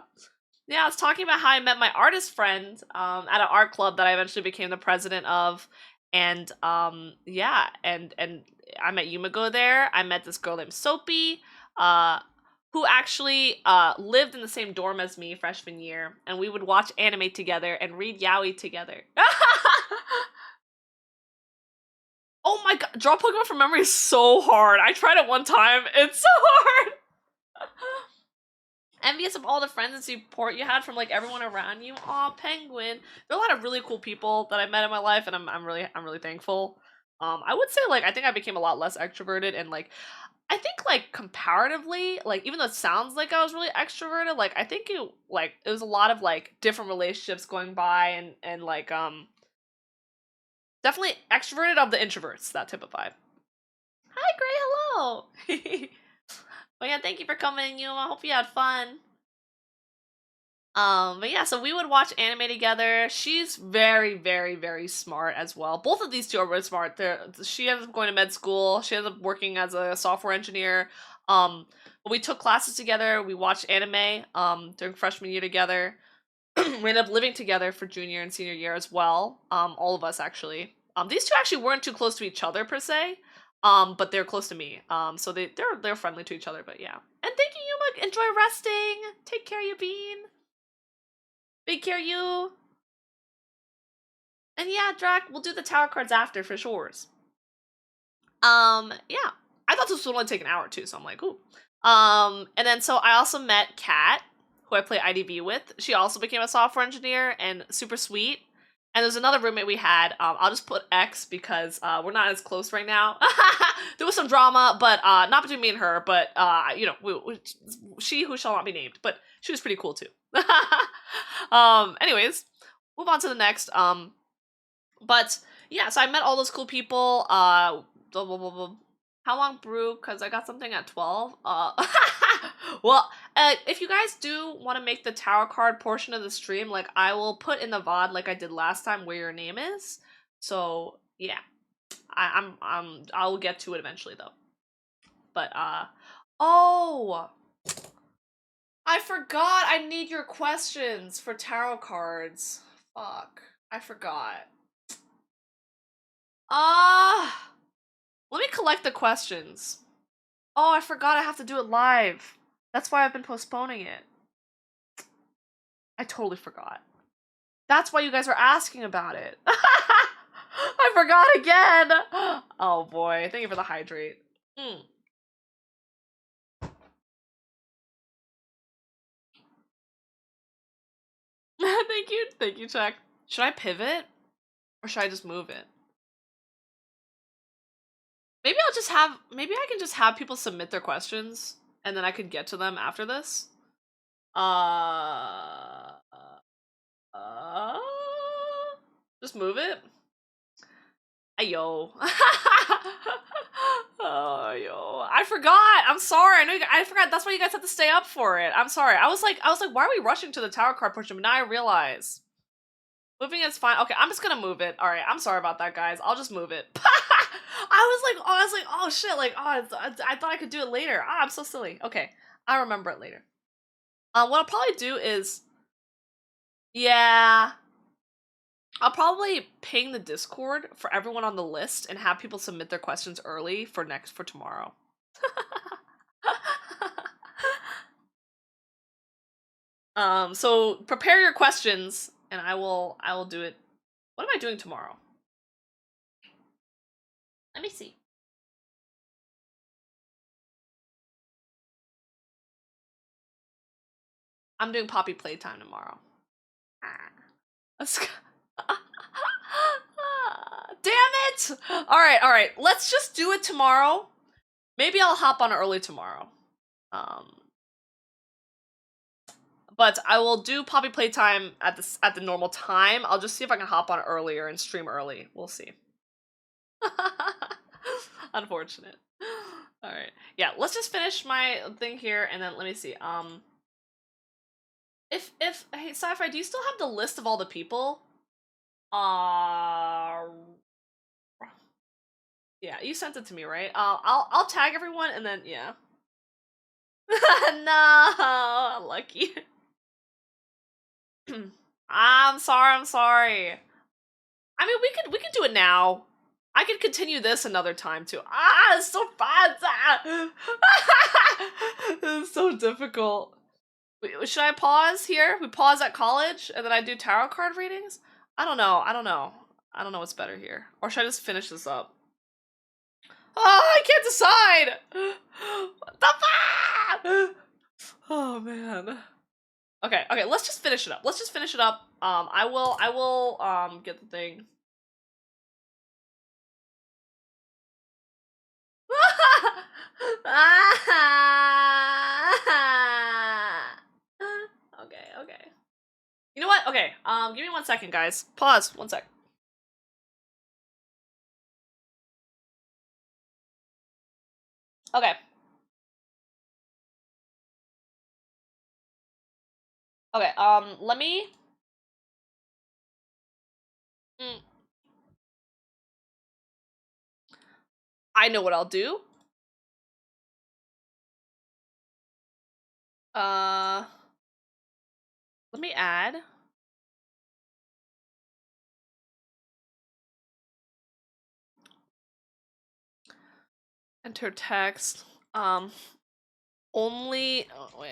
Yeah, I was talking about how I met my artist friend at an art club that I eventually became the president of, and yeah, and I met Yumigo there. I met this girl named Soapy, who actually lived in the same dorm as me freshman year, and we would watch anime together and read yaoi together. Oh my god, draw Pokemon from memory is so hard. I tried it one time. It's so hard. Envious of all the friends and support you had from like everyone around you. Aw, Penguin. There are a lot of really cool people that I met in my life, and I'm really thankful. I would say like I think I became a lot less extroverted, and like I think like comparatively, like even though it sounds like I was really extroverted, like I think it was a lot of like different relationships going by, and like definitely extroverted of the introverts, that type of vibe. Hi, Gray. Hello. But yeah, thank you for coming, you. I hope you had fun. But yeah, so we would watch anime together. She's very, very, very smart as well. Both of these two are really smart. She ends up going to med school. She ends up working as a software engineer. But we took classes together. We watched anime during freshman year together. We ended up living together for junior and senior year as well. All of us actually. These two actually weren't too close to each other per se. But they're close to me. So they're friendly to each other. But yeah. And thank you, Yuma. Enjoy resting. Take care, you bean. Big care, you. And yeah, Drac, we'll do the tower cards after for sures. Yeah. I thought this would only take an hour too, so I'm like, ooh. And then so I also met Kat, who I play IDV with. She also became a software engineer and super sweet. And there's another roommate we had. I'll just put X because we're not as close right now. There was some drama, but not between me and her. But you know, she who shall not be named. But she was pretty cool too. Anyways, move on to the next. But yeah, so I met all those cool people. Blah, blah, blah, blah. How long brew? Because I got something at 12. Well, if you guys do want to make the tower card portion of the stream, like I will put in the VOD like I did last time where your name is. So yeah, I'll get to it eventually though. But oh, I forgot. I need your questions for tarot cards. Fuck, I forgot. Let me collect the questions. Oh, I forgot I have to do it live. That's why I've been postponing it. I totally forgot. That's why you guys are asking about it. I forgot again. Oh boy, thank you for the hydrate. Thank you, Check. Should I pivot? Or should I just move it? Maybe I can just have people submit their questions, and then I could get to them after this. Just move it. Ayo. Oh, yo. I forgot. I'm sorry. I forgot. That's why you guys have to stay up for it. I'm sorry. I was like, why are we rushing to the tower card portion? But now I realize moving is fine. Okay, I'm just gonna move it. All right. I'm sorry about that, guys. I'll just move it. I was like, oh shit. Like, oh, I thought I could do it later. Ah, I'm so silly. Okay, I'll remember it later. What I'll probably do is, yeah. I'll probably ping the Discord for everyone on the list and have people submit their questions early for tomorrow. So prepare your questions and I will do it. What am I doing tomorrow? Let me see. I'm doing Poppy Playtime tomorrow. Damn it! Alright. Let's just do it tomorrow. Maybe I'll hop on early tomorrow. But I will do Poppy Playtime at the normal time. I'll just see if I can hop on earlier and stream early. We'll see. Unfortunate. Alright. Yeah, let's just finish my thing here and then let me see. Hey, Sci-Fi, do you still have the list of all the people? Yeah, you sent it to me, right? I'll tag everyone and then yeah. No, lucky. I'm sorry. I mean, we could do it now. I could continue this another time too. It's so fun. It's so difficult. Wait, should I pause here? We pause at college and then I do tarot card readings? I don't know. I don't know what's better here. Or should I just finish this up? Oh, I can't decide. What the fuck? Oh man. Okay, let's just finish it up. I will get the thing. Okay. You know what? Okay, give me 1 second, guys. Pause, 1 sec. Okay. Okay, let me... I know what I'll do. Let me add. Enter text. Only... Oh, wait.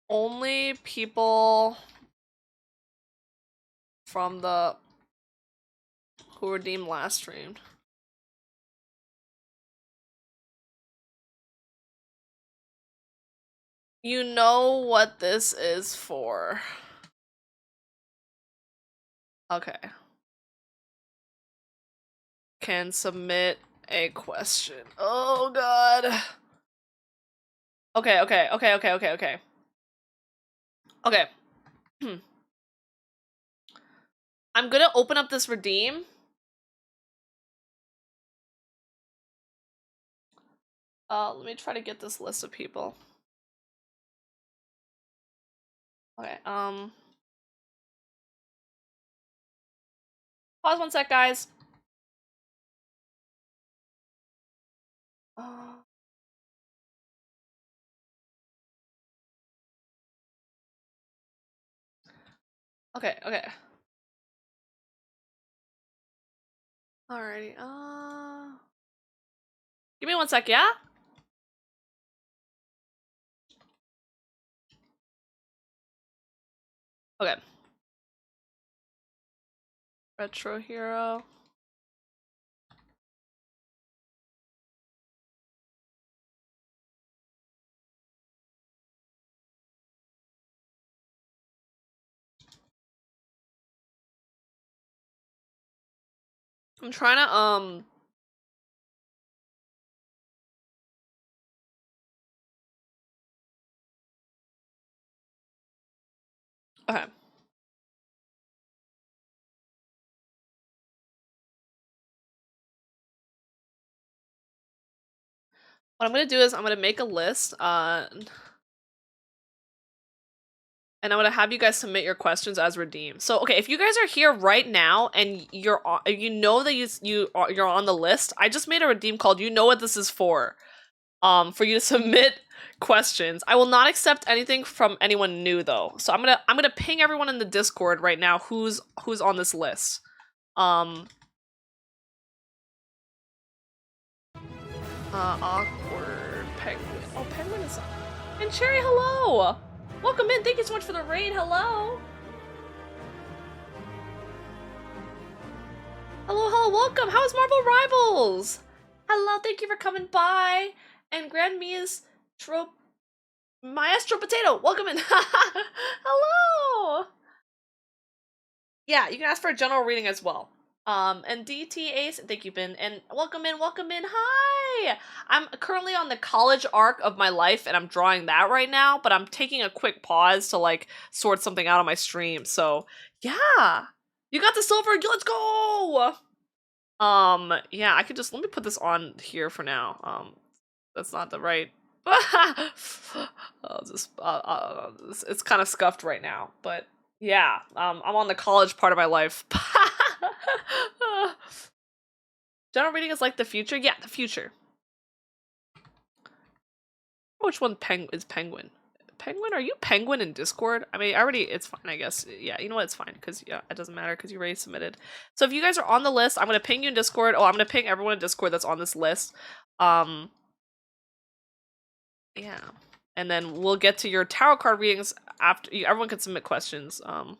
Only people from the... who redeemed last stream. You know what this is for. Okay. Can submit a question. Oh god. Okay. Okay. I'm gonna open up this redeem. Let me try to get this list of people. Okay, pause 1 sec, guys. Okay. Alrighty, give me 1 sec, yeah? Okay. Retro hero. I'm trying to, okay. What I'm gonna do is I'm gonna make a list, and I'm gonna have you guys submit your questions as redeemed. So, okay, if you guys are here right now and you're on, you know that you're on the list, I just made a redeem called "You Know What This Is For you to submit questions. I will not accept anything from anyone new though. So I'm gonna ping everyone in the Discord right now who's on this list. Awkward penguin. Oh, penguin is on. And Cherry, hello. Welcome in. Thank you so much for the raid. Hello. Hello. Welcome. How is Marble Rivals? Hello. Thank you for coming by. And Grand Mia's Maestro Potato. Welcome in. Hello. Yeah, you can ask for a general reading as well. And DT Ace, thank you, Ben, and welcome in, welcome in. Hi! I'm currently on the college arc of my life, and I'm drawing that right now, but I'm taking a quick pause to, like, sort something out on my stream, so, yeah! You got the silver, let's go! Yeah, I could just, let me put this on here for now. That's not the right... I'll just, it's kind of scuffed right now, but, yeah, I'm on the college part of my life. General reading is like the future? Yeah, the future. Which one is Penguin? Penguin? Are you Penguin in Discord? I mean, it's fine, I guess. Yeah, you know what? It's fine, because, yeah, it doesn't matter, because you already submitted. So if you guys are on the list, I'm going to ping you in Discord. Oh, I'm going to ping everyone in Discord that's on this list. Yeah. And then we'll get to your tarot card readings after. Everyone can submit questions. I'm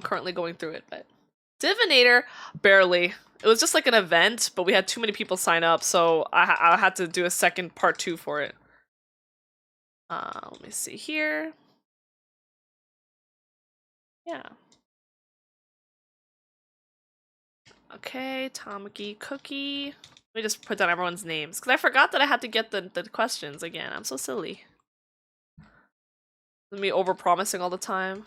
currently going through it, but... Divinator? Barely. It was just like an event, but we had too many people sign up, so I had to do a second part 2 for it. Let me see here. Yeah. Okay, Tamaki Cookie. Let me just put down everyone's names, because I forgot that I had to get the questions again. I'm so silly. Me over-promising all the time.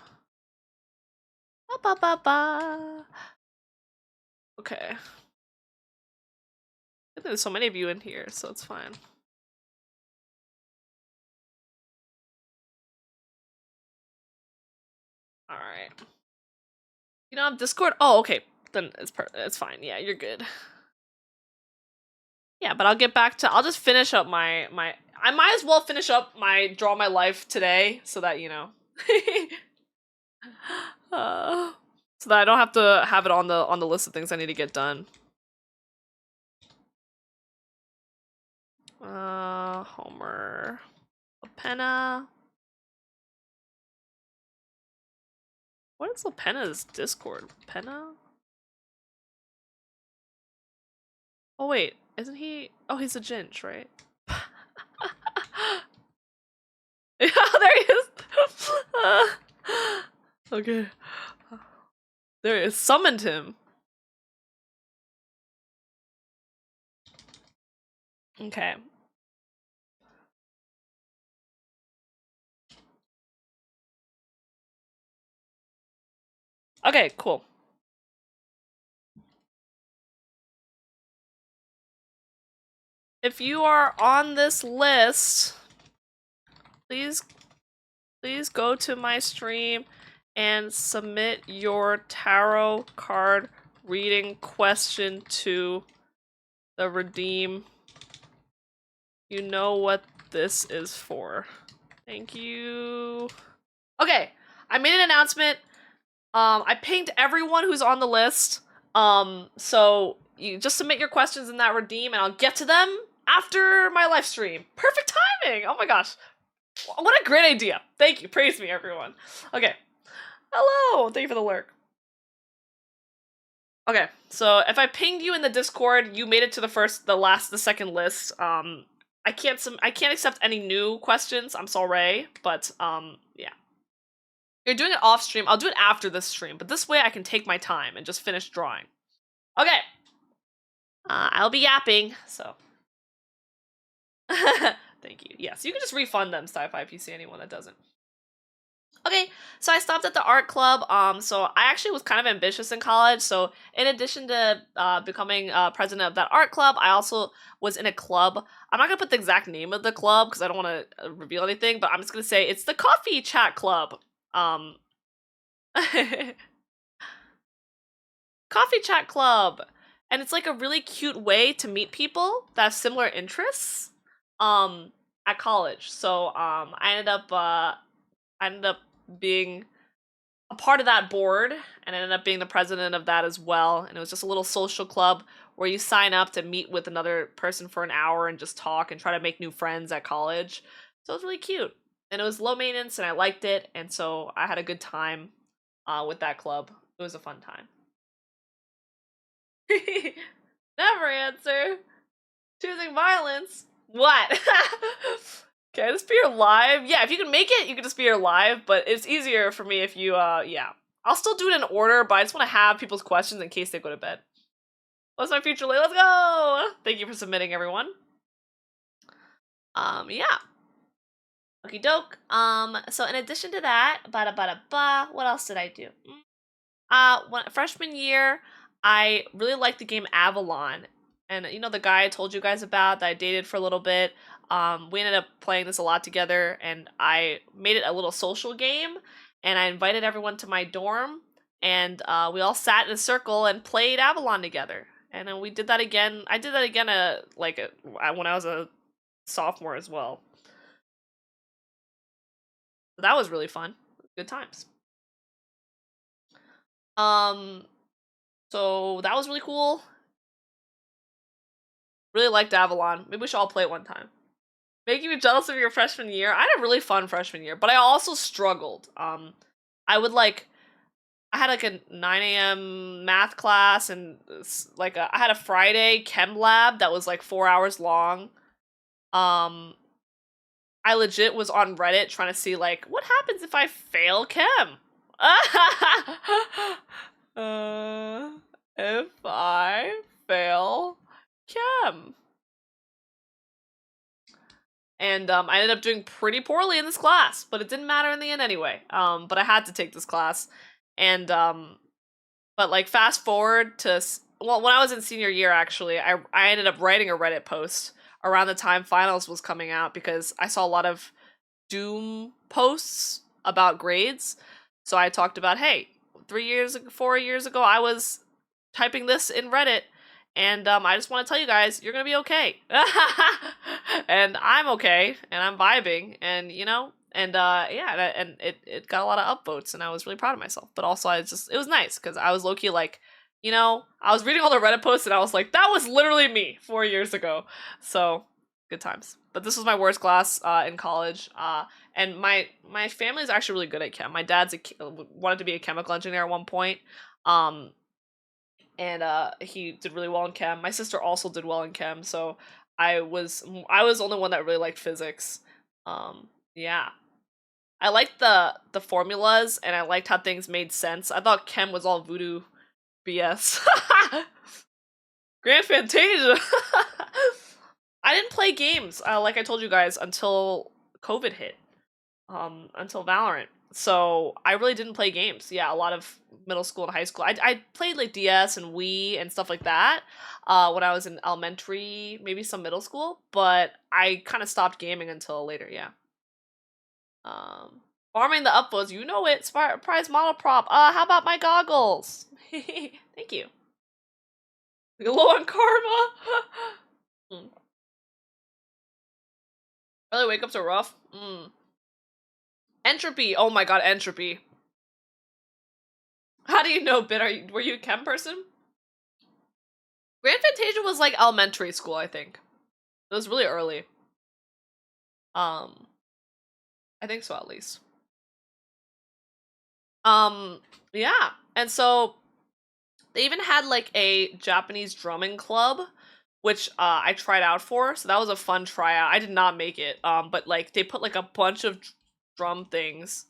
Ba ba ba ba. Okay. There's so many of you in here, so it's fine. Alright. You don't have Discord? Oh, okay. Then it's fine. Yeah, you're good. Yeah, but I'll get back to... I'll just finish up my... I might as well finish up my Draw My Life today, so that, you know... so that I don't have to have it on the list of things I need to get done. Homer... Lapenna... What is Lapenna's Discord? Lapenna? Oh wait, isn't he... Oh, he's a Ginch, right? Yeah, there he is! Okay. There he is. Summoned him. Okay. Okay, cool. If you are on this list, please go to my stream and submit your tarot card reading question to the redeem. You know what this is for. Thank you. Okay, I made an announcement. I pinged everyone who's on the list. So you just submit your questions in that redeem and I'll get to them after my live stream. Perfect timing! Oh my gosh. What a great idea. Thank you. Praise me, everyone. Okay. Hello! Thank you for the lurk. Okay, so if I pinged you in the Discord, you made it to the second list. I can't accept any new questions. I'm sorry, but yeah. You're doing it off stream. I'll do it after this stream, but this way I can take my time and just finish drawing. Okay. I'll be yapping, so. Thank you. Yes, you can just refund them, Sci-Fi, if you see anyone that doesn't. Okay, so I stopped at the art club. So I actually was kind of ambitious in college. So in addition to becoming president of that art club, I also was in a club. I'm not gonna put the exact name of the club because I don't want to reveal anything, but I'm just gonna say it's the Coffee Chat Club. Coffee Chat Club, and it's like a really cute way to meet people that have similar interests. At college. So I ended up being a part of that board and ended up being the president of that as well. And it was just a little social club where you sign up to meet with another person for an hour and just talk and try to make new friends at college. So it was really cute. And it was low maintenance and I liked it. And so I had a good time with that club. It was a fun time. Never answer. Choosing violence. What? Can I just be here live? Yeah, if you can make it, you can just be here live, but it's easier for me if you, yeah. I'll still do it in order, but I just want to have people's questions in case they go to bed. What's my future like? Let's go! Thank you for submitting, everyone. Yeah. Okie doke. So in addition to that, what else did I do? Freshman year, I really liked the game Avalon. And you know the guy I told you guys about that I dated for a little bit? We ended up playing this a lot together, and I made it a little social game, and I invited everyone to my dorm, and we all sat in a circle and played Avalon together. And then we did that again. I did that again when I was a sophomore as well. So that was really fun. Good times. So that was really cool. Really liked Avalon. Maybe we should all play it one time. Making me jealous of your freshman year. I had a really fun freshman year, but I also struggled. I would I had like a 9 a.m. math class, and I had a Friday chem lab that was like 4 hours long. I legit was on Reddit trying to see like what happens if I fail chem. If I fail chem. And I ended up doing pretty poorly in this class, but it didn't matter in the end anyway. But I had to take this class. And but like fast forward to when I was in senior year, actually, I ended up writing a Reddit post around the time finals was coming out because I saw a lot of doom posts about grades. So I talked about, hey, 4 years ago, I was typing this in Reddit, and I just want to tell you guys, you're gonna be okay. And I'm okay, and I'm vibing, and you know, and yeah, and it got a lot of upvotes, and I was really proud of myself. But also, it was nice because I was low key like, you know, I was reading all the Reddit posts, and I was like, that was literally me 4 years ago. So good times. But this was my worst class in college. And my family is actually really good at chem. My dad's wanted to be a chemical engineer at one point. And he did really well in chem. My sister also did well in chem, so I was the only one that really liked physics. Yeah. I liked the formulas, and I liked how things made sense. I thought chem was all voodoo BS. Grand Fantasia. I didn't play games, like I told you guys, until COVID hit. Until Valorant. So I really didn't play games. Yeah, a lot of middle school and high school. I played like DS and Wii and stuff like that when I was in elementary, maybe some middle school, but I kind of stopped gaming until later, yeah. Farming the upvotes, you know it. Prize model prop. How about my goggles? Thank you. Low on karma. Early wake ups are rough. Entropy. Oh my god, entropy. How do you know, Bit? Were you a chem person? Grand Fantasia was like elementary school, I think. It was really early. I think so, at least. Yeah. And so they even had like a Japanese drumming club, which I tried out for. So that was a fun tryout. I did not make it. But like they put like a bunch of drum things.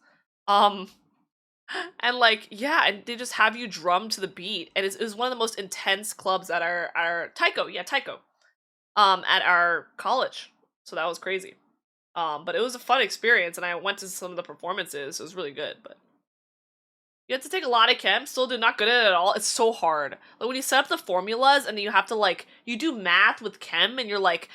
And like, yeah, and they just have you drum to the beat. And it was one of the most intense clubs at our Taiko, yeah, Taiko. At our college. So that was crazy. But it was a fun experience, and I went to some of the performances. It was really good, but you have to take a lot of chem. Still did not good at it at all. It's so hard. Like when you set up the formulas and you have to like you do math with chem, and you're like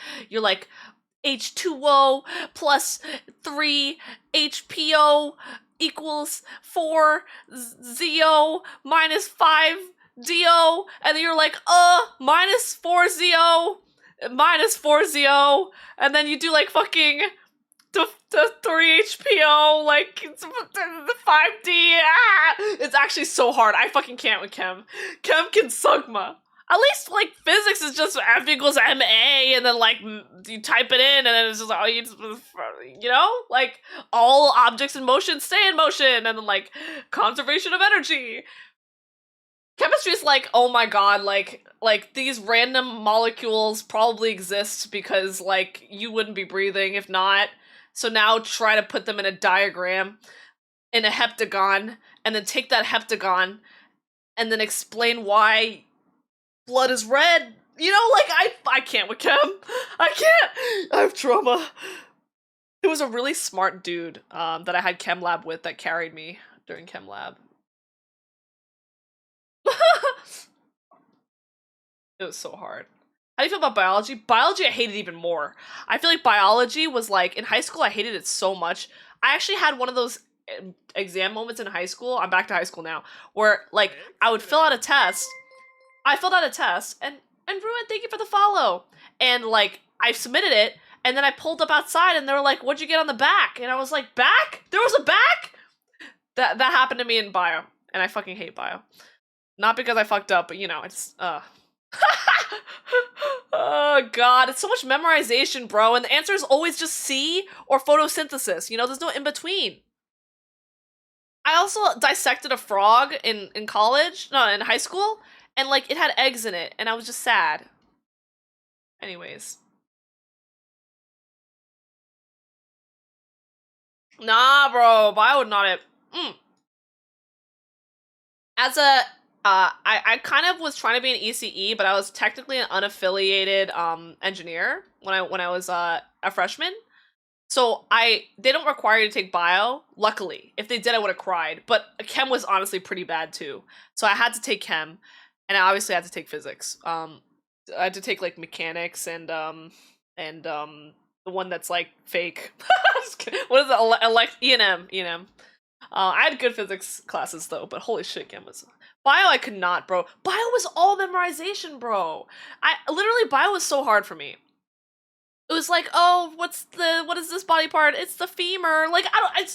H2O plus 3 HPO equals 4 ZO minus 5 DO, and then you're like minus 4 ZO minus 4 ZO, and then you do like fucking the 3 HPO, like, the 5D, It's actually so hard. I fucking can't with chem. Chem can sugma. At least, like, physics is just F equals MA, and then, like, you type it in, and then it's just like, you know? Like, all objects in motion stay in motion, and then, like, conservation of energy. Chemistry is like, oh my god, like these random molecules probably exist because, like, you wouldn't be breathing if not. So now try to put them in a diagram, in a heptagon, and then take that heptagon, and then explain why blood is red. You know, like, I can't with chem. I can't. I have trauma. It was a really smart dude that I had chem lab with that carried me during chem lab. It was so hard. How do you feel about biology? Biology I hated even more. I feel like biology was like, in high school I hated it so much. I actually had one of those exam moments in high school, I'm back to high school now, where like I would fill out a test. I filled out a test and Ruin, thank you for the follow. And like I submitted it and then I pulled up outside and they were like, what'd you get on the back? And I was like, back? There was a back? That happened to me in bio. And I fucking hate bio. Not because I fucked up, but you know, it's oh god, it's so much memorization, bro, and the answer is always just C or photosynthesis. You know, there's no in between. I also dissected a frog in college, no, in high school, and like it had eggs in it, and I was just sad. Anyways. Nah, bro, bio would not have. As a I kind of was trying to be an ECE, but I was technically an unaffiliated engineer when I was a freshman. So they don't require you to take bio. Luckily, if they did, I would have cried. But chem was honestly pretty bad too. So I had to take chem, and I obviously had to take physics. I had to take like mechanics and the one that's like fake. What is it? E&M. E&M. I had good physics classes though, but holy shit, chem was. Bio I could not, bro. Bio was all memorization, bro. Literally bio was so hard for me. It was like, oh, what is this body part? It's the femur. Like, like,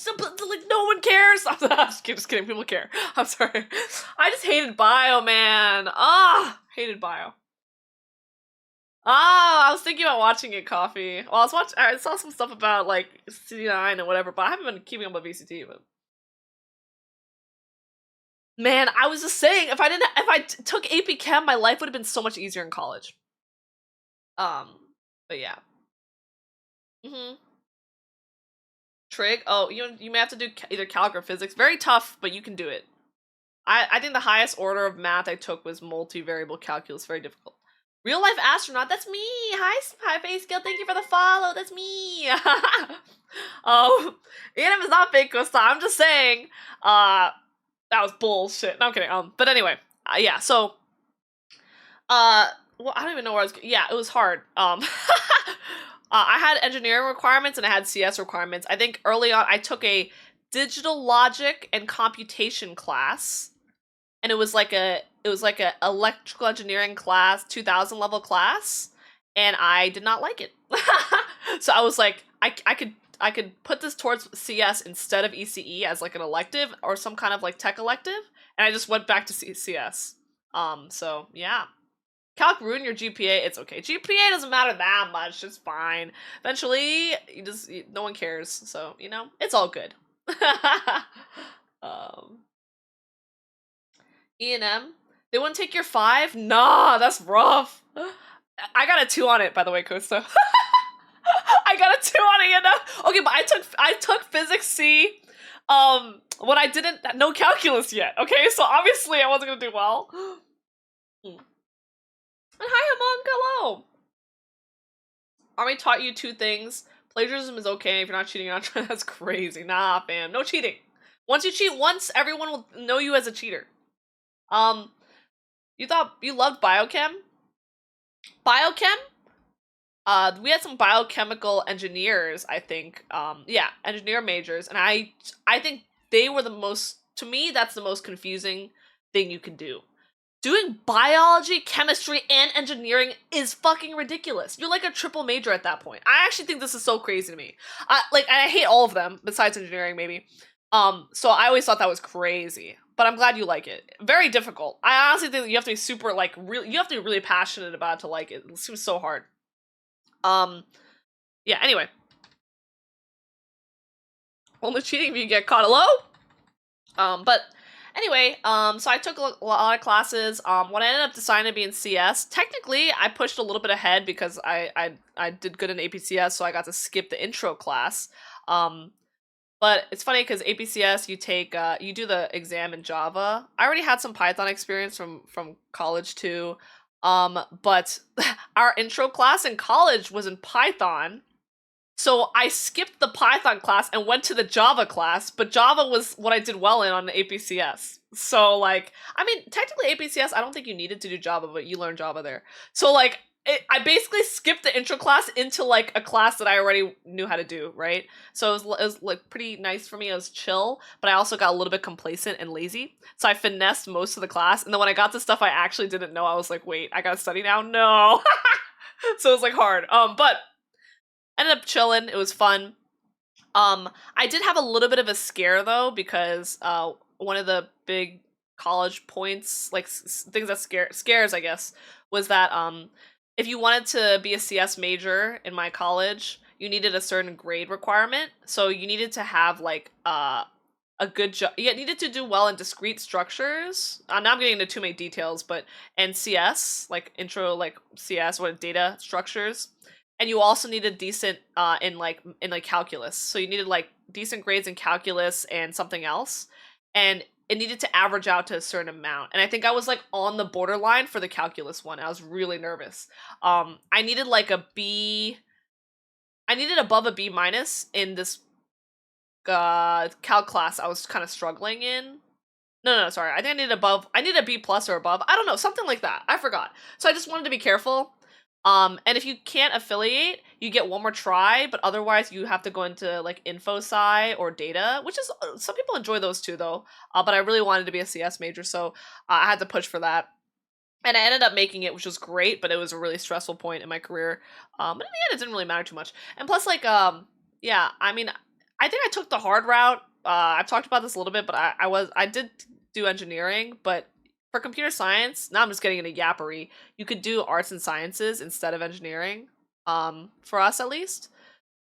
no one cares. I'm just kidding, people care. I'm sorry. I just hated bio, man. Hated bio. I was thinking about watching it, Coffee. Well, I saw some stuff about, like, CD9 and whatever, but I haven't been keeping up with VCT, but... Man, I was just saying, if I took AP Chem, my life would have been so much easier in college. But yeah. Trig? Oh, you may have to do either calc or physics. Very tough, but you can do it. I think the highest order of math I took was multivariable calculus. Very difficult. Real life astronaut, that's me! Hi face skill, thank you for the follow, that's me! Oh, ENM is not fake, Costa, I'm just saying, that was bullshit. No, I'm kidding. But anyway, yeah, so, well, I don't even know where I was, yeah, it was hard. I had engineering requirements and I had CS requirements. I think early on I took a digital logic and computation class, and it was like a electrical engineering class, 2000 level class, and I did not like it. So I was like, I could put this towards CS instead of ECE as like an elective or some kind of like tech elective, and I just went back to CS. So yeah. Calc ruin your GPA, it's okay. GPA doesn't matter that much, it's fine. Eventually, no one cares, so, you know, it's all good. E&M, they wouldn't take your 5? Nah, that's rough. I got a 2 on it, by the way, Costa. I got a 2 on it, you know? Okay, but I took physics C, when I didn't know calculus yet, okay? So obviously I wasn't gonna do well. And hi, Among, hello! Army taught you 2 things. Plagiarism is okay if you're not cheating. That's crazy. Nah, fam. No cheating. Once you cheat once, everyone will know you as a cheater. You thought you loved biochem? Biochem? We had some biochemical engineers, I think. Yeah, engineer majors. And I think they were the most, to me, that's the most confusing thing you can do. Doing biology, chemistry, and engineering is fucking ridiculous. You're like a triple major at that point. I actually think this is so crazy to me. I hate all of them, besides engineering, maybe. So I always thought that was crazy. But I'm glad you like it. Very difficult. I honestly think that you have to be super, like, you have to be really passionate about it to like it. It seems so hard. Yeah, anyway. Only cheating if you get caught. Hello? But Anyway, so I took a lot of classes. When I ended up deciding to be in CS, technically I pushed a little bit ahead because I did good in APCS, so I got to skip the intro class. Um, but it's funny because APCS you do the exam in Java. I already had some Python experience from college too. But our intro class in college was in Python. So I skipped the Python class and went to the Java class, but Java was what I did well in on the APCS. So like, I mean, technically APCS, I don't think you needed to do Java, but you learned Java there. So like, I basically skipped the intro class into like a class that I already knew how to do, right? So it was like pretty nice for me. It was chill, but I also got a little bit complacent and lazy. So I finessed most of the class, and then when I got to stuff I actually didn't know, I was like, wait, I gotta study now? No. So it was like hard. But ended up chilling. It was fun. I did have a little bit of a scare though because one of the big college points, like things that scares, I guess, was that if you wanted to be a CS major in my college, you needed a certain grade requirement. So you needed to have like a good job. You needed to do well in discrete structures. Now I'm getting into too many details, but and CS, like intro, like CS, what data structures, and you also needed decent in calculus. So you needed like decent grades in calculus and something else, and it needed to average out to a certain amount. And I think I was like on the borderline for the calculus one. I was really nervous. I needed like a B. I needed above a B minus in this calc class I was kind of struggling in. No, sorry. I think I needed a B plus or above. I don't know, something like that. I forgot. So I just wanted to be careful. And if you can't affiliate, you get one more try, but otherwise you have to go into like info sci or data, which is some people enjoy those too though. But I really wanted to be a CS major, so I had to push for that. And I ended up making it, which was great, but it was a really stressful point in my career. But in the end, it didn't really matter too much. And plus, like, yeah, I mean, I think I took the hard route. I've talked about this a little bit, but I did do engineering, but for computer science, now I'm just getting into yappery. You could do arts and sciences instead of engineering, for us at least.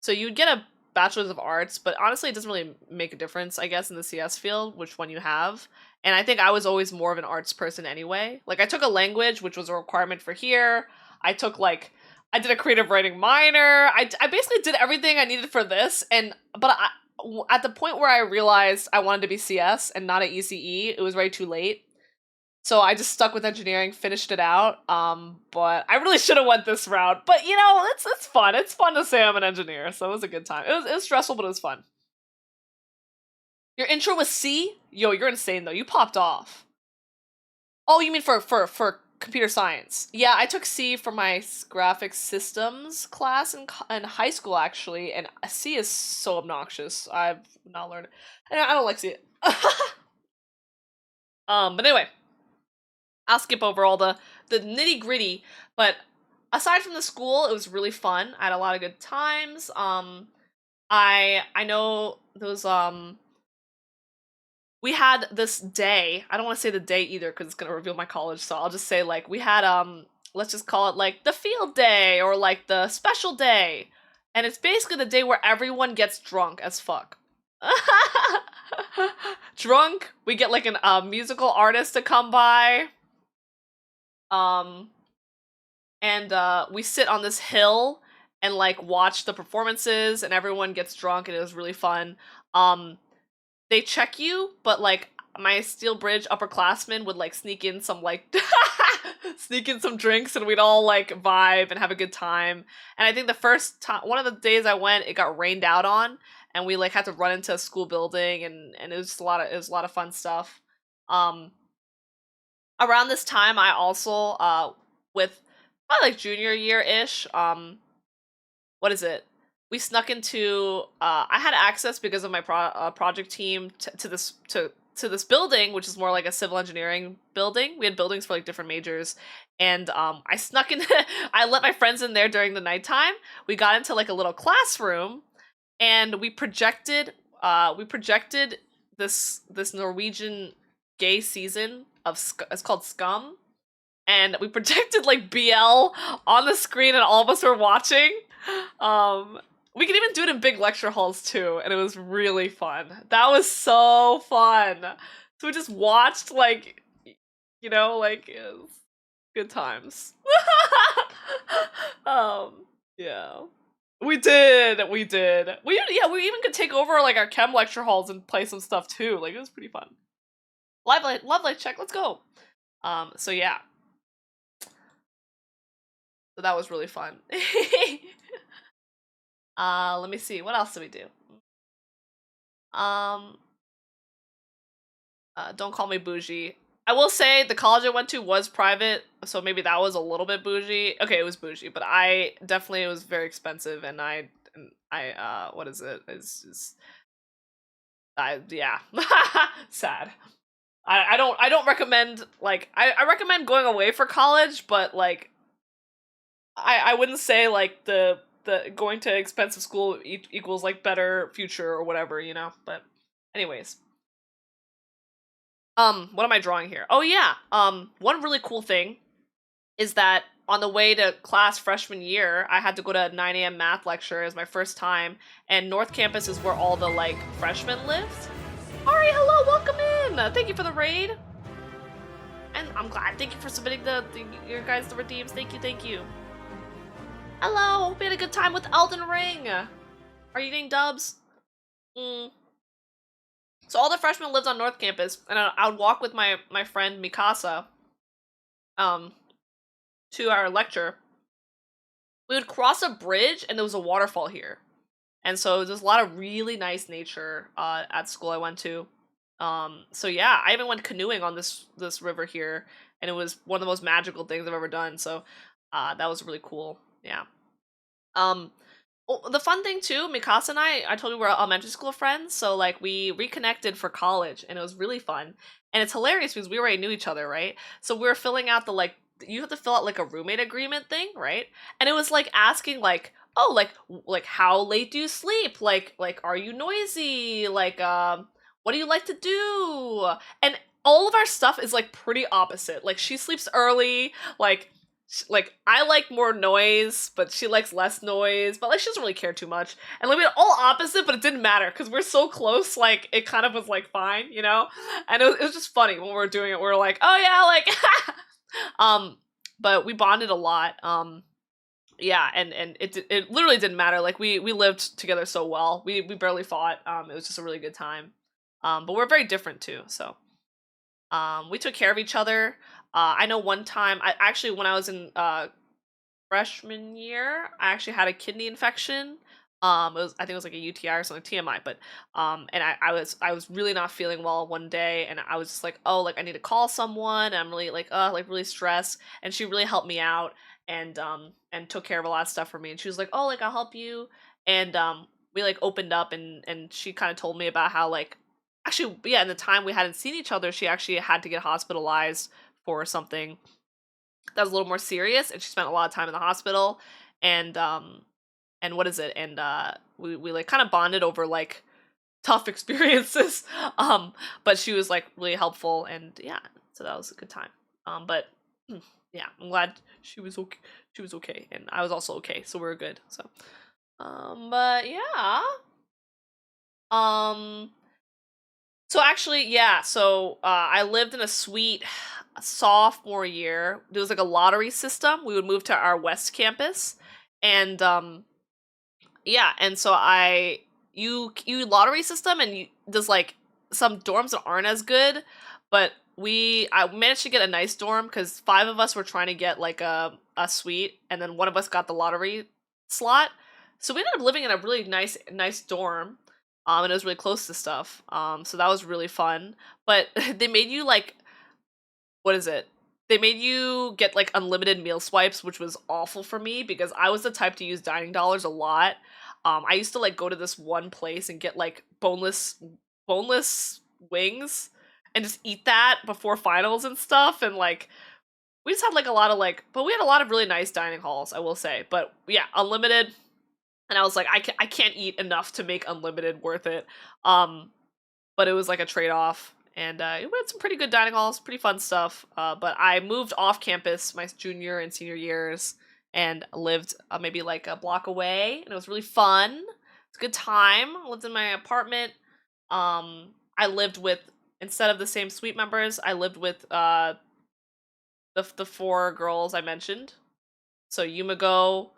So you'd get a bachelor's of arts, but honestly, it doesn't really make a difference, I guess, in the CS field, which one you have. And I think I was always more of an arts person anyway. Like, I took a language, which was a requirement for here. I did a creative writing minor. I basically did everything I needed for this. At the point where I realized I wanted to be CS and not at ECE, it was way too late. So I just stuck with engineering, finished it out. But I really should have went this route. But you know, it's fun. It's fun to say I'm an engineer, so it was a good time. It was stressful, but it was fun. Your intro was C? Yo, you're insane though. You popped off. Oh, you mean for computer science? Yeah, I took C for my graphic systems class in high school actually, and C is so obnoxious. I've not learned it. I don't like C. But anyway, I'll skip over all the nitty gritty. But aside from the school, it was really fun. I had a lot of good times. I know those we had this day. I don't want to say the day either because it's gonna reveal my college. So I'll just say like we had let's just call it like the field day or like the special day, and it's basically the day where everyone gets drunk as fuck. Drunk. We get like a musical artist to come by. And we sit on this hill and like watch the performances, and everyone gets drunk, and it was really fun. They check you, but like my Steel Bridge upperclassmen would like sneak in some like sneak in some drinks, and we'd all like vibe and have a good time. And I think the first time, one of the days I went, it got rained out on, and we like had to run into a school building, and it was just it was a lot of fun stuff. Around this time, I also with probably like junior year ish. What is it? We snuck into. I had access because of my project team to this building, which is more like a civil engineering building. We had buildings for like different majors, and I snuck in. I let my friends in there during the nighttime. We got into like a little classroom, and we projected. This Norwegian gay season of it's called Scum, and we projected like BL on the screen, and all of us were watching. We could even do it in big lecture halls too, and it was really fun. That was so fun. So So we just watched, like, you know, like, it was good times. Yeah. We did. We even could take over like our chem lecture halls and play some stuff too. Like, it was pretty fun. Love light check. Let's go. So yeah. So that was really fun. Let me see. What else did we do? Don't call me bougie. I will say the college I went to was private, so maybe that was a little bit bougie. Okay, it was bougie, but I definitely, it was very expensive, and what is it? Yeah. Sad. I don't recommend, like, I recommend going away for college, but like I wouldn't say like the going to expensive school equals like better future or whatever, you know? But anyways. What am I drawing here? Oh yeah. One really cool thing is that on the way to class freshman year, I had to go to a 9 a.m. math lecture as my first time, and North Campus is where all the like freshmen lived. Ari, hello, welcome in. Thank you for the raid. And I'm glad. Thank you for submitting your guys the redeems. Thank you. Hello, hope you had a good time with Elden Ring. Are you getting dubs? So all the freshmen lived on North Campus, and I would walk with my friend Mikasa, to our lecture. We would cross a bridge, and there was a waterfall here, and so there's a lot of really nice nature at school I went to. So yeah, I even went canoeing on this river here, and it was one of the most magical things I've ever done. So that was really cool. Yeah. Well, the fun thing too, Mikasa and I told you we're elementary school friends, so like we reconnected for college, and it was really fun. And it's hilarious because we already knew each other, right? So we were filling out the like, you have to fill out like a roommate agreement thing, right? And it was like asking like, oh, like how late do you sleep? Like are you noisy? Like what do you like to do? And all of our stuff is like pretty opposite. Like she sleeps early, like I like more noise, but she likes less noise, but like she doesn't really care too much. And like we had all opposite, but it didn't matter because we're so close. Like it kind of was like fine, you know. And it was just funny when we were doing it. We were like, oh yeah, like, but we bonded a lot. Yeah, and it literally didn't matter. Like we lived together so well. We barely fought. It was just a really good time. But we're very different too. So we took care of each other. I know one time, when I was in freshman year, I actually had a kidney infection. I think it was like a UTI or something, TMI, but and I was really not feeling well one day, and I was just like, oh, like I need to call someone. And I'm really like really stressed, and she really helped me out and took care of a lot of stuff for me. And she was like, oh, like I'll help you, and we like opened up, and she kind of told me about how like actually, yeah, in the time we hadn't seen each other, she actually had to get hospitalized for something that was a little more serious, and she spent a lot of time in the hospital. And what is it? And we like kind of bonded over like tough experiences. But she was like really helpful, and yeah, so that was a good time. But yeah, I'm glad she was okay. She was okay, and I was also okay, so we were good. So, but yeah. So actually, yeah. So I lived in a suite sophomore year. There was like a lottery system. We would move to our West campus, and yeah. And so you lottery system, and there's like some dorms that aren't as good, but I managed to get a nice dorm because 5 of us were trying to get like a suite, and then one of us got the lottery slot. So we ended up living in a really nice dorm. And it was really close to stuff. So that was really fun. But they made you like, what is it? They made you get like unlimited meal swipes, which was awful for me because I was the type to use dining dollars a lot. I used to like go to this one place and get like boneless wings and just eat that before finals and stuff. And like we just had like a lot of like, but we had a lot of really nice dining halls, I will say. But yeah, unlimited. And I was like, I can't eat enough to make unlimited worth it. But it was like a trade-off. And we had some pretty good dining halls, pretty fun stuff. But I moved off campus my junior and senior years and lived maybe like a block away. And it was really fun. It's a good time. I lived in my apartment. I lived instead of the same suite members, I lived with the four girls I mentioned. So Yumigo,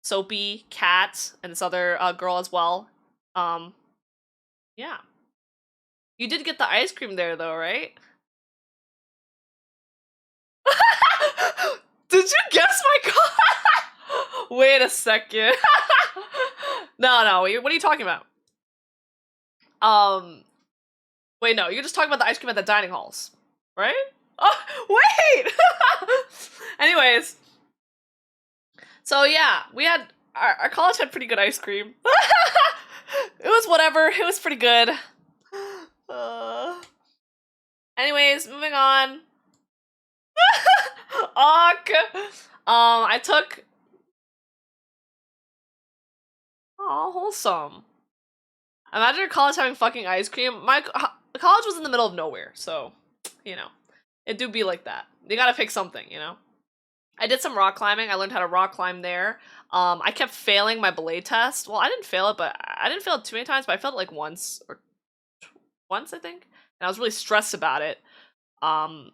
Soapy, Kat, and this other girl as well. Yeah. You did get the ice cream there though, right? Did you guess my card? Wait a second. No, what are you talking about? Wait, no, you're just talking about the ice cream at the dining halls, right? Oh, wait! Anyways, so yeah, we had, our college had pretty good ice cream. It was whatever, it was pretty good. Anyways, moving on. Awk! I took... Oh, wholesome. Imagine college having fucking ice cream. My college was in the middle of nowhere, so, you know, it do be like that. You gotta pick something, you know? I did some rock climbing. I learned how to rock climb there. I kept failing my belay test. Well, I didn't fail it, but I didn't fail it too many times, but I failed it like once, I think. And I was really stressed about it. I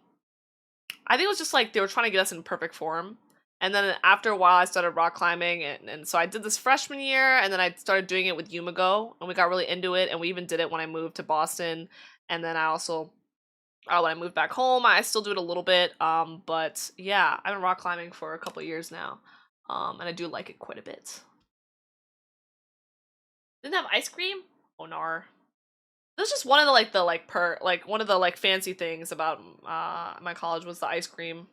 think it was just like they were trying to get us in perfect form. And then after a while, I started rock climbing, and so I did this freshman year, and then I started doing it with Yumigo, and we got really into it, and we even did it when I moved to Boston, and then I also, when I moved back home, I still do it a little bit, but yeah, I've been rock climbing for a couple of years now, and I do like it quite a bit. Didn't have ice cream? Oh, nar. This was just one of one of the fancy things about my college was the ice cream.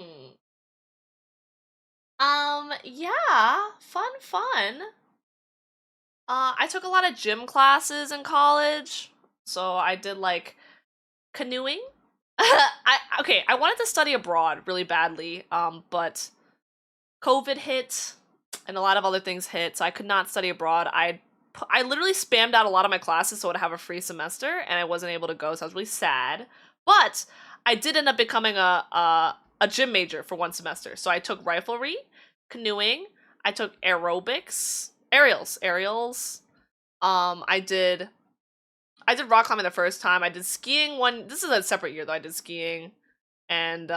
Hmm. Yeah, fun. I took a lot of gym classes in college, so I did like canoeing. I wanted to study abroad really badly, but COVID hit and a lot of other things hit, so I could not study abroad. I literally spammed out a lot of my classes so I would have a free semester, and I wasn't able to go, so I was really sad. But I did end up becoming a gym major for one semester. So I took riflery, canoeing, I took aerials. I did rock climbing the first time. I did skiing one. This is a separate year though. I did skiing, and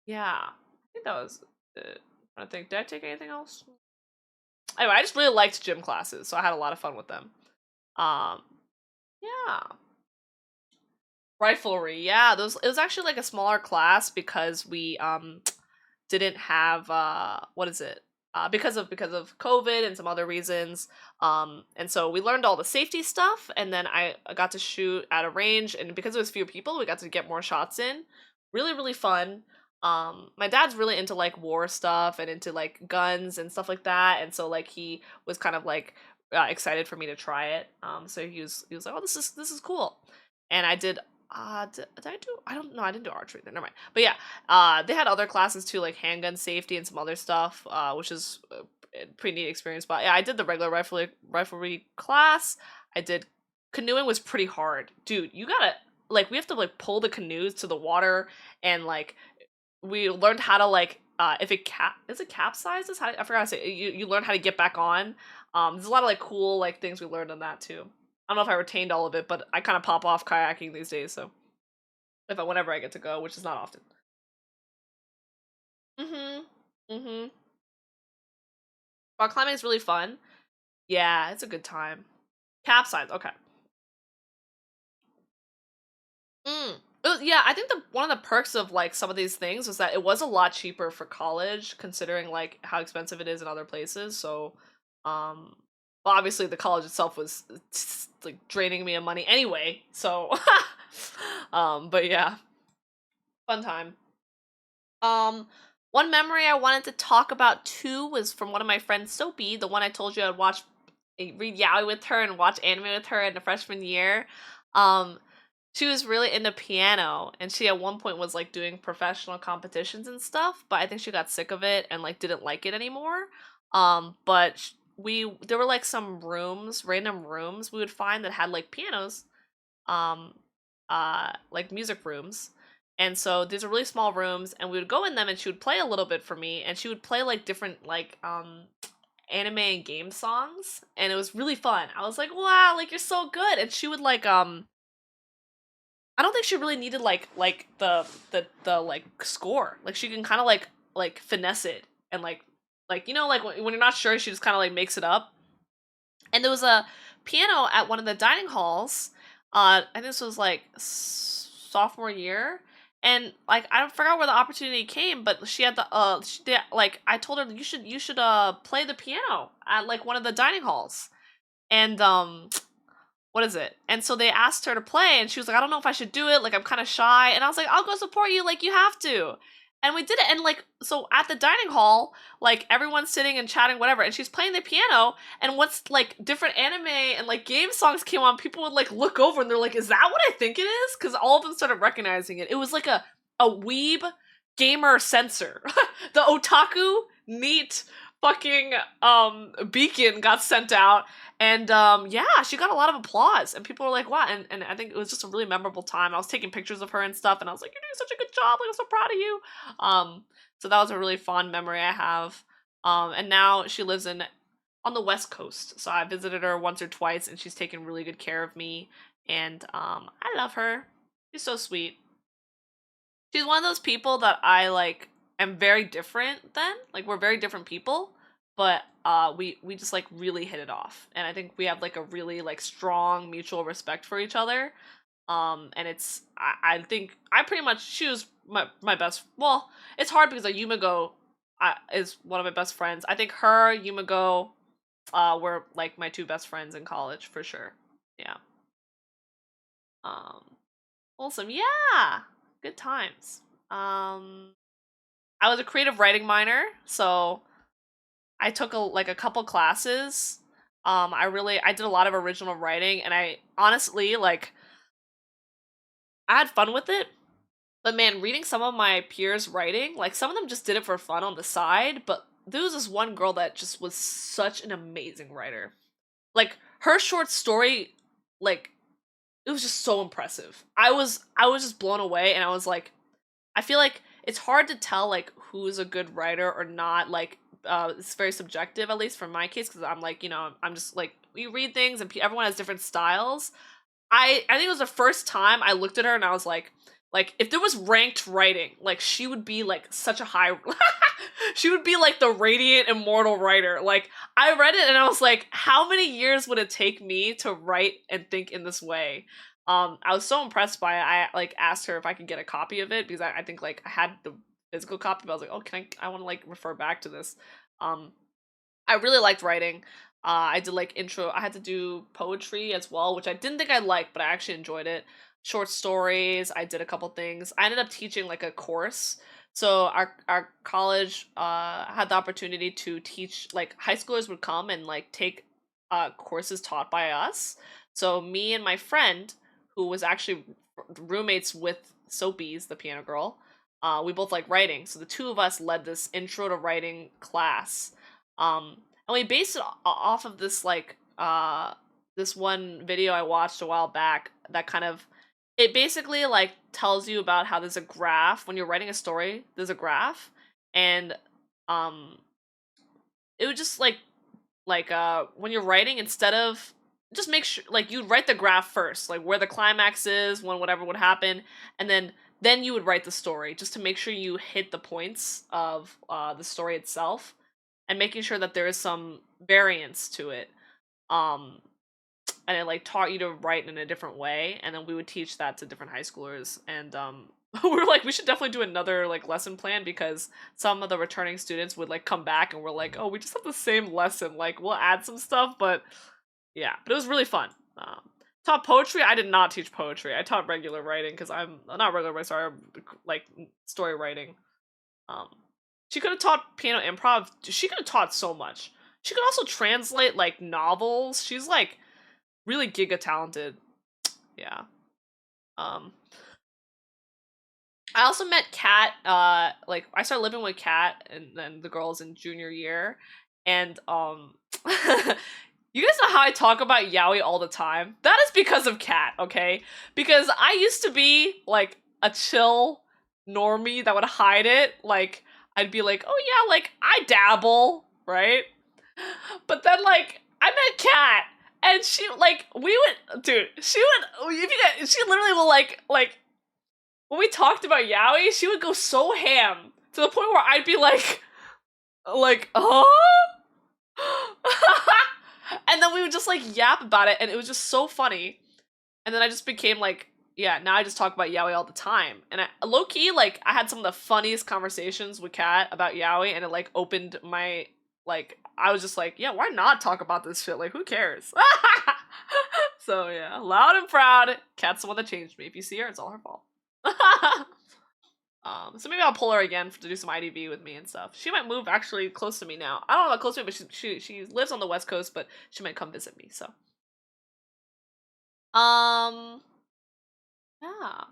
yeah, I think that was it. I don't think, did I take anything else? Anyway, I just really liked gym classes, so I had a lot of fun with them. Um, yeah. Riflery, yeah, those it was actually like a smaller class because we didn't have what is it? Because of COVID and some other reasons. And so we learned all the safety stuff, and then I got to shoot at a range, and because it was fewer people, we got to get more shots in. Really fun. My dad's really into like war stuff and into like guns and stuff like that, and so like he was kind of like excited for me to try it. So he was like, oh, this is cool, and I did. Did I do? I don't know. I didn't do archery then. Never mind. But yeah, they had other classes too, like handgun safety and some other stuff, which is a pretty neat experience. But yeah, I did the regular riflery class. I did canoeing was pretty hard, dude. You gotta like we have to like pull the canoes to the water, and like we learned how to like if it capsizes. How I forgot to say you learn how to get back on. There's a lot of like cool like things we learned on that too. I don't know if I retained all of it, but I kind of pop off kayaking these days, so whenever I get to go, which is not often. Mhm. Mhm. Rock climbing is really fun. Yeah, it's a good time. Capsize. Okay. Yeah, I think the one of the perks of like some of these things was that it was a lot cheaper for college, considering like how expensive it is in other places. So, um, well, obviously the college itself was like draining me of money anyway. So, but yeah, fun time. Um, one memory I wanted to talk about too was from one of my friends, Soapy, the one I told you I'd watch, read yaoi with her and watch anime with her in the freshman year. Um, she was really into piano, and she at one point was like doing professional competitions and stuff, but I think she got sick of it and like didn't like it anymore. But we there were like some rooms, random rooms we would find that had like pianos, um, like music rooms. And so these are really small rooms, and we would go in them, and she would play a little bit for me, and she would play like different like anime and game songs, and it was really fun. I was like, wow, like you're so good. And she would like I don't think she really needed like the like score. Like she can kind of like finesse it and like you know like when you're not sure, she just kind of like makes it up. And there was a piano at one of the dining halls. I think this was like sophomore year, and like I don't forgot where the opportunity came, but she had the like I told her you should play the piano at like one of the dining halls, and what is it? And so they asked her to play, and she was like, I don't know if I should do it. Like, I'm kind of shy. And I was like, I'll go support you. Like, you have to. And we did it. And like, so at the dining hall, like everyone's sitting and chatting, whatever. And she's playing the piano. And once like different anime and like game songs came on, people would like look over and they're like, is that what I think it is? Because all of them started recognizing it. It was like a weeb gamer sensor. The otaku neat fucking beacon got sent out, and yeah, she got a lot of applause, and people were like, wow. And I think it was just a really memorable time. I was taking pictures of her and stuff, and I was like, you're doing such a good job, like I'm so proud of you. So that was a really fond memory I have. And now she lives in on the West Coast, so I visited her once or twice, and she's taken really good care of me, and I love her. She's so sweet. She's one of those people that I like am very different than. Like we're very different people, but we just like really hit it off. And I think we have like a really like strong mutual respect for each other. And it's I think I pretty much she was my best. Well, it's hard because like Yumigo is one of my best friends. I think her, Yumigo, were like my two best friends in college for sure. Yeah. Um Awesome. Yeah. Good times. I was a creative writing minor, so I took a couple classes. I did a lot of original writing, and I honestly like I had fun with it. But man, reading some of my peers' writing, like some of them just did it for fun on the side, but there was this one girl that just was such an amazing writer. Like her short story, like it was just so impressive. I was just blown away, and I was like, I feel like it's hard to tell like who's a good writer or not. Like, it's very subjective, at least for my case, because I'm like, I'm just like you read things and everyone has different styles. I think it was the first time I looked at her and I was like if there was ranked writing, like she would be like such a high. She would be like the radiant immortal writer. Like I read it and I was like, how many years would it take me to write and think in this way? I was so impressed by it. I like asked her if I could get a copy of it because I think like I had the physical copy, but I was like, oh, I want to like refer back to this. Um, I really liked writing. I did like intro. I had to do poetry as well, which I didn't think I liked, but I actually enjoyed it. Short stories. I did a couple things. I ended up teaching like a course. So our college had the opportunity to teach, like high schoolers would come and like take courses taught by us. So me and my friend, who was actually roommates with Soapy's, the piano girl, we both like writing. So the two of us led this intro to writing class. And we based it off of this like this one video I watched a while back that kind of it basically like tells you about how there's a graph when you're writing a story, there's a graph, and um it would just like when you're writing, instead of just make sure like you write the graph first, like where the climax is, when whatever would happen, and then you would write the story just to make sure you hit the points of the story itself, and making sure that there is some variance to it. Um, and it like taught you to write in a different way, and then we would teach that to different high schoolers. And we were like, we should definitely do another like lesson plan, because some of the returning students would like come back and we're like, oh, we just have the same lesson. Like we'll add some stuff, but yeah, but it was really fun. Taught poetry. I did not teach poetry. I taught regular writing because I'm not regular writing. Sorry, like story writing. Um, she could have taught piano improv. She could have taught so much. She could also translate like novels. She's like really giga talented. Yeah. Um, I also met Kat. Like I started living with Kat, and then the girls in junior year, and you guys know how I talk about yaoi all the time? That is because of Kat, okay? Because I used to be like a chill normie that would hide it. Like I'd be like, oh yeah, like I dabble, right? But then like I met Kat, and she like we would, dude. She would she literally will like when we talked about yaoi, she would go so ham to the point where I'd be like, huh? And then we would just like yap about it, and it was just so funny. And then I just became like, yeah, now I just talk about yaoi all the time. And low key, like, I had some of the funniest conversations with Kat about yaoi, and it like opened my, like, I was just like, yeah, why not talk about this shit? Like, who cares? So yeah, loud and proud, Kat's the one that changed me. If you see her, it's all her fault. So maybe I'll pull her again to do some IDV with me and stuff. She might move actually close to me now. I don't know about close to me, but she lives on the West Coast, but she might come visit me. So, yeah.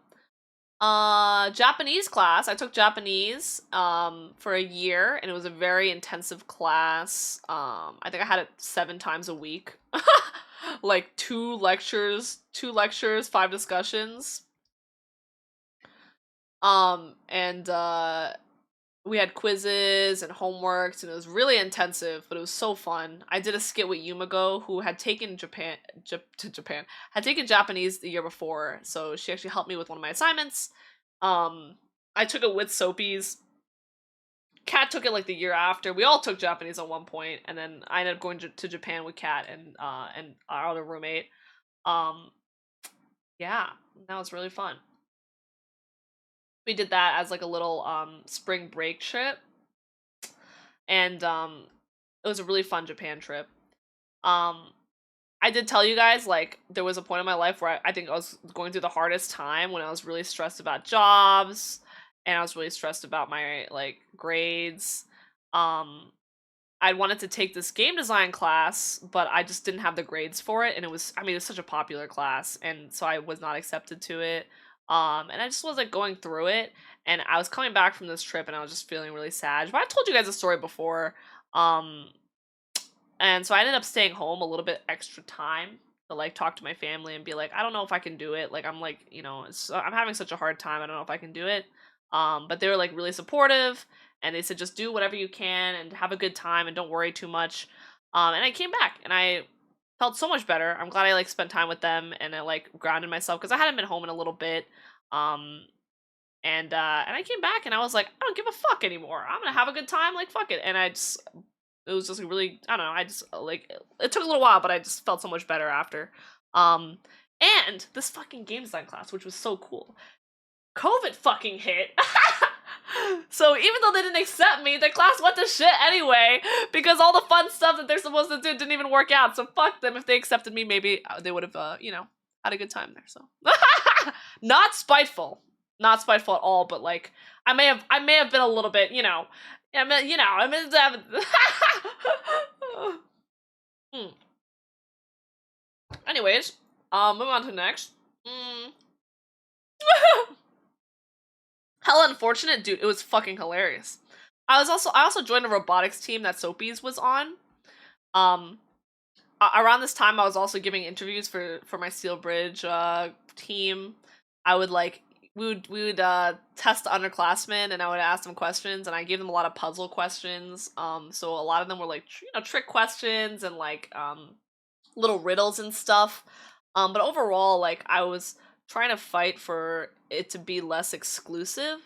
Japanese class. I took Japanese for a year, and it was a very intensive class. I think I had it 7 times a week. Like 2 lectures, 5 discussions. And we had quizzes and homeworks, and it was really intensive, but it was so fun. I did a skit with Yumago, who had taken had taken Japanese the year before, so she actually helped me with one of my assignments. I took it with Soapies. Kat took it like the year after. We all took Japanese at one point, and then I ended up going to Japan with Kat and our other roommate. Yeah, that was really fun. We did that as like a little spring break trip, and it was a really fun Japan trip. I did tell you guys, like, there was a point in my life where I think I was going through the hardest time when I was really stressed about jobs, and I was really stressed about my like grades. I wanted to take this game design class, but I just didn't have the grades for it, and it was, I mean, it was such a popular class, and so I was not accepted to it. And I just was like going through it, and I was coming back from this trip, and I was just feeling really sad. But I told you guys a story before, and so I ended up staying home a little bit extra time to like talk to my family and be like, I don't know if I can do it. Like, I'm like, you know, I'm having such a hard time. I don't know if I can do it. But they were like really supportive, and they said just do whatever you can and have a good time and don't worry too much. And I came back, and I felt so much better. I'm glad I like spent time with them, and I like grounded myself because I hadn't been home in a little bit. And I came back, and I was like, I don't give a fuck anymore. I'm gonna have a good time. Like, fuck it. And it was just really, I don't know, I just like, it took a little while, but I just felt so much better after. And this fucking game design class, which was so cool, COVID fucking hit. So even though they didn't accept me, the class went to shit anyway, because all the fun stuff that they're supposed to do didn't even work out. So fuck them. If they accepted me, maybe they would have, you know, had a good time there. So not spiteful at all, but like I may have been a little bit, you know, I mean, you know, I mean, Anyways, move on to next. Hella unfortunate, dude. It was fucking hilarious. I also joined a robotics team that Soapies was on. Around this time, I was also giving interviews for my Steel Bridge team. I would like we would test the underclassmen, and I would ask them questions, and I gave them a lot of puzzle questions. So a lot of them were like trick questions and like little riddles and stuff. But overall, like, I was trying to fight for it to be less exclusive,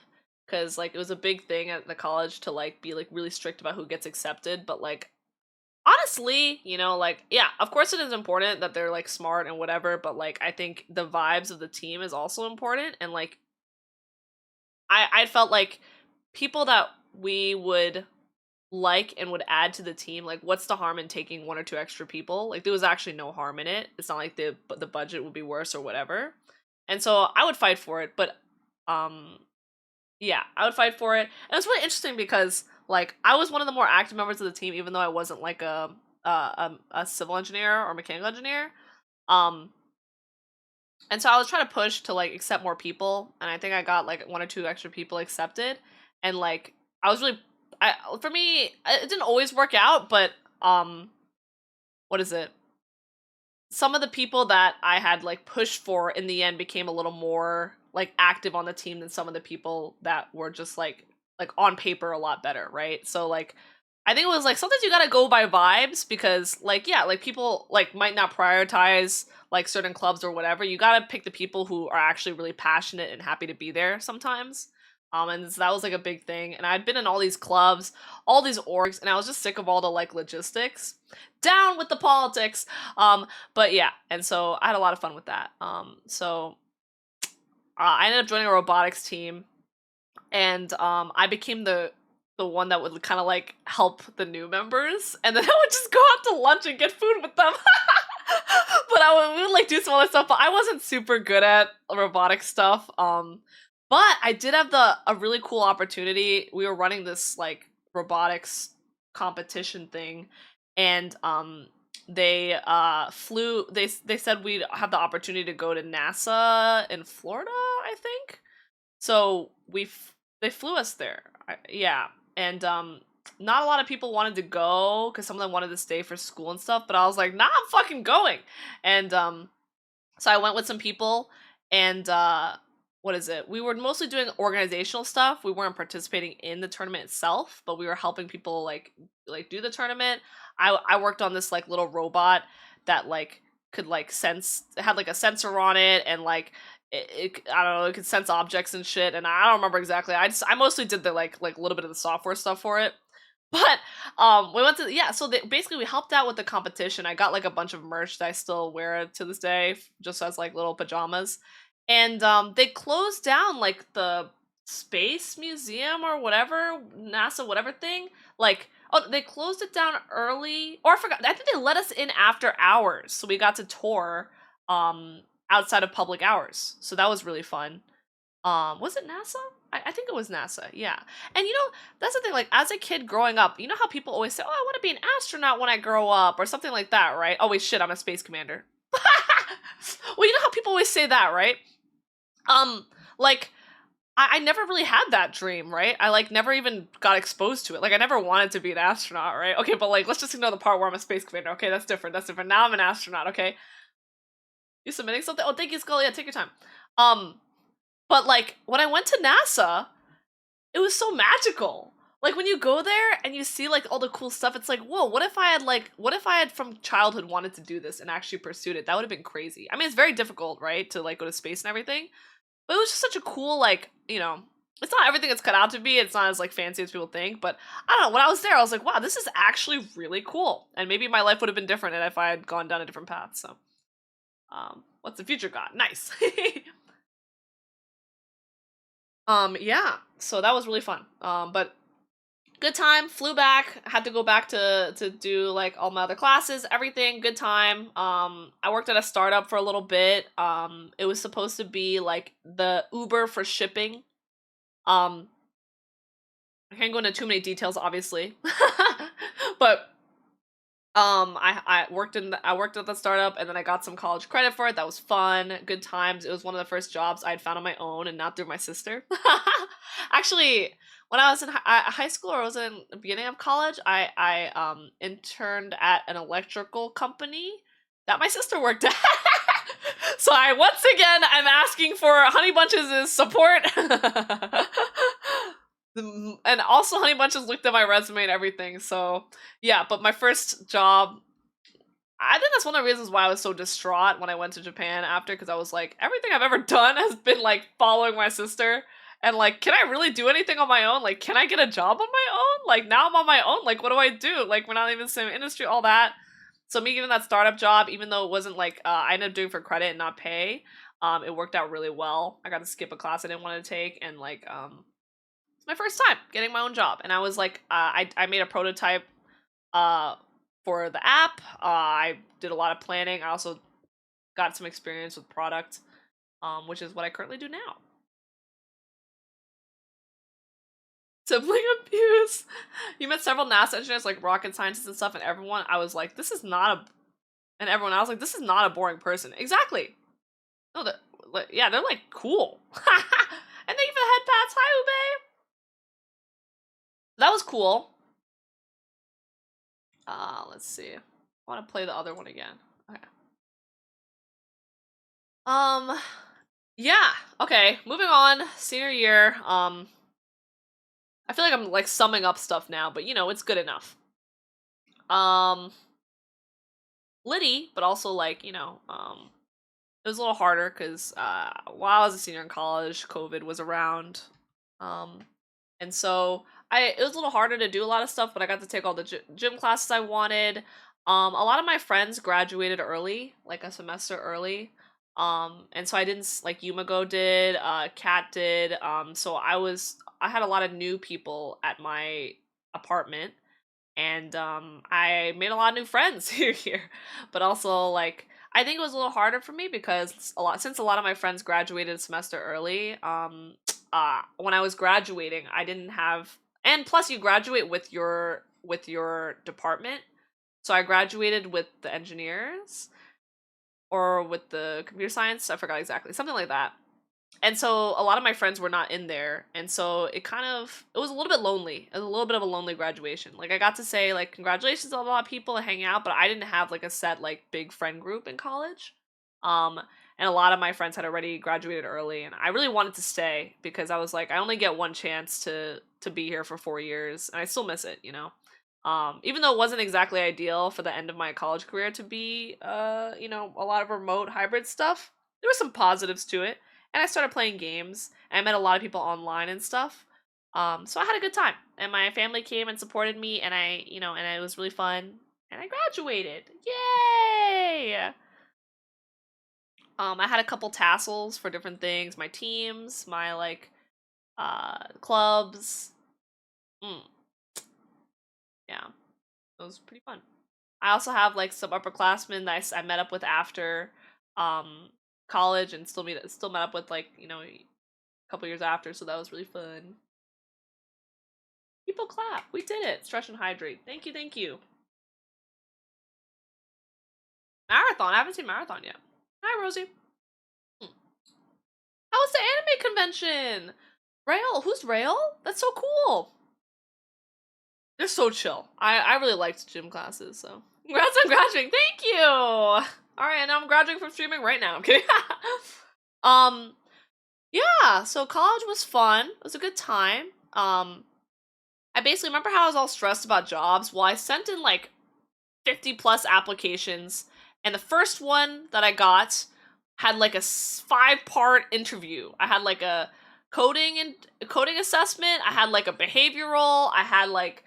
because like it was a big thing at the college to like be like really strict about who gets accepted. But like, honestly, you know, like, yeah, of course it is important that they're like smart and whatever, but like I think the vibes of the team is also important. And like I felt like people that we would like and would add to the team, like, what's the harm in taking 1 or 2 extra people? Like, there was actually no harm in it. It's not like the budget would be worse or whatever. And so I would fight for it, but yeah, I would fight for it. And it's really interesting because like I was one of the more active members of the team, even though I wasn't like a civil engineer or mechanical engineer. And so I was trying to push to like accept more people, and I think I got like 1 or 2 extra people accepted. And like I was really, for me, it didn't always work out, but what is it? Some of the people that I had like pushed for in the end became a little more like active on the team than some of the people that were just like on paper a lot better, right? So like I think it was like sometimes you gotta go by vibes because like yeah, like people like might not prioritize like certain clubs or whatever. You gotta pick the people who are actually really passionate and happy to be there sometimes. And so that was like a big thing. And I'd been in all these clubs, all these orgs, and I was just sick of all the like logistics. Down with the politics. But yeah, and so I had a lot of fun with that. I ended up joining a robotics team, and I became the one that would kind of like help the new members, and then I would just go out to lunch and get food with them. But we would like do some other stuff, but I wasn't super good at robotic stuff. But I did have a really cool opportunity. We were running this like robotics competition thing, and they said we'd have the opportunity to go to NASA in Florida, I think. So they flew us there. Yeah. And not a lot of people wanted to go because some of them wanted to stay for school and stuff, but I was like, nah, I'm fucking going. And so I went with some people, and what is it? We were mostly doing organizational stuff. We weren't participating in the tournament itself, but we were helping people like do the tournament. I worked on this like little robot that like could like sense, it had like a sensor on it, and like I don't know, it could sense objects and shit, and I don't remember exactly. I mostly did the like a little bit of the software stuff for it. But we went to, yeah, so basically we helped out with the competition. I got like a bunch of merch that I still wear to this day, just as like little pajamas. And they closed down like the space museum or whatever, NASA whatever thing. Like, oh, they closed it down early, or I forgot. I think they let us in after hours, so we got to tour outside of public hours. So that was really fun. Was it NASA? I think it was NASA, yeah. And you know, that's the thing, like as a kid growing up, you know how people always say, oh, I want to be an astronaut when I grow up, or something like that, right? Oh wait, shit, I'm a space commander. Well, you know how people always say that, right? Like I never really had that dream, right? I like never even got exposed to it. Like I never wanted to be an astronaut, right? Okay, but like let's just ignore the part where I'm a space commander. Okay, that's different. That's different. Now I'm an astronaut, okay? You submitting something? Oh, thank you, Skull. Yeah, take your time. Um, but like when I went to NASA, it was so magical. Like when you go there and you see like all the cool stuff, it's like, whoa, what if I had from childhood wanted to do this and actually pursued it? That would have been crazy. I mean, it's very difficult, right? To like go to space and everything. But it was just such a cool, like, you know, it's not everything it's cut out to be. It's not as like fancy as people think, but I don't know. When I was there, I was like, wow, this is actually really cool. And maybe my life would have been different if I had gone down a different path. So, what's the future got? Nice. Yeah. So that was really fun. But good time. Flew back. Had to go back to do like all my other classes. Everything. Good time. I worked at a startup for a little bit. It was supposed to be like the Uber for shipping. Um, I can't go into too many details, obviously, but I worked at the startup, and then I got some college credit for it. That was fun, good times. It was one of the first jobs I had found on my own and not through my sister. Actually, when I was in high school, or I was in the beginning of college, I interned at an electrical company that my sister worked at. So I once again I'm asking for Honey Bunches' support. And also Honey Bunches looked at my resume and everything, so yeah, but my first job, I think that's one of the reasons why I was so distraught when I went to Japan after, because I was like, everything I've ever done has been like following my sister, and like, can I really do anything on my own? Like, can I get a job on my own? Like, now I'm on my own, like, what do I do? Like, we're not even in the same industry, all that. So me getting that startup job, even though it wasn't like, I ended up doing for credit and not pay, it worked out really well. I got to skip a class I didn't want to take, and like, it's my first time getting my own job, and I was like, I made a prototype for the app. I did a lot of planning. I also got some experience with product, which is what I currently do now. Sibling abuse. You met several NASA engineers, like rocket scientists and stuff, and everyone. I was like, this is not a, and everyone. I was like, this is not a boring person. Exactly. No, yeah, they're like cool. And thank you for the head pats. Hi, Ube. That was cool. Let's see. I want to play the other one again. Okay. Yeah. Okay. Moving on. Senior year. I feel like I'm like summing up stuff now, but you know, it's good enough. Um, Liddy, but also like, you know, it was a little harder because while I was a senior in college, COVID was around. Um, and so it was a little harder to do a lot of stuff, but I got to take all the gym classes I wanted. A lot of my friends graduated early, like a semester early. And so I didn't like Yumago did, Kat did. So I had a lot of new people at my apartment, and I made a lot of new friends here. But also like I think it was a little harder for me because since a lot of my friends graduated a semester early. When I was graduating, I didn't have, and plus you graduate with your department. So I graduated with the engineers or with the computer science. I forgot exactly, something like that. And so a lot of my friends were not in there, and so it was a little bit lonely. It was a little bit of a lonely graduation. Like I got to say like congratulations to a lot of people and hang out, but I didn't have like a set like big friend group in college. Um and a lot of my friends had already graduated early, and I really wanted to stay because I was like I only get one chance to be here for 4 years, and I still miss it, you know. Even though it wasn't exactly ideal for the end of my college career to be you know, a lot of remote hybrid stuff, there were some positives to it, and I started playing games, and I met a lot of people online and stuff. So I had a good time, and my family came and supported me, and and it was really fun, and I graduated. Yay! I had a couple tassels for different things, my teams, my like clubs. Mm, yeah, it was pretty fun. I also have like some upperclassmen that I met up with after um college, and still met up with like, you know, a couple years after, so that was really fun. People clap. We did it. Stretch and hydrate. Thank you, thank you. Marathon. I haven't seen Marathon yet. Hi, Rosie. How was the anime convention? Rail. Who's Rail? That's so cool. They're so chill. I really liked gym classes, so. Congrats on graduating. Thank you. Alright, and I'm graduating from streaming right now. I'm kidding. um, yeah, so college was fun. It was a good time. I basically remember how I was all stressed about jobs. Well, I sent in like 50 plus applications, and the first one that I got had like a 5-part interview. I had like a coding assessment, I had like a behavioral, I had like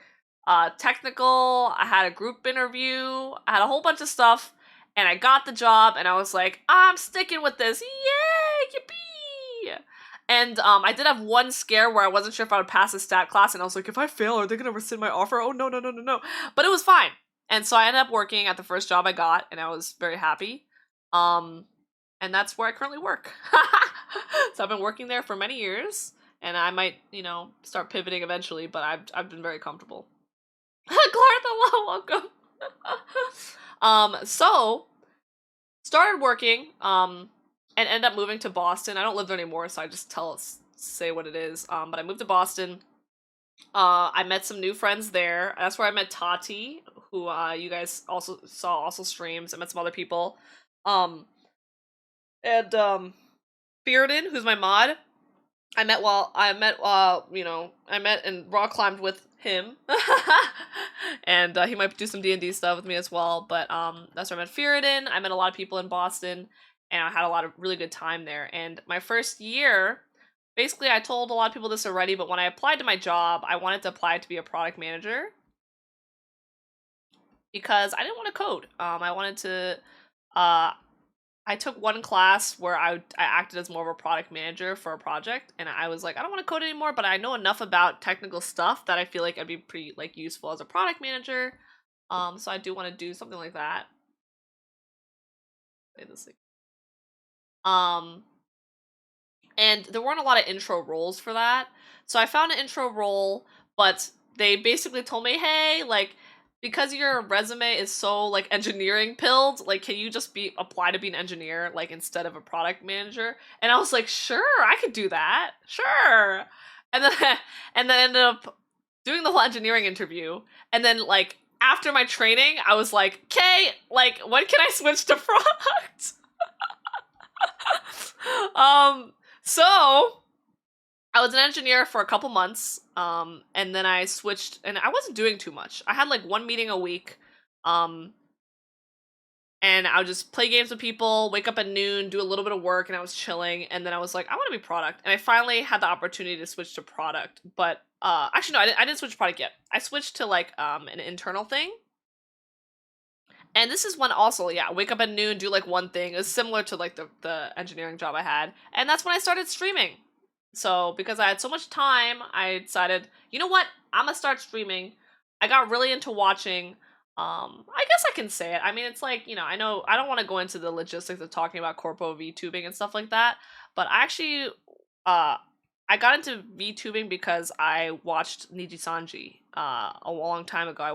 technical, I had a group interview, I had a whole bunch of stuff, and I got the job, and I was like, I'm sticking with this. Yay! Yippee! And I did have one scare where I wasn't sure if I would pass a stat class, and I was like, if I fail, are they gonna rescind my offer? Oh no, no, no, no, no. But it was fine. And so I ended up working at the first job I got, and I was very happy. And that's where I currently work. So I've been working there for many years, and I might, you know, start pivoting eventually, but I've been very comfortable. Clartha, welcome. So started working, and ended up moving to Boston. I don't live there anymore, so I just say what it is. But I moved to Boston. I met some new friends there. That's where I met Tati, who you guys also streams. I met some other people. And Bearden, who's my mod. I met and rock climbed with him. And he might do some D&D stuff with me as well, but that's where I met Fearidin. I met a lot of people in Boston, and I had a lot of really good time there. And my first year, basically I told a lot of people this already, but when I applied to my job, I wanted to apply to be a product manager because I didn't want to code. I wanted to I took one class where I acted as more of a product manager for a project, and I was like, I don't want to code anymore, but I know enough about technical stuff that I feel like I'd be pretty like useful as a product manager. So I do want to do something like that. Wait this thing. And there weren't a lot of intro roles for that, so I found an intro role, but they basically told me, hey, like, because your resume is so like engineering pilled, like, can you just apply to be an engineer, like, instead of a product manager? And I was like, sure, I could do that, sure. And then and then ended up doing the whole engineering interview, and then like after my training, I was like, okay, like, when can I switch to product? So I was an engineer for a couple months, and then I switched, and I wasn't doing too much. I had like one meeting a week, um, and I would just play games with people, wake up at noon, do a little bit of work, and I was chilling. And then I was like, I want to be product, and I finally had the opportunity to switch to product. But actually, no, I didn't switch to product yet. I switched to like an internal thing. And this is when also, yeah, wake up at noon, do like one thing. It's similar to like the engineering job I had, and that's when I started streaming. So because I had so much time, I decided, you know what, I'm gonna start streaming. I got really into watching. I guess I can say it. I mean, it's like, you know I don't want to go into the logistics of talking about corpo VTubing and stuff like that, but I actually, uh, I got into VTubing because I watched Niji Sanji a long time ago. I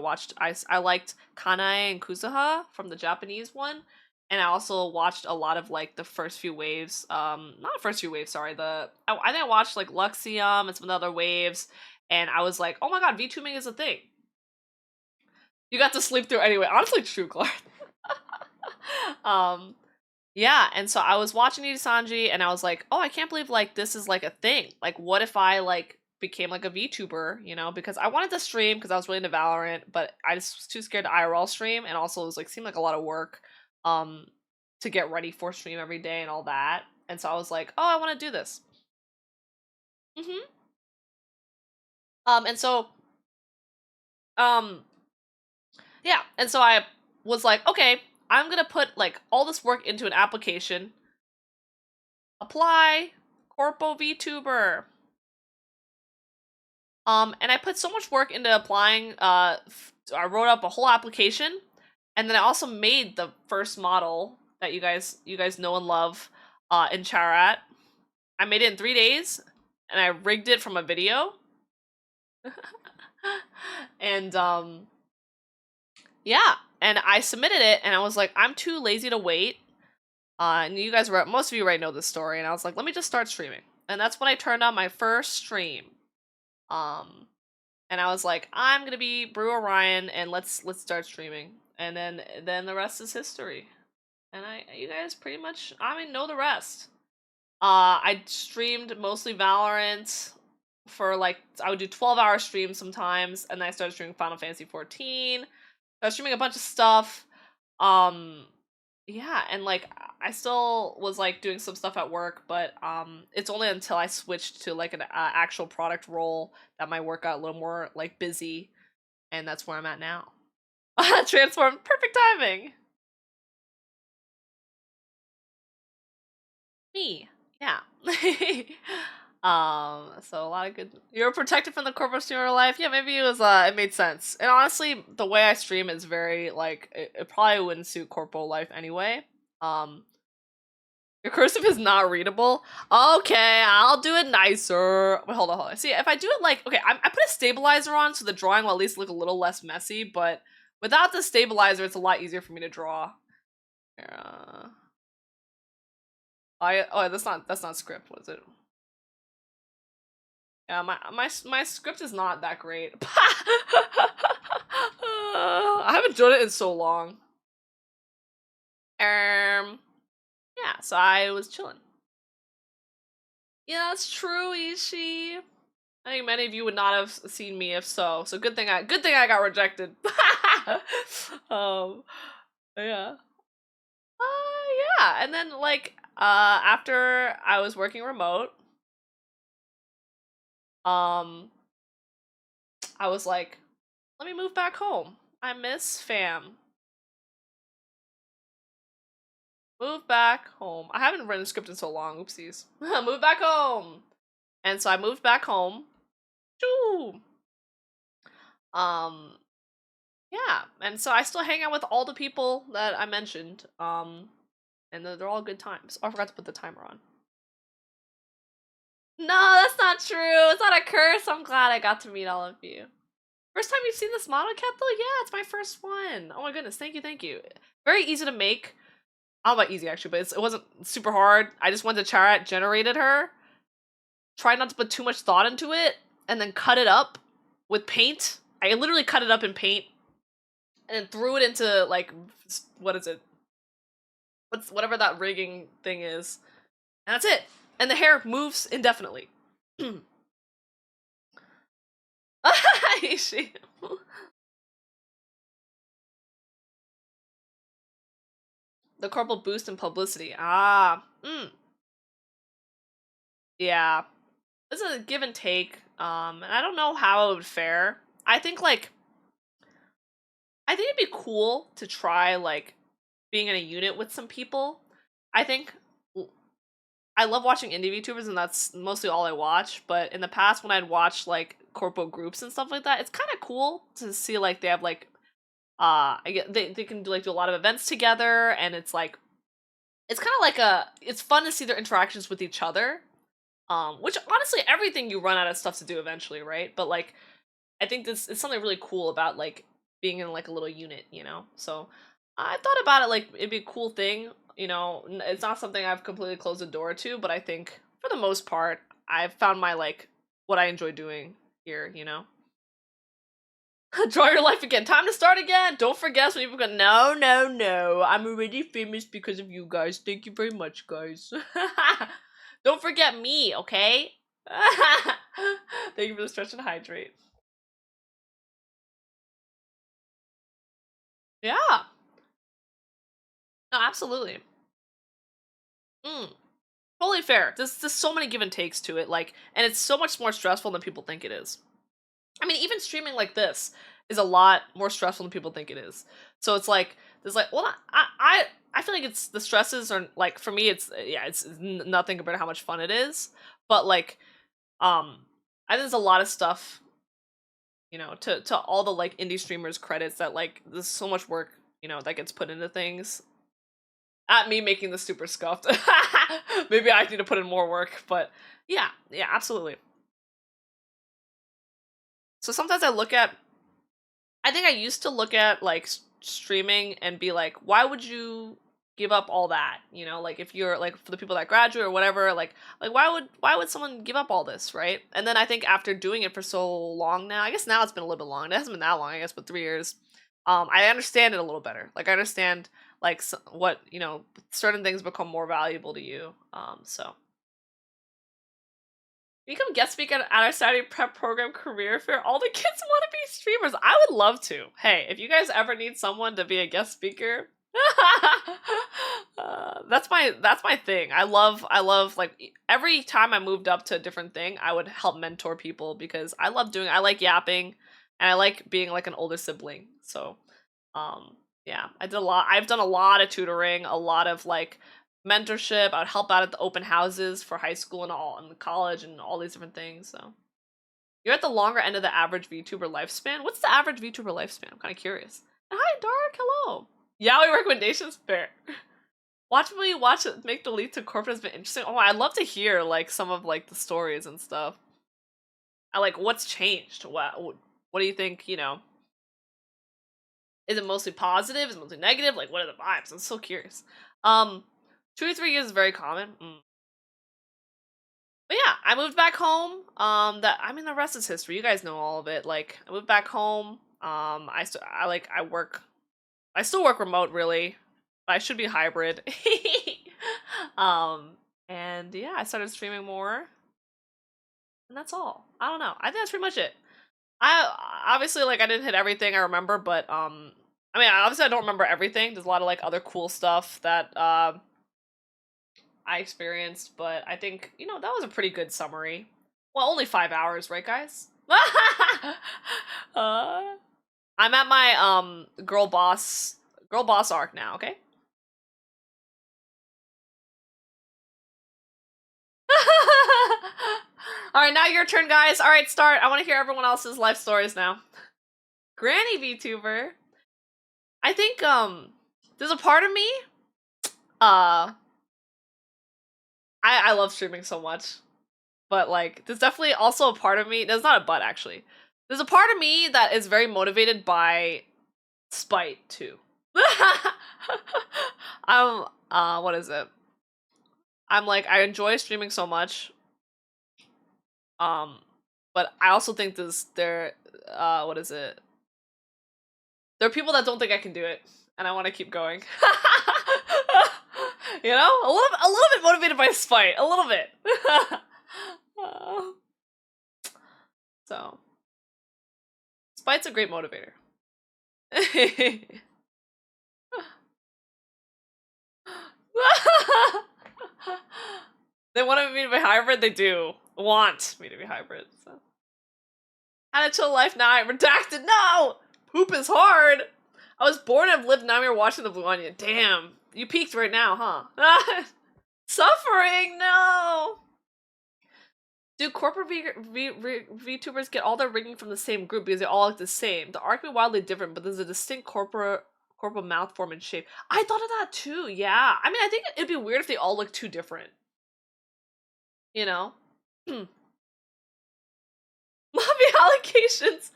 liked Kanae and Kuzuha from the Japanese one, and I also watched a lot of like the first few waves. Not the first few waves, sorry. I think I watched like Luxium and some of the other waves, and I was like, oh my god, VTubing is a thing. You got to sleep through anyway. Honestly, true, Clark. um, yeah, and so I was watching Sanji, and I was like, oh, I can't believe like this is like a thing. Like, what if I like became like a VTuber, you know? Because I wanted to stream because I was really into Valorant, but I just was too scared to IRL stream, and also it was like seemed like a lot of work, um, to get ready for stream every day and all that. And so I was like, oh, I want to do this. Mm-hmm. And so, um, yeah, and so I was like, okay, I'm gonna put like all this work into an application. Apply Corpo VTuber. And I put so much work into applying. I wrote up a whole application, and then I also made the first model that you guys know and love, in Charat. I made it in 3 days, and I rigged it from a video. And yeah, and I submitted it, and I was like, I'm too lazy to wait. And you guys were, most of you already know this story, and I was like, let me just start streaming. And that's when I turned on my first stream. Um, and I was like, I'm gonna be Brew Orion, and let's start streaming. And then the rest is history. And you guys pretty much, I mean, know the rest. I streamed mostly Valorant for like, I would do 12-hour streams sometimes, and then I started streaming Final Fantasy 14. I was streaming a bunch of stuff. Um, yeah, and like I still was like doing some stuff at work, but it's only until I switched to like an actual product role that my work got a little more like busy, and that's where I'm at now. Transformed, perfect timing. Me, yeah. So a lot of good. You're protected from the corporate streamer life. Yeah, maybe it was. It made sense. And honestly, the way I stream is very like it probably wouldn't suit corporal life anyway. Um, Your cursive is not readable. Okay, I'll do it nicer. Wait, hold on. See, if I do it like, okay, I put a stabilizer on so the drawing will at least look a little less messy, but without the stabilizer, it's a lot easier for me to draw. Oh, that's not script, was it? Yeah, my script is not that great. I haven't done it in so long. Yeah, so I was chilling. Yeah, that's true, Ishi. I think many of you would not have seen me if so. So good thing I got rejected. um, yeah. Yeah, and then like after I was working remote, um, I was like, let me move back home. I miss fam. Move back home. I haven't written a script in so long. Oopsies. Move back home. And so I moved back home. Choo. Um, yeah, and so I still hang out with all the people that I mentioned. And they're all good times. Oh, I forgot to put the timer on. No, that's not true. It's not a curse. I'm glad I got to meet all of you. First time you've seen this model cat though? Yeah, it's my first one. Oh my goodness, thank you, thank you. Very easy to make. I don't know about easy actually, but it wasn't super hard. I just went to Charat, generated her, tried not to put too much thought into it, and then cut it up with paint. I literally cut it up in paint, and then threw it into like, what is it? Whatever that rigging thing is, and that's it. And the hair moves indefinitely. Ishi. The corporal boost in publicity. Ah. Yeah. It's a give and take. And I don't know how it would fare. I think it'd be cool to try like being in a unit with some people. I think I love watching indie VTubers and that's mostly all I watch, but in the past when I'd watch like corpo groups and stuff like that, it's kind of cool to see like they have like I get they can do like do a lot of events together and it's like it's kind of like it's fun to see their interactions with each other. Which honestly everything you run out of stuff to do eventually, right? But like I think this is something really cool about like being in like a little unit, you know. So I thought about it like it'd be a cool thing, you know. It's not something I've completely closed the door to, but I think for the most part, I've found my like what I enjoy doing here, you know. Draw your life again. Time to start again. Don't forget when people go, no, no, no. I'm already famous because of you guys. Thank you very much, guys. Don't forget me, okay? Thank you for the stretch and hydrate. Yeah. No, absolutely. Totally fair. There's so many give and takes to it, like, and it's so much more stressful than people think it is. I mean, even streaming like this is a lot more stressful than people think it is. So it's like there's like, well, I feel like it's the stresses are like for me, it's yeah, it's nothing compared to how much fun it is. But like, I think there's a lot of stuff, you know, to all the like indie streamers credits that like there's so much work, you know, that gets put into things at me making this super scuffed. Maybe I need to put in more work, but yeah, yeah, absolutely. So sometimes I think I used to look at like streaming and be like, why would you give up all that? You know, like if you're like for the people that graduate or whatever, like why would someone give up all this, right? And then I think after doing it for so long now, I guess now it's been a little bit long. It hasn't been that long, I guess, but 3 years. I understand it a little better. Like I understand like what you know, certain things become more valuable to you. So become guest speaker at our Saturday prep program career fair. All the kids want to be streamers. I would love to. Hey, if you guys ever need someone to be a guest speaker, that's my thing. I love like every time I moved up to a different thing, I would help mentor people because I like yapping and I like being like an older sibling. So yeah, I've done a lot of tutoring, a lot of like mentorship. I would help out at the open houses for high school and all and college and all these different things. So you're at the longer end of the average VTuber lifespan. What's the average VTuber lifespan? I'm kind of curious. Hi, Dark. Hello. Yaoi recommendations fair. Watch me watch it. Make the leap to corporate has been interesting. Oh, I'd love to hear like some of like the stories and stuff. I like what's changed. What do you think? You know, is it mostly positive? Is it mostly negative? Like, what are the vibes? I'm so curious. 2 to 3 years is very common. But yeah, I moved back home. That I mean, the rest is history. You guys know all of it. Like, I moved back home. I work. I still work remote, really. But I should be hybrid. um, and yeah, I started streaming more, and that's all. I don't know. I think that's pretty much it. I obviously like I didn't hit everything I remember, but I mean, obviously I don't remember everything. There's a lot of like other cool stuff that I experienced, but I think, you know, that was a pretty good summary. Well, only 5 hours, right, guys? uh, I'm at my girl boss arc now, okay? All right, now your turn, guys. All right, start. I want to hear everyone else's life stories now. Granny VTuber. I think there's a part of me I love streaming so much. But like there's definitely also a part of me, there's not a but actually. There's a part of me that is very motivated by spite too. I'm what is it? I'm like I enjoy streaming so much. Um but I also think there what is it? There are people that don't think I can do it and I want to keep going. You know? A little bit motivated by spite, a little bit. So Spite's a great motivator. They want me to be hybrid? They do. Want me to be hybrid. So. Had a chill life now. I redacted. No! Poop is hard. I was born and have lived. Now you're watching the Blue Onion. Damn. You peaked right now, huh? Suffering? No! Do corporate VTubers get all their rigging from the same group because they all look the same? The arc may be wildly different, but there's a distinct corporal mouth form and shape. I thought of that too, yeah. I mean, I think it'd be weird if they all look too different. You know? Lobby allocations!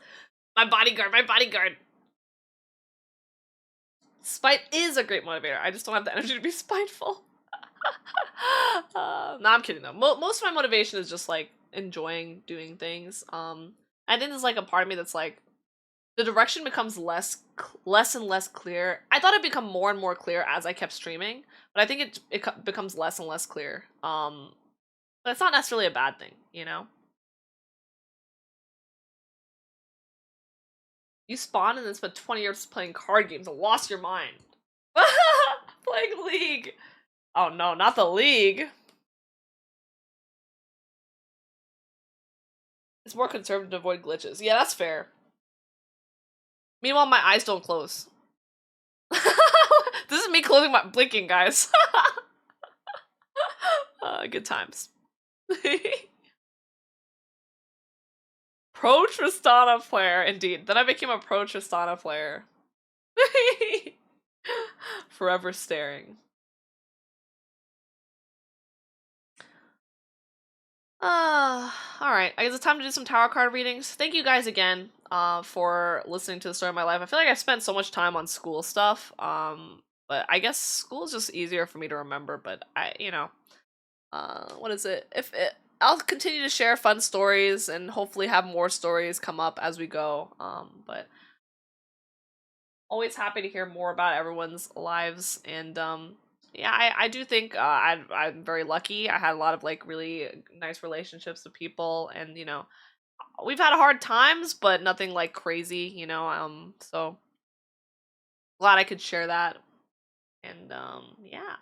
My bodyguard! Spite is a great motivator. I just don't have the energy to be spiteful. No, I'm kidding though. Most of my motivation is just like enjoying doing things. I think there's like a part of me that's like the direction becomes less and less clear. I thought it'd become more and more clear as I kept streaming, but I think it becomes less and less clear. But it's not necessarily a bad thing, you know. You spawned and then spent 20 years playing card games and lost your mind. Playing League. Oh no, not the League. It's more conservative to avoid glitches. Yeah, that's fair. Meanwhile, my eyes don't close. This is me closing my blinking, guys. Good times. Pro Tristana player, indeed. Then I became a Pro Tristana player. Forever staring. Alright. I guess it's time to do some tarot card readings. Thank you guys again for listening to the story of my life. I feel like I spent so much time on school stuff. But I guess school is just easier for me to remember, but what is it? I'll continue to share fun stories and hopefully have more stories come up as we go. But always happy to hear more about everyone's lives, and yeah, I do think I'm very lucky. I had a lot of like really nice relationships with people, and you know, we've had hard times, but nothing like crazy, you know. So glad I could share that, and yeah.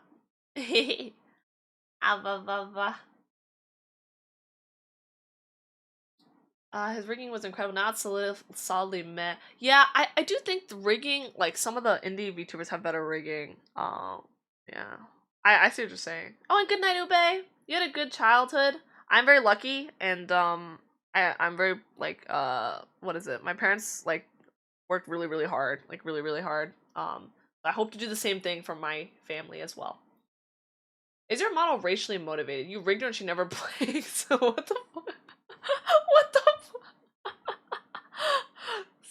His rigging was incredible. Not solidly meh. Yeah, I do think the rigging, like some of the indie VTubers have better rigging. Yeah. I see what you're saying. Oh, and good night, Ube. You had a good childhood. I'm very lucky, and I'm very like what is it? My parents like worked really hard, like really hard. I hope to do the same thing for my family as well. Is your model racially motivated? You rigged her and she never played. So what the fuck? What the fuck?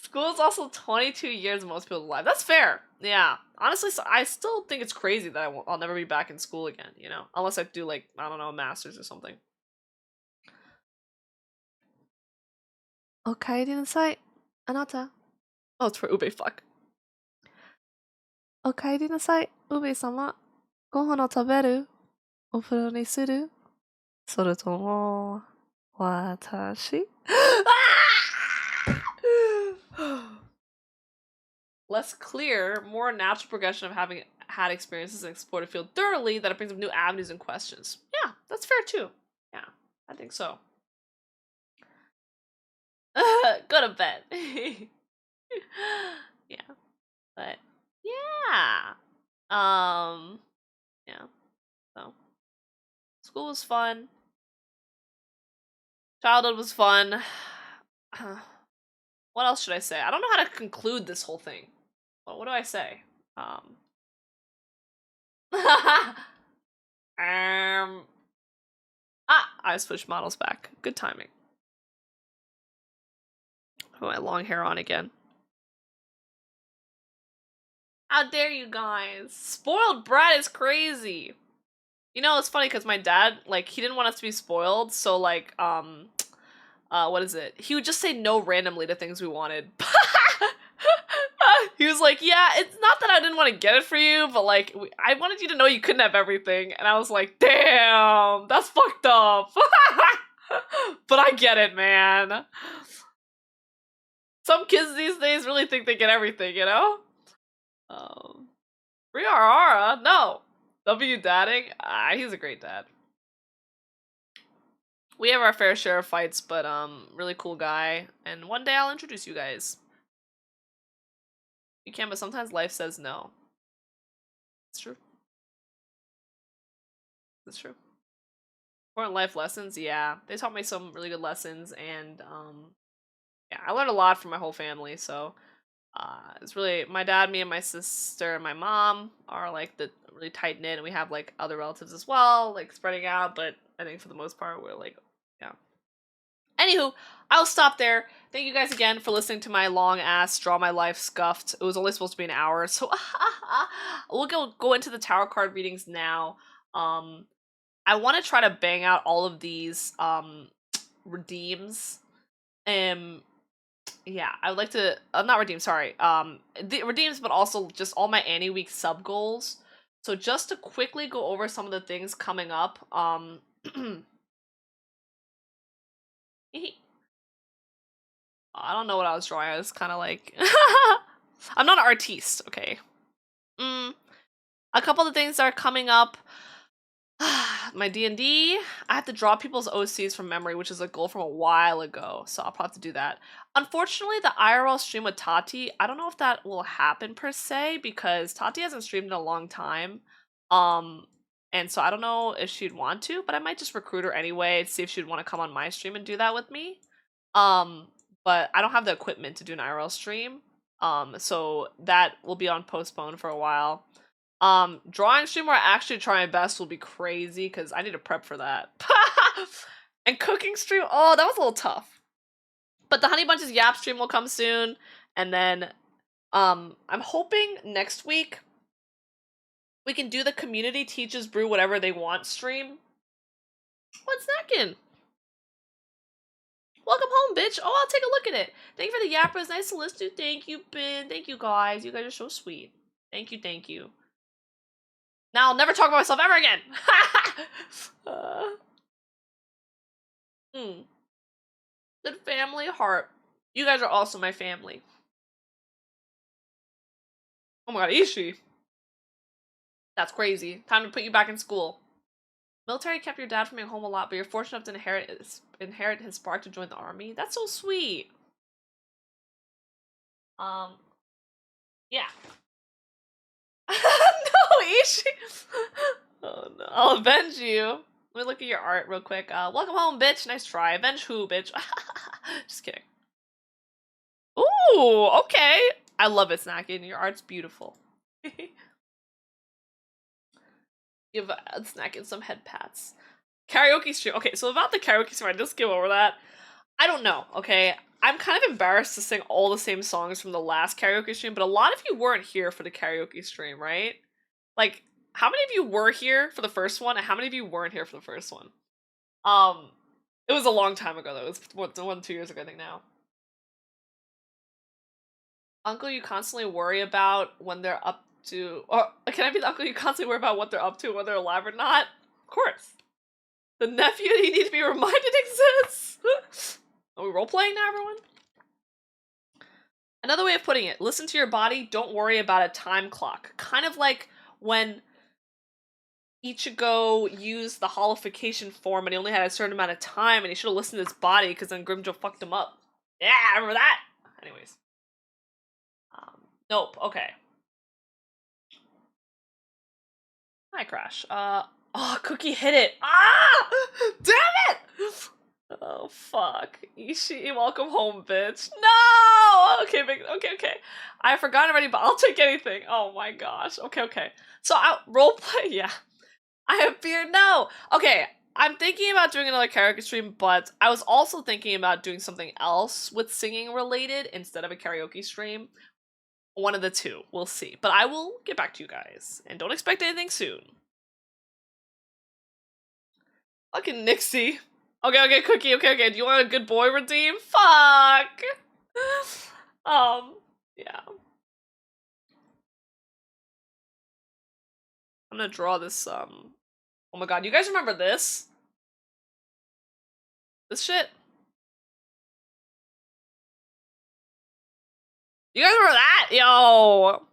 School is also 22 years of most people's life. That's fair. Yeah. Honestly, so I still think it's crazy that I'll never be back in school again, you know? Unless I do, like, I don't know, a master's or something. Okay, dinasai. Anata. Oh, it's for Ube, fuck. Okay, dinasai. Ube-sama. Gohan o taberu? Ofuro ni suru? Soretomo watashi? Less clear, more natural progression of having had experiences and explored a field thoroughly that it brings up new avenues and questions. Yeah, that's fair too. Yeah, I think so. Go to bed. Yeah, but yeah, yeah. So school was fun. Childhood was fun. What else should I say? I don't know how to conclude this whole thing. Well, what do I say? I switched models back. Good timing. Put my long hair on again. How dare you guys? Spoiled brat is crazy. You know, it's funny because my dad, like, he didn't want us to be spoiled, so like, what is it? He would just say no randomly to things we wanted. He was like, yeah, it's not that I didn't want to get it for you, but like, I wanted you to know you couldn't have everything. And I was like, damn, that's fucked up. But I get it, man. Some kids these days really think they get everything, you know? Riara? No. W dadding? Ah, he's a great dad. We have our fair share of fights, but really cool guy. And one day I'll introduce you guys. You can, but sometimes life says no. It's true. It's true. Important life lessons, yeah. They taught me some really good lessons, and yeah, I learned a lot from my whole family. So it's really my dad, me, and my sister, and my mom are like the really tight knit, and we have like other relatives as well, like spreading out. But I think for the most part, we're like, yeah. Anywho, I'll stop there. Thank you guys again for listening to my long ass Draw My Life scuffed. It was only supposed to be an hour, so we'll go into the tarot card readings now. I want to try to bang out all of these redeems. Yeah, I would like to not redeem, sorry. The redeems, but also just all my Annie Week sub goals. So just to quickly go over some of the things coming up, I don't know what I was drawing. I was kind of like, I'm not an artiste, okay. A couple of things that are coming up. My D&D, I have to draw people's OCs from memory, which is a goal from a while ago, so I'll probably have to do that. Unfortunately, the IRL stream with Tati, I don't know if that will happen per se, because Tati hasn't streamed in a long time. And so I don't know if she'd want to, but I might just recruit her anyway, see if she'd want to come on my stream and do that with me. But I don't have the equipment to do an IRL stream. So that will be on postpone for a while. Drawing stream where I actually try my best will be crazy because I need to prep for that. And cooking stream, oh, that was a little tough. But the Honey Bunches Yap stream will come soon, and then I'm hoping next week we can do the community teaches brew whatever they want stream. What's snacking? Welcome home, bitch. Oh, I'll take a look at it. Thank you for the yappers. Nice to listen to. Thank you, Ben. Thank you, guys. You guys are so sweet. Thank you, thank you. Now I'll never talk about myself ever again. Good family heart. You guys are also my family. Oh my god, Ishi. That's crazy. Time to put you back in school. Military kept your dad from being home a lot, but you're fortunate enough to inherit his spark to join the army. That's so sweet. Yeah. No, Ishi. Oh no. I'll avenge you. Let me look at your art real quick. Welcome home, bitch. Nice try. Avenge who, bitch? Just kidding. Ooh, okay. I love it, Snacking. Your art's beautiful. Give Snacking some head pats. Karaoke stream. Okay, so about the karaoke stream, I just skip over that. I don't know, okay? I'm kind of embarrassed to sing all the same songs from the last karaoke stream, but a lot of you weren't here for the karaoke stream, right? Like, how many of you were here for the first one, and how many of you weren't here for the first one? It was a long time ago, though. It was 2 years ago, I think, now. Uncle you constantly worry about when they're up to... Or, can I be the uncle you constantly worry about what they're up to, whether they're alive or not? Of course. The nephew you need to be reminded exists! Are we role-playing now, everyone? Another way of putting it, listen to your body, don't worry about a time clock. Kind of like when Ichigo used the holification form and he only had a certain amount of time and he should have listened to his body because then Grimjo fucked him up. Yeah, I remember that! Anyways. Nope, okay. Hi, Crash. Oh, Cookie hit it! Ah! Damn it! Oh, fuck. Ishii, welcome home, bitch. No! Okay, okay. I forgot already, but I'll take anything. Oh my gosh. Okay. So, roleplay, yeah. I have fear, no! Okay, I'm thinking about doing another karaoke stream, but I was also thinking about doing something else with singing related instead of a karaoke stream. One of the two. We'll see. But I will get back to you guys. And don't expect anything soon. Fucking Nixie. Okay, Cookie, okay. Do you want a good boy redeem? Fuck! Yeah. I'm gonna draw this, oh my god, you guys remember this? This shit? You guys remember that? Yo.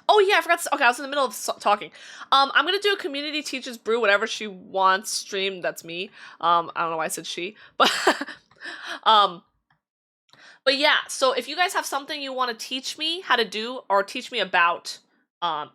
Oh yeah, I forgot to, okay, I was in the middle of talking. I'm gonna do a community teaches brew, whatever she wants stream, that's me. I don't know why I said she, but, um, but yeah, so if you guys have something you want to teach me how to do, or teach me about,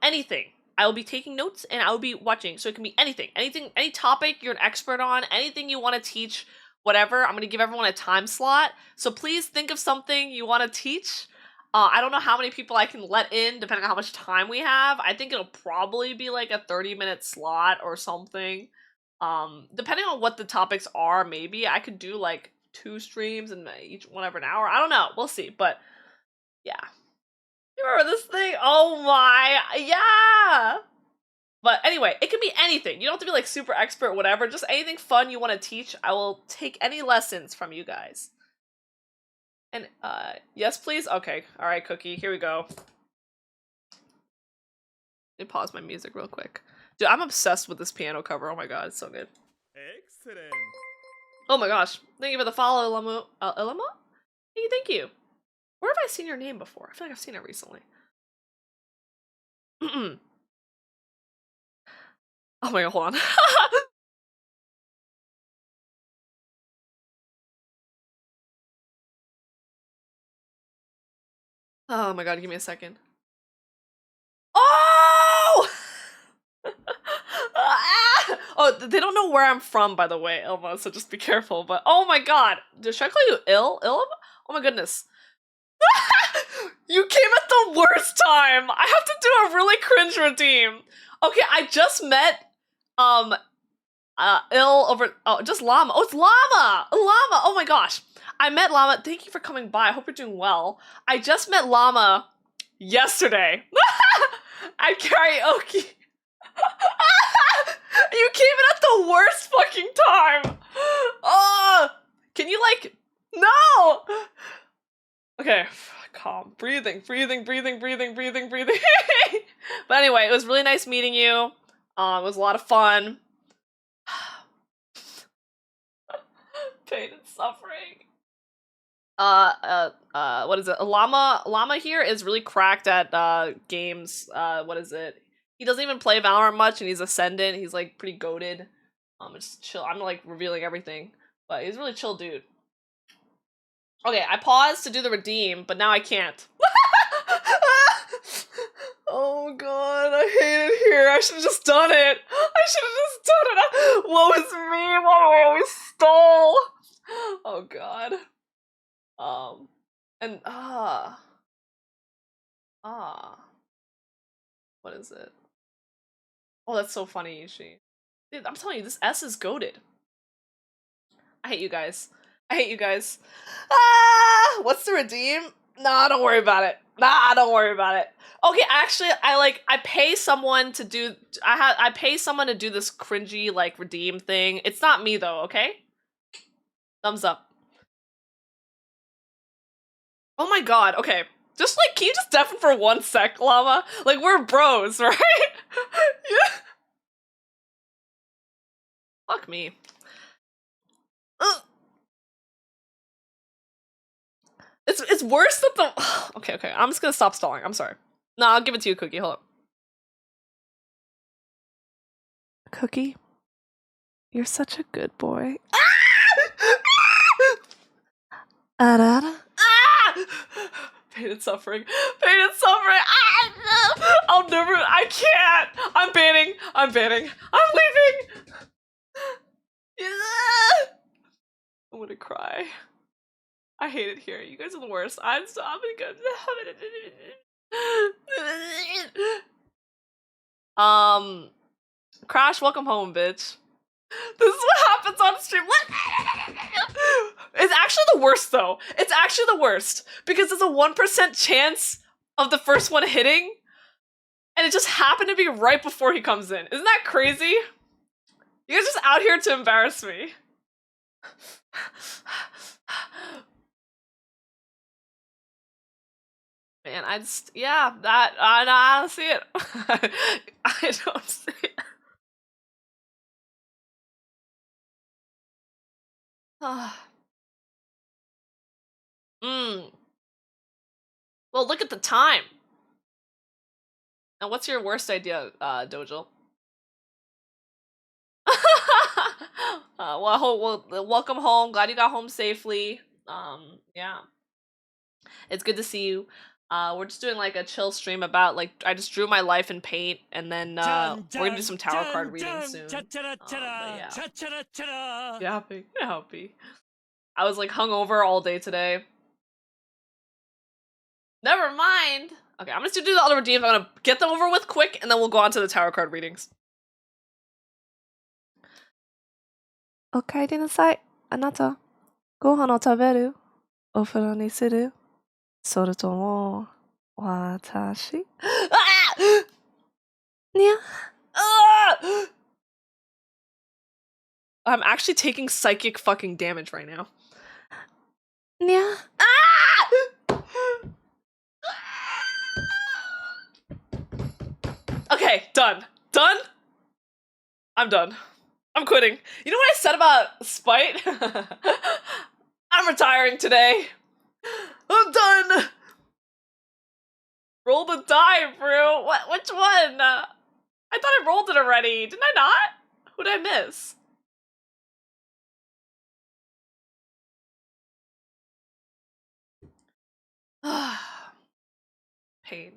anything, I will be taking notes and I will be watching, so it can be anything, any topic you're an expert on, anything you want to teach, whatever, I'm gonna give everyone a time slot, so please think of something you want to teach. I don't know how many people I can let in, depending on how much time we have. I think it'll probably be like a 30-minute slot or something. Depending on what the topics are, maybe I could do like 2 streams and each one every an hour. I don't know. We'll see. But yeah. You remember this thing? Oh my. Yeah. But anyway, it can be anything. You don't have to be like super expert, whatever. Just anything fun you want to teach. I will take any lessons from you guys. And, yes, please? Okay. Alright, Cookie. Here we go. Let me pause my music real quick. Dude, I'm obsessed with this piano cover. Oh my god, it's so good. Excellent. Oh my gosh. Thank you for the follow, Ilamu. Ilama? Hey, thank you. Where have I seen your name before? I feel like I've seen it recently. Oh my god, hold on. Oh my god, give me a second. Oh! Oh, they don't know where I'm from, by the way, Ilma, so just be careful. But oh my god, should I call you Ilma? Oh my goodness. You came at the worst time. I have to do a really cringe redeem. Okay, I just met just Llama. Oh, it's Llama! Llama! Oh my gosh. I met Llama. Thank you for coming by. I hope you're doing well. I just met Llama yesterday. At karaoke. You came in at the worst fucking time. Oh, can you like, no. Okay, calm, breathing. But anyway, it was really nice meeting you. It was a lot of fun. Pain and suffering. What is it? Llama here is really cracked at games. What is it? He doesn't even play Valorant much, and he's Ascendant. He's like pretty goated. It's chill. I'm like revealing everything, but he's a really chill dude. Okay, I paused to do the redeem, but now I can't. Oh god, I hate it here. I should have just done it. Woe is me. Why I always stole? Oh god. And what is it? Oh, that's so funny, Yushi. Dude, I'm telling you, this S is goated. I hate you guys. I hate you guys. Ah! What's the redeem? Nah, don't worry about it. Nah, don't worry about it. Okay, actually, I pay someone to do. I pay someone to do this cringy like redeem thing. It's not me though. Okay. Thumbs up. Oh my god. Okay. Just like, can you just deafen for 1 sec, Llama? Like, we're bros, right? Yeah. Fuck me. Ugh. It's worse than the. Okay. I'm just gonna stop stalling. I'm sorry. No, I'll give it to you, Cookie. Hold up. Cookie, you're such a good boy. Pain and suffering. I'll never. I can't. I'm banning. I'm leaving. I'm gonna cry. I hate it here. You guys are the worst. I'm gonna go. Crash, welcome home, bitch. This is what happens on stream. What? It's actually the worst, though. It's actually the worst because there's a 1% chance of the first one hitting, and it just happened to be right before he comes in. Isn't that crazy? You guys just out here to embarrass me. Man, I don't see it. I don't see it. Well, look at the time. Now, what's your worst idea, Dojil? Well, welcome home. Glad you got home safely. Yeah. It's good to see you. We're just doing like a chill stream about like I just drew my life in paint, and then we're gonna do some tarot card reading soon. But yeah. You happy? You happy? I was like hungover all day today. Never mind. Okay, I'm just gonna do the other redeems. I'm gonna get them over with quick, and then we'll go on to the tarot card readings. お帰りなさい。あなた、ご飯を食べる？お風呂にする？それとも、私？Yeah. I'm actually taking psychic fucking damage right now. Yeah. Okay, done. Done? I'm done. I'm quitting. You know what I said about spite? I'm retiring today. I'm done. Roll the die, bro. What? Which one? I thought I rolled it already. Didn't I not? Who did I miss? Pain.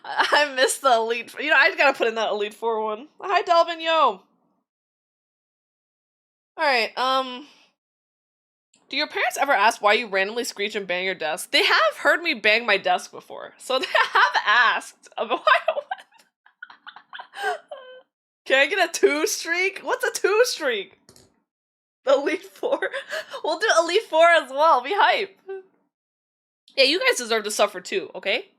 I missed the Elite. You know, I gotta put in that Elite Four one. Hi, Delvin, yo. Alright, do your parents ever ask why you randomly screech and bang your desk? They have heard me bang my desk before, so they have asked about why. Can I get a 2 streak? What's a 2 streak? Elite 4? We'll do Elite 4 as well. Be hype. Yeah, you guys deserve to suffer too, okay?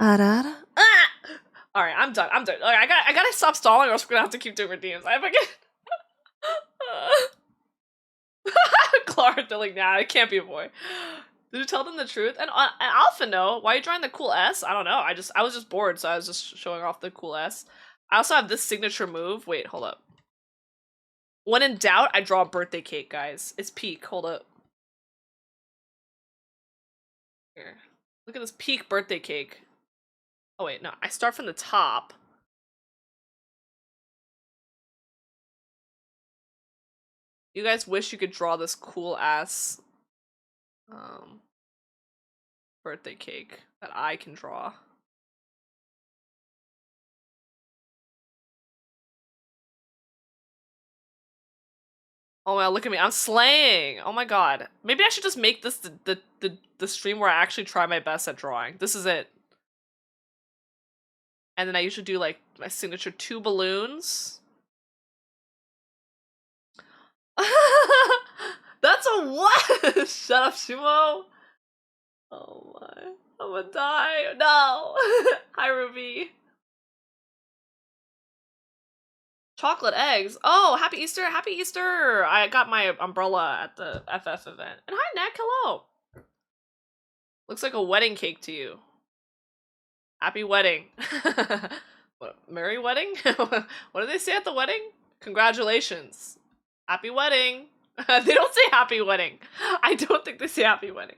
Arara. Ah! Alright, I'm done. I'm done. I gotta stop stalling or else we're gonna have to keep doing redeems. I forget. Clara, they're like, nah, it can't be a boy. Did you tell them the truth? And Alpha, no. Why are you drawing the cool S? I don't know. I was just bored, so I was just showing off the cool S. I also have this signature move. Wait, hold up. When in doubt, I draw a birthday cake, guys. It's peak. Hold up. Here. Look at this peak birthday cake. Oh wait, no. I start from the top. You guys wish you could draw this cool ass birthday cake that I can draw. Oh my god, look at me. I'm slaying. Oh my god. Maybe I should just make this the stream where I actually try my best at drawing. This is it. And then I usually do like my signature 2 balloons. That's a what? Shut up, Shimo. Oh my. I'm gonna die. No. Hi, Ruby. Chocolate eggs. Oh, happy Easter. Happy Easter. I got my umbrella at the FF event. And hi, Nick. Hello. Looks like a wedding cake to you. Happy wedding. What, merry wedding? What do they say at the wedding? Congratulations. Happy wedding. They don't say happy wedding. I don't think they say happy wedding.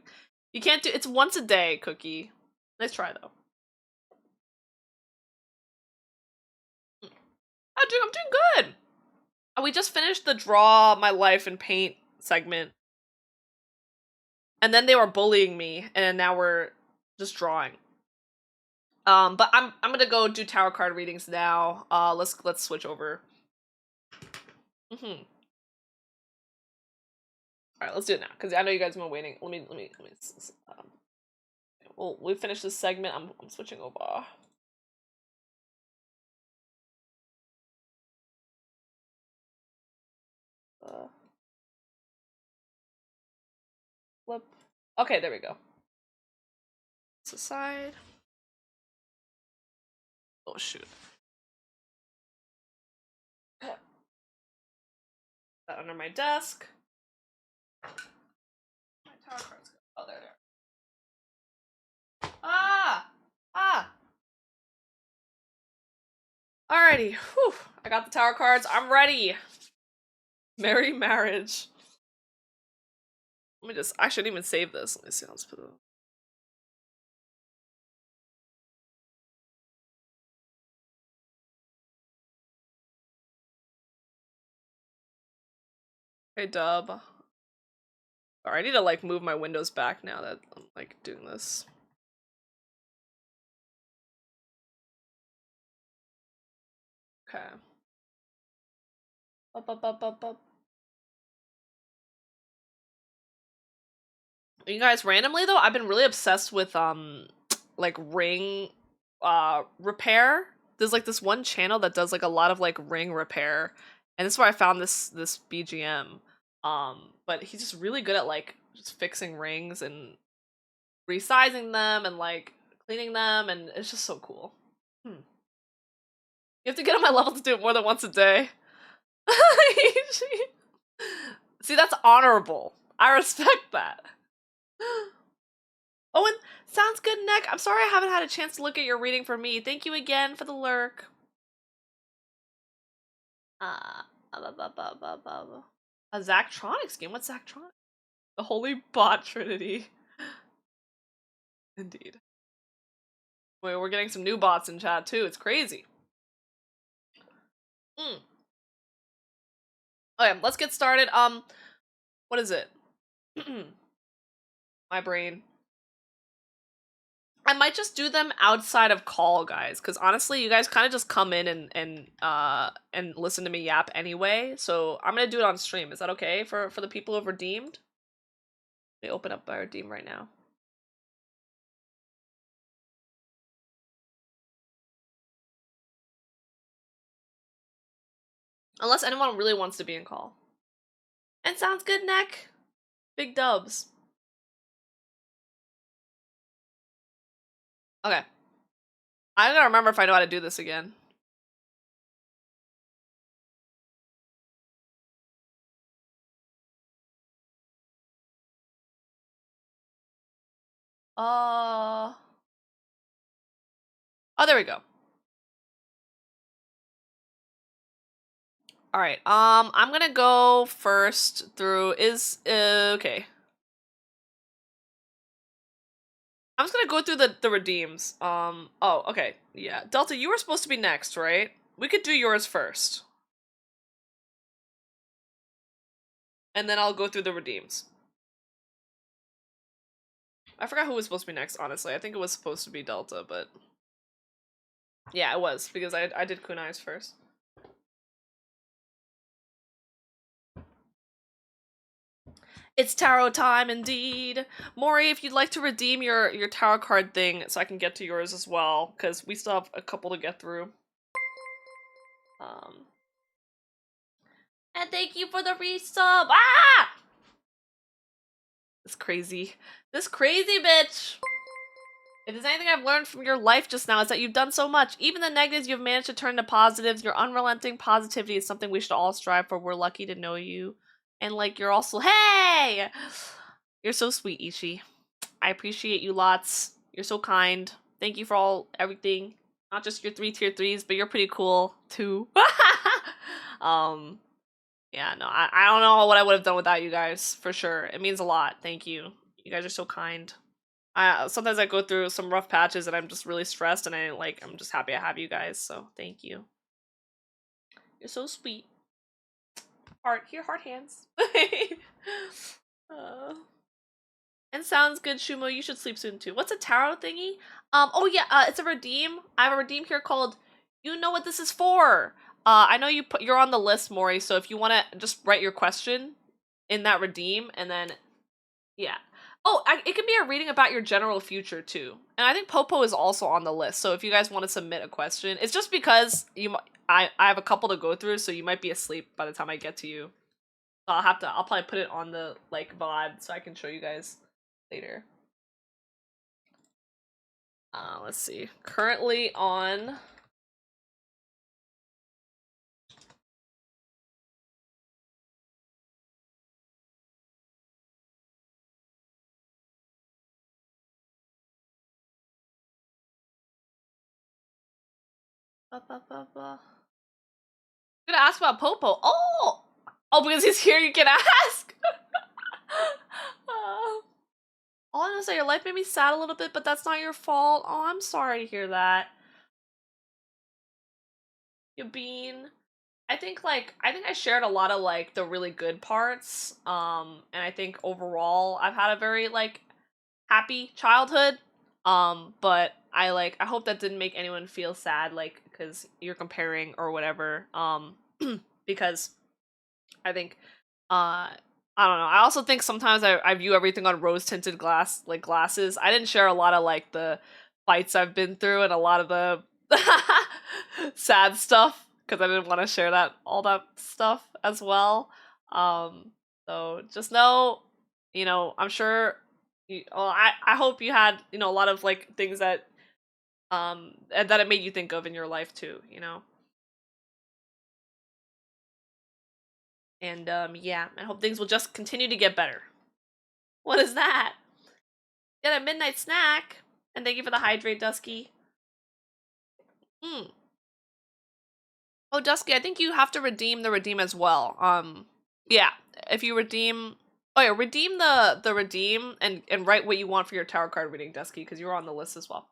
You can't do it's once a day, Cookie. Nice try though. I'm doing good. We just finished the draw my life in paint segment. And then they were bullying me, and now we're just drawing. But I'm gonna go do tarot card readings now. Let's switch over. All right, let's do it now because I know you guys have been waiting. Let me. Well, we finished this segment. I'm switching over. Flip. Okay, there we go. It's aside. Oh shoot. That under my desk. My tarot cards go. Oh, there. Ah! Alrighty. Whew. I got the tarot cards. I'm ready. Merry marriage. Let me just, I shouldn't even save this. Let me see, I'll just put it. Hey, Dub. Sorry, I need to like move my windows back now that I'm like doing this. Okay. Up. You guys, randomly though, I've been really obsessed with like ring repair. There's like this one channel that does like a lot of like ring repair, and this is where I found this BGM. But he's just really good at like just fixing rings and resizing them and like cleaning them, and it's just so cool. You have to get on my level to do it more than once a day. See, that's honorable. I respect that. Owen, sounds good, Nick. I'm sorry I haven't had a chance to look at your reading for me. Thank you again for the lurk. A Zachtronics game? What's Zachtronics? The Holy Bot Trinity. Indeed. Wait, we're getting some new bots in chat too. It's crazy. Okay, let's get started. What is it? My brain. I might just do them outside of call, guys, because honestly, you guys kind of just come in and listen to me yap anyway. So I'm gonna do it on stream. Is that okay for the people who've redeemed? Let me open up my redeem right now. Unless anyone really wants to be in call. And sounds good, Neck. Big dubs. Okay. I gotta remember if I know how to do this again. Oh, there we go. All right. I'm gonna go first through okay. I'm just gonna go through the redeems. Oh, okay. Yeah. Delta, you were supposed to be next, right? We could do yours first. And then I'll go through the redeems. I forgot who was supposed to be next, honestly. I think it was supposed to be Delta, but... Yeah, it was, because I did kunai's first. It's tarot time, indeed. Maury, if you'd like to redeem your tarot card thing so I can get to yours as well, because we still have a couple to get through. And thank you for the resub! Ah! This crazy bitch! If there's anything I've learned from your life just now, it's that you've done so much. Even the negatives you've managed to turn to positives. Your unrelenting positivity is something we should all strive for. We're lucky to know you. And like, you're also- Hey! You're so sweet, Ishi. I appreciate you lots. You're so kind. Thank you for everything. Not just your 3 tier 3s, but you're pretty cool, too. Yeah, no, I don't know what I would have done without you guys, for sure. It means a lot. Thank you. You guys are so kind. Sometimes I go through some rough patches and I'm just really stressed and I'm just happy I have you guys, so thank you. You're so sweet. Heart hands. And sounds good, Shumo. You should sleep soon too. What's a tarot thingy? Oh yeah, it's a redeem. I have a redeem here called You Know What This Is For. I know you're on the list, Maury, so if you want to just write your question in that redeem and then yeah. Oh, it can be a reading about your general future too. And I think Popo is also on the list. So if you guys want to submit a question, it's just because I have a couple to go through, so you might be asleep by the time I get to you. So I'll probably put it on the like VOD so I can show you guys later. Let's see. Currently on I'm gonna ask about Popo. Oh, because he's here, you can ask. All I'm gonna say, your life made me sad a little bit, but that's not your fault. Oh, I'm sorry to hear that. You bean. I think I shared a lot of like the really good parts. And I think overall I've had a very like happy childhood. But I hope that didn't make anyone feel sad, like, because you're comparing or whatever. Because I think I don't know. I also think sometimes I view everything on rose tinted glasses. I didn't share a lot of like the fights I've been through and a lot of the sad stuff because I didn't want to share all that stuff as well. So just know, I'm sure I hope you had, a lot of like things that and that it made you think of in your life too. And yeah, I hope things will just continue to get better. What is that? Get a midnight snack. And thank you for the hydrate, Dusky. Oh, Dusky, I think you have to redeem the redeem as well. Yeah, if you redeem, oh yeah, redeem the redeem and write what you want for your tarot card reading, Dusky, because you were on the list as well.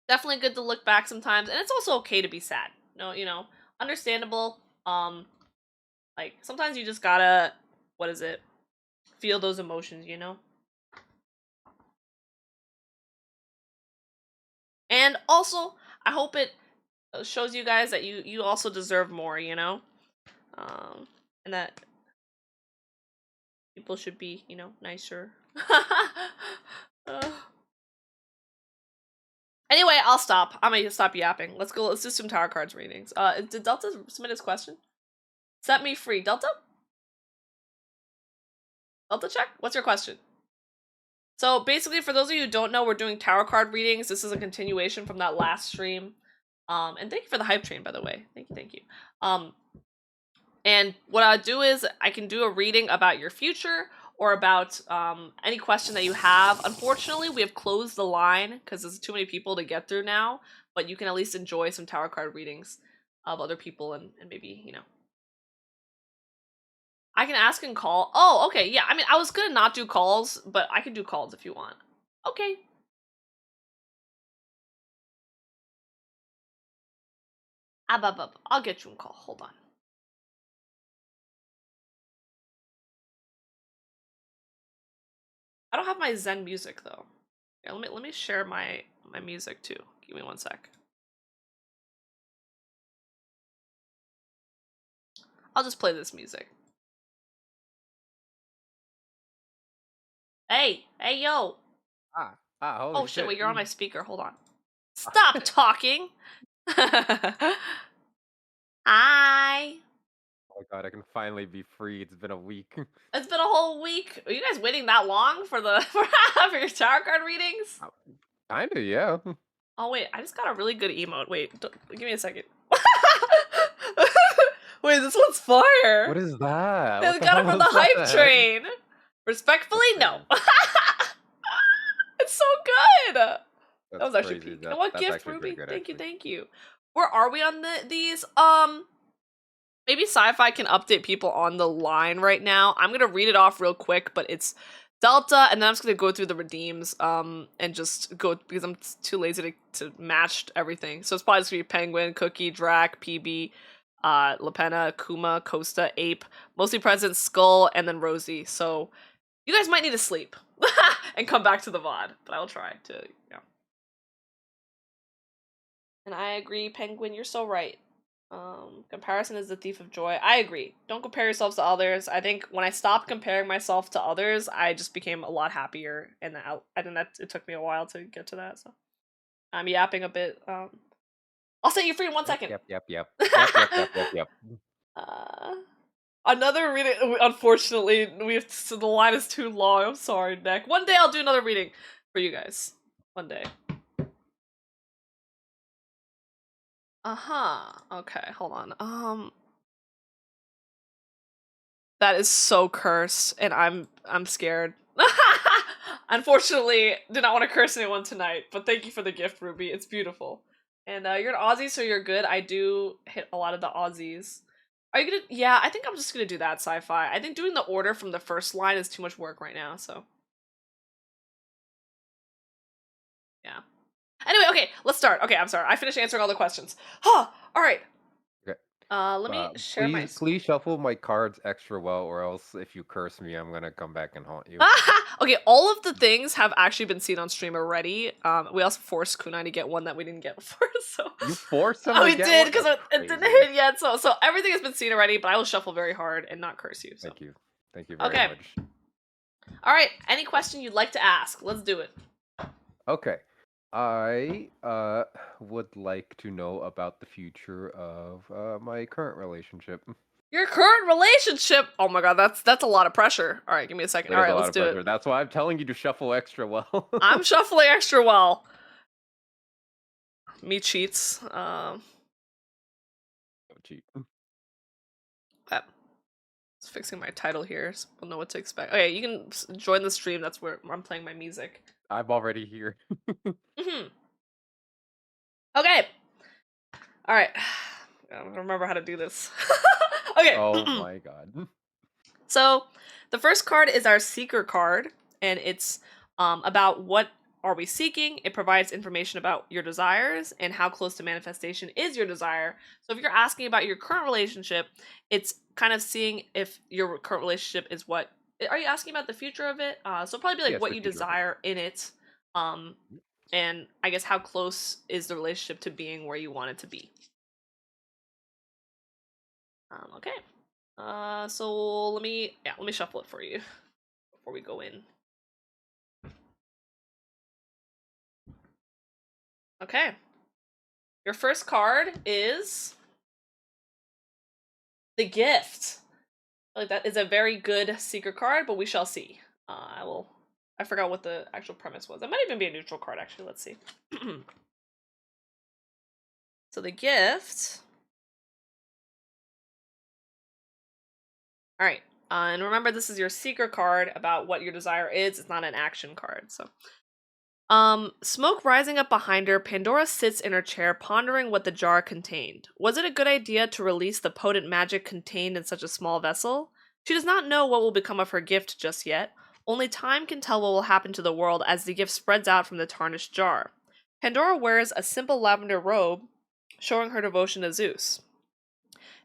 Definitely good to look back sometimes, and it's also okay to be sad. No, understandable. Like sometimes you just gotta, what is it? Feel those emotions. And also, I hope it shows you guys that you also deserve more. And that people should be, nicer. Anyway, I'll stop. I'm gonna stop yapping. Let's go. Let's do some tarot cards readings. Did Delta submit his question? Set me free, Delta. Delta check. What's your question? So basically, for those of you who don't know, we're doing tarot card readings. This is a continuation from that last stream. And thank you for the hype train, by the way. Thank you. And what I do is I can do a reading about your future or about any question that you have. Unfortunately, we have closed the line because there's too many people to get through now, but you can at least enjoy some tarot card readings of other people and maybe, I can ask and call. Oh, okay, yeah, I mean, I was gonna not do calls, but I can do calls if you want. Okay. I'll get you a call. Hold on. I don't have my Zen music though. Yeah, let me share my music too. Give me one sec. I'll just play this music. Hey, yo. Holy Oh shit, wait, you're on my speaker. Hold on. Ah. Stop talking. Hi. Oh my god, I can finally be free. It's been a week. It's been a whole week. Are you guys waiting that long for the for your tarot card readings? Kinda, yeah. Oh wait, I just got a really good emote. Wait, give me a second. Wait, this one's fire. What is that? I got it from the hype train. Respectfully, no. It's so good. That was actually peak. You know what, gift, Ruby? Thank you. Where are we on these? Maybe Sci-Fi can update people on the line right now. I'm gonna read it off real quick, but it's Delta, and then I'm just gonna go through the redeems, and just go because I'm too lazy to match everything. So it's probably just gonna be Penguin, Cookie, Drac, PB, Lapena, Kuma, Costa, Ape, mostly present, Skull, and then Rosie. So you guys might need to sleep and come back to the VOD, but I'll try to. And I agree, Penguin. You're so right. Comparison is the thief of joy. I agree. Don't compare yourselves to others. I think when I stopped comparing myself to others, I just became a lot happier, and I think that it took me a while to get to that. So I'm yapping a bit. I'll set you free in 1 second. Yep. Another reading. Unfortunately, so the line is too long. I'm sorry, Nick. One day I'll do another reading for you guys. One day. Okay, hold on. That is so cursed, and I'm scared. Unfortunately, did not want to curse anyone tonight, but thank you for the gift, Ruby. It's beautiful. And you're an Aussie, so you're good. I do hit a lot of the Aussies. Are you gonna? Yeah, I think I'm just gonna do that sci-fi. I think doing the order from the first line is too much work right now. So yeah. Anyway, okay, let's start. Okay, I'm sorry. I finished answering all the questions. Huh. All right. Okay. Let me share my. Please shuffle my cards extra well, or else if you curse me, I'm gonna come back and haunt you. Okay, all of the things have actually been seen on stream already. We also forced Kunai to get one that we didn't get before, so You forced him oh, to we get did one? because That's it didn't crazy. hit yet. So everything has been seen already, but I will shuffle very hard and not curse you. So Thank you very okay, much. all right. Any question you'd like to ask? Let's do it. Okay. I would like to know about the future of my current relationship. Your current relationship. Oh my god, that's a lot of pressure. All right, give me a second. It All is a right, lot let's of do it. pressure. That's why I'm telling you to shuffle extra well. I'm shuffling extra well. Me cheats. Cheat. Just fixing my title here, so we'll know what to expect. Okay, you can join the stream. That's where I'm playing my music. I'm already here. Okay. All right. I don't remember how to do this. Okay. Oh my god. So, the first card is our seeker card, and it's about what are we seeking. It provides information about your desires and how close to manifestation is your desire. So, if you're asking about your current relationship, it's kind of seeing if your current relationship is what. Are you asking about the future of it? So probably be like Yes, what the you future of it. desire in it, and I guess how close is the relationship to being where you want it to be. Okay. So let me shuffle it for you before we go in. Okay. Your first card is the gift. Like that is a very good secret card, but we shall see. I forgot what the actual premise was. It might even be a neutral card, actually. Let's see. So the gift. All right. And remember, this is your secret card about what your desire is. It's not an action card. So smoke rising up behind her, Pandora sits in her chair pondering what the jar contained. Was it a good idea to release the potent magic contained in such a small vessel? She does not know what will become of her gift just yet. Only time can tell what will happen to the world as the gift spreads out from the tarnished jar. Pandora wears a simple lavender robe, showing her devotion to Zeus.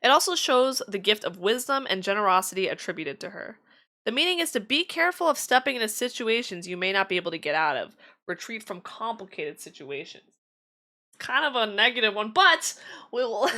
It also shows the gift of wisdom and generosity attributed to her. The meaning is to be careful of stepping into situations you may not be able to get out of. Retreat from complicated situations. Kind of a negative one, but we will.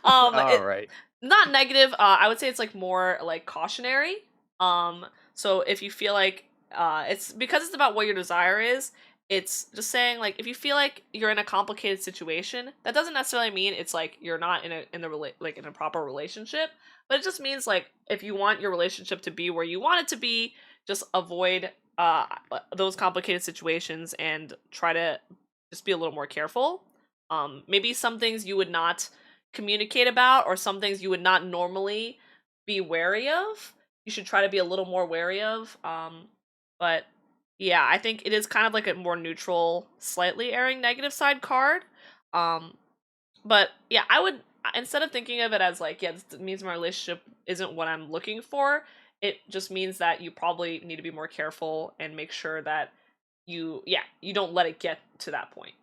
Alright. Not negative. I would say it's like more like cautionary. So if you feel like it's because it's about what your desire is. It's just saying like if you feel like you're in a complicated situation, that doesn't necessarily mean it's like you're not in a proper relationship, but it just means like if you want your relationship to be where you want it to be, just avoid those complicated situations and try to just be a little more careful. Maybe some things you would not communicate about, or some things you would not normally be wary of. You should try to be a little more wary of. But yeah, I think it is kind of like a more neutral, slightly airing negative side card. But yeah, I would, instead of thinking of it as like, yeah, this means my relationship isn't what I'm looking for, it just means that you probably need to be more careful and make sure that you don't let it get to that point.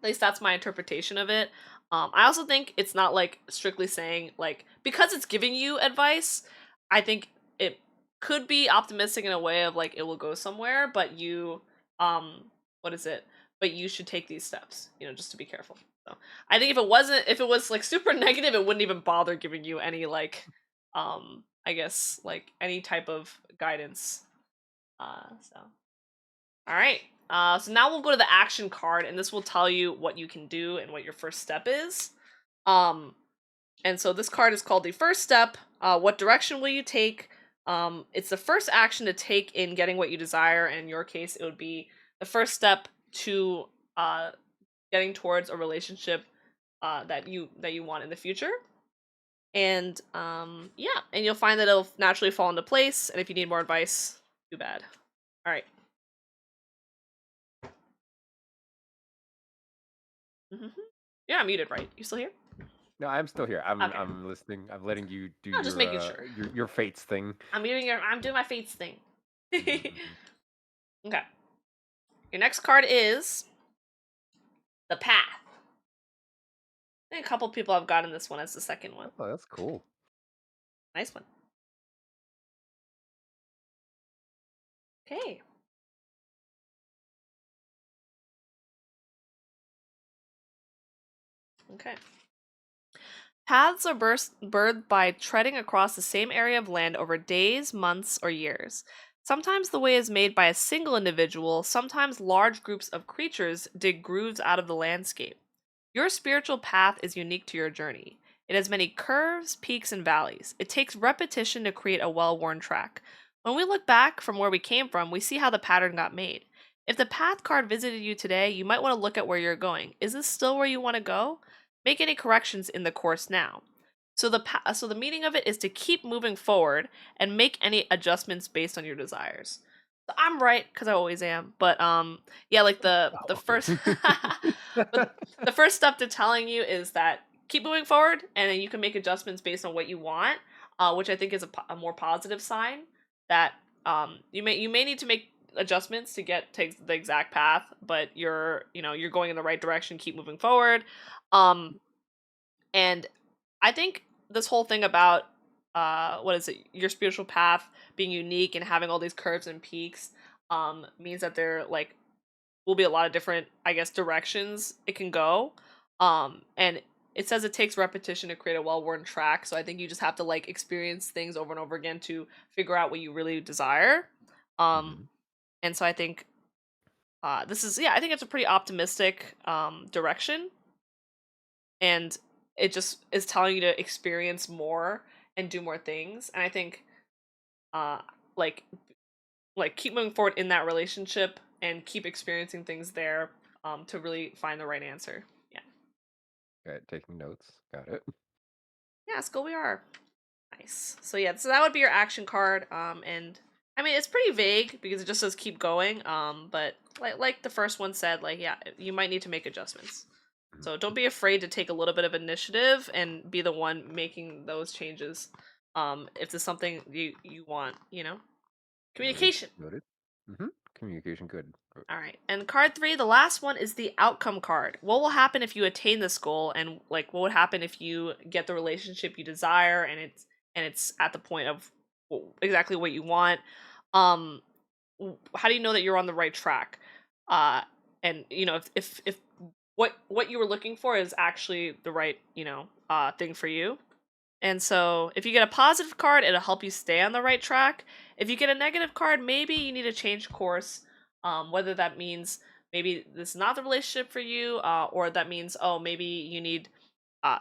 At least that's my interpretation of it. I also think it's not like strictly saying like because it's giving you advice. I think it could be optimistic in a way of like it will go somewhere, but you, what is it? But you should take these steps, just to be careful. So I think if it was like super negative, it wouldn't even bother giving you any like, I guess like any type of guidance. So all right. So now we'll go to the action card, and this will tell you what you can do and what your first step is. And so this card is called the first step. What direction will you take? It's the first action to take in getting what you desire, and in your case, it would be the first step to getting towards a relationship that you want in the future. And yeah, and you'll find that it'll naturally fall into place. And if you need more advice, too bad. All right. Mm-hmm. Yeah, I'm muted, right? You still here? No, I'm still here. I'm Okay. I'm listening. I'm letting you do No, just making sure. your fates thing. I'm doing my fates thing. Mhm. Okay. Your next card is the Path. I think a couple people have gotten this one as the second one. Oh, that's cool. Nice one. Okay. Okay. Paths are birthed by treading across the same area of land over days, months, or years. Sometimes the way is made by a single individual, sometimes large groups of creatures dig grooves out of the landscape. Your spiritual path is unique to your journey. It has many curves, peaks, and valleys. It takes repetition to create a well worn track. When we look back from where we came from, we see how the pattern got made. If the path card visited you today, you might want to look at where you're going. Is this still where you want to go? Make any corrections in the course now. So the meaning of it is to keep moving forward and make any adjustments based on your desires. So I'm right because I always am, but yeah, like the Oh, okay. first but the first step to telling you is that keep moving forward and then you can make adjustments based on what you want, which I think is a more positive sign that you may need to make adjustments to get to the exact path, but you're going in the right direction. Keep moving forward. um and I think this whole thing about what is it, your spiritual path being unique and having all these curves and peaks means that there like will be a lot of different, I guess, directions it can go. And it says it takes repetition to create a well-worn track, so I think you just have to like experience things over and over again to figure out what you really desire. Um Hmm. and so I think I think it's a pretty optimistic direction, and it just is telling you to experience more and do more things. And I think uh like keep moving forward in that relationship and keep experiencing things there to really find the right answer. Yeah. Okay, taking notes. Got it. Yeah, Skull we are. Nice. So yeah, so that would be your action card. And I mean it's pretty vague because it just says keep going. But like the first one said, like yeah, you might need to make adjustments. Mhm. So don't be afraid to take a little bit of initiative and be the one making those changes. If there's something you want, Noted. communication. Noted. Communication good. All right. And card 3, the last one is the outcome card. What will happen if you attain this goal, and like what would happen if you get the relationship you desire and it's at the point of exactly what you want? Um how do you know that you're on the right track? Uh and if what you were looking for is actually the right, thing for you. And so, if you get a positive card, it'll help you stay on the right track. If you get a negative card, maybe you need to change course. Whether that means maybe this is not the relationship for you, or that means, oh, maybe you need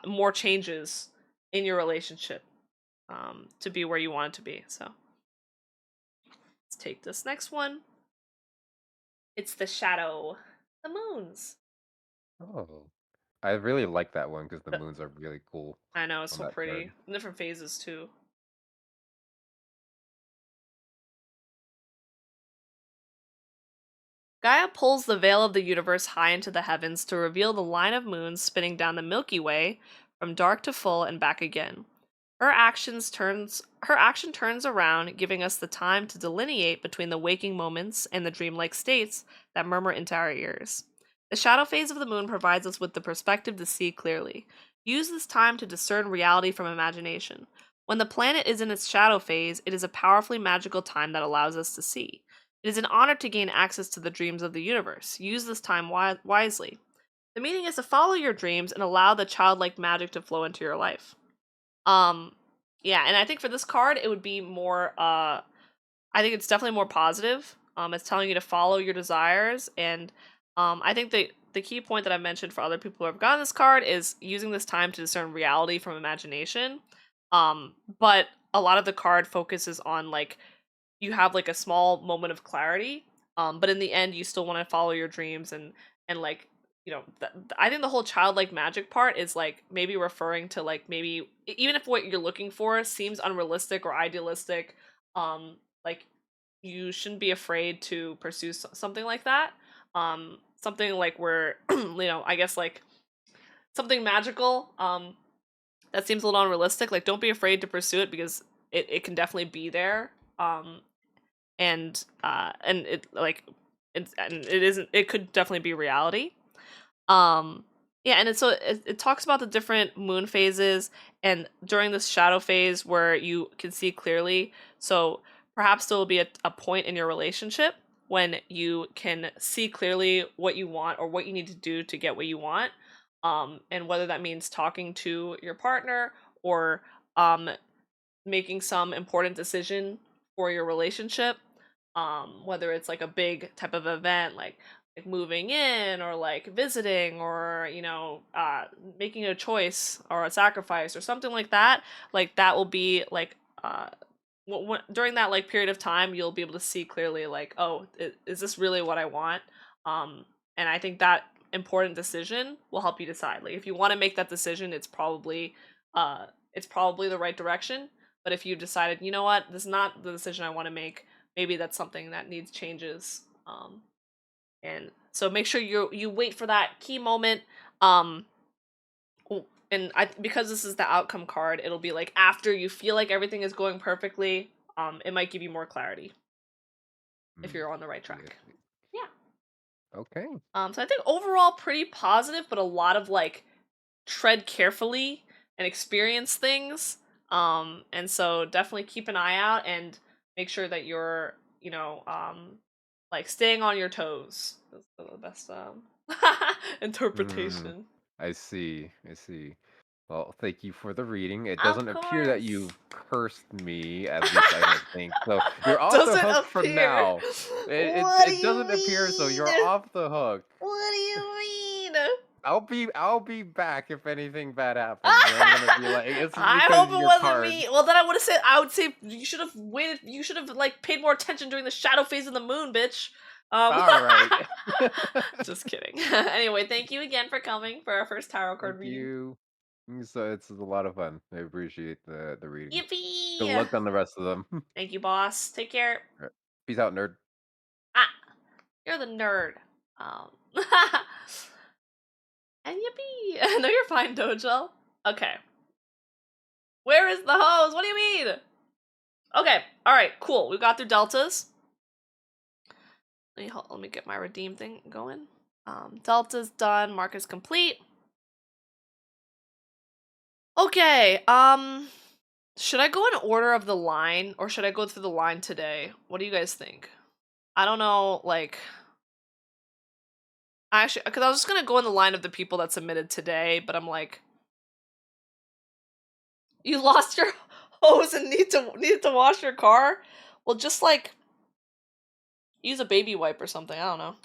more changes in your relationship to be where you want it to be. So, let's take this next one. It's the shadow, the moons. Oh, I really like that one because the Uh, moons are really cool I know, it's on so that card. pretty. Different phases, too. Gaia pulls the veil of the universe high into the heavens to reveal the line of moons spinning down the Milky Way from dark to full and back again. Her action turns around, giving us the time to delineate between the waking moments and the dreamlike states that murmur into our ears. The shadow phase of the moon provides us with the perspective to see clearly. Use this time to discern reality from imagination. When the planet is in its shadow phase, it is a powerfully magical time that allows us to see. It is an honor to gain access to the dreams of the universe. Use this time wisely. The meaning is to follow your dreams and allow the childlike magic to flow into your life. Um, yeah, and I think for this card, it would be more. I think it's definitely more positive. It's telling you to follow your desires, and I think the key point that I mentioned for other people who have gotten this card is using this time to discern reality from imagination. But a lot of the card focuses on like you have like a small moment of clarity, but in the end you still want to follow your dreams and like I think the whole childlike magic part is like maybe referring to like maybe even if what you're looking for seems unrealistic or idealistic, like you shouldn't be afraid to pursue something like that, something like where I guess like something magical, that seems a little unrealistic, like don't be afraid to pursue it because it can definitely be there. And it like and it isn't, it could definitely be reality. Yeah, and it talks about the different moon phases, and during this shadow phase where you can see clearly, so perhaps there will be a point in your relationship when you can see clearly what you want or what you need to do to get what you want. And whether that means talking to your partner or um making some important decision for your relationship, whether it's like a big type of event like moving in or like visiting or making a choice or a sacrifice or something like that will be like during that like period of time you'll be able to see clearly like, oh, is this really what I want? And I think that important decision will help you decide, like if you want to make that decision, it's probably the right direction. But if you decided, you know what, this is not the decision I want to make, maybe that's something that needs changes. And so make sure you wait for that key moment. Um, and because this is the outcome card, it'll be like after you feel like everything is going perfectly. It might give you more clarity if you're on the right track. Yeah. Okay. So I think overall pretty positive, but a lot of like tread carefully and experience things. And so definitely keep an eye out and make sure that you're, like staying on your toes. That's the best Mm, interpretation. I see. I see. Well, thank you for the reading. It Of doesn't appear that course. you've cursed me, at least I don't think. So you're off the Doesn't hook for appear. now. What do It you doesn't appear so. mean? You're off the hook. What do you mean? I'll be back if anything bad happens, and I'm gonna be like, it's I because hope it your wasn't card. me. Well, then I would say you should have waited. You should have like paid more attention during the shadow phase of the moon, bitch. All right. Just kidding. Anyway, thank you again for coming for our first tarot Thank card reading. you. So it's a lot of fun. I appreciate the reading. Good Yippee! luck on the rest of them. Thank you, boss. Take care. Alright. Peace out, nerd. Ah, you're the nerd. Um, and yippee! No, you're fine, Dojo. Okay. Where is the hose? What do you mean? Okay. All right. Cool. We got through deltas. Let me get my redeem thing going. Delta's done. Mark is complete. Okay. Should I go in order of the line or should I go through the line today? What do you guys think? I don't know. Like, because I was just gonna go in the line of the people that submitted today, but I'm like, you lost your hose and needed to wash your car. Well, just like use a baby wipe or something. I don't know.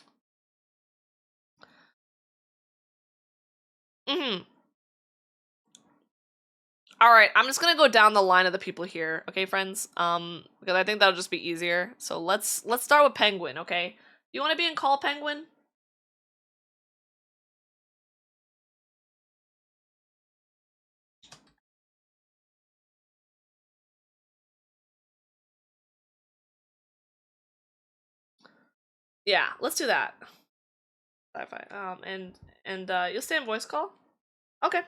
All right, I'm just gonna go down the line of the people here, okay, friends? Because I think that'll just be easier. So let's start with Penguin, okay? You want to be in call, Penguin? Yeah, let's do that. Sci-fi. And you'll stay in voice call. Okay.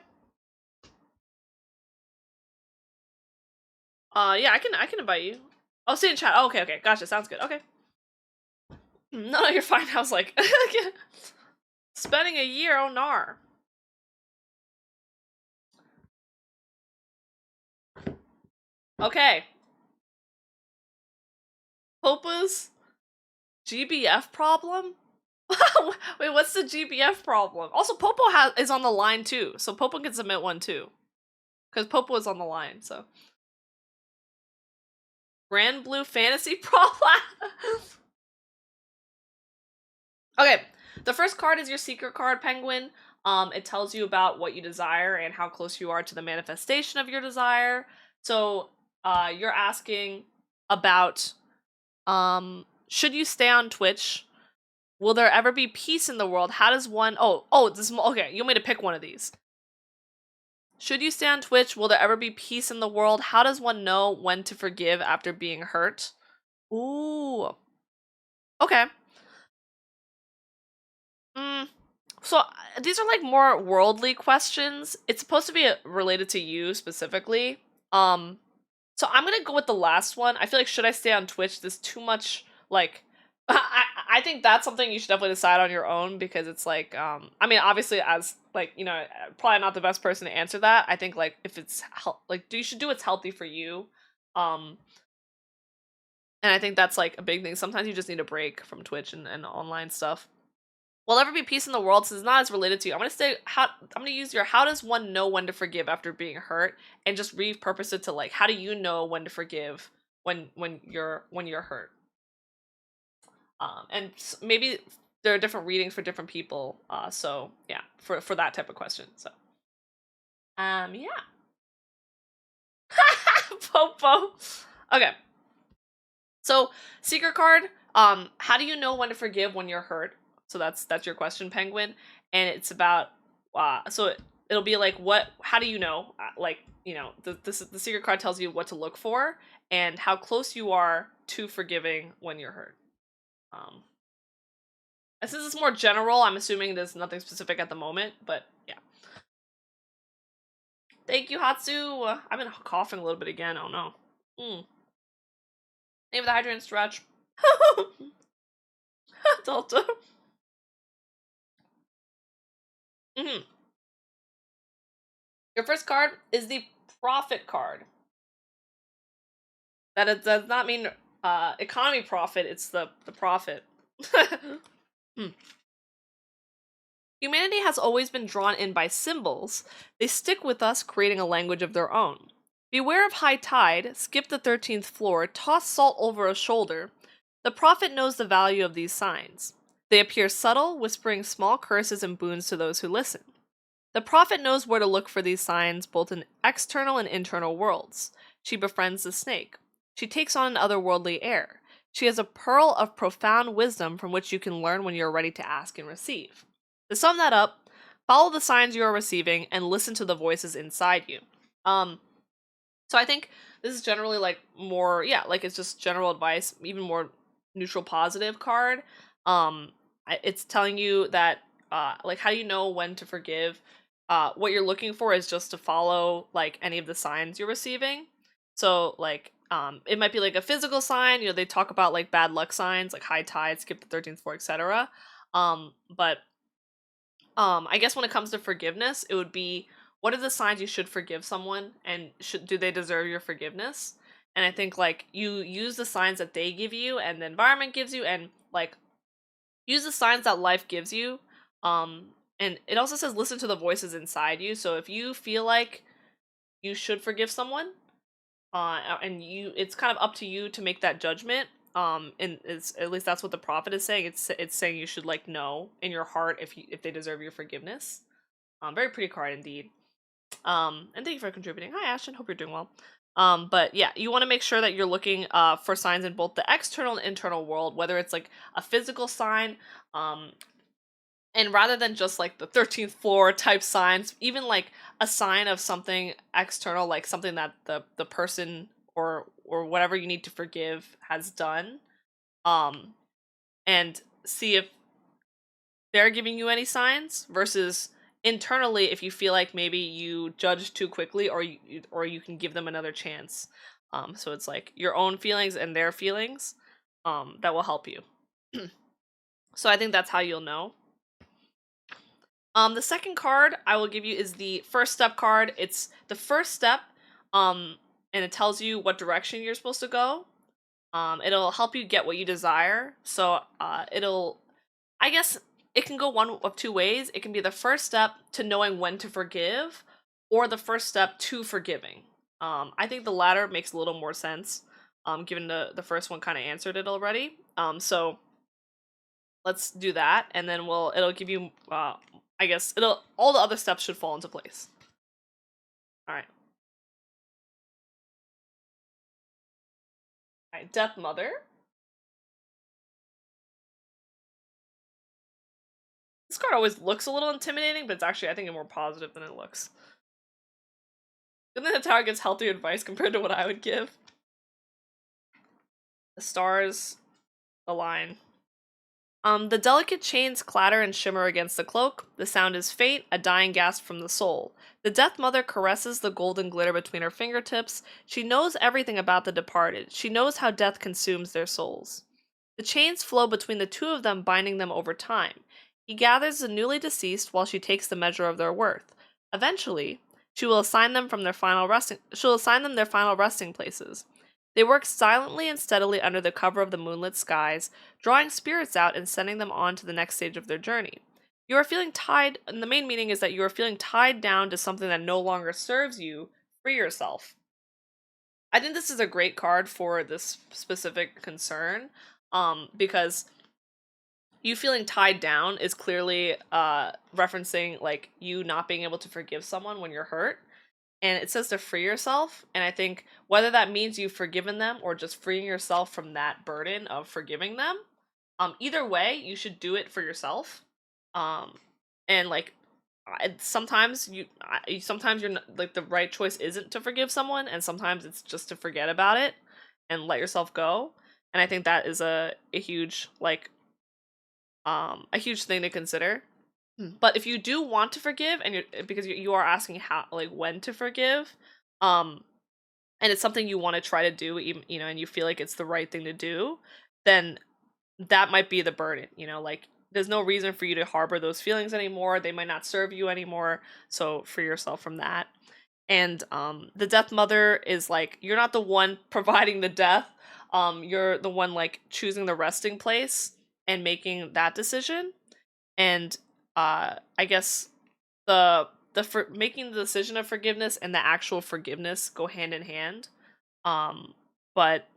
Yeah, I can invite you. Oh, stay in chat. Oh, okay, gotcha. Sounds good. Okay. No, you're fine. I was like, spending a year. Oh, nar. Okay. Popa's GBF problem? Wait, what's the GBF problem? Also, Popo is on the line too, so Popo can submit one too. Because Popo is on the line, so. Grand Blue Fantasy problem? Okay, the first card is your secret card, Penguin. It tells you about what you desire and how close you are to the manifestation of your desire. So, you're asking about, should you stay on Twitch? Will there ever be peace in the world? How does one... okay, you want me to pick one of these. Should you stay on Twitch? Will there ever be peace in the world? How does one know when to forgive after being hurt? Ooh. Okay. So these are like more worldly questions. It's supposed to be related to you specifically. So I'm gonna go with the last one. I feel like should I stay on Twitch? There's too much like I think that's something you should definitely decide on your own because it's like I mean obviously as like you know probably not the best person to answer that. I think like if it's like you should do what's healthy for you. Um and I think that's like a big thing. Sometimes you just need a break from Twitch and online stuff. Will there ever be peace in the world? Since it's not as related to you, I'm gonna use your how does one know when to forgive after being hurt and just repurpose it to like how do you know when to forgive when you're hurt? And maybe there are different readings for different people. So yeah, for that type of question. So yeah. Popo. Okay. So secret card. How do you know when to forgive when you're hurt? So that's your question, Penguin. And it's about so it'll be like what? How do you know? Like you know the secret card tells you what to look for and how close you are to forgiving when you're hurt. Since it's more general, I'm assuming there's nothing specific at the moment, but yeah. Thank you, Hatsu. I've been coughing a little bit again. Oh no. Name of the hydrant stretch. Delta. Your first card is the profit card. That it does not mean economy profit, it's the profit. Humanity has always been drawn in by symbols. They stick with us, creating a language of their own. Beware of high tide, skip the 13th floor, toss salt over a shoulder. The prophet knows the value of these signs. They appear subtle, whispering small curses and boons to those who listen. The prophet knows where to look for these signs, both in external and internal worlds. She befriends the snake. She takes on an otherworldly air. She has a pearl of profound wisdom from which you can learn when you're ready to ask and receive. To sum that up, follow the signs you are receiving and listen to the voices inside you. So I think this is generally like more, yeah, like it's just general advice, even more neutral positive card. It's telling you that, like, how do you know when to forgive? What you're looking for is just to follow like any of the signs you're receiving. So like, it might be like a physical sign. You know, they talk about like bad luck signs, like high tide, skip the 13th floor, etc. But I guess when it comes to forgiveness, it would be what are the signs you should forgive someone and do they deserve your forgiveness? And I think like you use the signs that they give you and the environment gives you and like use the signs that life gives you. And it also says listen to the voices inside you. So if you feel like you should forgive someone, and it's kind of up to you to make that judgment. And it's at least that's what the prophet is saying. It's saying you should like know in your heart if they deserve your forgiveness. Very pretty card indeed. And thank you for contributing. Hi Ashton, hope you're doing well. But yeah, you want to make sure that you're looking for signs in both the external and internal world, whether it's like a physical sign, and rather than just like the 13th floor type signs, even like a sign of something external, like something that the person or whatever you need to forgive has done, and see if they're giving you any signs versus internally if you feel like maybe you judged too quickly or you can give them another chance. So it's like your own feelings and their feelings that will help you. So I think that's how you'll know. The second card I will give you is the first step card. It's the first step, and it tells you what direction you're supposed to go. It'll help you get what you desire. So, I guess it can go one of two ways. It can be the first step to knowing when to forgive, or the first step to forgiving. I think the latter makes a little more sense, given the first one kind of answered it already. So let's do that, and then it'll give you I guess all the other steps should fall into place. Alright. Alright, Death Mother. This card always looks a little intimidating, but it's actually, I think, more positive than it looks. And then the tower gives healthier advice compared to what I would give. The stars align. The delicate chains clatter and shimmer against the cloak. The sound is faint, a dying gasp from the soul. The Death Mother caresses the golden glitter between her fingertips. She knows everything about the departed. She knows how death consumes their souls. The chains flow between the two of them, binding them over time. He gathers the newly deceased while she takes the measure of their worth. Eventually, she'll assign them their final resting places. They work silently and steadily under the cover of the moonlit skies, drawing spirits out and sending them on to the next stage of their journey. You are feeling tied, and the main meaning is that you are feeling tied down to something that no longer serves you. Free yourself. I think this is a great card for this specific concern, because you feeling tied down is clearly referencing like you not being able to forgive someone when you're hurt. And it says to free yourself, and I think whether that means you've forgiven them or just freeing yourself from that burden of forgiving them, either way you should do it for yourself. And like sometimes sometimes you're not, like, the right choice isn't to forgive someone, and sometimes it's just to forget about it and let yourself go. And I think that is a huge a huge thing to consider. But if you do want to forgive, and because you are asking how, like, when to forgive, and it's something you want to try to do, even, and you feel like it's the right thing to do, then that might be the burden. Like, there's no reason for you to harbor those feelings anymore. They might not serve you anymore. So free yourself from that. And the Death Mother is like, you're not the one providing the death. You're the one like choosing the resting place and making that decision. And I guess making the decision of forgiveness and the actual forgiveness go hand in hand. But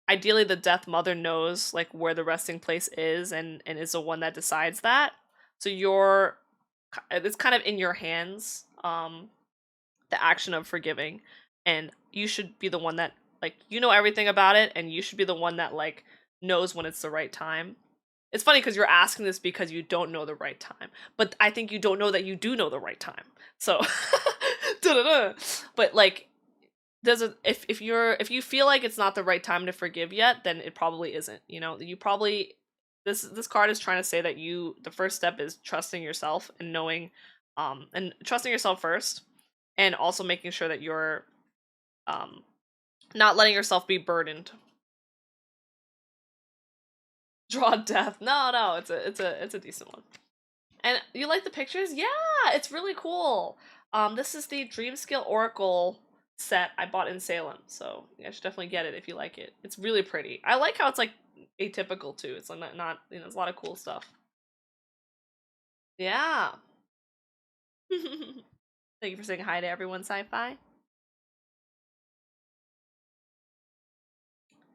ideally the Death Mother knows like where the resting place is, and is the one that decides that. So it's kind of in your hands, the action of forgiving, and you should be the one that, like, everything about it, and you should be the one that like knows when it's the right time. It's funny because you're asking this because you don't know the right time, but I think you don't know that you do know the right time. So, but like, if you feel like it's not the right time to forgive yet, then it probably isn't. You probably, this card is trying to say that the first step is trusting yourself and knowing, and trusting yourself first, and also making sure that you're not letting yourself be burdened. Draw death. No, it's a decent one. And you like the pictures? Yeah, it's really cool. This is the Dreamscale Oracle set I bought in Salem, so you should definitely get it if you like it. It's really pretty. I like how it's like atypical too. It's like not there's a lot of cool stuff. Yeah. Thank you for saying hi to everyone, Sci-Fi.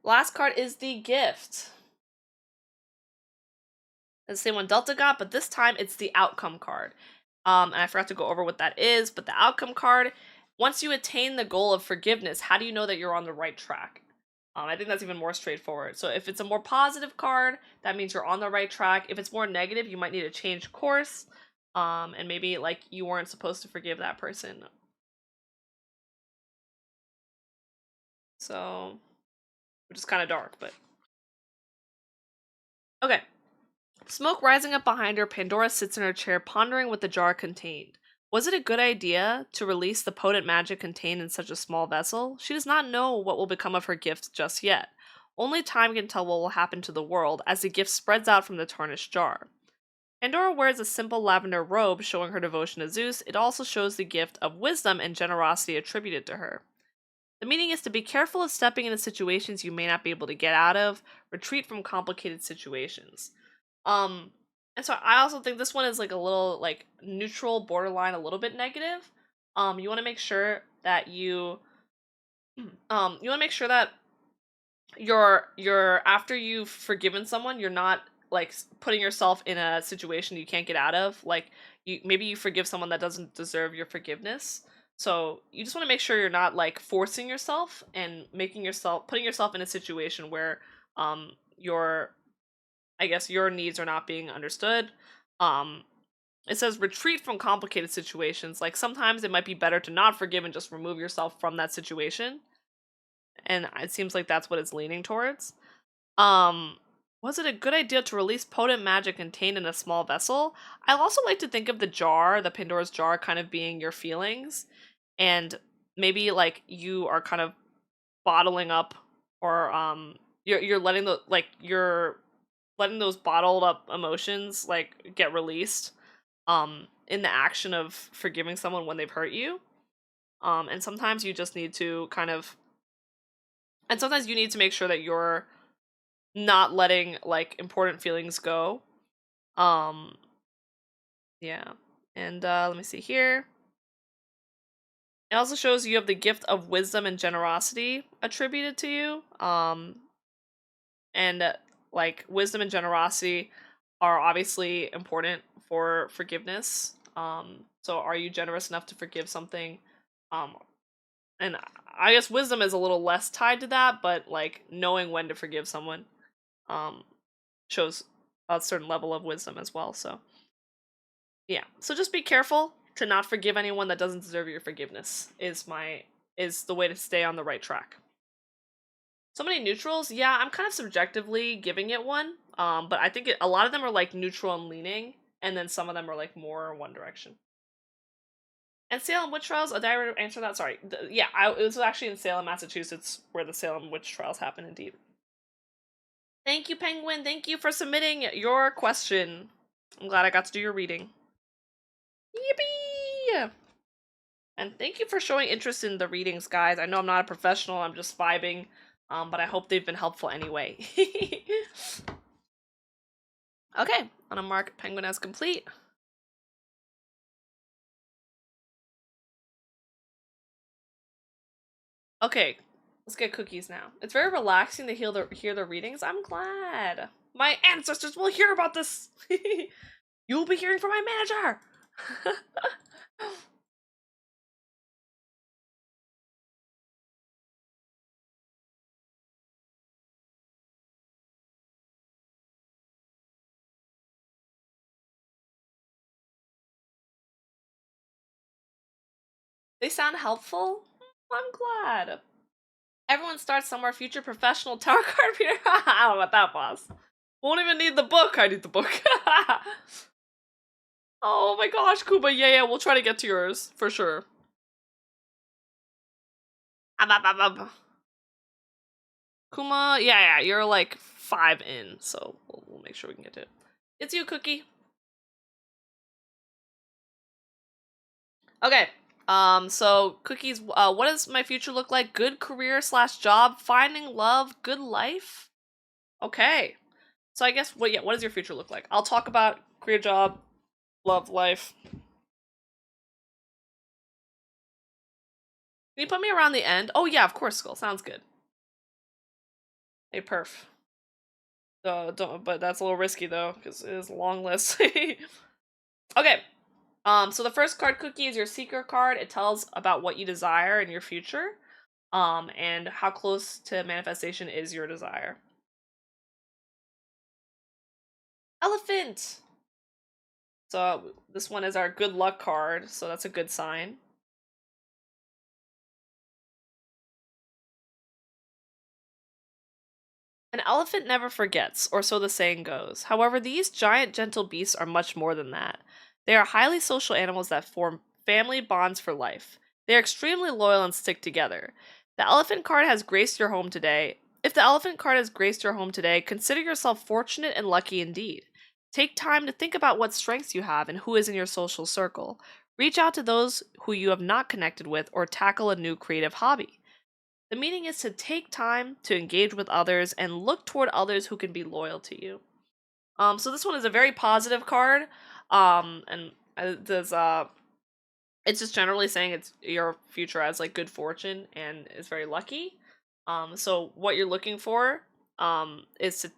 Last card is the gift. The same one Delta got, but this time it's the outcome card. And I forgot to go over what that is, but the outcome card, once you attain the goal of forgiveness, how do you know that you're on the right track? I think that's even more straightforward. So if it's a more positive card, that means you're on the right track. If it's more negative, you might need to change course. And maybe like you weren't supposed to forgive that person. So, which is kind of dark, but okay. Smoke rising up behind her, Pandora sits in her chair, pondering what the jar contained. Was it a good idea to release the potent magic contained in such a small vessel? She does not know what will become of her gift just yet. Only time can tell what will happen to the world as the gift spreads out from the tarnished jar. Pandora wears a simple lavender robe showing her devotion to Zeus. It also shows the gift of wisdom and generosity attributed to her. The meaning is to be careful of stepping into situations you may not be able to get out of, retreat from complicated situations. And so I also think this one is like a little like neutral, borderline, a little bit negative. You want to make sure that you're after you've forgiven someone, you're not like putting yourself in a situation you can't get out of. Like maybe you forgive someone that doesn't deserve your forgiveness. So you just want to make sure you're not like forcing yourself and putting yourself in a situation where your I guess your needs are not being understood. It says retreat from complicated situations. Like sometimes it might be better to not forgive and just remove yourself from that situation. And it seems like that's what it's leaning towards. Was it a good idea to release potent magic contained in a small vessel? I also like to think of the jar, the Pandora's jar, kind of being your feelings, and maybe like you are kind of bottling up, or you're letting the like you're letting those bottled up emotions like get released in the action of forgiving someone when they've hurt you. And sometimes you just need to kind of, and sometimes you need to make sure that you're not letting like important feelings go. Um yeah. And let me see here. It also shows you have the gift of wisdom and generosity attributed to you. And like wisdom and generosity are obviously important for forgiveness. So are you generous enough to forgive something? Um and I guess wisdom is a little less tied to that, but like knowing when to forgive someone um shows a certain level of wisdom as well. So yeah. So just be careful to not forgive anyone that doesn't deserve your forgiveness is the way to stay on the right track. So many neutrals. Yeah, I'm kind of subjectively giving it one. But I think a lot of them are like neutral and leaning, and then some of them are like more one direction. And Salem witch trials. Did I answer that? Sorry. Yeah, it was actually in Salem, Massachusetts, where the Salem witch trials happen. Indeed. Thank you, Penguin. Thank you for submitting your question. I'm glad I got to do your reading. Yippee! And thank you for showing interest in the readings, guys. I know I'm not a professional. I'm just vibing. But I hope they've been helpful anyway. Okay, I'm gonna mark Penguin as complete. Okay, let's get cookies now. It's very relaxing to hear the readings. I'm glad. My ancestors will hear about this. You'll be hearing from my manager. They sound helpful? I'm glad. Everyone starts somewhere. Future professional tarot card reader. I don't know about that, boss. Won't even need the book. I need the book. Oh my gosh, Kuba. Yeah, we'll try to get to yours. For sure. Kuma, yeah, you're like 5 in, so we'll make sure we can get to it. It's you, Cookie. Okay. So Cookies, what does my future look like? Good career / job, finding love, good life. Okay. So I guess what does your future look like? I'll talk about career, job, love, life. Can you put me around the end? Oh yeah, of course, Skull. Sounds good. Hey, perf. Don't. But that's a little risky though, because it is a long list. Okay. So the first card, Cookie, is your seeker card. It tells about what you desire in your future, and how close to manifestation is your desire. Elephant! So this one is our good luck card, so that's a good sign. An elephant never forgets, or so the saying goes. However, these giant gentle beasts are much more than that. They are highly social animals that form family bonds for life. They are extremely loyal and stick together. The elephant card has graced your home today. If the elephant card has graced your home today, consider yourself fortunate and lucky indeed. Take time to think about what strengths you have and who is in your social circle. Reach out to those who you have not connected with or tackle a new creative hobby. The meaning is to take time to engage with others and look toward others who can be loyal to you. So this one is a very positive card. And does it's just generally saying it's your future has like good fortune and is very lucky. So what you're looking for is to,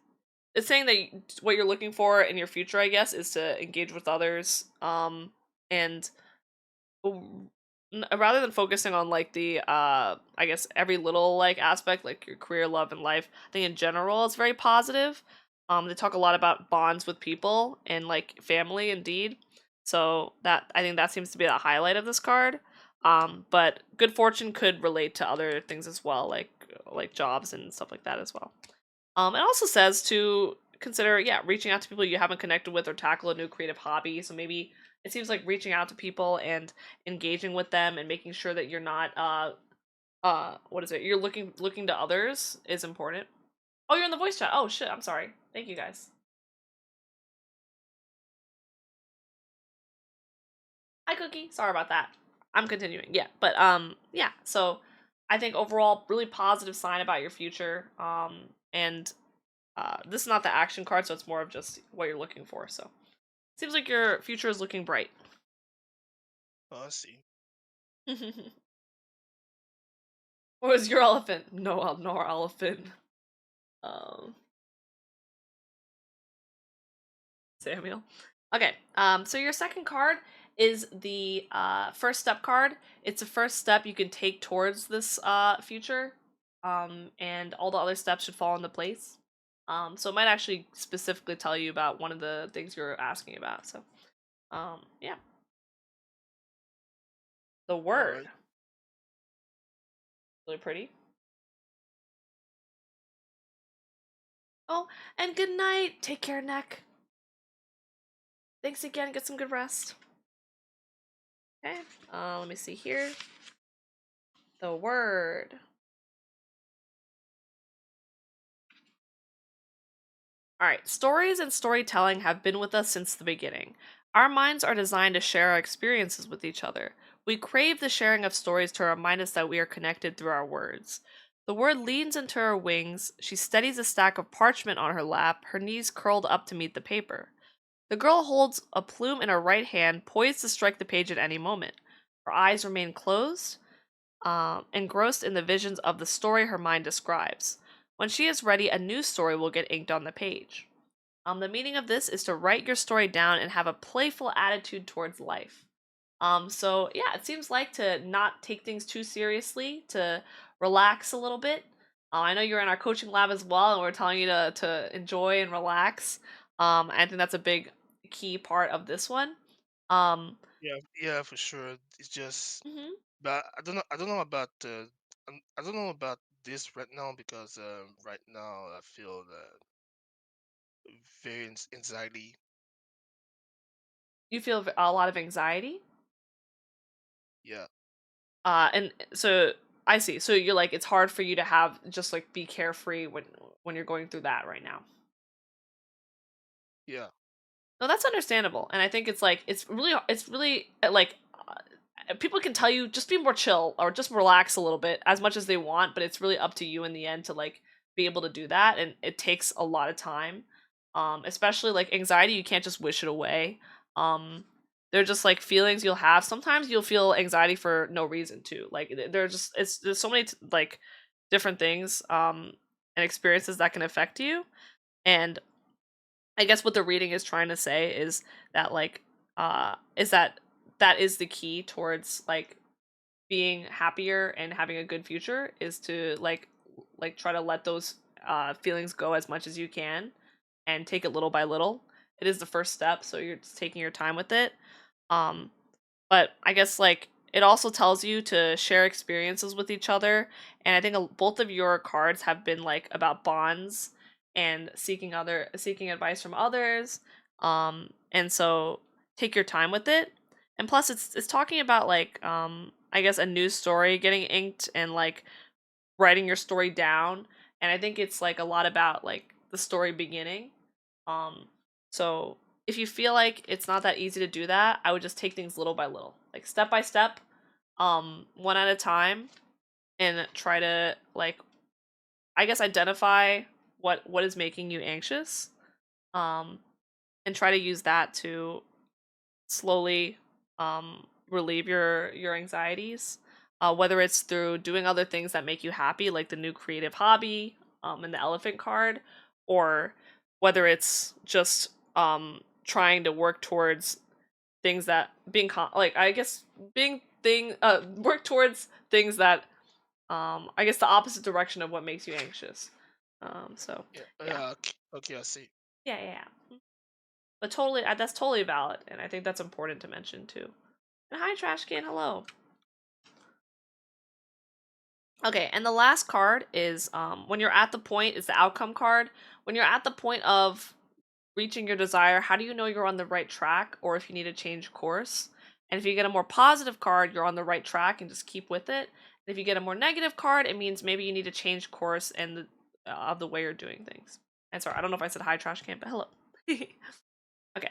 it's saying that what you're looking for in your future, I guess, is to engage with others. And rather than focusing on like the I guess every little like aspect, like your career, love, and life, I think in general it's very positive. They talk a lot about bonds with people and like family indeed. So that, I think that seems to be the highlight of this card. But good fortune could relate to other things as well, like jobs and stuff like that as well. It also says to consider, yeah, reaching out to people you haven't connected with or tackle a new creative hobby. So maybe it seems like reaching out to people and engaging with them and making sure that you're not what is it? You're looking to others is important. Oh, you're in the voice chat. Oh shit, I'm sorry. Thank you guys. Hi Cookie. Sorry about that. I'm continuing. Yeah, but yeah. So I think overall really positive sign about your future. And this is not the action card, so it's more of just what you're looking for. So seems like your future is looking bright. Oh, I see. Where's your elephant? No, no elephant. Um, Samuel. Okay, so your second card is the first step card. It's a first step you can take towards this future, and all the other steps should fall into place. So it might actually specifically tell you about one of the things you're asking about. So, yeah, the All word, right. really pretty. Oh, and good night. Take care, Neck. Thanks again. Get some good rest. Okay. Let me see here. The word. Alright, stories and storytelling have been with us since the beginning. Our minds are designed to share our experiences with each other. We crave the sharing of stories to remind us that we are connected through our words. The word leans into her wings. She steadies a stack of parchment on her lap, her knees curled up to meet the paper. The girl holds a plume in her right hand, poised to strike the page at any moment. Her eyes remain closed, engrossed in the visions of the story her mind describes. When she is ready, a new story will get inked on the page. The meaning of this is to write your story down and have a playful attitude towards life. So yeah, it seems like to not take things too seriously, to relax a little bit. I know you're in our coaching lab as well, and we're telling you to enjoy and relax. I think that's a big key part of this one. Um, Yeah, yeah, for sure. It's just, mhm. but I don't know about I don't know about this right now because right now I feel very anxiety. You feel a lot of anxiety. Yeah, And so I see. So you're like, it's hard for you to have just like be carefree when you're going through that right now. yeah, No, that's understandable, and I think it's really like people can tell you just be more chill or just relax a little bit as much as they want, but it's really up to you in the end to like be able to do that, and it takes a lot of time. Especially like anxiety, you can't just wish it away. Um, they're just like feelings you'll have. Sometimes you'll feel anxiety for no reason too. Like they're just it's there's so many like different things and experiences that can affect you, and I guess what the reading is trying to say is that like is that that is the key towards like being happier and having a good future is to like try to let those feelings go as much as you can and take it little by little. It is the first step, so you're just taking your time with it. Um but I guess like it also tells you to share experiences with each other, and I think both of your cards have been like about bonds and seeking advice from others. And so take your time with it. And plus it's talking about like I guess a news story getting inked and like writing your story down, and I think it's like a lot about like the story beginning. um so if you feel like it's not that easy to do that, I would just take things little by little, like step by step, one at a time, and try to like I guess identify what is making you anxious, um and try to use that to slowly relieve your anxieties, whether it's through doing other things that make you happy like the new creative hobby and the elephant card, or whether it's just trying to work towards things that like I guess being thing work towards things that I guess the opposite direction of what makes you anxious. So yeah, yeah, yeah. Okay, okay, I see. yeah. But totally, that's totally valid, and I think that's important to mention too. And hi, trash can. Hello. Okay, and the last card is when you're at the point, is the outcome card. When you're at the point of reaching your desire, how do you know you're on the right track or if you need to change course? And if you get a more positive card, you're on the right track and just keep with it. And if you get a more negative card, it means maybe you need to change course and of the way you're doing things. And sorry, I don't know if I said hi, trash can, but hello. Okay.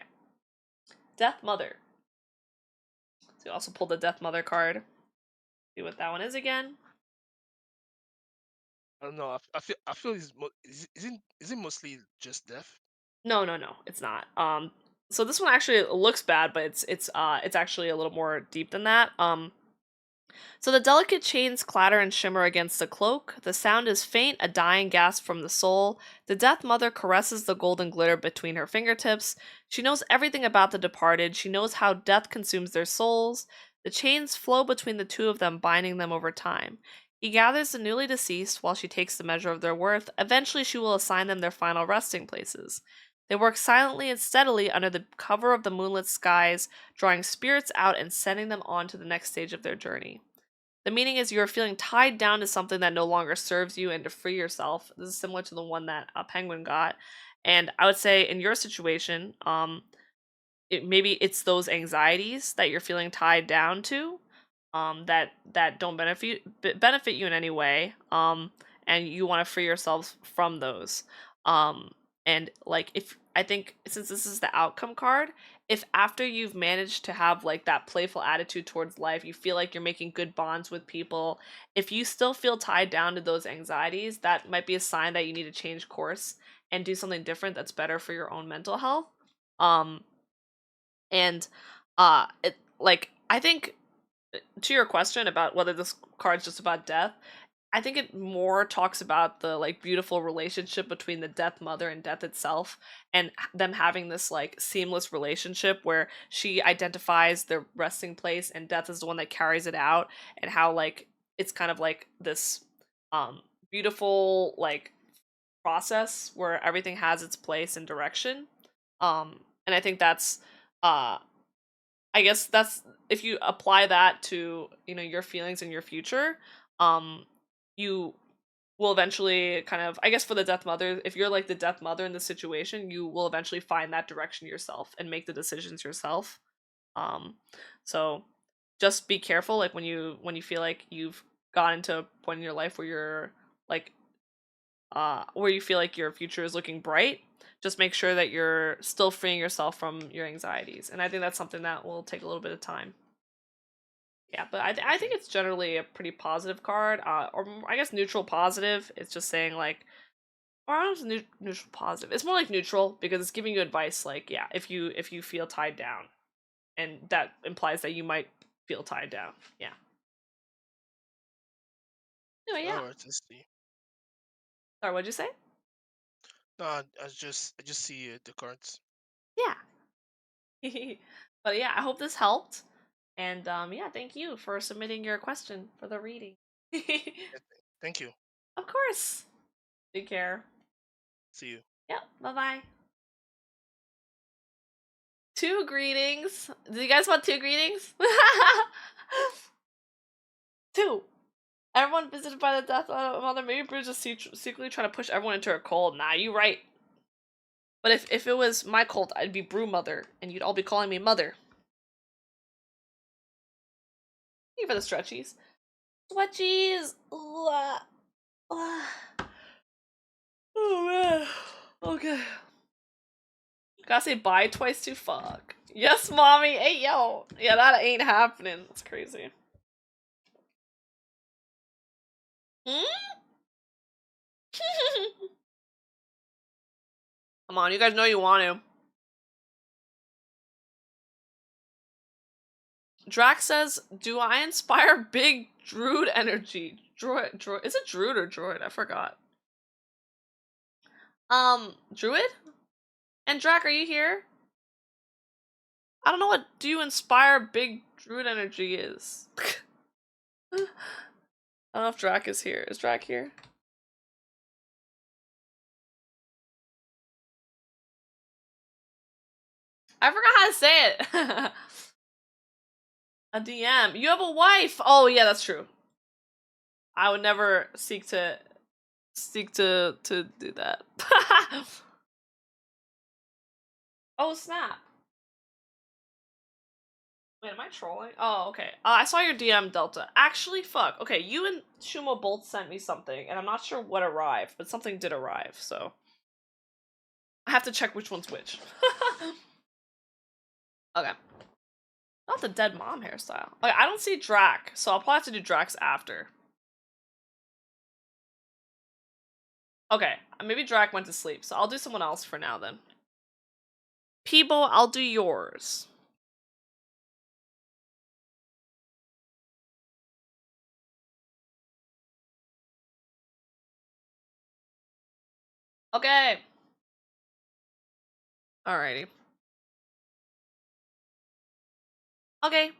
Death Mother. So you also pulled the Death Mother card. See what that one is again. I don't know. I feel is it mostly just death? No, no, no, it's not. So this one actually looks bad, but it's actually a little more deep than that. So the delicate chains clatter and shimmer against the cloak. The sound is faint, a dying gasp from the soul. The Death Mother caresses the golden glitter between her fingertips. She knows everything about the departed. She knows how death consumes their souls. The chains flow between the two of them, binding them over time. He gathers the newly deceased while she takes the measure of their worth. Eventually, she will assign them their final resting places. They work silently and steadily under the cover of the moonlit skies, drawing spirits out and sending them on to the next stage of their journey. The meaning is you are feeling tied down to something that no longer serves you and to free yourself. This is similar to the one that Penguin got. And I would say in your situation, maybe it's those anxieties that you're feeling tied down to, that don't benefit you in any way, and you want to free yourself from those. And like, if I think since this is the outcome card, if after you've managed to have like that playful attitude towards life, you feel like you're making good bonds with people, if you still feel tied down to those anxieties, that might be a sign that you need to change course and do something different that's better for your own mental health. Um, and it like I think to your question about whether this card's just about death, I think it more talks about the like beautiful relationship between the Death Mother and death itself, and them having this like seamless relationship where she identifies their resting place and death is the one that carries it out, and how like it's kind of like this um beautiful like process where everything has its place and direction. And I think that's uh I guess that's if you apply that to, your feelings in your future, you will eventually kind of, I guess for the Death Mother, if you're like the Death Mother in this situation, you will eventually find that direction yourself and make the decisions yourself. Um, so just be careful, like when you feel like you've gotten to a point in your life where you're like where you feel like your future is looking bright, just make sure that you're still freeing yourself from your anxieties. And I think that's something that will take a little bit of time. Yeah, but I think Okay. it's generally a pretty positive card, or I guess neutral positive. It's just saying like, or I don't know, if it's neutral positive. It's more like neutral because it's giving you advice. Like, yeah, if you feel tied down, and that implies that you might feel tied down. Yeah. Anyway, yeah. All right. Let's see. Sorry, what'd you say? No, I just see the cards. Yeah. But yeah, I hope this helped. And yeah, thank you for submitting your question for the reading. Yeah, thank you. Of course. Take care. See you. Yep. Bye bye. Two greetings. Do you guys want two greetings? Two. Everyone visited by the death of Mother. Maybe Bruce is secretly trying to push everyone into her cult. Nah, you right. But if it was my cult, I'd be Brew Mother, and you'd all be calling me Mother. Thank you for the stretchies. Stretchies! Oh man. Okay. Gotta say bye twice to fuck. Yes, mommy. Hey, yo. Yeah, that ain't happening. That's crazy. Hmm? Come on, you guys know you want to. Drax says, "Do I inspire big druid energy? Droid. Is it druid or droid? I forgot. Druid? And Drac, are you here? I don't know what do you inspire big druid energy is. I don't know if Drac is here. Is Drac here? I forgot how to say it. A DM. You have a wife. Oh yeah, that's true. I would never seek to do that. Oh snap! Wait, am I trolling? Oh, okay. I saw your DM, Delta. Actually, fuck. Okay, you and Shumo both sent me something, and I'm not sure what arrived, but something did arrive, so I have to check which one's which. Okay. Not the dead mom hairstyle. Okay, I don't see Drac, so I'll probably have to do Drax after. Okay, maybe Drac went to sleep, so I'll do someone else for now then. Peebo, I'll do yours. Okay. Alrighty. Okay.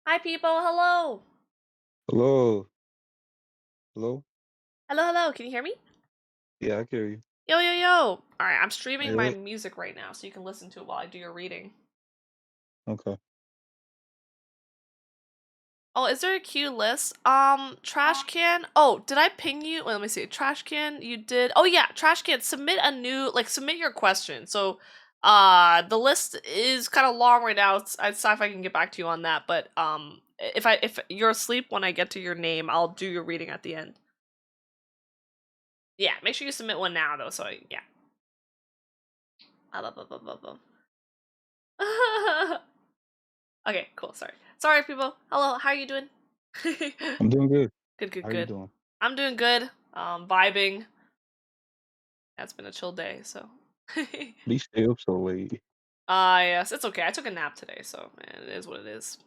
Hi, people. Hello. Hello. Hello? Hello, hello. Can you hear me? Yeah, I can hear you. Yo, yo, yo. Alright, I'm streaming Hey, my what? music right now, so you can listen to it while I do your reading. Okay. Oh, is there a queue list? Trash can. Oh, did I ping you? Wait, let me see. Trash can, you did. Oh yeah, trash can. Submit a new, submit your question. So, the list is kind of long right now. I'd see if I can get back to you on that. But if you're asleep when I get to your name, I'll do your reading at the end. Yeah, make sure you submit one now though. So yeah. Okay, cool. Sorry, people. Hello, how are you doing? I'm doing good. Good, good, How are you good. doing? I'm doing good. Vibing. Yeah, it's been a chill day, so. You stay up so late. Yes, it's okay. I took a nap today, so man, it is what it is.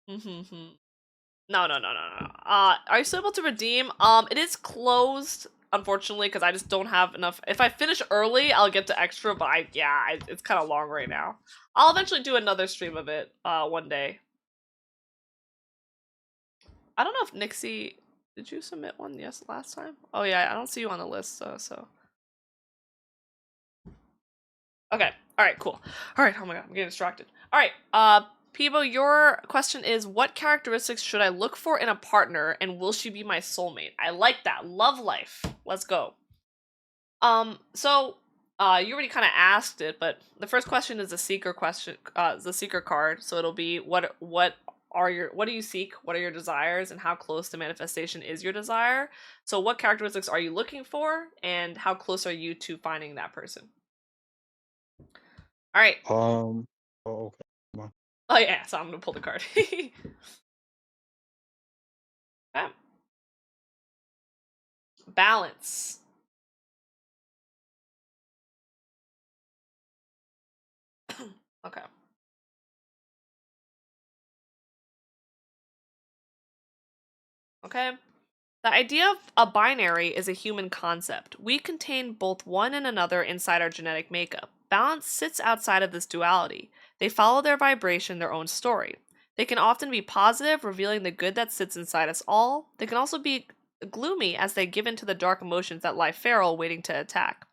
No, no, no, no, no. Are you still able to redeem? It is closed, unfortunately, because I just don't have enough. If I finish early, I'll get to extra, but it's kind of long right now. I'll eventually do another stream of it, one day. I don't know if Nixie, did you submit one? Yes, last time? Oh yeah, I don't see you on the list, so. Okay. Alright, cool. Alright, oh my god, I'm getting distracted. Alright, Peebo, your question is, what characteristics should I look for in a partner, and will she be my soulmate? I like that. Love life. Let's go. So, you already kind of asked it, but the first question is a seeker question, the seeker card, so it'll be, what do you seek, what are your desires, and how close to manifestation is your desire? So what characteristics are you looking for, and how close are you to finding that person? Alright. Oh, okay. Come on. Oh yeah, so I'm gonna pull the card. Okay. Balance. Okay. Okay. The idea of a binary is a human concept. We contain both one and another inside our genetic makeup. Balance sits outside of this duality. They follow their vibration, their own story. They can often be positive, revealing the good that sits inside us all. They can also be gloomy as they give in to the dark emotions that lie feral, waiting to attack.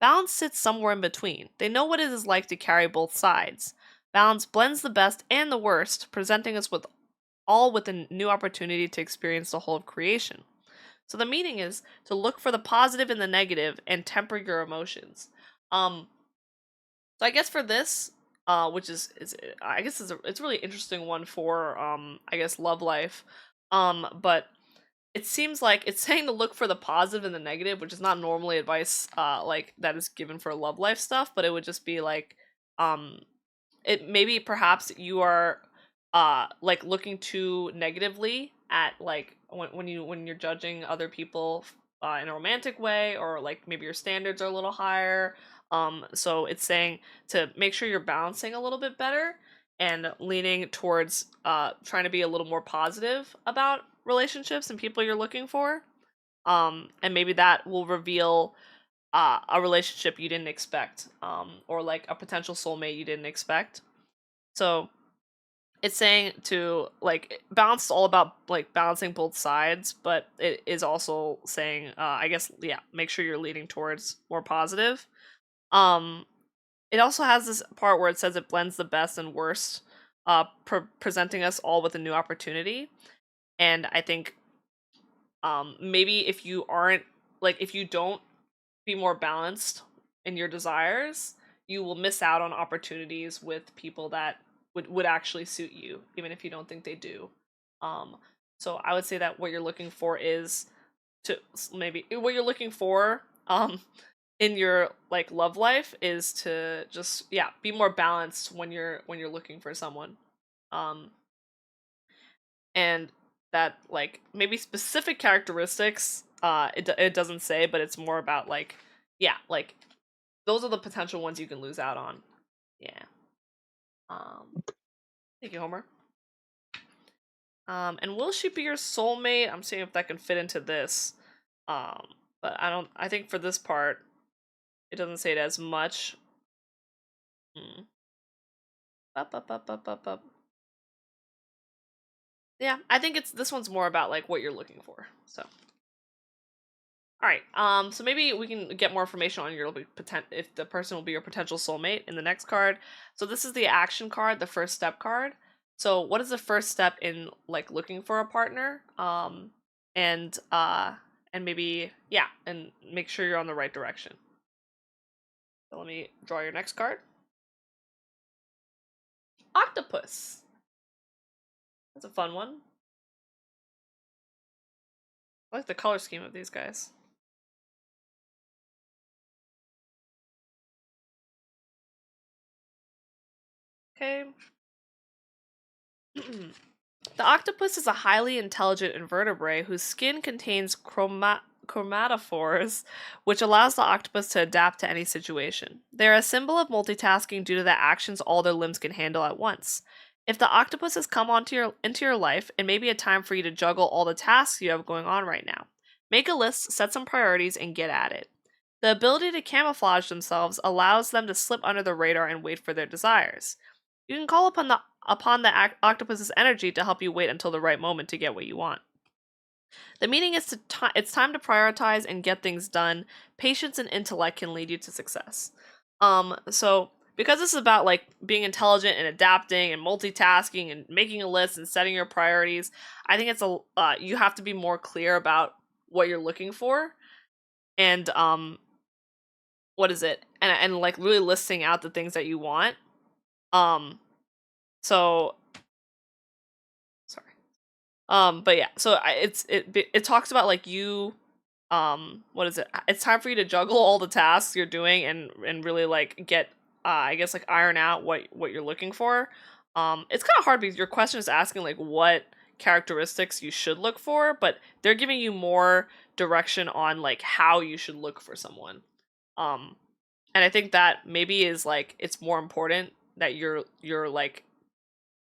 Balance sits somewhere in between. They know what it is like to carry both sides. Balance blends the best and the worst, presenting us with a new opportunity to experience the whole of creation. So the meaning is to look for the positive and the negative and temper your emotions. So I guess for this, which is I guess it's a really interesting one for I guess love life. But it seems like it's saying to look for the positive and the negative, which is not normally advice like that is given for love life stuff, but it would just be like um it maybe perhaps you are like looking too negatively at like when you're judging other people in a romantic way, or like maybe your standards are a little higher. So it's saying to make sure you're balancing a little bit better and leaning towards trying to be a little more positive about relationships and people you're looking for. And maybe that will reveal a relationship you didn't expect, or like a potential soulmate you didn't expect. So it's saying to like balance is all about like balancing both sides, but it is also saying I guess yeah, make sure you're leaning towards more positive. Um it also has this part where it says it blends the best and worst, presenting us all with a new opportunity. And I think maybe if you aren't like if you don't be more balanced in your desires, you will miss out on opportunities with people that would actually suit you, even if you don't think they do. Um, so I would say that what you're looking for is to maybe what you're looking for in your like love life is to just yeah be more balanced when you're looking for someone. Um, and that like maybe specific characteristics it doesn't say, but it's more about like yeah like those are the potential ones you can lose out on. Yeah. Um, Thank you, Homer. And will she be your soulmate? I'm seeing if that can fit into this. But I don't. I think for this part, it doesn't say it as much. Hmm. Up, up, up, up, up, up. Yeah, I think it's this one's more about like what you're looking for. So. All right. So maybe we can get more information on your if the person will be your potential soulmate in the next card. So this is the action card, the first step card. So what is the first step in like looking for a partner? And maybe yeah, and make sure you're on the right direction. So let me draw your next card. Octopus. That's a fun one. I like the color scheme of these guys. Okay. The octopus is a highly intelligent invertebrate whose skin contains chromatophores, which allows the octopus to adapt to any situation. They're a symbol of multitasking due to the actions all their limbs can handle at once. If the octopus has come into your life, it may be a time for you to juggle all the tasks you have going on right now. Make a list, set some priorities, and get at it. The ability to camouflage themselves allows them to slip under the radar and wait for their desires. You can call upon the octopus's energy to help you wait until the right moment to get what you want. The meaning is it's time to prioritize and get things done. Patience and intellect can lead you to success. So because this is about like being intelligent and adapting and multitasking and making a list and setting your priorities, I think it's you have to be more clear about what you're looking for and what is it and like really listing out the things that you want. So sorry. But yeah, so it talks about like you, what is it? It's time for you to juggle all the tasks you're doing and really like get, I guess like iron out what you're looking for. It's kind of hard because your question is asking like what characteristics you should look for, but they're giving you more direction on like how you should look for someone. Um, and I think that maybe is like it's more important that you're like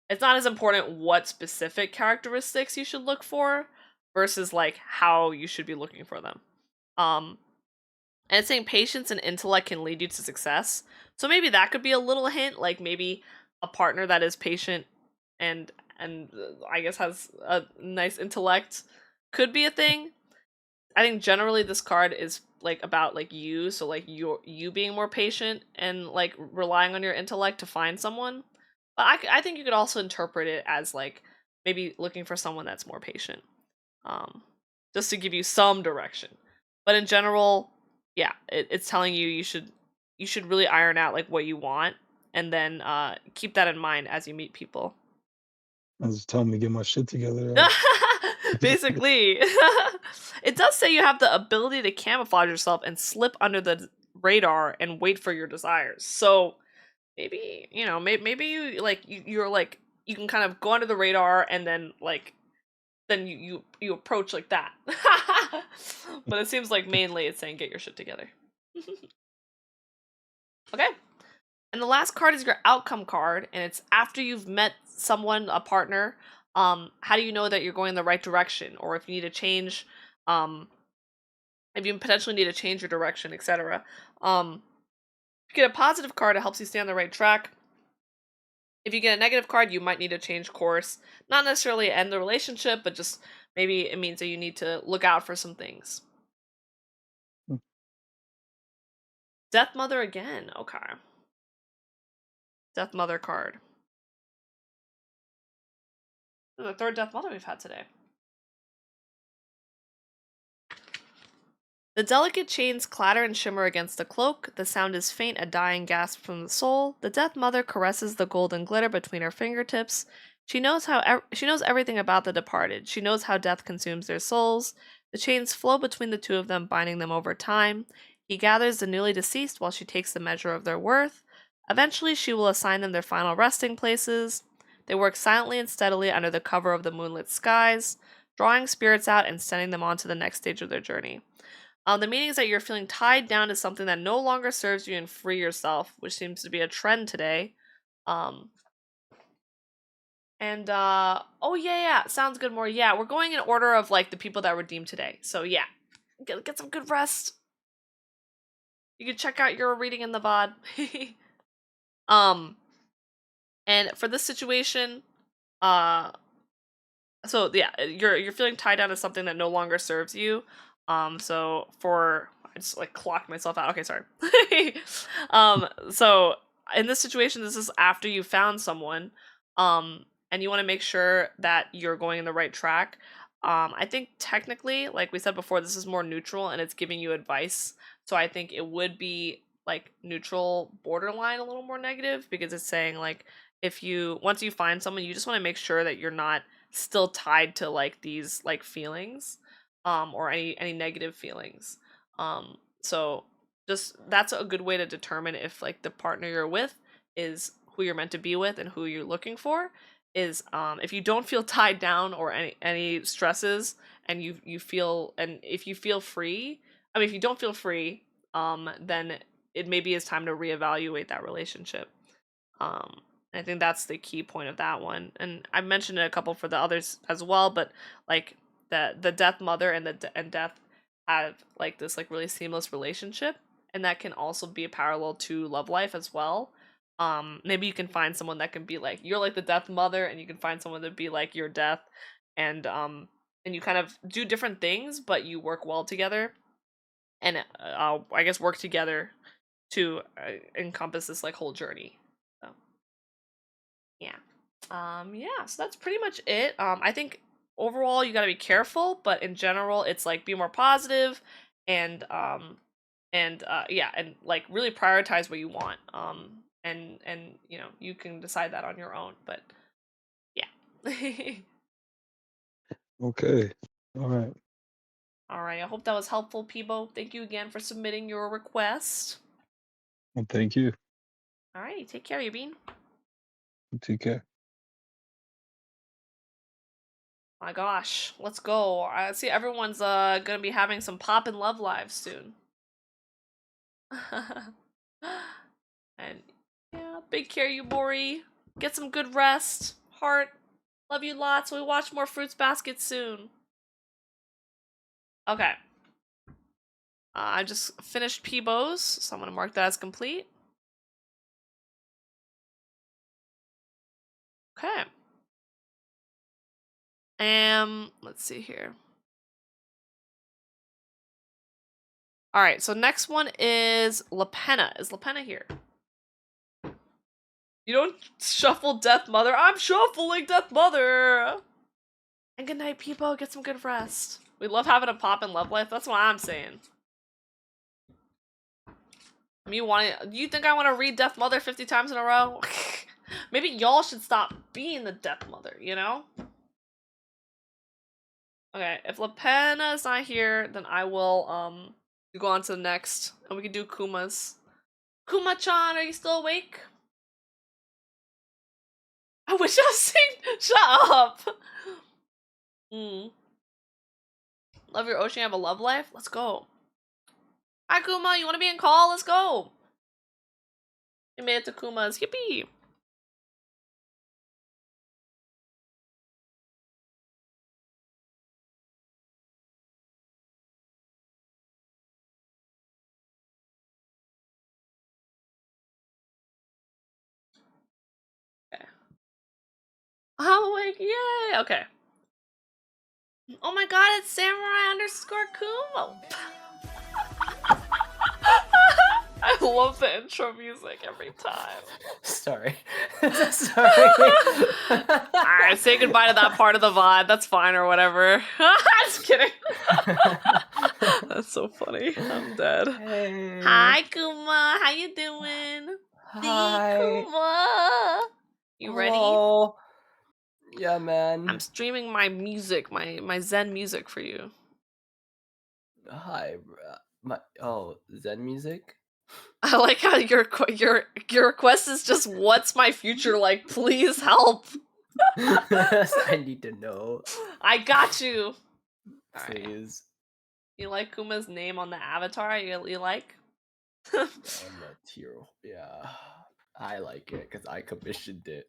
it's not as important what specific characteristics you should look for versus like how you should be looking for them. Um and it's saying patience and intellect can lead you to success. So maybe that could be a little hint, like maybe a partner that is patient and I guess has a nice intellect could be a thing. I think generally this card is like about like you, so like you being more patient and like relying on your intellect to find someone. But I think you could also interpret it as like maybe looking for someone that's more patient, um, just to give you some direction. But in general, yeah, it's telling you you should really iron out like what you want, and then keep that in mind as you meet people. And just tell me to get my shit together. Right? Basically, it does say you have the ability to camouflage yourself and slip under the radar and wait for your desires. So maybe you know, maybe you like you're like you can kind of go under the radar and then like then you approach like that. But it seems like mainly it's saying get your shit together. Okay. And the last card is your outcome card, and it's after you've met someone, a partner. How do you know that you're going in the right direction, or if you need to change, um, if you potentially need to change your direction, etc. You get a positive card, it helps you stay on the right track. if you get a negative card, you might need to change course. Not necessarily end the relationship, but just maybe it means that you need to look out for some things. Hmm. Death Mother again. Okay. Death Mother card. This is the third Death Mother we've had today. The delicate chains clatter and shimmer against the cloak. The sound is faint, a dying gasp from the soul. The Death Mother caresses the golden glitter between her fingertips. She knows she knows everything about the departed. She knows how death consumes their souls. The chains flow between the two of them, binding them over time. He gathers the newly deceased while she takes the measure of their worth. Eventually, she will assign them their final resting places. They work silently and steadily under the cover of the moonlit skies, drawing spirits out and sending them on to the next stage of their journey. The meaning is that you're feeling tied down to something that no longer serves you and free yourself, which seems to be a trend today. Oh yeah, sounds good, more. Yeah, we're going in order of like the people that redeemed today. So yeah, get some good rest. You can check out your reading in the VOD. And for this situation, so yeah, you're feeling tied down to something that no longer serves you. So for I just like clocked myself out. Okay, sorry. So in this situation, this is after you found someone, and you want to make sure that you're going in the right track. I think technically, like we said before, this is more neutral and it's giving you advice. So I think it would be like neutral, borderline, a little more negative because it's saying like if you once you find someone, you just want to make sure that you're not still tied to like these like feelings or any negative feelings. So just that's a good way to determine if like the partner you're with is who you're meant to be with and who you're looking for is if you don't feel tied down or any stresses and you feel and if you feel free, I mean if you don't feel free, then it maybe is time to reevaluate that relationship. I think that's the key point of that one. And I mentioned it a couple for the others as well, but like the Death Mother and and Death have like this like really seamless relationship, and that can also be a parallel to love life as well. Maybe you can find someone that can be like you're like the Death Mother, and you can find someone to be like your Death, and you kind of do different things, but you work well together, and I guess work together to encompass this like whole journey. So yeah. Yeah, so that's pretty much it. I think overall you got to be careful, but in general it's like be more positive and yeah, and like really prioritize what you want. And you know, you can decide that on your own, but yeah. Okay. All right. All right, I hope that was helpful, Peebo. Thank you again for submitting your request. Well, thank you. All right, take care, you bean. Take care. My gosh, let's go. I see everyone's gonna be having some pop and love lives soon. And yeah, big care, you Mori. Get some good rest. Heart, love you lots. We watch more Fruits Basket soon. Okay. I just finished Peebo's, so I'm gonna mark that as complete. Okay. Let's see here. Alright, so next one is Lapenna. Is Lapenna here? You don't shuffle Death Mother. I'm shuffling Death Mother! And good night, people. Get some good rest. We love having a pop in love life. That's what I'm saying. You think I want to read Death Mother 50 times in a row? Maybe y'all should stop being the Death Mother, you know? Okay, if Lapenna is not here, then I will, go on to the next. And we can do Kuma's. Kuma-chan, are you still awake? I wish I was saying- Shut up! Love your ocean, have a love life? Let's go. Hi, Kuma, you want to be in call? Let's go! We made it to Kuma's. Yippee! Okay. I'm awake, yay! Okay. Oh my god, it's samurai_Kumo! I love the intro music every time. Sorry. Sorry. Alright, say goodbye to that part of the VOD. That's fine or whatever. Just kidding. That's so funny. I'm dead. Hey. Hi, Kuma. How you doing? Hi. Kuma. You ready? Hello. Yeah, man. I'm streaming my music, my Zen music for you. Hi. Zen music? I like how your request is just what's my future like? Please help. I need to know. I got you. Alright. Please. You like Kuma's name on the avatar? You like? On the tier. Yeah. I like it because I commissioned it.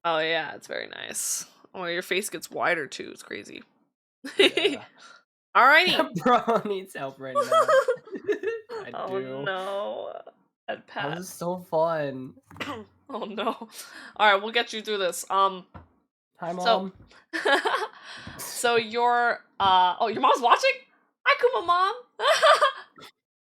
Oh yeah, it's very nice. Oh, your face gets wider too. It's crazy. Yeah. Alrighty. Bro needs help right now. I Oh do. no. Ed That Pat. was so fun. Oh no. Alright, we'll get you through this. Hi, Mom. So your oh, your mom's watching? Hi, Kuma mom.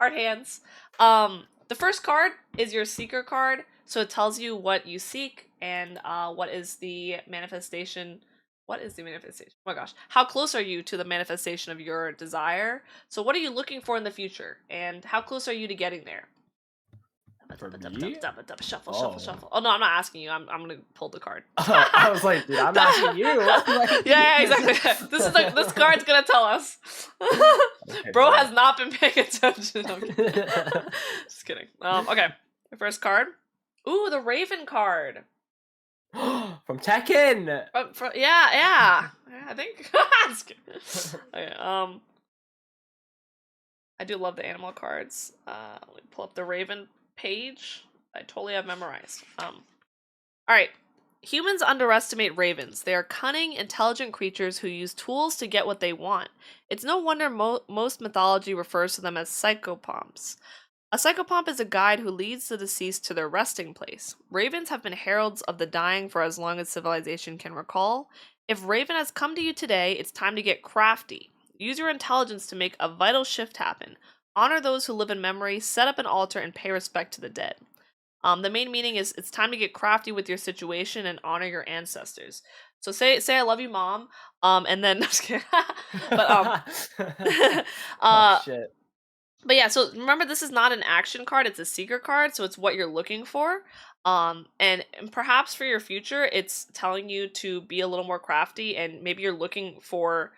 Heart hands. The first card is your seeker card, so it tells you what you seek and what is the manifestation. What is the manifestation? Oh my gosh. How close are you to the manifestation of your desire? So what are you looking for in the future? And how close are you to getting there? For me? Shuffle, Oh. shuffle, shuffle. Oh no, I'm not asking you. I'm gonna pull the card. I was like, dude, I'm asking you. Like... yeah, exactly. This card's gonna tell us. Okay, Bro bro. has not been paying attention. No, I'm kidding. Just kidding. Okay. Your first card. Ooh, the Raven card. From Tekken. Yeah. I think. Just kidding. Okay. I do love the animal cards. Let me pull up the Raven page. I totally have memorized. Alright. Humans underestimate ravens. They are cunning, intelligent creatures who use tools to get what they want. It's no wonder most mythology refers to them as psychopomps. A psychopomp is a guide who leads the deceased to their resting place. Ravens have been heralds of the dying for as long as civilization can recall. If Raven has come to you today, it's time to get crafty. Use your intelligence to make a vital shift happen. Honor those who live in memory, set up an altar, and pay respect to the dead. The main meaning is it's time to get crafty with your situation and honor your ancestors. So say I love you, mom. And then I'm just kidding. But Oh, shit. But yeah, so remember this is not an action card, it's a seeker card, so it's what you're looking for. And perhaps for your future, it's telling you to be a little more crafty, and maybe you're looking for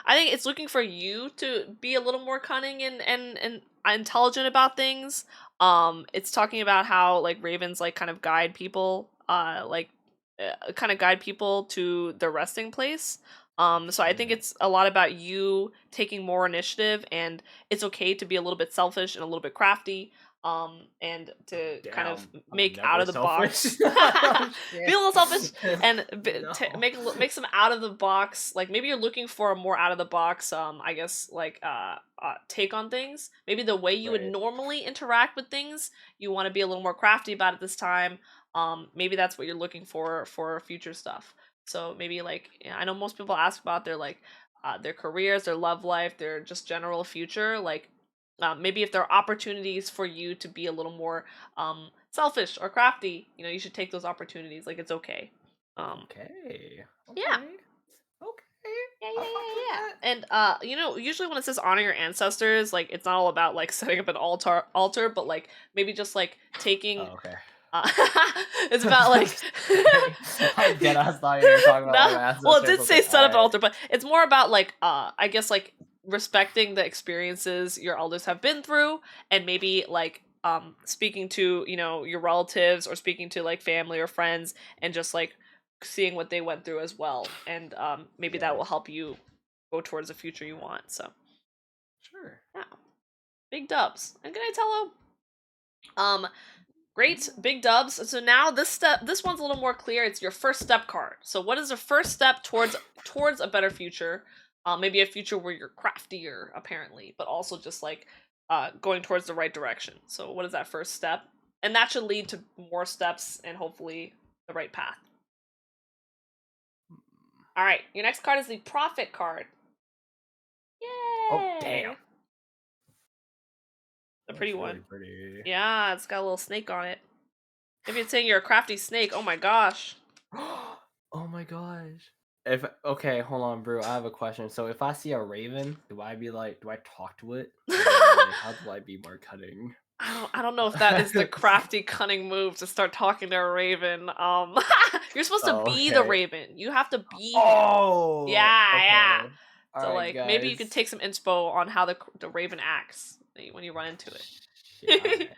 I think it's looking for you to be a little more cunning and intelligent about things. It's talking about how like ravens like kind of guide people, kind of guide people to the resting place. So I think Okay. it's a lot about you taking more initiative, and it's okay to be a little bit selfish and a little bit crafty. And to kind of Damn, I'm make out never of the box. selfish. Oh, Be a little selfish shit. and No. make some out of the box. Like maybe you're looking for a more out of the box. I guess like take on things. Maybe the way you would Right. normally interact with things, you want to be a little more crafty about it this time. Maybe that's what you're looking for future stuff. So maybe like I know most people ask about their careers, their love life, their just general future. Like maybe if there are opportunities for you to be a little more selfish or crafty, you should take those opportunities. Like it's okay. Okay. Yeah. Okay. Yeah. And usually when it says honor your ancestors, like it's not all about like setting up an altar, but like maybe just like taking. Oh, okay. It's about like I deadass thought you were talking about my ancestors. well, it did say Okay, set up an alright. altar, but it's more about like I guess like respecting the experiences your elders have been through, and maybe like speaking to your relatives or speaking to like family or friends, and just like seeing what they went through as well, and maybe that Yeah. will help you go towards the future you want. So Sure. yeah, big dubs. And good night, Tello. Great, big dubs. So now this one's a little more clear. It's your first step card. So what is the first step towards a better future? Maybe a future where you're craftier, apparently, but also just like going towards the right direction. So what is that first step? And that should lead to more steps and hopefully the right path. All right, your next card is the Prophet card. Yay! Oh damn. A pretty That's one. really pretty. Yeah, it's got a little snake on it. Maybe it's saying you're a crafty snake. Oh my gosh. Oh my gosh. Okay, hold on, bro. I have a question. So if I see a raven, do I talk to it? Or how do I be more cunning? I don't know if that is the crafty, cunning move to start talking to a raven. You're supposed to be the okay. raven. You have to be him. Oh, Yeah. okay. So Alright, like maybe you could guys. take some inspo on how the raven acts when you run into it. Shit,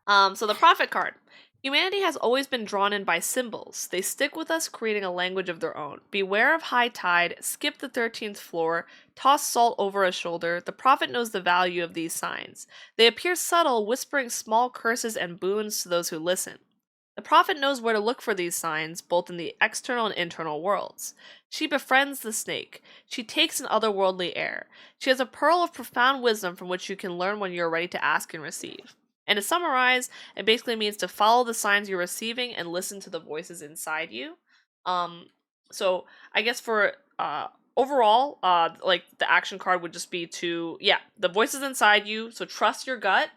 alright. So the Prophet card. Humanity has always been drawn in by symbols. They stick with us, creating a language of their own. Beware of high tide, skip the 13th floor, toss salt over a shoulder. The Prophet knows the value of these signs. They appear subtle, whispering small curses and boons to those who listen. The Prophet knows where to look for these signs, both in the external and internal worlds. She befriends the snake. She takes an otherworldly air. She has a pearl of profound wisdom from which you can learn when you are ready to ask and receive. And to summarize, it basically means to follow the signs you're receiving and listen to the voices inside you. So I guess for overall, like the action card would just be to the voices inside you. So trust your gut,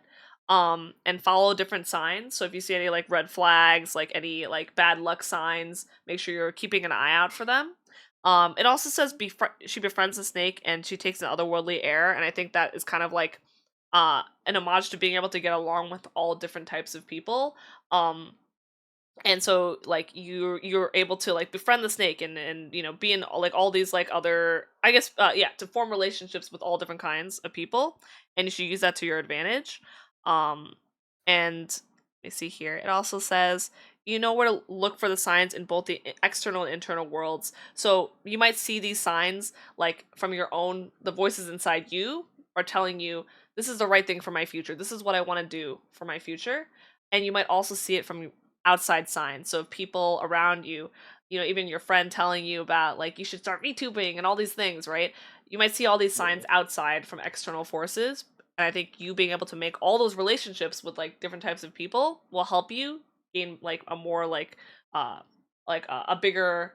and follow different signs. So if you see any like red flags, like any like bad luck signs, make sure you're keeping an eye out for them. It also says she befriends the snake and she takes an otherworldly air, and I think that is kind of like an homage to being able to get along with all different types of people. And so like you're able to like befriend the snake and you know be in like all these like other I guess to form relationships with all different kinds of people, and you should use that to your advantage. And let me see here. It also says you know where to look for the signs in both the external and internal worlds. So you might see these signs like from your own the voices inside you are telling you this is the right thing for my future. This is what I want to do for my future. And you might also see it from outside signs. So people around you, you know, even your friend telling you about like you should start VTubing and all these things, right? You might see all these signs outside from external forces. And I think you being able to make all those relationships with like different types of people will help you gain like a more like a bigger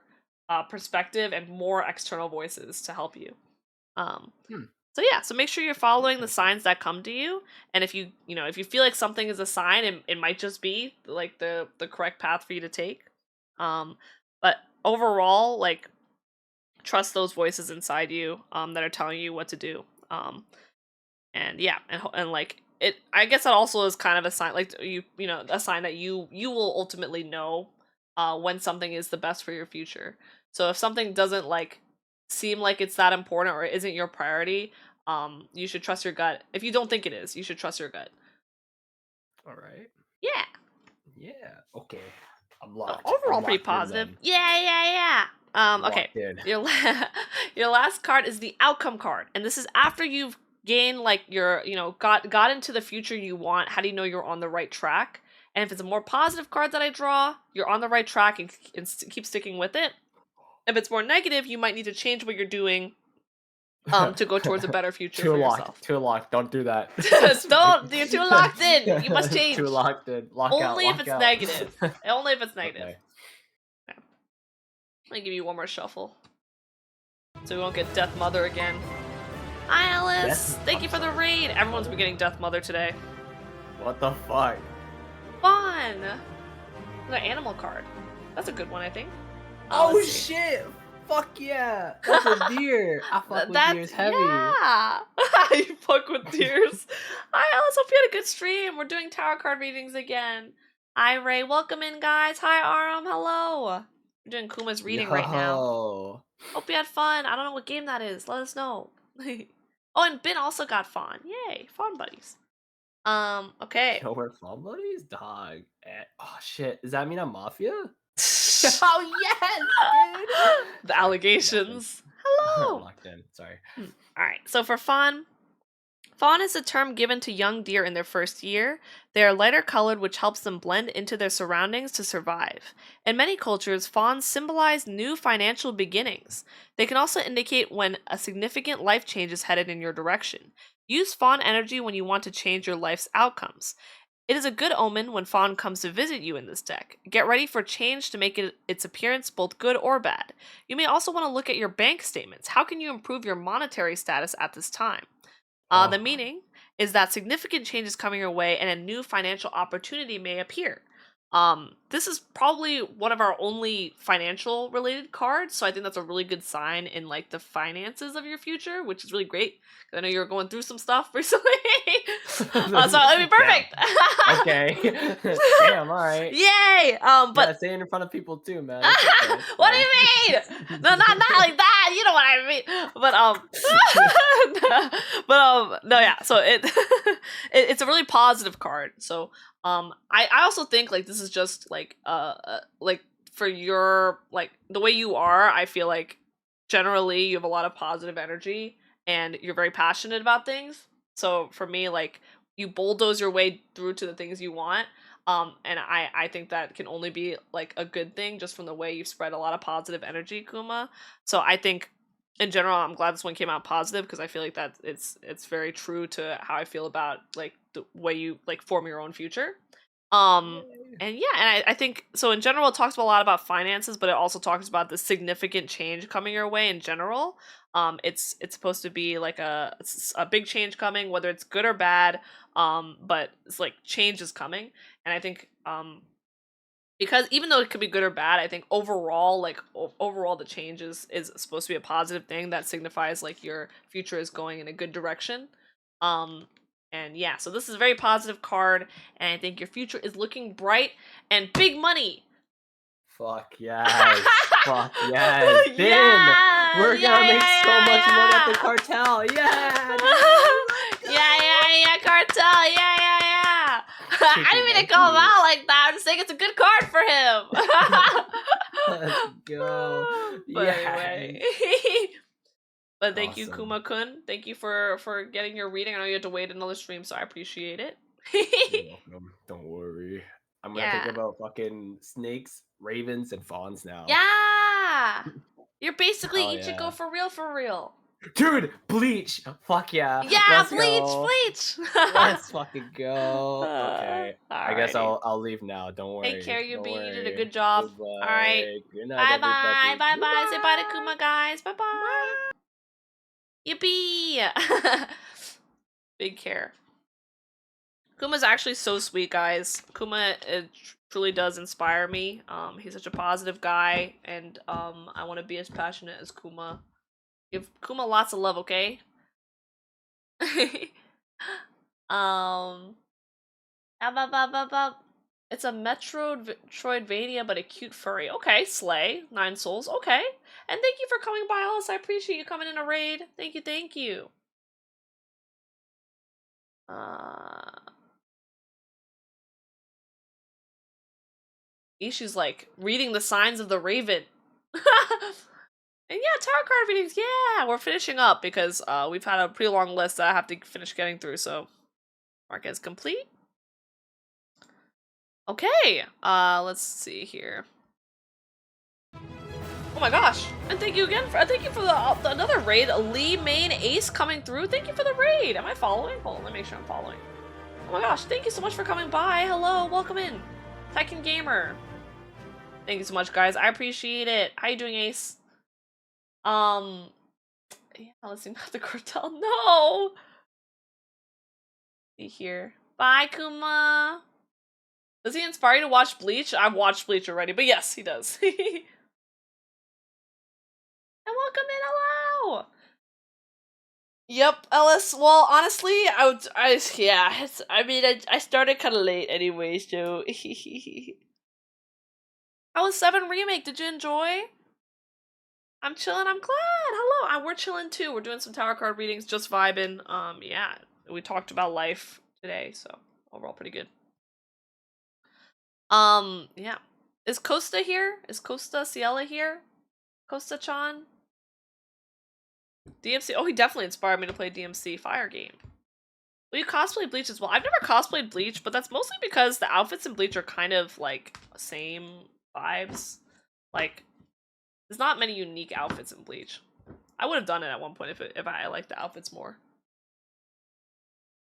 perspective and more external voices to help you. So yeah, so make sure you're following the signs that come to you, and if you feel like something is a sign, it might just be like the correct path for you to take. But overall, like trust those voices inside you that are telling you what to do. And like it, I guess that also is kind of a sign, like a sign that you will ultimately know when something is the best for your future. So if something doesn't like seem like it's that important or isn't your priority, you should trust your gut. If you don't think it is, you should trust your gut. All right. Yeah. Yeah. Okay. I'm locked. Overall, I'm pretty locked in positive. then. Yeah. Okay. Locked in. Your last card is the outcome card, and this is after you've gained like your got into the future you want. How do you know you're on the right track? And if it's a more positive card that I draw, you're on the right track and keep sticking with it. If it's more negative, you might need to change what you're doing to go towards a better future for yourself. Too locked. Don't do that. Don't. You're too locked in. You must change. Too locked in. Only if it's negative. Only if it's negative. Okay. Let me give you one more shuffle, so we won't get Death Mother again. Hi, Alice. Thank you for the raid. Everyone's been getting Death Mother today. What the fuck? Fun. The animal card. That's a good one, I think. Oh Let's see. shit! Fuck yeah! That's a deer. I fuck with deers heavy. Yeah. You fuck with deers. Hi, Alice. Hope you had a good stream. We're doing tarot card readings again. Hi, Ray. Welcome in, guys. Hi, Aram. Hello. We're doing Kuma's reading right now. Hope you had fun. I don't know what game that is. Let us know. Oh, and Ben also got Fawn. Yay, Fawn buddies. Okay. Yo, we're Fawn buddies, dog. Oh shit! Does that mean I'm mafia? Oh yes, dude. The allegations. Hello. Locked in. Sorry. All right. So for Fawn Fawn is a term given to young deer in their first year. They are lighter colored, which helps them blend into their surroundings to survive. In many cultures, fawns symbolize new financial beginnings. They can also indicate when a significant life change is headed in your direction. Use fawn energy when you want to change your life's outcomes. It is a good omen when Fawn comes to visit you in this deck. Get ready for change to make its appearance both good or bad. You may also want to look at your bank statements. How can you improve your monetary status at this time? The meaning is that significant change is coming your way and a new financial opportunity may appear. This is probably one of our only financial related cards, so I think that's a really good sign in like the finances of your future, which is really great. I know you're going through some stuff recently, so I mean, perfect. Okay. Damn. All right. Yay! But But say it in front of people too, man. It's okay, it's what do you fine. mean? No, not like that. You know what I mean. But no, yeah. So it's a really positive card. So I also think like this is just like for your like the way you are. I feel like generally you have a lot of positive energy and you're very passionate about things. So for me, like you bulldoze your way through to the things you want. And I think that can only be like a good thing just from the way you've spread a lot of positive energy, Kuma. So I think in general, I'm glad this one came out positive because I feel like that it's very true to how I feel about like the way you like form your own future. And yeah, and I think so in general it talks a lot about finances, but it also talks about the significant change coming your way in general. It's supposed to be like a big change coming, whether it's good or bad. But it's like change is coming, and I think because even though it could be good or bad, I think overall like overall the change is supposed to be a positive thing that signifies like your future is going in a good direction. And yeah, so this is a very positive card, and I think your future is looking bright and big money. Fuck yes. Fuck yes. Finn, Yeah, we're gonna make so much money at the yeah. cartel. Yeah. Yeah, cartel. Yeah. I didn't mean to call him out like that. I'm just saying it's a good card for him. Let's go. But Yes. anyway. But thank you, Awesome. Kuma-kun. Thank you for getting your reading. I know you had to wait another stream, so I appreciate it. You're welcome. Don't worry. I'm gonna Yeah. think about fucking snakes, ravens, and fawns now. Yeah. You're basically Hell Ichigo yeah. for real. Dude, Bleach! Fuck yeah. Yeah, Let's Bleach. go. Let's fucking go. Okay. I guess Alrighty. I'll leave now. Don't worry. Take care, Don't Yubi. You did a worry. good job. Goodbye. Alright. Good night, Bye. everybody. Say bye to Kuma, guys. Bye. Yippee! Big care. Kuma's actually so sweet, guys. Kuma truly does inspire me. He's such a positive guy, and I want to be as passionate as Kuma. Give Kuma lots of love, okay? It's a Metroidvania, but a cute furry. Okay, slay. 9 souls. Okay. And thank you for coming by, Alice. I appreciate you coming in a raid. Thank you. Ishi's like reading the signs of the raven. And yeah, tarot card readings. Yeah, we're finishing up because we've had a pretty long list that I have to finish getting through. So, mark as complete. Okay, let's see here. Oh my gosh! And thank you again thank you for the another raid. Lee Main Ace coming through. Thank you for the raid. Am I following? Hold on, let me make sure I'm following. Oh my gosh! Thank you so much for coming by. Hello, welcome in, Tekken Gamer. Thank you so much, guys. I appreciate it. How you doing, Ace? Yeah, let's see about the cartel. No. See here. Bye, Kuma. Does he inspire you to watch Bleach? I've watched Bleach already, but yes, he does. And welcome in, hello. Yep, Ellis. Well, honestly, I started kind of late anyway, so. How was 7 Remake? Did you enjoy? I'm chilling. I'm glad. Hello. We're chilling too. We're doing some tower card readings, just vibing. Yeah, we talked about life today, so overall pretty good. Yeah. Is Costa here? Is Costa Ciela here? Costa-chan? DMC. Oh, he definitely inspired me to play DMC Fire game. Well, you cosplay Bleach as well. I've never cosplayed Bleach, but that's mostly because the outfits in Bleach are kind of like same vibes. Like, there's not many unique outfits in Bleach. I would have done it at one point if I liked the outfits more.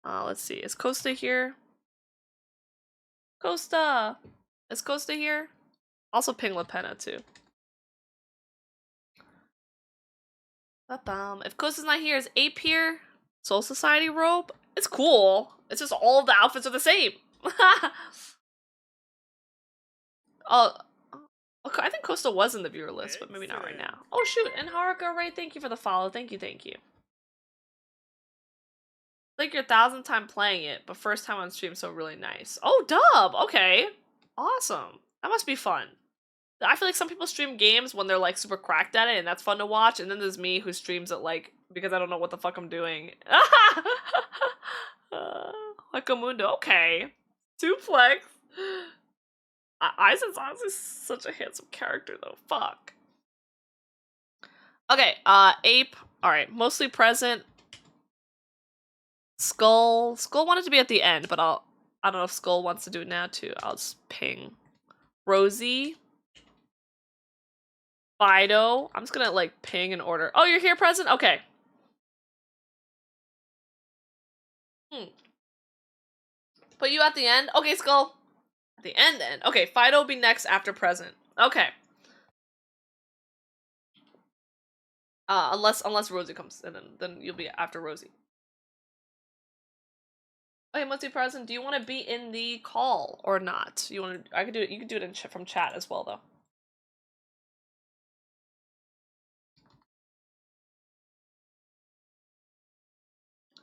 Let's see. Is Costa here? Costa! Is Costa here? Also ping La Pena too. If Costa's not here, is APR Soul Society robe? It's cool. It's just all of the outfits are the same. Oh, okay, I think Costa was in the viewer list, but maybe not right now. Oh shoot, and Haruka, right? Thank you for the follow. Thank you, thank you. Like your 1000th time playing it, but first time on stream, so really nice. Oh, dub! Okay. Awesome. That must be fun. I feel like some people stream games when they're like super cracked at it, and that's fun to watch, and then there's me who streams it like because I don't know what the fuck I'm doing. Like a mundo. Okay. Suplex. Aizen's honestly such a handsome character though. Fuck. Okay, Ape. Alright, mostly present. Skull. Skull wanted to be at the end, but I don't know if Skull wants to do it now too. I'll just ping. Rosie. Fido. I'm just gonna like ping in order. Oh, you're here, present? Okay. Put you at the end? Okay, Skull. At the end then. Okay, Fido will be next after present. Okay. Unless Rosie comes and then you'll be after Rosie. Okay, must be present. Do you want to be in the call or not? You want to? I could do it. You could do it from chat as well, though.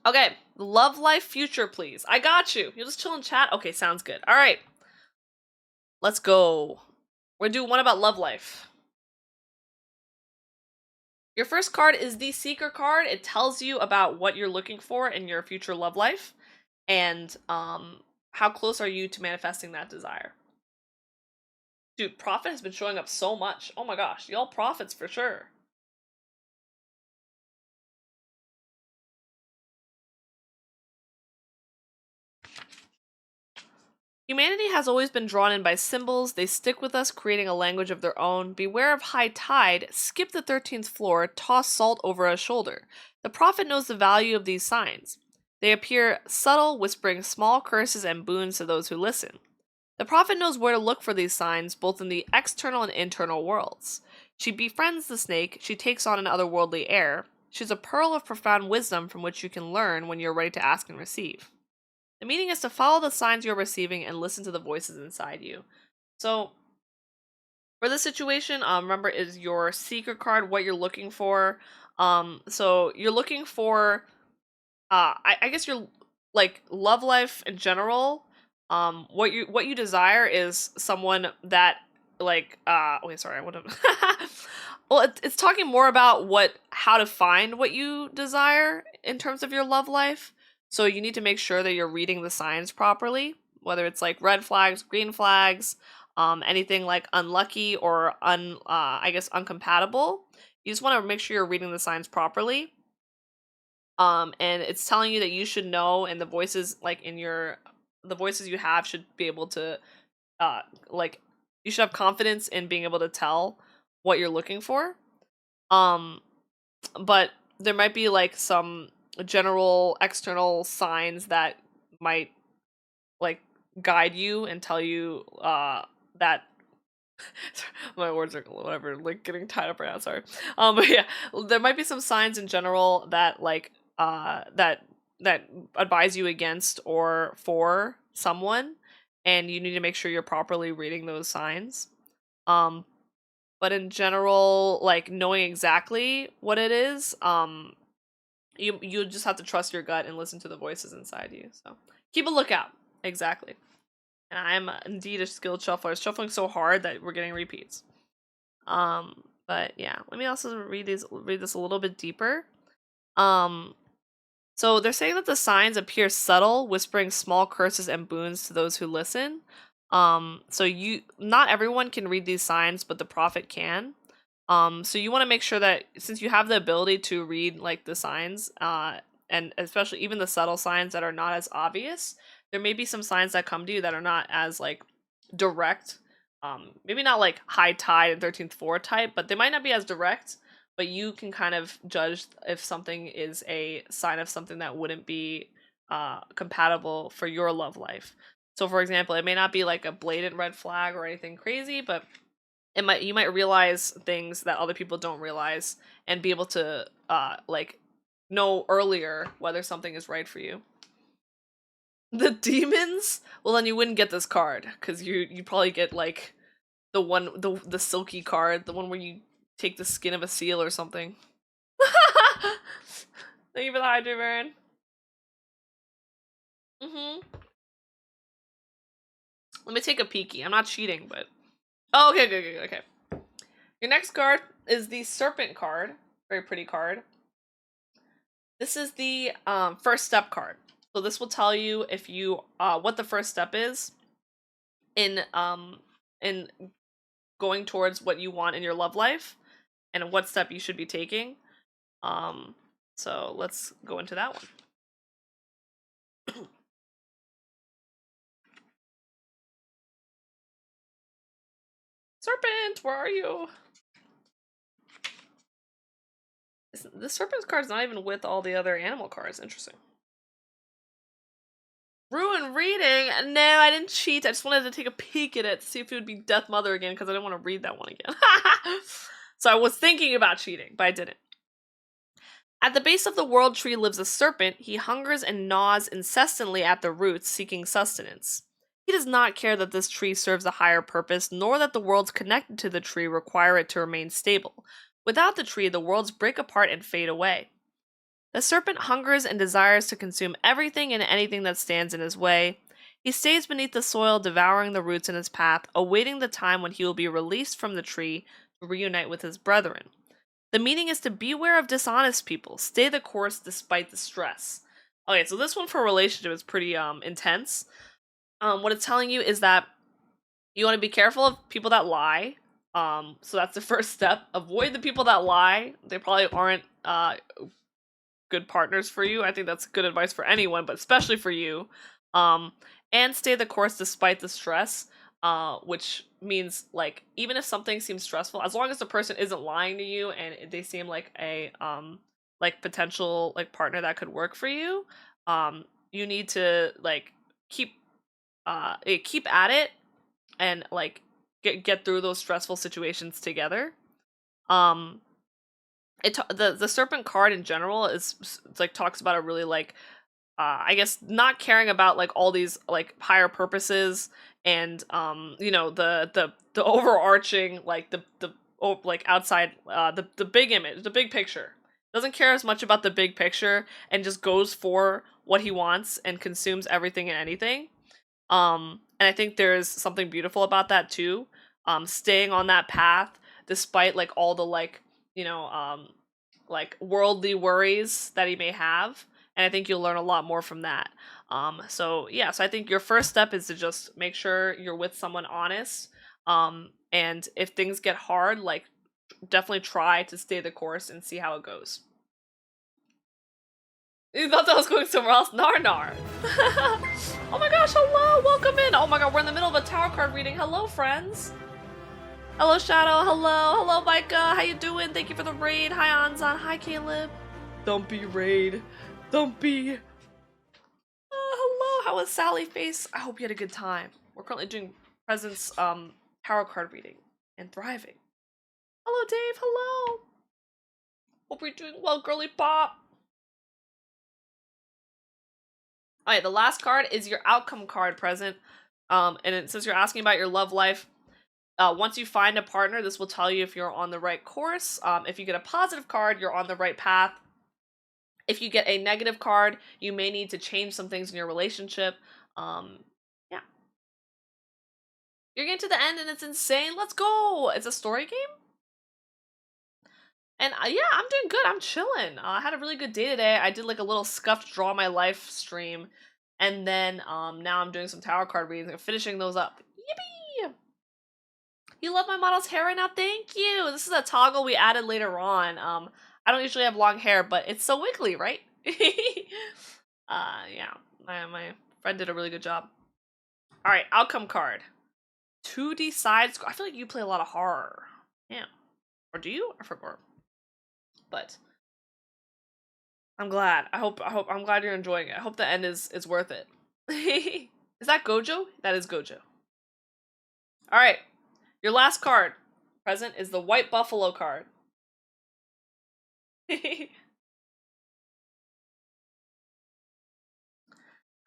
Okay, love life future, please. I got you. You'll just chill in chat. Okay, sounds good. All right, let's go. We're doing one about love life. Your first card is the Seeker card. It tells you about what you're looking for in your future love life, and how close are you to manifesting that desire. Dude, Prophet has been showing up so much. Oh my gosh, y'all prophets for sure. Humanity has always been drawn in by symbols. They stick with us, creating a language of their own. Beware of high tide, skip the 13th floor, toss salt over a shoulder. The prophet knows the value of these signs. They appear subtle, whispering small curses and boons to those who listen. The prophet knows where to look for these signs, both in the external and internal worlds. She befriends the snake, she takes on an otherworldly air. She's a pearl of profound wisdom from which you can learn when you're ready to ask and receive. The meaning is to follow the signs you're receiving and listen to the voices inside you. So, for this situation, remember, is your Seeker card what you're looking for. So you're looking for, I guess you're like love life in general. What you desire is someone that like, wait, sorry, I would have. Well, it's talking more about how to find what you desire in terms of your love life. So you need to make sure that you're reading the signs properly, whether it's like red flags, green flags, anything like unlucky or I guess uncompatible. You just want to make sure you're reading the signs properly. And it's telling you that you should know, and the voices like the voices you have should be able to like you should have confidence in being able to tell what you're looking for. But there might be like some general external signs that might like guide you and tell you that my words are whatever like getting tied up right now, sorry. But yeah, there might be some signs in general that like that advise you against or for someone, and you need to make sure you're properly reading those signs. But in general, like knowing exactly what it is, you just have to trust your gut and listen to the voices inside you. So keep a lookout. Exactly. And I'm indeed a skilled shuffler. It's shuffling so hard that we're getting repeats. But yeah, let me also read this a little bit deeper. So they're saying that the signs appear subtle, whispering small curses and boons to those who listen. So not everyone can read these signs, but the prophet can. So you want to make sure that since you have the ability to read like the signs, and especially even the subtle signs that are not as obvious. There may be some signs that come to you that are not as like direct. Maybe not like high tide and 13th floor type, but they might not be as direct. But you can kind of judge if something is a sign of something that wouldn't be compatible for your love life. So, for example, it may not be like a blatant red flag or anything crazy, but you might realize things that other people don't realize and be able to like know earlier whether something is right for you. The demons? Well, then you wouldn't get this card because you'd probably get like the silky card, the one where you take the skin of a seal or something. Thank you for the hydrate, Baron. Let me take a peeky. I'm not cheating, but oh, okay, good. Okay. Your next card is the Serpent card. Very pretty card. This is the first step card. So this will tell you if you what the first step is in going towards what you want in your love life and what step you should be taking. So let's go into that one. Serpent, where are you? The Serpent's card's not even with all the other animal cards. Interesting. Ruin reading? No, I didn't cheat. I just wanted to take a peek at it to see if it would be Death Mother again because I didn't want to read that one again. So I was thinking about cheating, but I didn't. At the base of the world tree lives a serpent. He hungers and gnaws incessantly at the roots, seeking sustenance. He does not care that this tree serves a higher purpose, nor that the worlds connected to the tree require it to remain stable. Without the tree, the worlds break apart and fade away. The serpent hungers and desires to consume everything and anything that stands in his way. He stays beneath the soil, devouring the roots in his path, awaiting the time when he will be released from the tree to reunite with his brethren. The meaning is to beware of dishonest people. Stay the course despite the stress. Okay, so this one for a relationship is pretty intense. What it's telling you is that you want to be careful of people that lie. So that's the first step. Avoid the people that lie. They probably aren't good partners for you. I think that's good advice for anyone, but especially for you. And stay the course despite the stress. Which means like even if something seems stressful, as long as the person isn't lying to you and they seem like a like potential like partner that could work for you, you need to like keep at it and like get through those stressful situations together. The serpent card in general is like talks about a really like I guess not caring about like all these like higher purposes and you know the overarching like the like outside the big image, the big picture. Doesn't care as much about the big picture and just goes for what he wants and consumes everything and anything. And I think there's something beautiful about that too. Staying on that path despite like all the like, you know, like worldly worries that he may have. And I think you'll learn a lot more from that. So yeah, so I think your first step is to just make sure you're with someone honest. And if things get hard, like definitely try to stay the course and see how it goes. You thought that was going somewhere else? Nar. Oh my gosh, hello, welcome in. Oh my god, we're in the middle of a tarot card reading. Hello, friends. Hello, Shadow. Hello, Micah. How you doing? Thank you for the raid. Hi, Anzan. Hi, Caleb. Don't be raid. Don't be. Hello. How was Sally Face? I hope you had a good time. We're currently doing Presence tarot card reading and thriving. Hello, Dave. Hello. Hope you're doing well, girly pop. Alright, the last card is your outcome card present. And since you're asking about your love life, once you find a partner, this will tell you if you're on the right course. If you get a positive card, you're on the right path. If you get a negative card, you may need to change some things in your relationship. Yeah. You're getting to the end and it's insane. Let's go! It's a story game? And yeah, I'm doing good. I'm chilling. I had a really good day today. I did like a little scuffed draw my life stream. And then now I'm doing some tarot card readings and finishing those up. Yippee! You love my model's hair right now? Thank you! This is a toggle we added later on. I don't usually have long hair, but it's so wiggly, right? Yeah, my friend did a really good job. All right, outcome card. 2D side. I feel like you play a lot of horror. Yeah, or do you? I forgot. But I'm glad. I'm glad you're enjoying it. I hope the end is worth it. Is that Gojo? That is Gojo. All right, your last card present is the White Buffalo card.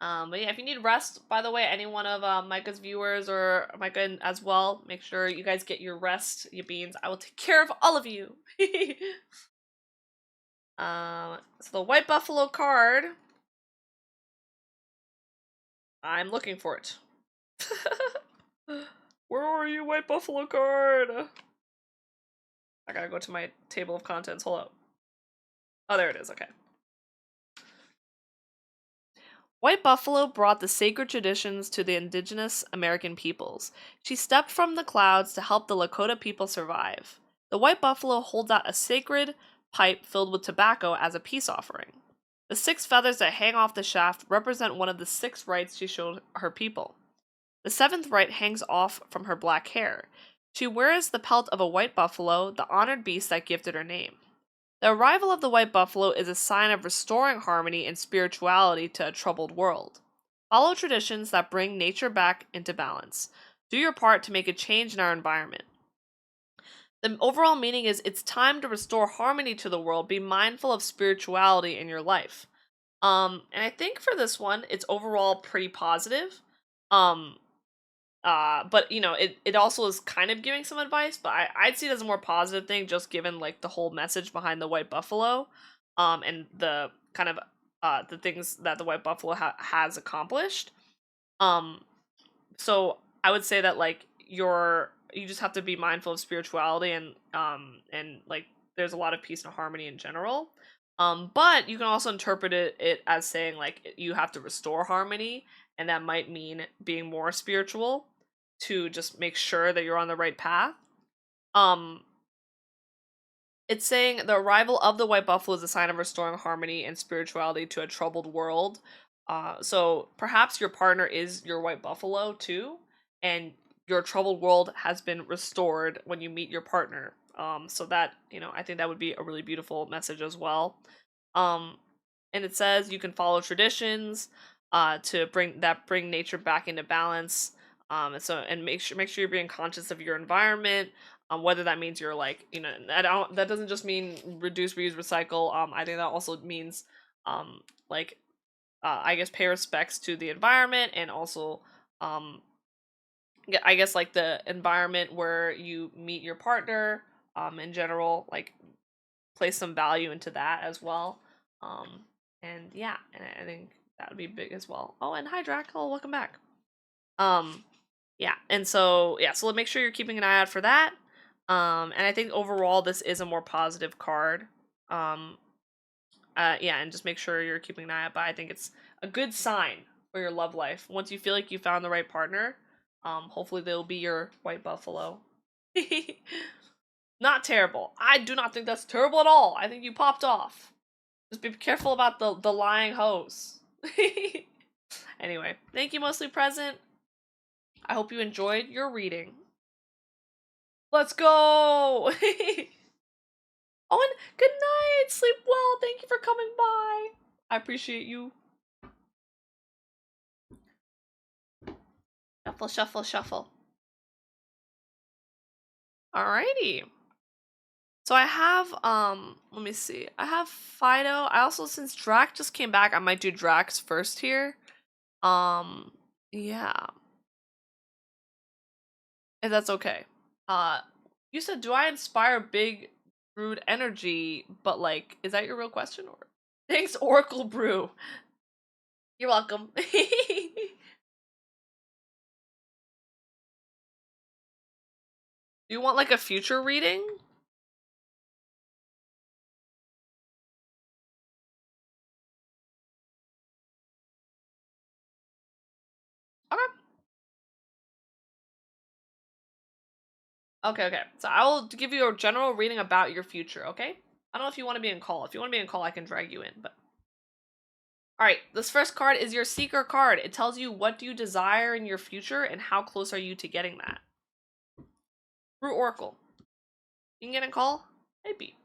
But yeah, if you need rest, by the way, any one of Micah's viewers or Micah as well, make sure you guys get your rest, you beans. I will take care of all of you. So the White Buffalo card. I'm looking for it. Where are you, White Buffalo card? I gotta go to my table of contents. Hold up. Oh, there it is. Okay. White Buffalo brought the sacred traditions to the indigenous American peoples. She stepped from the clouds to help the Lakota people survive. The White Buffalo holds out a sacred pipe filled with tobacco as a peace offering. The 6 feathers that hang off the shaft represent one of the 6 rights she showed her people. The 7th right hangs off from her black hair. She wears the pelt of a white buffalo, the honored beast that gifted her name. The arrival of the white buffalo is a sign of restoring harmony and spirituality to a troubled world. Follow traditions that bring nature back into balance. Do your part to make a change in our environment. The overall meaning is it's time to restore harmony to the world. Be mindful of spirituality in your life. And I think for this one, it's overall pretty positive. But you know, it also is kind of giving some advice, but I'd see it as a more positive thing, just given like the whole message behind the white buffalo, and the kind of the things that the white buffalo has accomplished. So I would say that like you just have to be mindful of spirituality and like there's a lot of peace and harmony in general. But you can also interpret it as saying like you have to restore harmony, and that might mean being more spiritual to just make sure that you're on the right path. Um, it's saying the arrival of the white buffalo is a sign of restoring harmony and spirituality to a troubled world. So perhaps your partner is your white buffalo too, and your troubled world has been restored when you meet your partner. So that, you know, I think that would be a really beautiful message as well. Um, and it says you can follow traditions to bring nature back into balance. And make sure you're being conscious of your environment. Whether that means you're like, you know, that doesn't just mean reduce, reuse, recycle. I think that also means like I guess pay respects to the environment, and also I guess like the environment where you meet your partner in general, like place some value into that as well. Um, and yeah, and I think that would be big as well. Oh, and hi Drac, hello, welcome back. Yeah, and so yeah, so make sure you're keeping an eye out for that. And I think overall this is a more positive card. Um, yeah, and just make sure you're keeping an eye out. But I think it's a good sign for your love life. Once you feel like you found the right partner, hopefully they'll be your white buffalo. Not terrible. I do not think that's terrible at all. I think you popped off. Just be careful about the lying hoes. Anyway, thank you, Mostly Present. I hope you enjoyed your reading. Let's go! Oh, and good night! Sleep well! Thank you for coming by! I appreciate you. Shuffle, shuffle, shuffle. Alrighty. So I have, let me see. I have Fido. I also, since Drac just came back, I might do Drax first here. Yeah. If that's okay. You said, do I inspire big brood energy? But like, is that your real question? Or thanks, Oracle Brew. You're welcome. Do you want like a future reading? Okay. Okay. So I will give you a general reading about your future, okay? I don't know if you want to be in call. If you want to be in call, I can drag you in, but All right, this first card is your seeker card. It tells you what do you desire in your future and how close are you to getting that. Through Oracle. You can get a call? Maybe.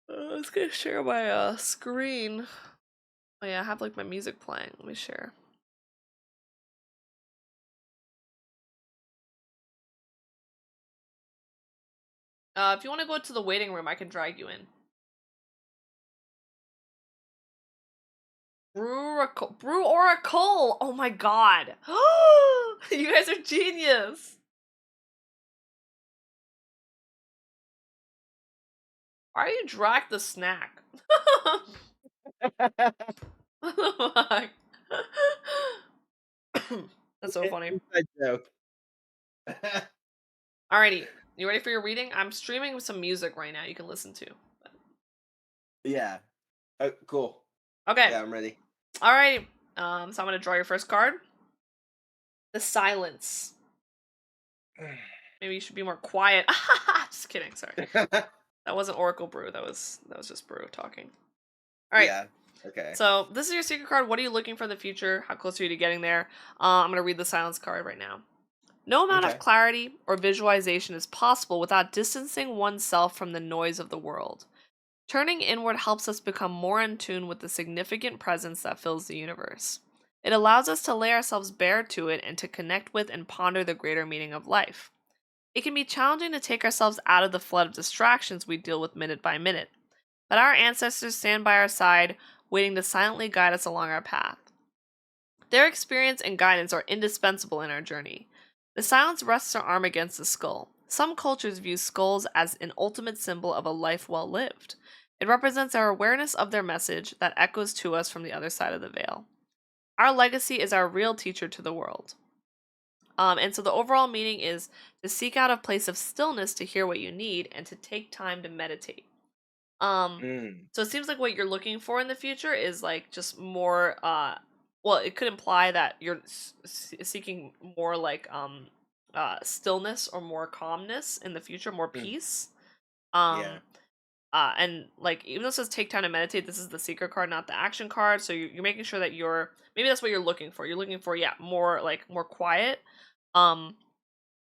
I was gonna share my screen. Oh yeah, I have like my music playing. Let me share. If you want to go to the waiting room, I can drag you in. Brew Oracle! Oh my god! You guys are genius! Why you drag the snack? Fuck. That's so funny. Inside joke. Alrighty, you ready for your reading? I'm streaming some music right now you can listen to. Yeah. Cool. Okay. Yeah, I'm ready. Alrighty. So I'm gonna draw your first card. The Silence. Maybe you should be more quiet. Just kidding, sorry. That wasn't Oracle Brew, that was just Brew talking. Alright. Yeah. Okay. So this is your secret card. What are you looking for in the future? How close are you to getting there? I'm gonna read the Silence card right now. No amount of Okay. clarity or visualization is possible without distancing oneself from the noise of the world. Turning inward helps us become more in tune with the significant presence that fills the universe. It allows us to lay ourselves bare to it and to connect with and ponder the greater meaning of life. It can be challenging to take ourselves out of the flood of distractions we deal with minute by minute, but our ancestors stand by our side, waiting to silently guide us along our path. Their experience and guidance are indispensable in our journey. The silence rests her arm against the skull. Some cultures view skulls as an ultimate symbol of a life well lived. It represents our awareness of their message that echoes to us from the other side of the veil. Our legacy is our real teacher to the world. And so the overall meaning is to seek out a place of stillness to hear what you need and to take time to meditate. So it seems like what you're looking for in the future is like just more well, it could imply that you're seeking more like stillness or more calmness in the future, more peace. Yeah. And like even though it says take time to meditate, this is the secret card, not the action card. So you're making sure that you're maybe that's what you're looking for. You're looking for more like more quiet. And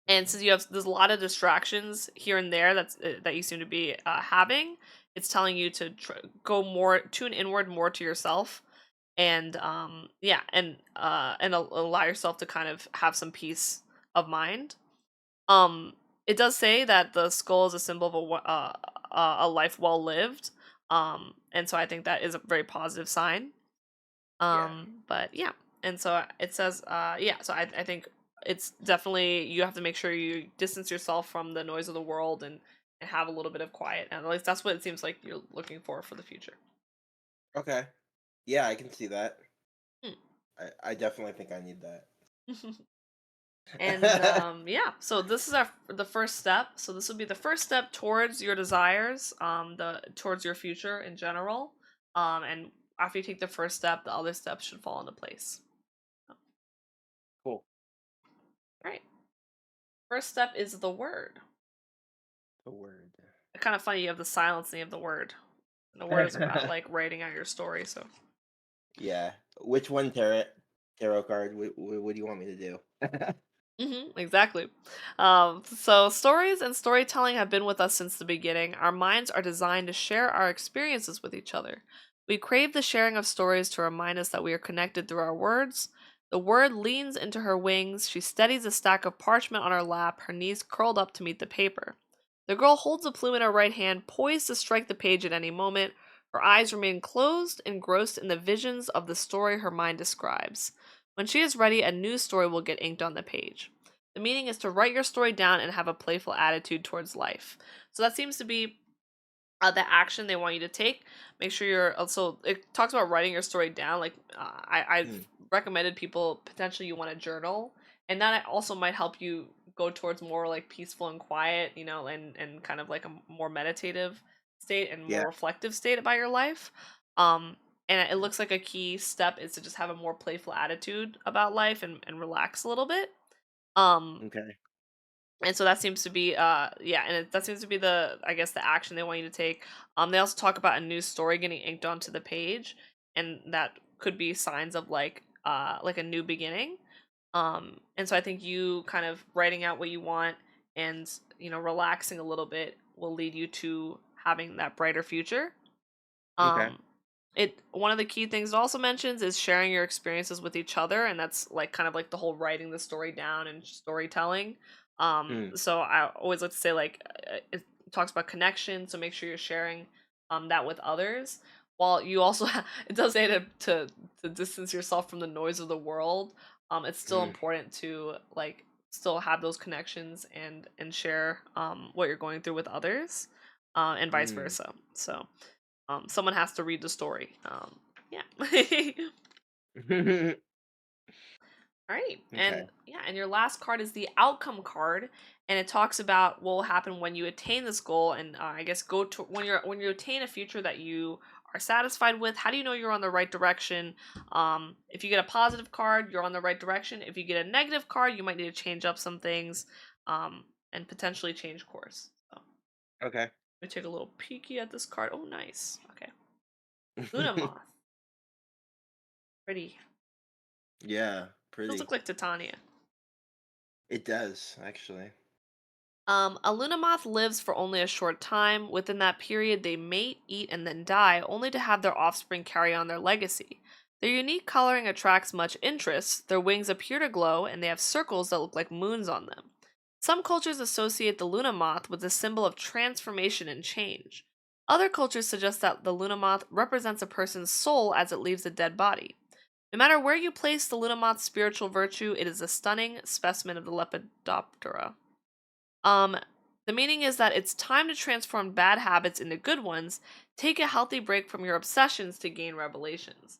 since there's a lot of distractions here and there that you seem to be having, it's telling you to go more tune inward more to yourself, and allow yourself to kind of have some peace of mind. It does say that the skull is a symbol of a life well lived, and so I think that is a very positive sign. But yeah, and so it says, so I think it's definitely you have to make sure you distance yourself from the noise of the world and have a little bit of quiet, and at least that's what it seems like you're looking for the future. Okay. Yeah, I can see that. Hmm. I definitely think I need that. And so this is the first step. So this would be the first step towards your desires, towards your future in general. And after you take the first step, the other steps should fall into place. Cool. All right. First step is the word. The word. It's kind of funny you have the silence and you have the word. And the word is about like writing out your story. So Yeah. Which one tarot card? What do you want me to do? exactly. So stories and storytelling have been with us since the beginning. Our minds are designed to share our experiences with each other. We crave the sharing of stories to remind us that we are connected through our words. The word leans into her wings. She steadies a stack of parchment on her lap, her knees curled up to meet the paper. The girl holds a plume in her right hand, poised to strike the page at any moment. Her eyes remain closed, engrossed in the visions of the story her mind describes. When she is ready, a new story will get inked on the page. The meaning is to write your story down and have a playful attitude towards life. So that seems to be the action they want you to take. Make sure you're also. It talks about writing your story down. Like I've recommended people potentially you want to journal, and that also might help you go towards more like peaceful and quiet, and kind of like a more meditative state and more Yeah. reflective state about your life. And it looks like a key step is to just have a more playful attitude about life and relax a little bit. Okay. And so that seems to be yeah, and that seems to be the, I guess, the action they want you to take. They also talk about a new story getting inked onto the page, and that could be signs of like a new beginning. And so I think you kind of writing out what you want and, relaxing a little bit will lead you to having that brighter future. Okay. um it One of the key things it also mentions is sharing your experiences with each other, and that's like kind of like the whole writing the story down and storytelling. Mm, So I always like to say, like, it talks about connection, so make sure you're sharing that with others, while you also it does say to distance yourself from the noise of the world. It's still mm, important to, like, still have those connections and share what you're going through with others, and vice mm. versa. So someone has to read the story. Yeah. All right. Okay. And yeah, and your last card is the outcome card, and it talks about what will happen when you attain this goal, and I guess go to when you attain a future that you are satisfied with. How do you know you're on the right direction? If you get a positive card, you're on the right direction. If you get a negative card, you might need to change up some things, and potentially change course. So Okay. let me take a little peeky at this card. Oh, nice. Okay. Luna Moth. Pretty. Yeah, Those pretty. look like Titania. It does, actually. A Lunamoth lives for only a short time. Within that period, they mate, eat, and then die, only to have their offspring carry on their legacy. Their unique coloring attracts much interest. Their wings appear to glow, and they have circles that look like moons on them. Some cultures associate the Lunamoth with the symbol of transformation and change. Other cultures suggest that the Lunamoth represents a person's soul as it leaves a dead body. No matter where you place the Lunamoth's spiritual virtue, it is a stunning specimen of the Lepidoptera. Um, the meaning is that it's time to transform bad habits into good ones. Take a healthy break from your obsessions to gain revelations.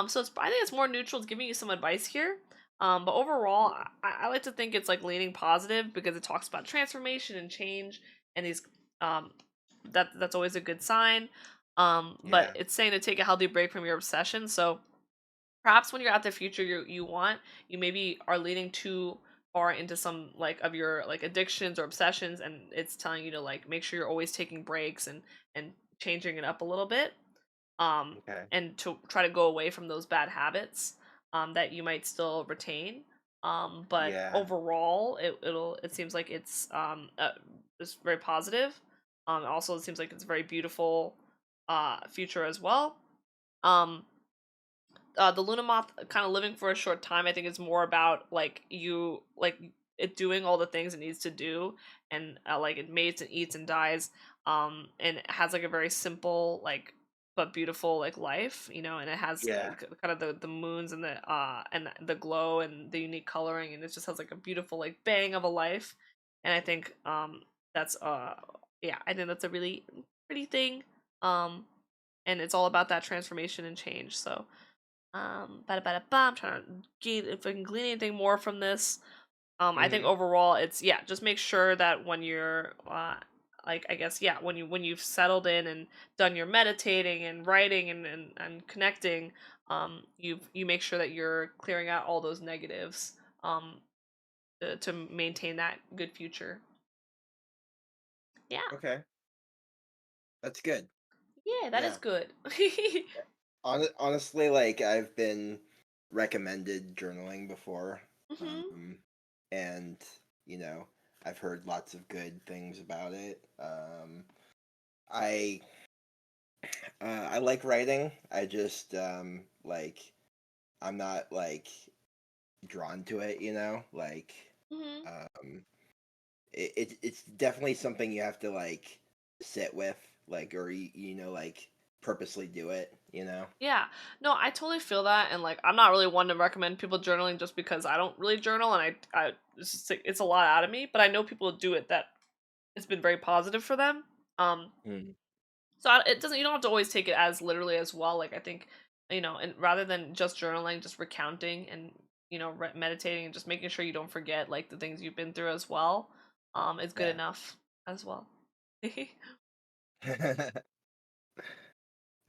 So I think it's more neutral. It's giving you some advice here. But overall, I like to think it's like leaning positive because it talks about transformation and change, and these um, that's always a good sign. But Yeah. it's saying to take a healthy break from your obsession. So perhaps when you're at the future you want, you maybe are leaning too far into some like of your like addictions or obsessions, and it's telling you to like make sure you're always taking breaks and changing it up a little bit, um Okay. and to try to go away from those bad habits that you might still retain. But Yeah. overall it seems like it's very positive. Also it seems like it's a very beautiful future as well. um the Lunamoth kind of living for a short time, I think, is more about like you like it doing all the things it needs to do, and like it mates and eats and dies, and it has like a very simple like but beautiful like life, and it has Yeah. kind of the moons and the glow and the unique coloring, and it just has like a beautiful like bang of a life. And I think that's yeah, I think that's a really pretty thing. um and it's all about that transformation and change. So I'm trying to gain if I can glean anything more from this. I think Hmm. overall it's, yeah, just make sure that when you're like, I guess, yeah, when you've settled in and done your meditating and writing and connecting, you make sure that you're clearing out all those negatives, um to maintain that good future. Yeah. Okay. That's good. Yeah, that is Yeah. good. Honestly, like I've been recommended journaling before, Mhm. um, and you know, I've heard lots of good things about it. I I like writing. I just like I'm not like drawn to it, like Mhm. um it's definitely something you have to like sit with, like, or like purposely do it. Yeah. No, I totally feel that, and like I'm not really one to recommend people journaling just because I don't really journal, and I it's just, like, it's a lot out of me, but I know people do it that it's been very positive for them. Um Mm, so it doesn't, you don't have to always take it as literally as well. Like I think, and rather than just journaling, just recounting and, meditating and just making sure you don't forget like the things you've been through as well, is good yeah. enough as well. Okay.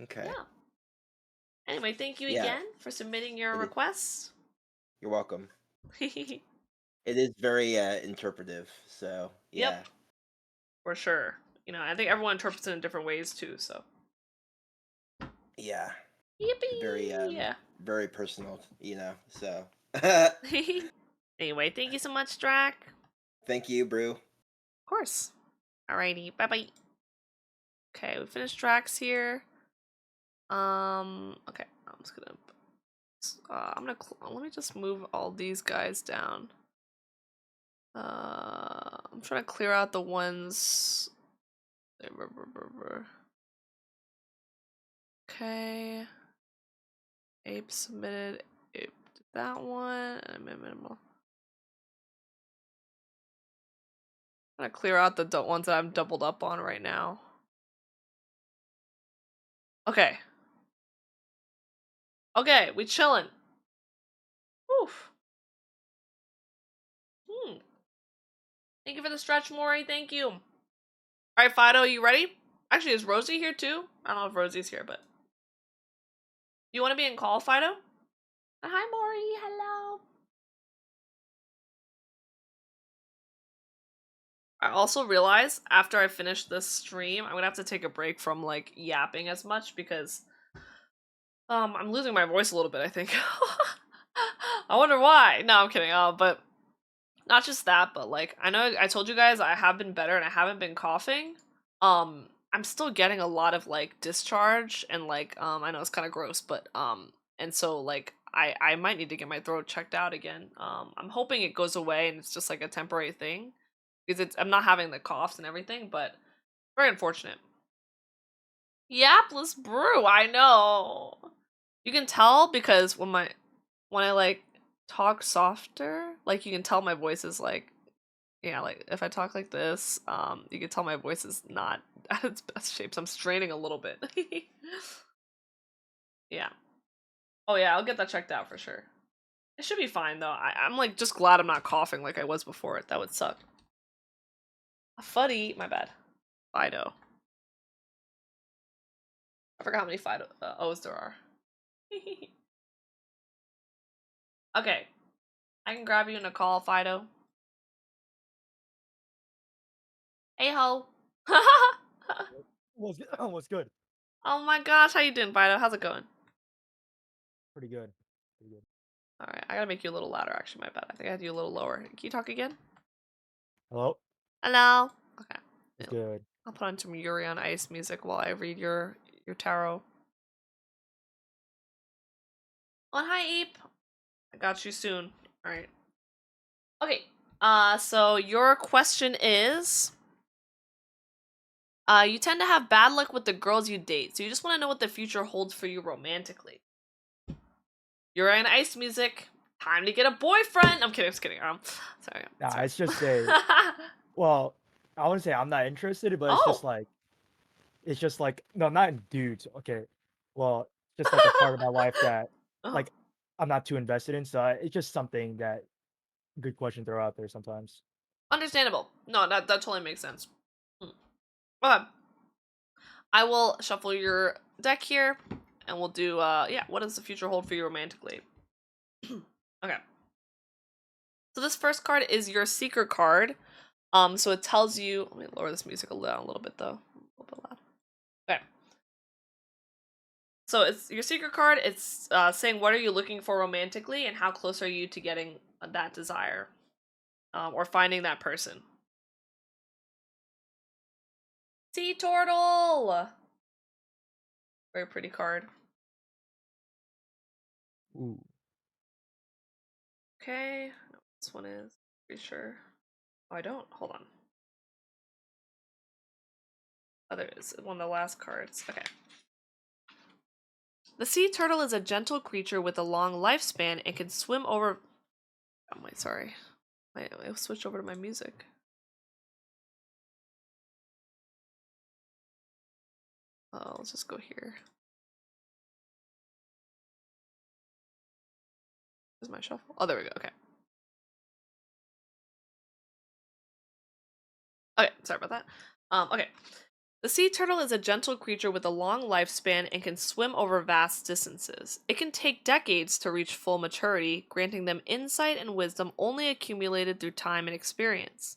Yeah. Anyway, thank you Yeah, again for submitting your it is. requests. You're welcome. it is very interpretive. So yeah, Yep, for sure. You know, I think everyone interprets it in different ways too. So. yeah, very Yippee! very personal. So Anyway, thank you so much, Drac. thank you, Brew. Of course. Alrighty, bye bye. Okay, we finished Drax here. Okay, I'm just gonna. Let me just move all these guys down. I'm trying to clear out the ones. Okay. Ape submitted. Ape did that one. And minimal. I'm gonna clear out the ones that I'm doubled up on right now. Okay. Okay, we chillin'. Oof. Thank you for the stretch, Maury. Thank you. Alright, Fido, you ready? Actually, is Rosie here too? I don't know if Rosie's here, but. You want to be in call, Fido? Hi, Maury. Hello. I also realize after I finish this stream, I'm gonna have to take a break from like yapping as much because I'm losing my voice a little bit, I think. I wonder why. No, I'm kidding. But not just that, but like I know I told you guys I have been better and I haven't been coughing. I'm still getting a lot of like discharge and like I know it's kind of gross, but and so like I might need to get my throat checked out again. I'm hoping it goes away and it's just like a temporary thing because I'm not having the coughs and everything, but very unfortunate. Yapless brew, I know. You can tell because when I like talk softer, like you can tell my voice is like, yeah, like if I talk like this, you can tell my voice is not at its best shapes. I'm straining a little bit. Yeah. Oh yeah, I'll get that checked out for sure. It should be fine though. I'm like just glad I'm not coughing like I was before it. That would suck. A fuddy, my bad. Fido. I forgot how many Fido O's there are. Okay. I can grab you in a call, Fido. Hey ho. What's good? Oh my gosh, how you doing, Fido? How's it going? Pretty good. Pretty good. Alright, I gotta make you a little louder, actually, my bad. I think I had you a little lower. Can you talk again? Hello? Hello? Okay. What's Yeah, good? I'll put on some Yuri on Ice music while I read your tarot. Oh, hi, Ape. I got you soon. Alright. Okay. So your question is... you tend to have bad luck with the girls you date, so you just want to know what the future holds for you romantically. You're in ice music. Time to get a boyfriend. I'm kidding. I'm just kidding. Sorry. Nah, Sorry. it's just a well, I wouldn't say I'm not interested, but Oh. it's just like no, not in dudes. Okay. Well, just like a part of my life that Oh. like I'm not too invested in. So it's just something that good question to throw out there sometimes. Understandable. No, that totally makes sense. Okay. I will shuffle your deck here, and we'll do yeah. What does the future hold for you romantically? Okay. So this first card is your seeker card. So it tells you. Let me lower this music down a little bit though. A little bit loud. Okay. So it's your secret card. It's saying what are you looking for romantically, and how close are you to getting that desire, or finding that person. Sea turtle. Very pretty card. Ooh. Okay, this one is pretty sure. Oh, I don't. Hold on. Oh, there it is. One of the last cards. Okay. The sea turtle is a gentle creature with a long lifespan and can swim over. Oh my, sorry. I switched over to my music. Oh, let's just go here. Where's my shuffle? Oh, there we go. Okay. Okay, sorry about that. Okay. The sea turtle is a gentle creature with a long lifespan and can swim over vast distances. It can take decades to reach full maturity, granting them insight and wisdom only accumulated through time and experience.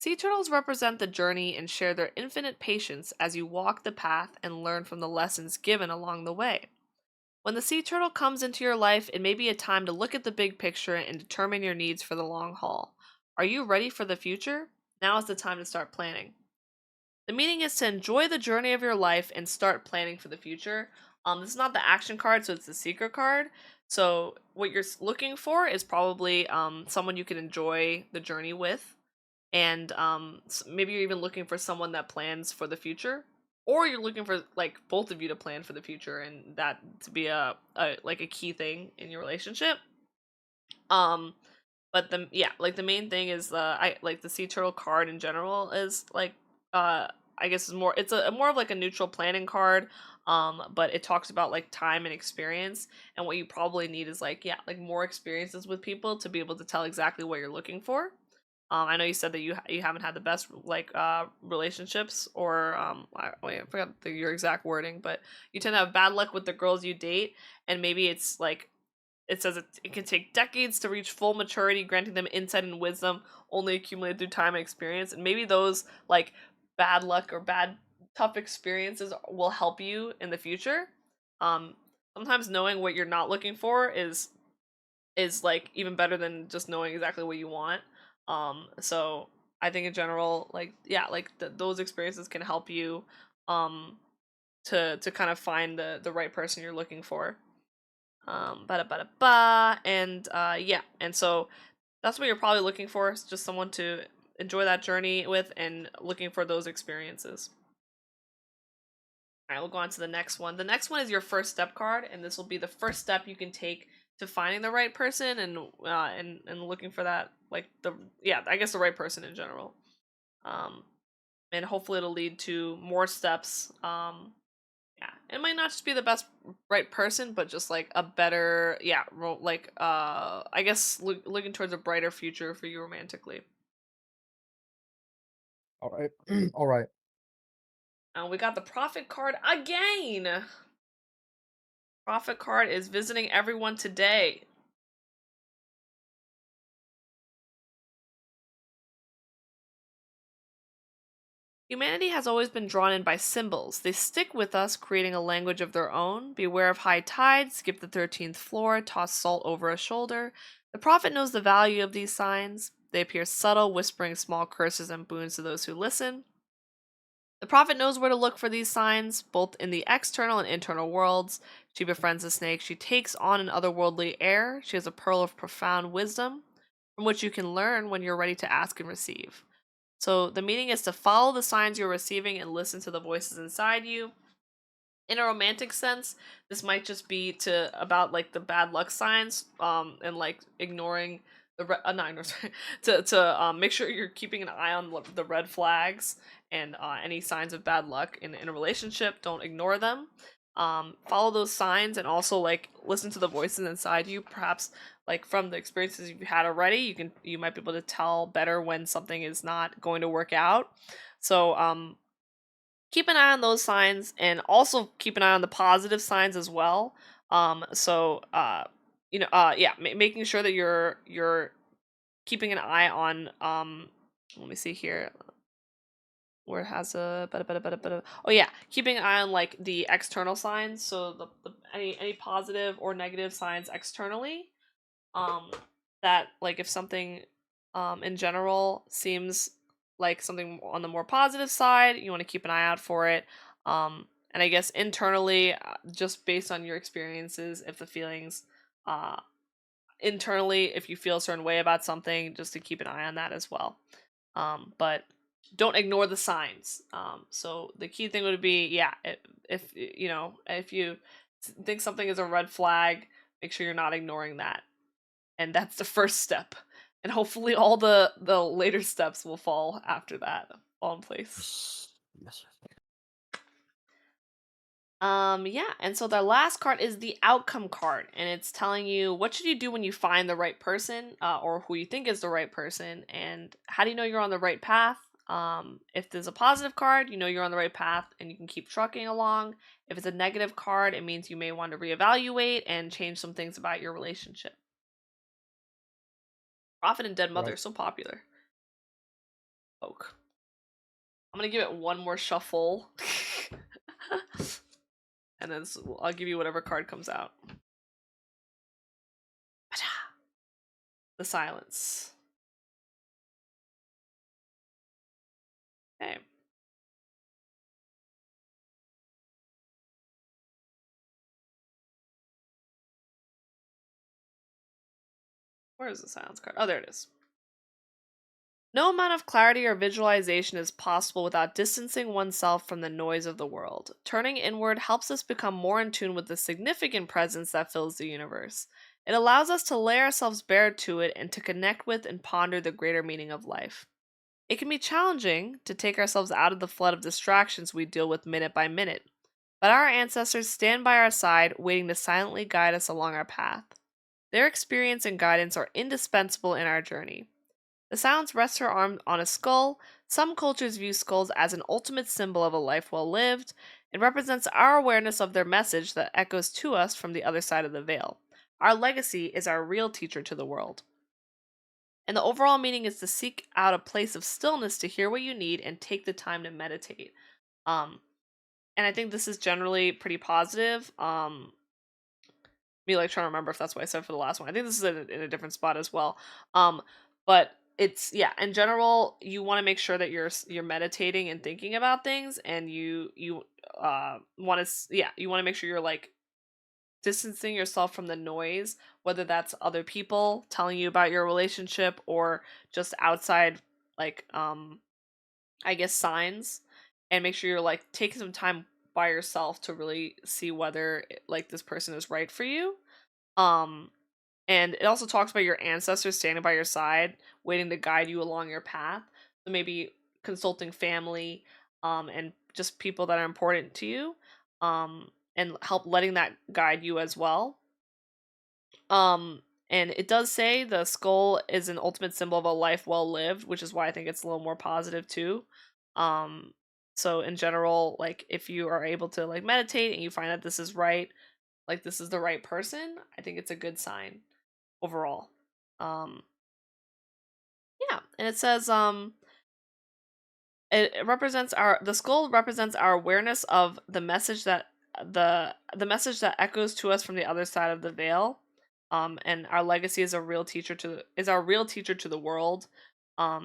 Sea turtles represent the journey and share their infinite patience as you walk the path and learn from the lessons given along the way. When the sea turtle comes into your life, it may be a time to look at the big picture and determine your needs for the long haul. Are you ready for the future? Now is the time to start planning. The meaning is to enjoy the journey of your life and start planning for the future. This is not the action card, so it's the secret card. So what you're looking for is probably someone you can enjoy the journey with, and maybe you're even looking for someone that plans for the future, or you're looking for like both of you to plan for the future, and that to be a like a key thing in your relationship. Um, but the main thing is I like the sea turtle card in general is like uh I guess is more it's a more of like a neutral planning card. But it talks about like time and experience, and what you probably need is like like more experiences with people to be able to tell exactly what you're looking for. I know you said that you haven't had the best like relationships, or I forgot your exact wording, but you tend to have bad luck with the girls you date, and maybe it's like it says it can take decades to reach full maturity, granting them insight and wisdom only accumulated through time and experience. And maybe those like bad luck or bad tough experiences will help you in the future. Um, Sometimes knowing what you're not looking for is like even better than just knowing exactly what you want. So I think in general, like like those experiences can help you um to kind of find the right person you're looking for. Bada bada ba, and and so that's what you're probably looking for, is just someone to enjoy that journey with and looking for those experiences. All right, we'll go on to the next one. The next one is your first step card, and this will be the first step you can take to finding the right person and looking for that like I guess the right person in general. Um, and hopefully it'll lead to more steps. It might not just be the best right person, but just like a better I guess looking towards a brighter future for you romantically. All right. All right. And we got the Prophet card again. Prophet card is visiting everyone today. Humanity has always been drawn in by symbols. They stick with us, creating a language of their own. Beware of high tide, skip the 13th floor, toss salt over a shoulder. The prophet knows the value of these signs. They appear subtle, whispering small curses and boons to those who listen. The prophet knows where to look for these signs, both in the external and internal worlds. She befriends the snake. She takes on an otherworldly air. She has a pearl of profound wisdom, from which you can learn when you're ready to ask and receive. So the meaning is to follow the signs you're receiving and listen to the voices inside you. In a romantic sense, this might just be about like the bad luck signs, and like ignoring sorry, to make sure you're keeping an eye on the red flags and any signs of bad luck in a relationship. Don't ignore them. Follow those signs, and also like listen to the voices inside you. Perhaps like from the experiences you've had already, you might be able to tell better when something is not going to work out. So keep an eye on those signs, and also keep an eye on the positive signs as well. Making sure that you're keeping an eye on let me see here where it has keeping an eye on like the external signs, so any positive or negative signs externally, that like if something in general seems like something on the more positive side, you want to keep an eye out for it. And I guess internally, just based on your experiences, if the feelings internally, if you feel a certain way about something, just to keep an eye on that as well. But don't ignore the signs. So the key thing would be, if if you think something is a red flag, make sure you're not ignoring that, and that's the first step. And hopefully, all the later steps will fall after that, fall in place. Yes. And so the last card is the outcome card, and it's telling you what should you do when you find the right person, or who you think is the right person, and how do you know you're on the right path. If there's a positive card, you know you're on the right path and you can keep trucking along. If it's a negative card, it means you may want to reevaluate and change some things about your relationship. Prophet and Dead Mother, Right. so popular. Oak. I'm gonna give it one more shuffle. And then I'll give you whatever card comes out. The Silence. Okay. Where is the Silence card? Oh, there it is. No amount of clarity or visualization is possible without distancing oneself from the noise of the world. Turning inward helps us become more in tune with the significant presence that fills the universe. It allows us to lay ourselves bare to it and to connect with and ponder the greater meaning of life. It can be challenging to take ourselves out of the flood of distractions we deal with minute by minute, but our ancestors stand by our side, waiting to silently guide us along our path. Their experience and guidance are indispensable in our journey. The Silence rests her arm on a skull. Some cultures view skulls as an ultimate symbol of a life well lived. It represents our awareness of their message that echoes to us from the other side of the veil. Our legacy is our real teacher to the world. And the overall meaning is to seek out a place of stillness to hear what you need and take the time to meditate. And I think this is generally pretty positive. Me like trying to remember if that's what I said for the last one. I think this is in a different spot as well. But it's in general, you want to make sure that you're meditating and thinking about things, and you want to you want to make sure you're like distancing yourself from the noise, whether that's other people telling you about your relationship or just outside like I guess signs, and make sure you're like taking some time by yourself to really see whether like this person is right for you. um and it also talks about your ancestors standing by your side, waiting to guide you along your path. So maybe consulting family, and just people that are important to you, and help letting that guide you as well. And it does say the skull is an ultimate symbol of a life well lived, which is why I think it's a little more positive too. Um, so in general, like if you are able to like meditate and you find that this is right, like this is the right person, I think it's a good sign overall. Um, yeah, and it says it represents the skull represents our awareness of the message that the message that echoes to us from the other side of the veil. And our legacy is our real teacher to the world.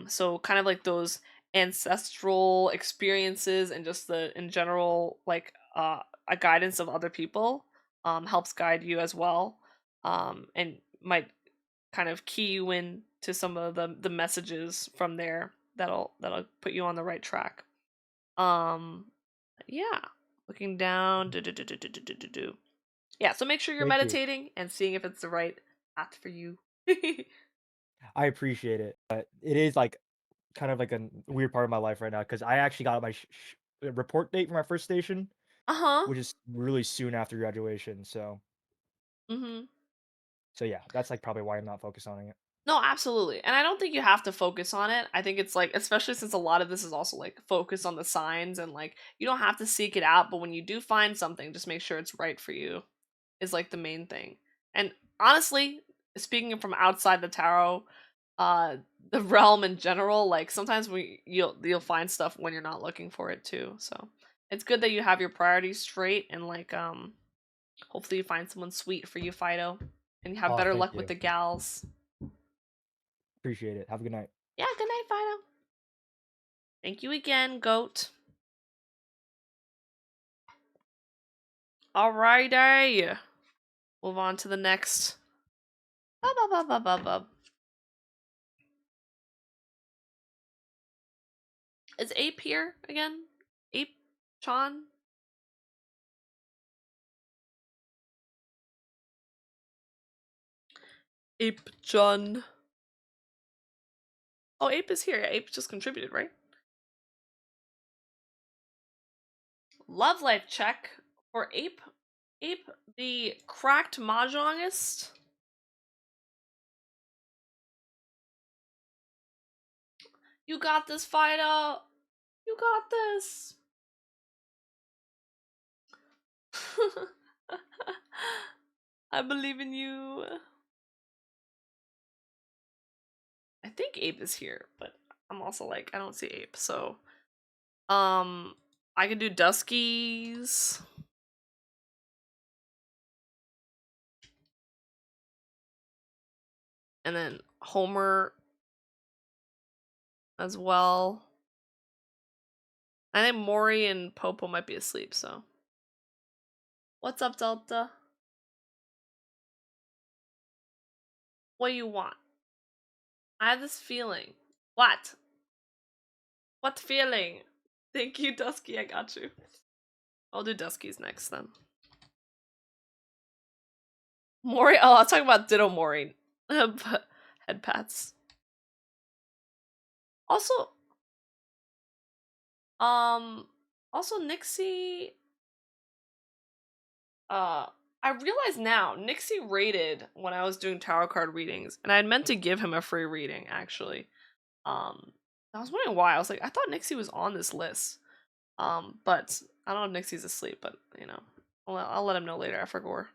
So kind of like those ancestral experiences and just the in general like a guidance of other people helps guide you as well. And might kind of key you in to some of the messages from there that'll put you on the right track. Um, yeah. Looking down. Yeah, so make sure you're Thank you. meditating and seeing if it's the right path for you. I appreciate it, but it is like kind of like a weird part of my life right now because I actually got my report date for my first station, Uh-huh. which is really soon after graduation. Mm-hmm. So yeah, that's like probably why I'm not focused on it. No, absolutely. And I don't think you have to focus on it. I think it's like, especially since a lot of this is also like focus on the signs and like you don't have to seek it out, but when you do find something, just make sure it's right for you is like the main thing. And honestly, speaking from outside the tarot, the realm in general, like sometimes you'll find stuff when you're not looking for it too. So it's good that you have your priorities straight and like hopefully you find someone sweet for you, Fido, and you have Oh, better thank luck with you. the gals. Appreciate it. Have a good night. Yeah, good night, Fido. Thank you again, Goat. Alrighty. Move on to the next. Bub. Is Ape here again? Ape? Sean? Ape John. Oh, Ape is here. Ape just contributed, right? Love life check for Ape. Ape, the cracked mahjongist. You got this, Fido. You got this. I believe in you. I think Ape is here, but I'm also like, I don't see Ape, so I could do Duskies. And then Homer as well. I think Maury and Popo might be asleep, so. What's up, Delta? What do you want? I have this feeling. What? What feeling? Thank you, Dusky, I got you. I'll do Duskies next then. Maury, oh, I was talking about Ditto Maury. Head pats. Also, Nixie, I realize now, Nixie rated when I was doing tarot card readings, and I had meant to give him a free reading, actually. I was wondering why. I was like, I thought Nixie was on this list. But I don't know if Nixie's asleep, but, you know, I'll let him know later after Gore.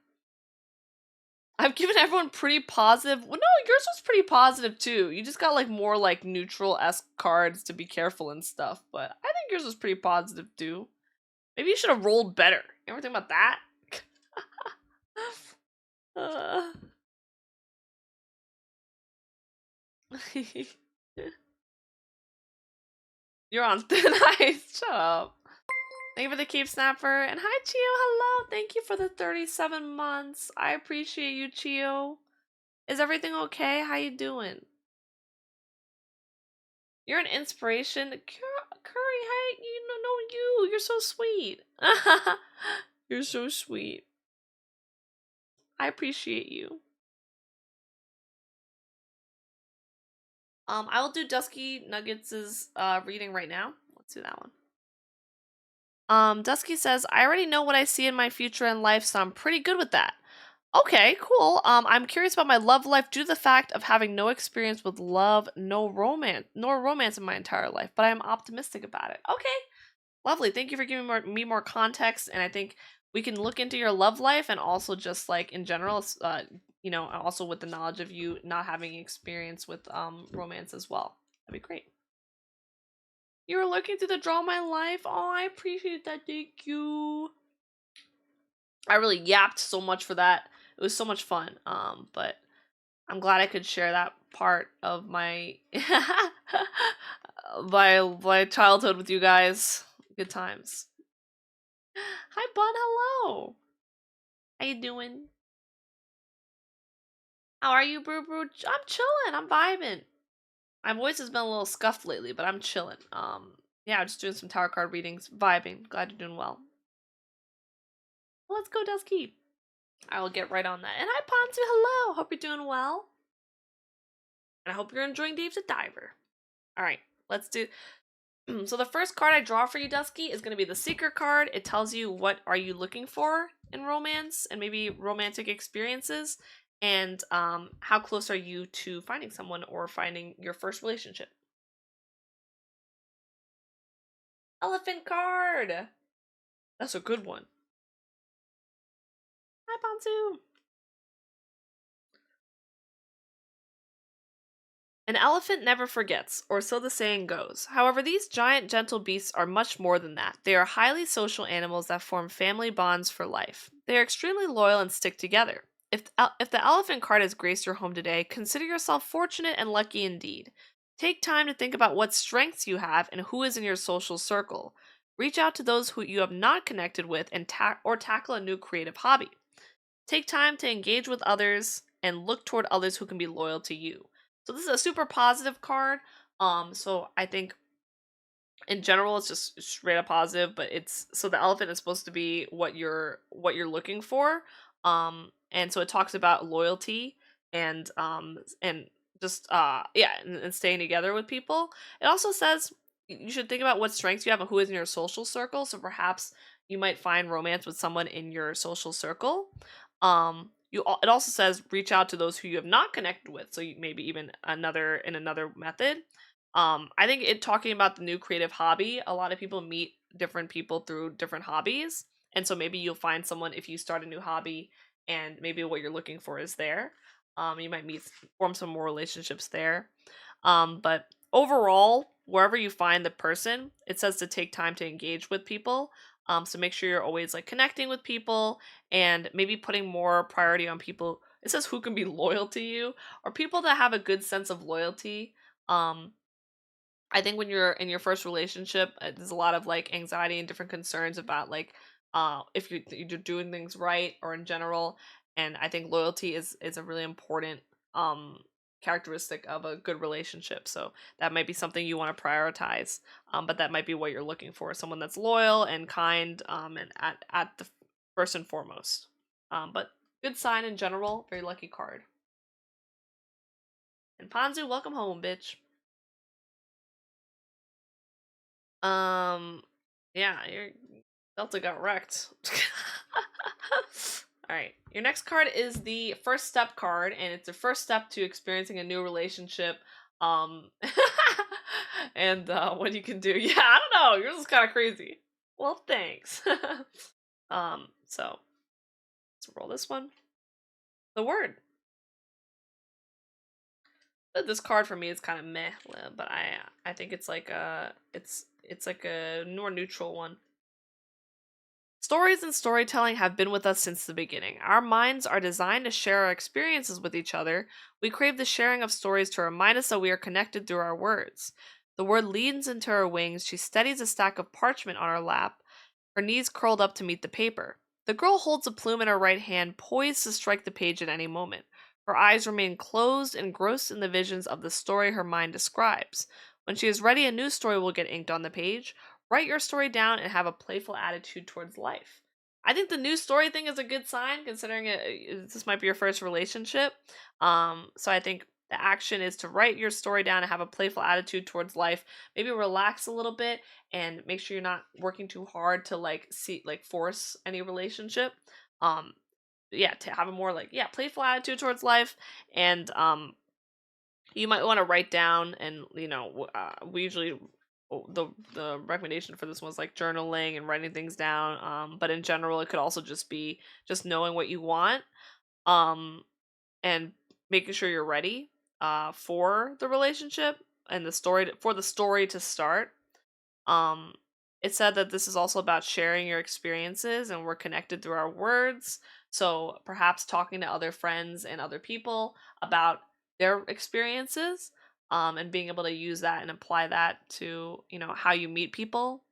I've given everyone pretty positive. Well, no, yours was pretty positive too. You just got like more like neutral-esque cards to be careful and stuff. But I think yours was pretty positive too. Maybe you should have rolled better. You ever think about that? You're on thin ice. Shut up. Thank you for the Keep Snapper. And hi, Chio. Hello. Thank you for the 37 months. I appreciate you, Chio. Is everything okay? How you doing? You're an inspiration. Curry, hi. You know you. You're so sweet. You're so sweet. I appreciate you. I will do Dusky Nuggets' reading right now. Let's do that one. Dusky says, I already know what I see in my future in life, so I'm pretty good with that. Okay, cool. I'm curious about my love life due to the fact of having no experience with love, nor romance in my entire life, but I am optimistic about it. Okay, lovely. Thank you for giving me more context, and I think we can look into your love life and also just like in general, you know, also with the knowledge of you not having experience with romance as well. That'd be great. You were looking through the Draw My Life. Oh, I appreciate that. Thank you. I really yapped so much for that. It was so much fun. But I'm glad I could share that part of my my childhood with you guys. Good times. Hi, Bun. Hello. How you doing? How are you, Brew Brew? I'm chilling. I'm vibing. My voice has been a little scuffed lately, but I'm chilling. Yeah, just doing some tarot card readings, vibing. Glad you're doing well. Let's go, Dusky. I will get right on that. And hi, Ponzu. Hello. Hope you're doing well. And I hope you're enjoying Dave the Diver. All right, let's do. So the first card I draw for you, Dusky, is going to be the Seeker card. It tells you what are you looking for in romance and maybe romantic experiences, and how close are you to finding someone or finding your first relationship. Elephant card. That's a good one. Hi, Ponzu. An elephant never forgets, or so the saying goes. However, these giant, gentle beasts are much more than that. They are highly social animals that form family bonds for life. They are extremely loyal and stick together. If the elephant card has graced your home today, consider yourself fortunate and lucky indeed. Take time to think about what strengths you have and who is in your social circle. Reach out to those who you have not connected with and tackle a new creative hobby. Take time to engage with others and look toward others who can be loyal to you. So this is a super positive card. So I think in general it's just straight up positive, but it's so the elephant is supposed to be what you're looking for. And so it talks about loyalty and just yeah, and staying together with people. It also says you should think about what strengths you have and who is in your social circle. So perhaps you might find romance with someone in your social circle. It also says reach out to those who you have not connected with, so maybe even another method. I think talking about the new creative hobby, a lot of people meet different people through different hobbies. And so maybe you'll find someone if you start a new hobby and maybe what you're looking for is there. You might form some more relationships there. But overall, wherever you find the person, it says to take time to engage with people. So make sure you're always like connecting with people and maybe putting more priority on people. It says who can be loyal to you or people that have a good sense of loyalty. Um, I think when you're in your first relationship, there's a lot of like anxiety and different concerns about like if you're doing things right or in general. And I think loyalty is a really important um characteristic of a good relationship. So that might be something you want to prioritize. But that might be what you're looking for, someone that's loyal and kind and at the first and foremost. But good sign in general, very lucky card. And Panzu, welcome home, bitch. Yeah, your Delta got wrecked. Alright, your next card is the first step card, and it's the first step to experiencing a new relationship. And what you can do. Yeah, I don't know, yours is kind of crazy. Well, thanks. So, let's roll this one. The word. This card for me is kind of meh, but I think it's like it's like a more neutral one. Stories and storytelling have been with us since the beginning. Our minds are designed to share our experiences with each other. We crave the sharing of stories to remind us that we are connected through our words. The word leans into her wings. She steadies a stack of parchment on her lap, her knees curled up to meet the paper. The girl holds a plume in her right hand, poised to strike the page at any moment. Her eyes remain closed, engrossed in the visions of the story her mind describes. When she is ready, a new story will get inked on the page. Write your story down and have a playful attitude towards life. I think the new story thing is a good sign, considering this might be your first relationship. So I think the action is to write your story down and have a playful attitude towards life. Maybe relax a little bit and make sure you're not working too hard to force any relationship. Um, yeah, to have a more playful attitude towards life, and you might want to write down, and we usually the recommendation for this one's like journaling and writing things down, but in general it could also just be just knowing what you want, and making sure you're ready for the relationship and for the story to start. um, it said that this is also about sharing your experiences and we're connected through our words. So perhaps talking to other friends and other people about their experiences, and being able to use that and apply that to, how you meet people.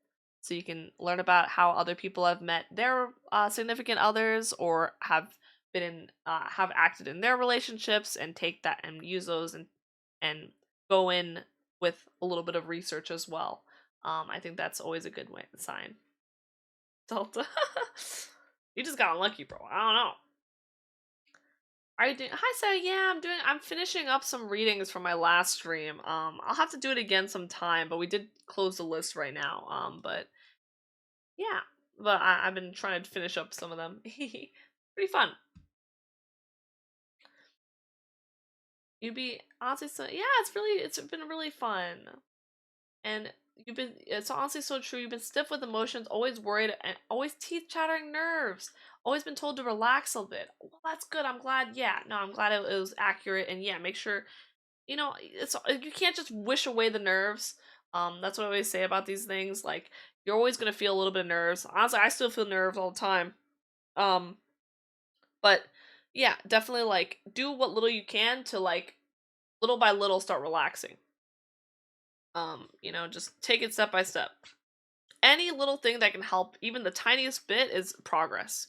So you can learn about how other people have met their significant others or have acted in their relationships and take that and use those and go in with a little bit of research as well. I think that's always a good sign. Delta. You just got unlucky, bro. I don't know. Are you doing? Hi, Sarah. Yeah, I'm finishing up some readings from my last stream. I'll have to do it again sometime, but we did close the list right now. But yeah, but I've been trying to finish up some of them. Pretty fun. You'd be honestly so yeah. It's been really fun. And it's honestly so true. You've been stiff with emotions, always worried, and always teeth chattering nerves. Always been told to relax a bit. Well, that's good. I'm glad. Yeah, no, I'm glad it was accurate. And yeah, make sure, you can't just wish away the nerves. That's what I always say about these things. Like, you're always going to feel a little bit of nerves. Honestly, I still feel nerves all the time. Um, but yeah, definitely like do what little you can to like little by little start relaxing. Just take it step by step. Any little thing that can help, even the tiniest bit, is progress,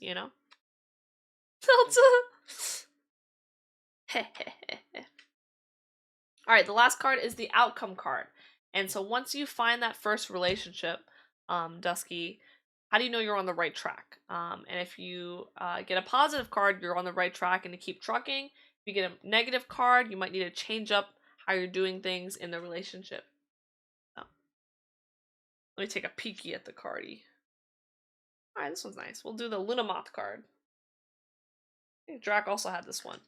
Alright, the last card is the outcome card. And so once you find that first relationship, Dusky, how do you know you're on the right track? And if you get a positive card, you're on the right track and to keep trucking. If you get a negative card, you might need to change up how you're doing things in the relationship. So, let me take a peeky at the cardy. Alright, this one's nice. We'll do the Lunamoth card. I think Drac also had this one.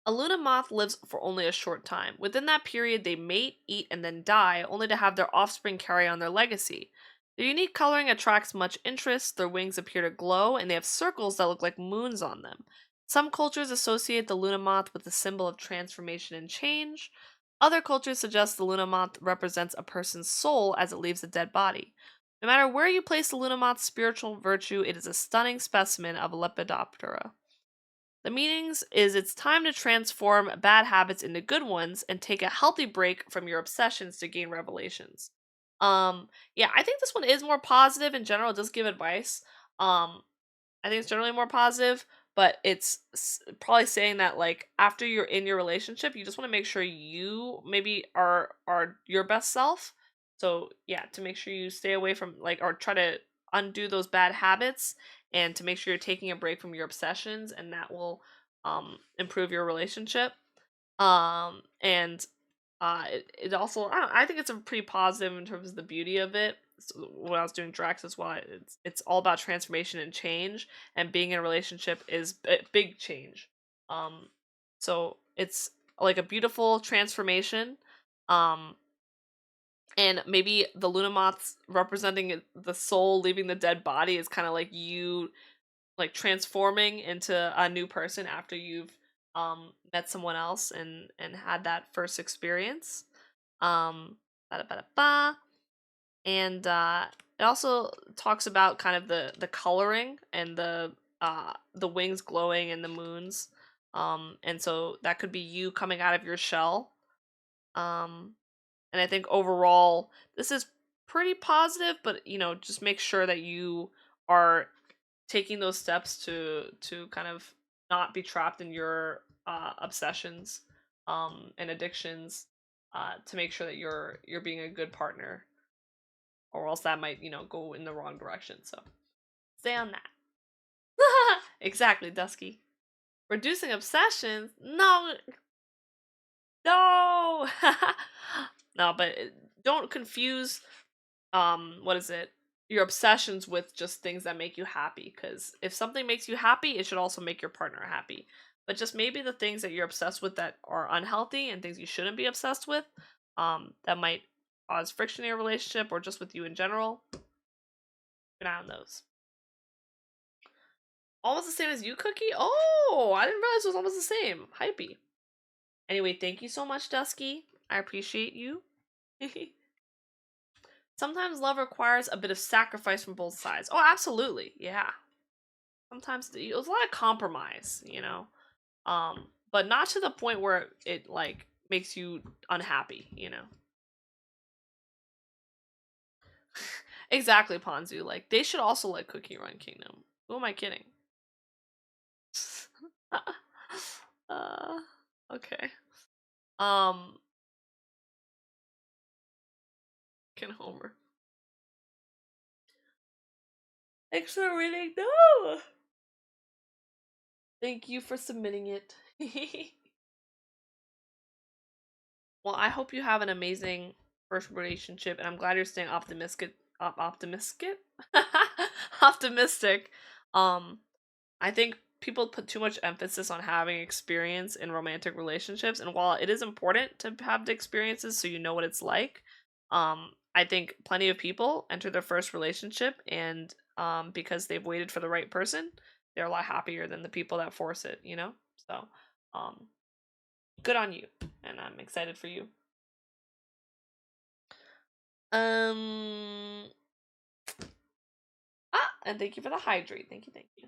A Luna moth lives for only a short time. Within that period, they mate, eat, and then die, only to have their offspring carry on their legacy. Their unique coloring attracts much interest, their wings appear to glow, and they have circles that look like moons on them. Some cultures associate the Luna moth with the symbol of transformation and change. Other cultures suggest the Luna moth represents a person's soul as it leaves a dead body. No matter where you place the Luna moth's spiritual virtue, it is a stunning specimen of a Lepidoptera. The meanings is it's time to transform bad habits into good ones and take a healthy break from your obsessions to gain revelations. Yeah, I think this one is more positive in general. It does give advice. I think it's generally more positive, but it's probably saying that like after you're in your relationship, you just want to make sure you maybe are your best self. So yeah, to make sure you stay away from like or try to undo those bad habits and to make sure you're taking a break from your obsessions and that will improve your relationship. And it also I think it's a pretty positive in terms of the beauty of it. So when I was doing Drax as well, it's all about transformation and change, and being in a relationship is a big change. Um, so it's like a beautiful transformation. Um, and maybe the Luna moths representing the soul leaving the dead body is kind of like you like transforming into a new person after you've met someone else and had that first experience. um ba-da-ba-da-ba. And it also talks about kind of the coloring and the wings glowing and the moons. And so that could be you coming out of your shell. And I think overall this is pretty positive, but just make sure that you are taking those steps to kind of not be trapped in your obsessions and addictions, to make sure that you're being a good partner, or else that might go in the wrong direction. So stay on that. Exactly, Dusky. Reducing obsessions? No, no. No, but don't confuse what is it, your obsessions with just things that make you happy, because if something makes you happy it should also make your partner happy. But just maybe the things that you're obsessed with that are unhealthy and things you shouldn't be obsessed with, that might cause friction in your relationship or just with you in general, keep an eye on those. Almost the same as you, Cookie? Oh, I didn't realize it was almost the same. Hypey. Anyway, thank you so much, Dusky. I appreciate you. Sometimes love requires a bit of sacrifice from both sides. Oh, absolutely. Yeah. Sometimes it was a lot of compromise, but not to the point where it like makes you unhappy. Exactly, Ponzu. Like they should also let Cookie run Kingdom. Who am I kidding? uh, okay. Can Homer. Thanks for reading. No. Thank you for submitting it. Well, I hope you have an amazing first relationship, and I'm glad you're staying optimistic. Optimistic. Optimistic. I think people put too much emphasis on having experience in romantic relationships, and while it is important to have the experiences so you know what it's like, I think plenty of people enter their first relationship and because they've waited for the right person, they're a lot happier than the people that force it. So, um, good on you, and I'm excited for you. Um. And thank you for the hydrate. Thank you, thank you.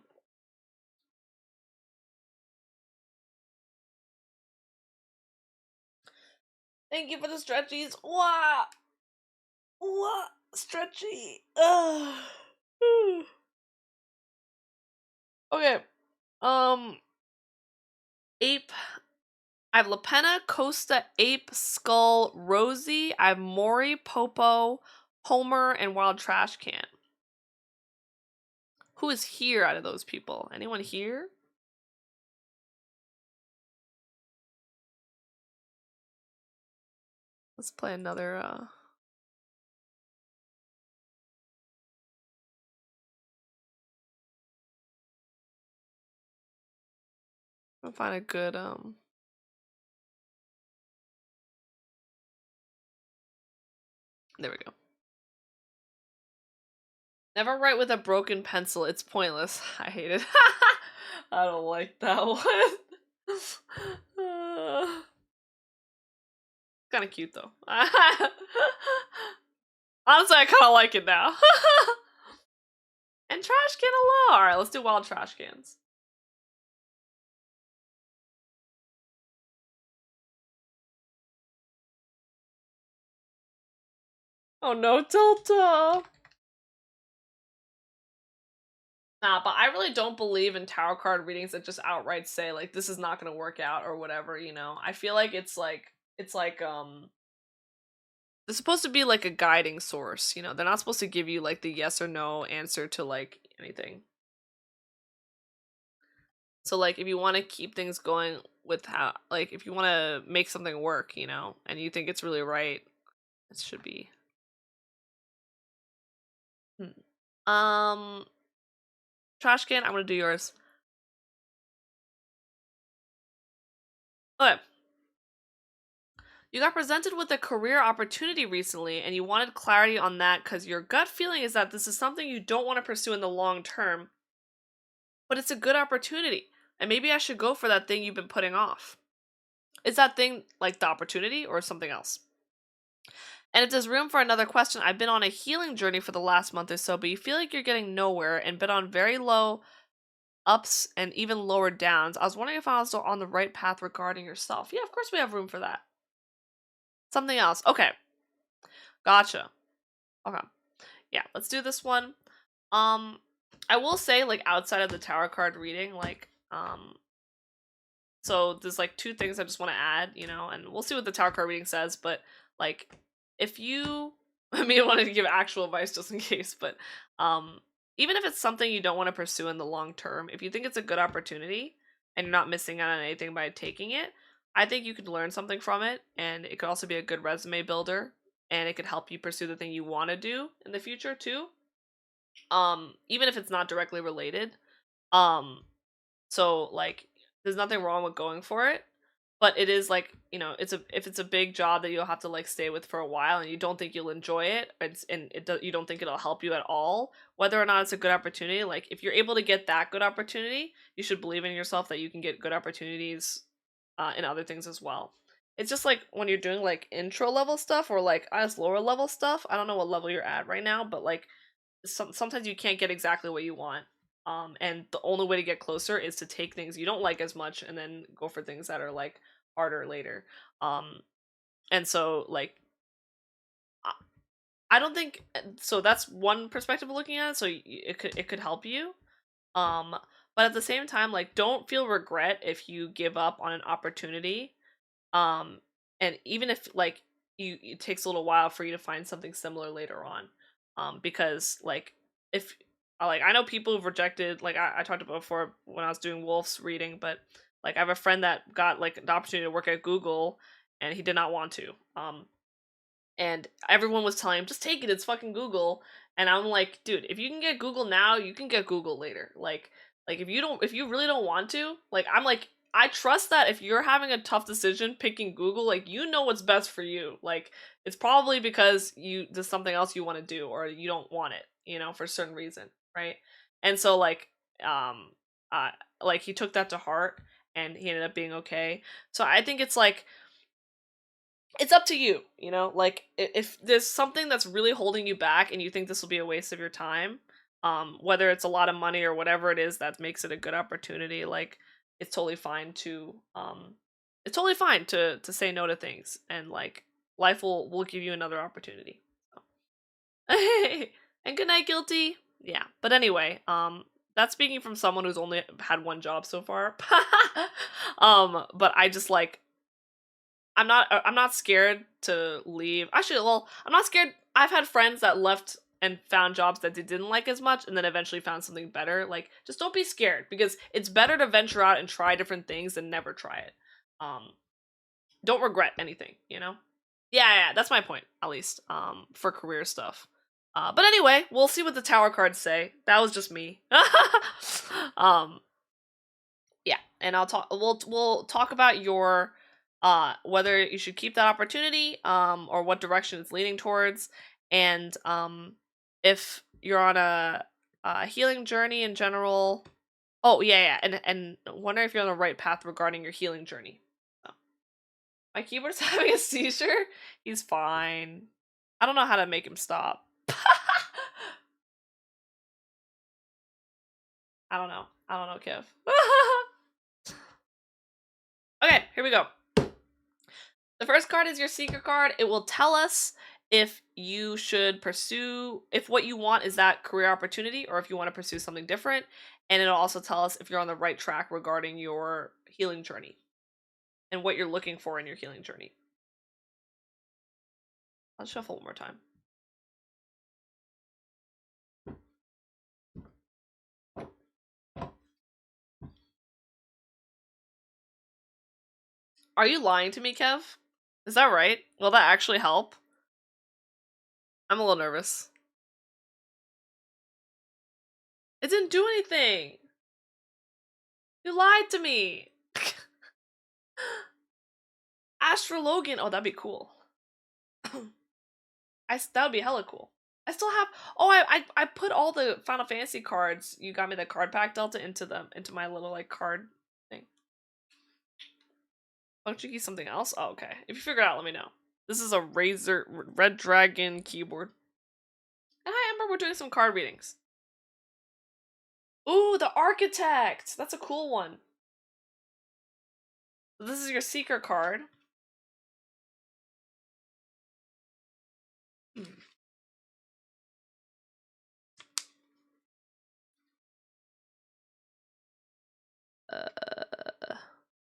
Thank you for the stretchies. Wow. What? Stretchy. Ugh. Okay. Ape. I have Lapenna, Costa, Ape, Skull, Rosie. I have Mori, Popo, Homer, and Wild Trash Can. Who is here out of those people? Anyone here? Let's play another, I'll find a good, There we go. Never write with a broken pencil. It's pointless. I hate it. I don't like that one. Kind of cute though. Honestly, I kind of like it now. And trash can alone. All right, let's do wild trash cans. Oh no, Delta. Nah, but I really don't believe in tarot card readings that just outright say like this is not gonna work out or whatever, you know. I feel like it's like they're supposed to be like a guiding source, you know. They're not supposed to give you like the yes or no answer to like anything. So like if you want to keep things going with how like if you want to make something work, you know, and you think it's really right, it should be. Trash can, I'm gonna do yours. Okay. You got presented with a career opportunity recently and you wanted clarity on that because your gut feeling is that this is something you don't want to pursue in the long term, but it's a good opportunity and maybe I should go for that thing you've been putting off. Is that thing like the opportunity or something else? And if there's room for another question, I've been on a healing journey for the last month or so, but you feel like you're getting nowhere and been on very low ups and even lower downs. I was wondering if I was on the right path regarding yourself. Yeah, of course we have room for that. Something else. Okay. Gotcha. Okay. Yeah, let's do this one. I will say, like, outside of the tarot card reading, like, so there's like two things I just want to add, you know, and we'll see what the tarot card reading says, but like if you I mean I wanted to give actual advice just in case, but even if it's something you don't want to pursue in the long term, if you think it's a good opportunity and you're not missing out on anything by taking it, I think you could learn something from it, and it could also be a good resume builder, and it could help you pursue the thing you want to do in the future too. Even if it's not directly related. So like there's nothing wrong with going for it, but it is like, you know, if it's a big job that you'll have to like stay with for a while and you don't think you'll enjoy it, you don't think it'll help you at all, whether or not it's a good opportunity, like if you're able to get that good opportunity, you should believe in yourself that you can get good opportunities in other things as well. It's just like when you're doing like intro level stuff or like as lower level stuff, I don't know what level you're at right now, but like sometimes you can't get exactly what you want. And the only way to get closer is to take things you don't like as much and then go for things that are like harder later. And so like I don't think so. That's one perspective of looking at it. So it could help you. Um, but at the same time, like don't feel regret if you give up on an opportunity. Um, and even if like it takes a little while for you to find something similar later on. Because like if like I know people who've rejected, like I talked about before when I was doing Wolf's reading, but like I have a friend that got like the opportunity to work at Google and he did not want to. And everyone was telling him just take it, it's fucking Google. And I'm like, dude, if you can get Google now, you can get Google later. Like if you really don't want to, like I'm like I trust that if you're having a tough decision picking Google, like you know what's best for you. Like it's probably because there's something else you want to do or you don't want it, you know, for a certain reason, right? And so um uh like he took that to heart and he ended up being okay. So I think it's like it's up to you, you know, like if there's something that's really holding you back and you think this will be a waste of your time, whether it's a lot of money or whatever it is that makes it a good opportunity, like it's totally fine to to say no to things, and like life will give you another opportunity. So. And good night, guilty. Yeah, but anyway, that's speaking from someone who's only had one job so far. But I just like I'm not scared to leave. Actually, well, I'm not scared. I've had friends that left and found jobs that they didn't like as much and then eventually found something better. Like just don't be scared because it's better to venture out and try different things than never try it. Don't regret anything, you know? Yeah, that's my point, at least. For career stuff. But anyway, we'll see what the tower cards say. That was just me. um yeah, and we'll talk about your whether you should keep that opportunity or what direction it's leaning towards, And if you're on a healing journey in general. Oh yeah, and wonder if you're on the right path regarding your healing journey. Oh. My keyboard's having a seizure. He's fine. I don't know how to make him stop. I don't know, Kev. Okay, here we go. The first card is your seeker card. It will tell us if you should pursue, if what you want is that career opportunity, or if you want to pursue something different. And it'll also tell us if you're on the right track regarding your healing journey and what you're looking for in your healing journey. I'll shuffle one more time. Are you lying to me, Kev? Is that right? Will that actually help? I'm a little nervous. It didn't do anything. You lied to me. Astrologian. Oh, that'd be cool. That would be hella cool. I still have. Oh, I put all the Final Fantasy cards. You got me the card pack Delta into my little like card thing. Don't you use something else? Oh, okay. If you figure it out, let me know. This is a Red Dragon keyboard. And hi, Ember. We're doing some card readings. Ooh, the Architect. That's a cool one. This is your Seeker card.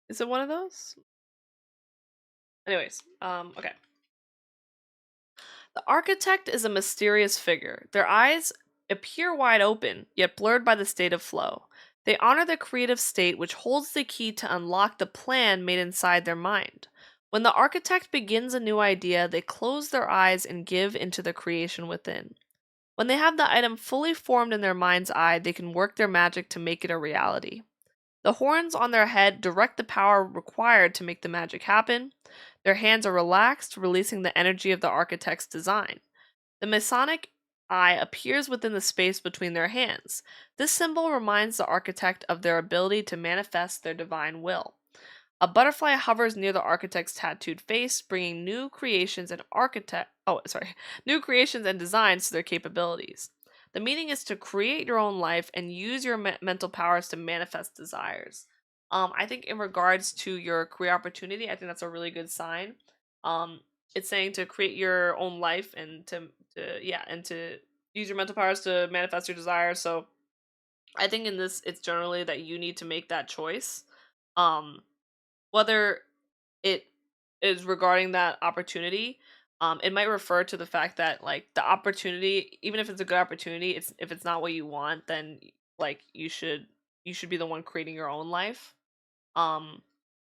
Is it one of those? Anyways, okay. The Architect is a mysterious figure. Their eyes appear wide open, yet blurred by the state of flow. They honor the creative state which holds the key to unlock the plan made inside their mind. When the Architect begins a new idea, they close their eyes and give into the creation within. When they have the item fully formed in their mind's eye, they can work their magic to make it a reality. The horns on their head direct the power required to make the magic happen. Their hands are relaxed, releasing the energy of the Architect's design. The Masonic eye appears within the space between their hands. This symbol reminds the Architect of their ability to manifest their divine will. A butterfly hovers near the Architect's tattooed face, bringing new creations and designs to their capabilities. The meaning is to create your own life and use your mental powers to manifest desires. I think in regards to your career opportunity, I think that's a really good sign. It's saying to create your own life and to use your mental powers to manifest your desires. So I think in this, it's generally that you need to make that choice. Whether it is regarding that opportunity, it might refer to the fact that like the opportunity, even if it's a good opportunity, if it's not what you want, then like you should be the one creating your own life.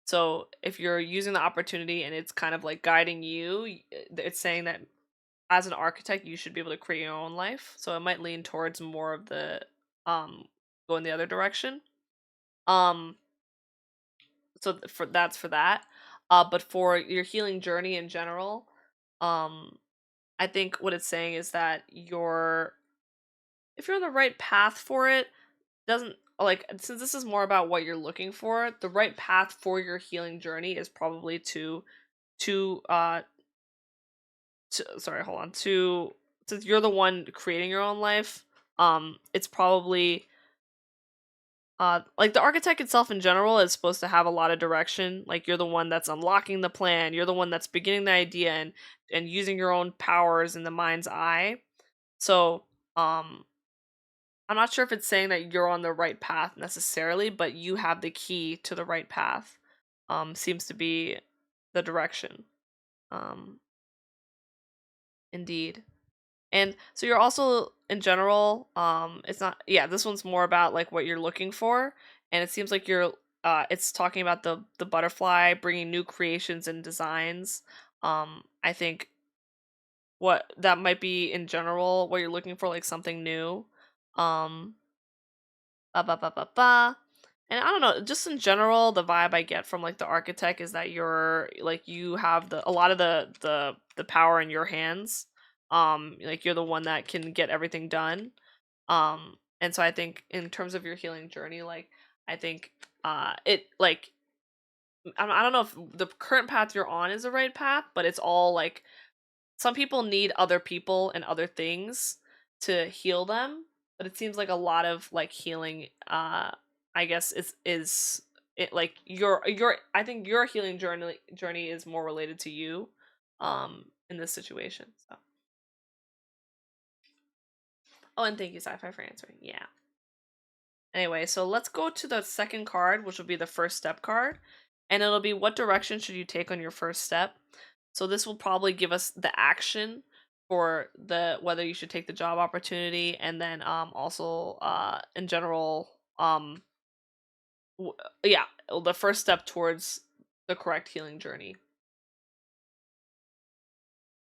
So if you're using the opportunity and it's kind of like guiding you, it's saying that as an architect you should be able to create your own life. So it might lean towards more of the go in the other direction. So for that. But for your healing journey in general, I think what it's saying is that if you're on the right path for it, doesn't like since this is more about what you're looking for, the right path for your healing journey is probably to sorry, hold on, to since you're the one creating your own life, it's probably like the Architect itself in general is supposed to have a lot of direction. Like you're the one that's unlocking the plan, you're the one that's beginning the idea and using your own powers in the mind's eye. So I'm not sure if it's saying that you're on the right path necessarily, but you have the key to the right path. Seems to be the direction. Indeed. And so you're also in general, it's not, yeah, this one's more about like what you're looking for, and it seems like it's talking about the butterfly bringing new creations and designs. I think what that might be in general what you're looking for, like something new. Um, ba ba ba ba ba. And I don't know, just in general, the vibe I get from like the Architect is that you're like you have a lot of the power in your hands. like you're the one that can get everything done. And so I think in terms of your healing journey, like I think it like I don't know if the current path you're on is the right path, but it's all like some people need other people and other things to heal them, but it seems like a lot of like healing I guess is it like your I think your healing journey is more related to you in this situation. So oh, and thank you sci-fi for answering. Yeah. Anyway, so let's go to the second card, which will be the first step card, and it'll be what direction should you take on your first step. So this will probably give us the action for the whether you should take the job opportunity, and then also in general yeah, the first step towards the correct healing journey.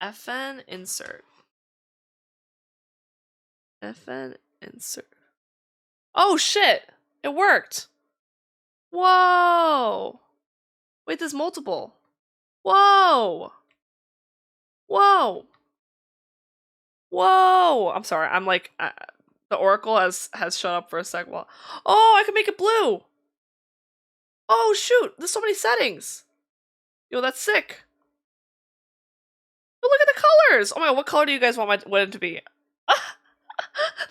FN insert. FN insert. Oh shit! It worked! Whoa! Wait, there's multiple. Whoa! Whoa! Whoa! I'm sorry. I'm like the oracle has shut up for a sec. Well, oh, I can make it blue. Oh shoot! There's so many settings. Yo, that's sick. Oh, look at the colors. Oh my god, what color do you guys want my wedding to be?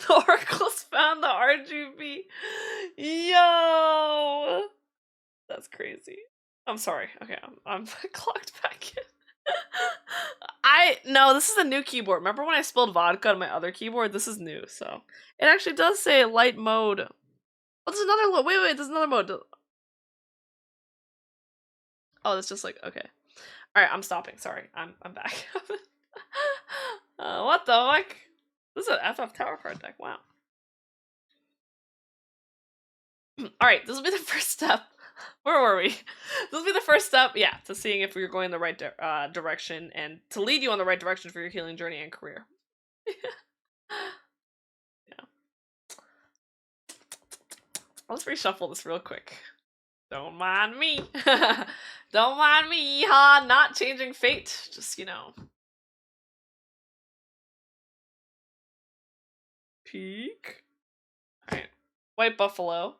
The oracles found the RGB. Yo, that's crazy. I'm sorry. Okay, I'm clocked back in. No, this is a new keyboard. Remember when I spilled vodka on my other keyboard? This is new, so it actually does say light mode. Oh, there's another mode. Wait, there's another mode. Oh, that's just like okay. All right, I'm stopping. Sorry, I'm back. What the fuck? This is an FF Tower card deck. Wow. All right, this will be the first step. Where were we? This will be the first step, yeah, to seeing if you're going the right direction and to lead you on the right direction for your healing journey and career. Yeah. Let's reshuffle this real quick. Don't mind me. Don't mind me, huh? Not changing fate. Just, Peek. Alright. White Buffalo.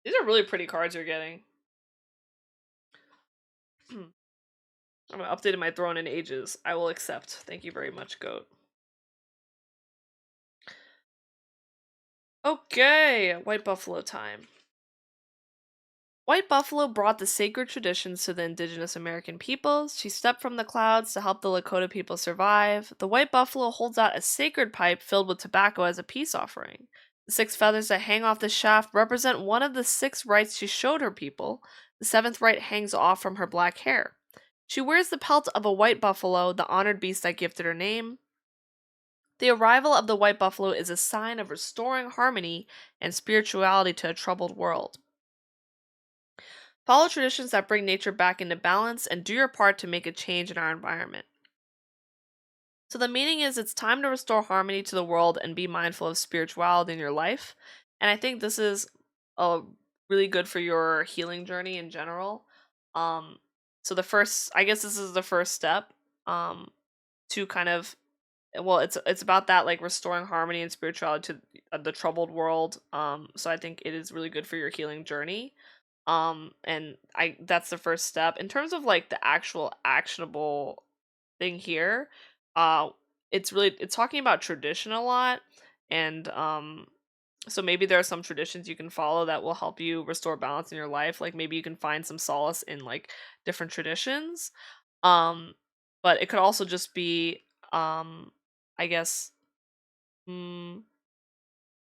These are really pretty cards you're getting. I haven't updated my throne in ages. I will accept. Thank you very much, Goat. Okay, White Buffalo time. White Buffalo brought the sacred traditions to the indigenous American peoples. She stepped from the clouds to help the Lakota people survive. The White Buffalo holds out a sacred pipe filled with tobacco as a peace offering. The 6 feathers that hang off the shaft represent one of the 6 rights she showed her people. The 7th right hangs off from her black hair. She wears the pelt of a white buffalo, the honored beast that gifted her name. The arrival of the white buffalo is a sign of restoring harmony and spirituality to a troubled world. Follow traditions that bring nature back into balance and do your part to make a change in our environment. So the meaning is it's time to restore harmony to the world and be mindful of spirituality in your life. And I think this is really good for your healing journey in general. So I guess this is the first step to kind of it's about that like restoring harmony and spirituality to the troubled world. So I think it is really good for your healing journey. And that's the first step in terms of like the actual actionable thing here. It's talking about tradition a lot, and so maybe there are some traditions you can follow that will help you restore balance in your life. Like maybe you can find some solace in like different traditions. um but it could also just be I guess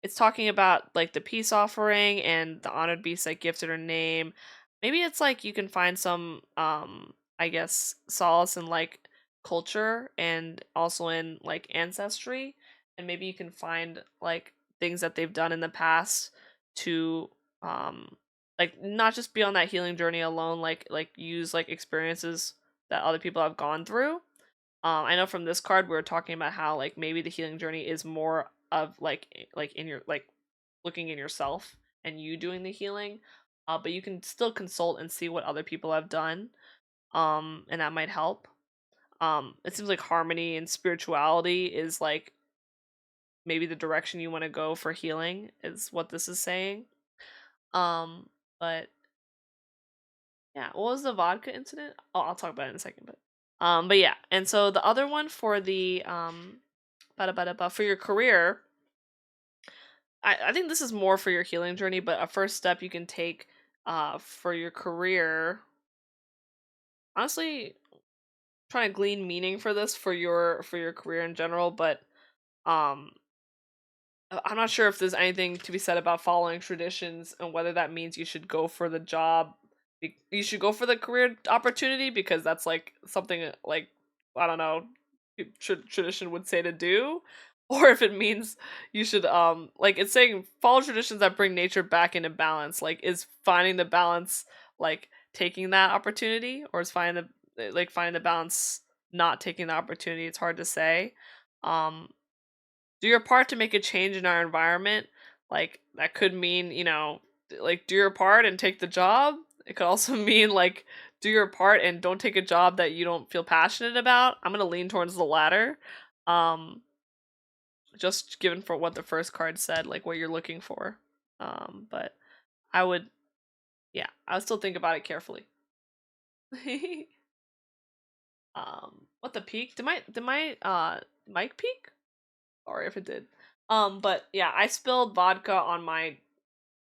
it's talking about like the peace offering and the honored beast that gifted her name. Maybe it's like you can find some I guess solace in like culture and also in like ancestry, and maybe you can find like things that they've done in the past to like not just be on that healing journey alone, like use like experiences that other people have gone through. I know from this card we were talking about how like maybe the healing journey is more of like in your like looking in yourself and you doing the healing. But you can still consult and see what other people have done. And that might help. It seems like harmony and spirituality is like maybe the direction you want to go for healing is what this is saying. But yeah, what was the vodka incident? Oh, I'll talk about it in a second, but yeah. And so the other one for the for your career, I think this is more for your healing journey, but a first step you can take for your career. Honestly, trying to glean meaning for this for your career in general, but um I'm not sure if there's anything to be said about following traditions and whether that means you should go for the job. You should go for the career opportunity because that's like something like I don't know, tradition would say to do, or if it means you should like it's saying follow traditions that bring nature back into balance. Like is finding the balance like taking that opportunity, or is finding the balance not taking the opportunity? It's hard to say. Um, do your part to make a change in our environment. Like that could mean, like do your part and take the job. It could also mean like do your part and don't take a job that you don't feel passionate about. I'm going to lean towards the latter. Um just given for what the first card said, like what you're looking for. But I would I would still think about it carefully. What the peak? Did my mic peak? Sorry if it did. But yeah, I spilled vodka on my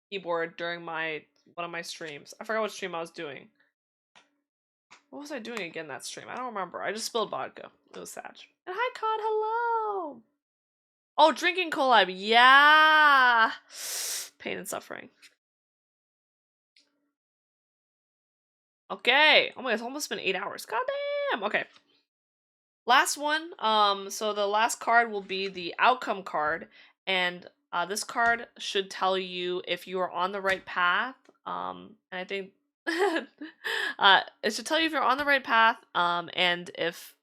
keyboard during one of my streams. I forgot what stream I was doing. What was I doing again that stream? I don't remember. I just spilled vodka. It was sad. And hi Cod, hello. Oh, drinking collab. Yeah. Pain and suffering. Okay. Oh my god, it's almost been 8 hours. God damn. Okay. Last one. So the last card will be the outcome card, and this card should tell you if you are on the right path. And I think it should tell you if you're on the right path. And if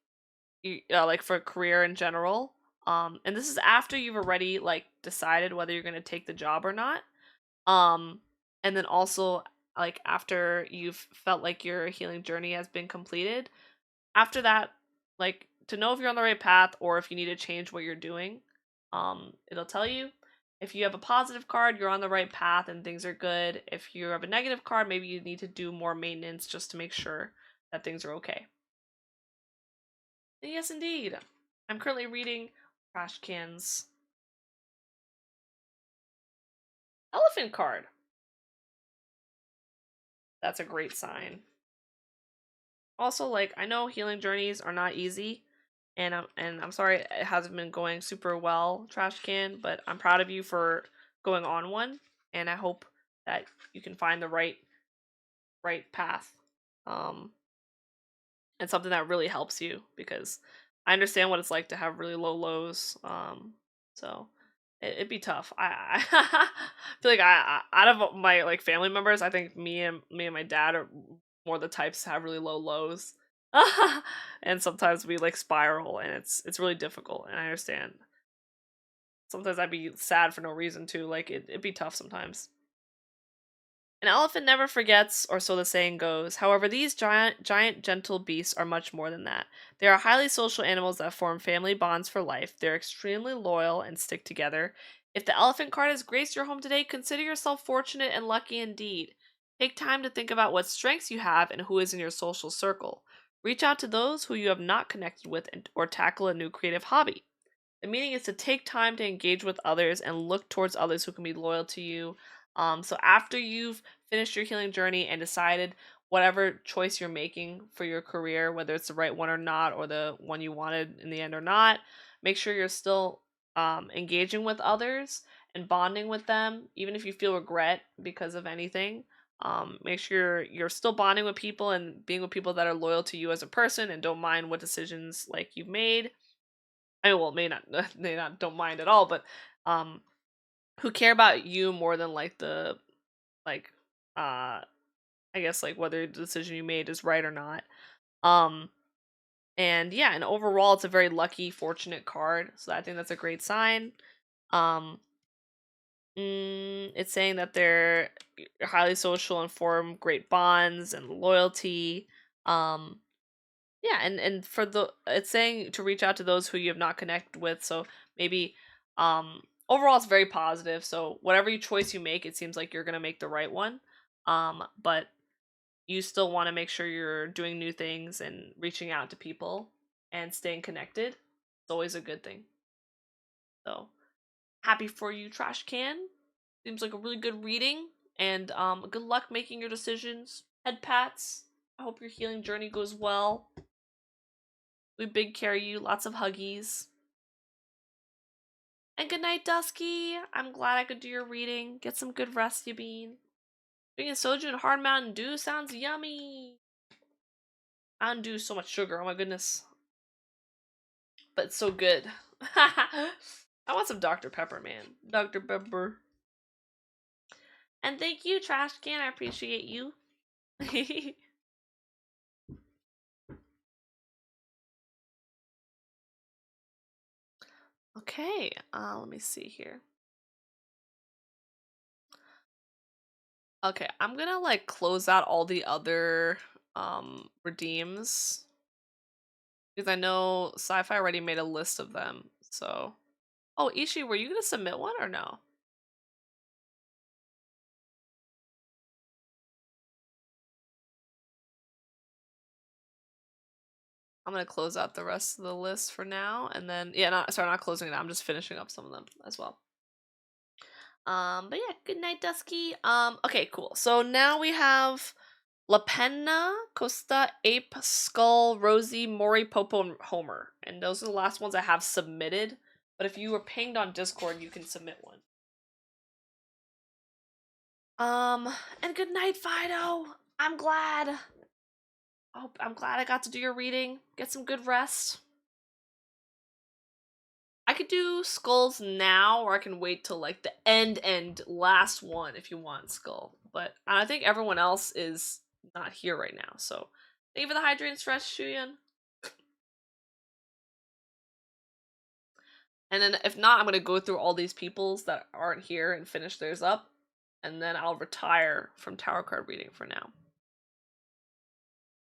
you like for career in general. And this is after you've already like decided whether you're gonna take the job or not. Um, and then also like after you've felt like your healing journey has been completed. After that, like to know if you're on the right path or if you need to change what you're doing, it'll tell you. If you have a positive card, you're on the right path and things are good. If you have a negative card, maybe you need to do more maintenance just to make sure that things are okay. And yes, indeed. I'm currently reading Trash Can's elephant card. That's a great sign. Also, like I know healing journeys are not easy, and I'm sorry it hasn't been going super well, Trash Can, but I'm proud of you for going on one, and I hope that you can find the right path, and something that really helps you because I understand what it's like to have really low lows, so it'd be tough. I feel like out of my like family members, I think me and my dad are more the types to have really low lows. And sometimes we like spiral and it's really difficult and I understand. Sometimes I'd be sad for no reason too, like it'd be tough sometimes. An elephant never forgets, or so the saying goes. However, these giant, gentle beasts are much more than that. They are highly social animals that form family bonds for life. They're extremely loyal and stick together. If the elephant card has graced your home today, consider yourself fortunate and lucky indeed. Take time to think about what strengths you have and who is in your social circle. Reach out to those who you have not connected with or tackle a new creative hobby. The meaning is to take time to engage with others and look towards others who can be loyal to you. So after you've finished your healing journey and decided whatever choice you're making for your career, whether it's the right one or not, or the one you wanted in the end or not, make sure you're still engaging with others and bonding with them, even if you feel regret because of anything. Make sure you're still bonding with people and being with people that are loyal to you as a person and don't mind what decisions like you've made. I mean, well, may not, may not don't mind at all, but um, who care about you more than like the like I guess like whether the decision you made is right or not. Um, and yeah, and overall, it's a very lucky, fortunate card, so I think that's a great sign. Um, it's saying that they're highly social and form great bonds and loyalty. Um, Yeah, and for the it's saying to reach out to those who you have not connected with, so maybe overall it's very positive. So whatever choice you make, it seems like you're going to make the right one. But you still want to make sure you're doing new things and reaching out to people and staying connected. It's always a good thing. So, happy for you, Trash Can. Seems like a really good reading, and good luck making your decisions. Head pats. I hope your healing journey goes well. We big carry you, lots of huggies. And good night, Dusky. I'm glad I could do your reading. Get some good rest, you bean. Drinking soju and hard Mountain Dew sounds yummy. Mountain Dew is so much sugar, oh my goodness. But it's so good. I want some Dr. Pepper, man. Dr. Pepper. And thank you, Trash Can. I appreciate you. Okay, let me see here. Okay, I'm gonna like close out all the other redeems because I know Sci-Fi already made a list of them. So, oh, Ishi, were you gonna submit one or no? I'm gonna close out the rest of the list for now, and then not closing it out. I'm just finishing up some of them as well. But yeah, good night, Dusky. Okay, cool. So now we have La Penna, Costa, Ape, Skull, Rosie, Mori, Popo, and Homer. And those are the last ones I have submitted. But if you were pinged on Discord, you can submit one. And good night, Fido. I'm glad. I'm glad I got to do your reading. Get some good rest. I could do Skulls now, or I can wait till like the end last one if you want Skull. But I think everyone else is not here right now, so thank you for the hydrating stress, Shuyan. And then if not, I'm gonna go through all these peoples that aren't here and finish theirs up, and then I'll retire from tarot card reading for now.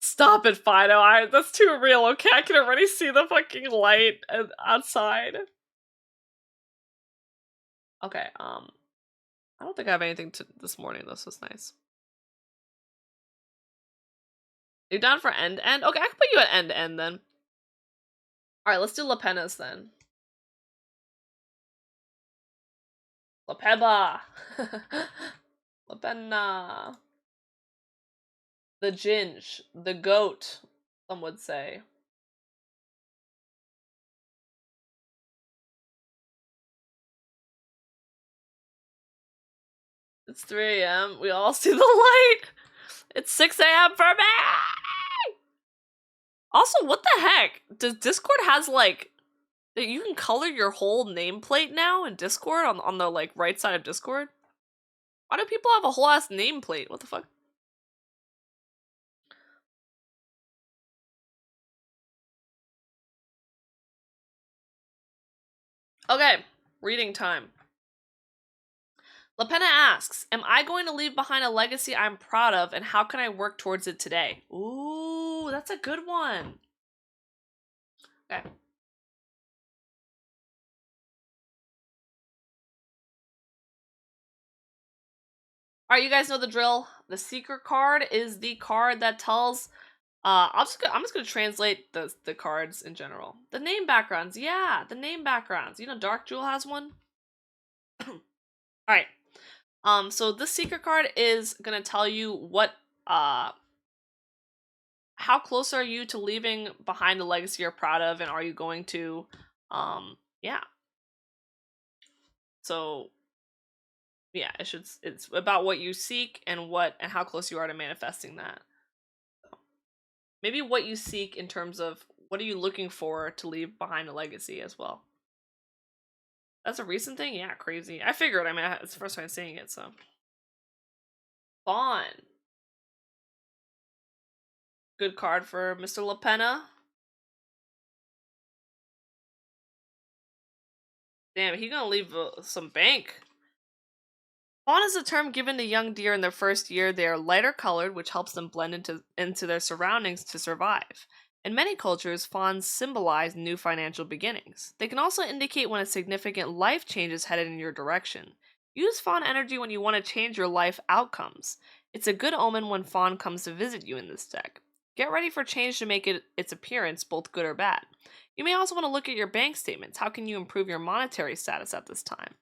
Stop it, Fido. That's too real, okay? I can already see the fucking light outside. Okay, I don't think I have anything this morning. This was nice. You're down for end? Okay, I can put you at end then. Alright, let's do La Penna's then. La Peba! La Penna! The Ginge. The goat, some would say. It's 3 a.m. We all see the light! It's 6 a.m. for me! Also, what the heck? Does Discord has like you can color your whole nameplate now in Discord on the like right side of Discord? Why do people have a whole ass nameplate? What the fuck? Okay, reading time. La Penna asks, am I going to leave behind a legacy I'm proud of, and how can I work towards it today? Ooh, that's a good one. Okay. Alright, you guys know the drill. The secret card is the card that tells I'm just gonna translate the cards in general. The name backgrounds, yeah, the name backgrounds. You know Dark Jewel has one? Alright. So this secret card is gonna tell you what how close are you to leaving behind a legacy you're proud of, and are you going to yeah. So yeah, it's about what you seek and how close you are to manifesting that. So, maybe what you seek in terms of what are you looking for to leave behind a legacy as well. That's a recent thing? Yeah, crazy. I figured, I mean, it's the first time seeing it, so. Fawn. Good card for Mr. La Penna. Damn, he gonna leave some bank. Fawn is a term given to young deer in their first year. They are lighter colored, which helps them blend into their surroundings to survive. In many cultures, fawns symbolize new financial beginnings. They can also indicate when a significant life change is headed in your direction. Use fawn energy when you want to change your life outcomes. It's a good omen when fawn comes to visit you in this deck. Get ready for change to make its appearance, both good or bad. You may also want to look at your bank statements. How can you improve your monetary status at this time?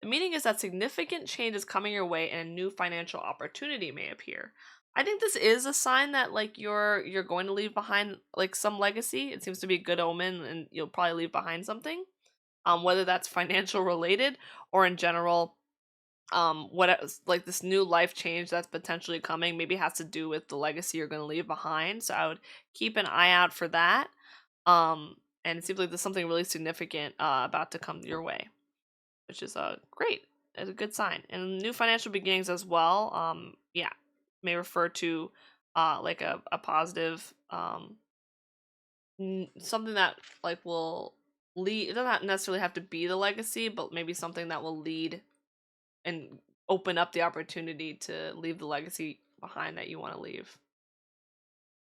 The meaning is that significant change is coming your way and a new financial opportunity may appear. I think this is a sign that like you're going to leave behind like some legacy. It seems to be a good omen and you'll probably leave behind something. Whether that's financial related or in general, like this new life change that's potentially coming maybe has to do with the legacy you're going to leave behind. So I would keep an eye out for that. And it seems like there's something really significant about to come your way, which is great. It's a good sign. And new financial beginnings as well. Yeah, may refer to like a positive something that like will lead. It doesn't necessarily have to be the legacy, but maybe something that will lead and open up the opportunity to leave the legacy behind that you want to leave.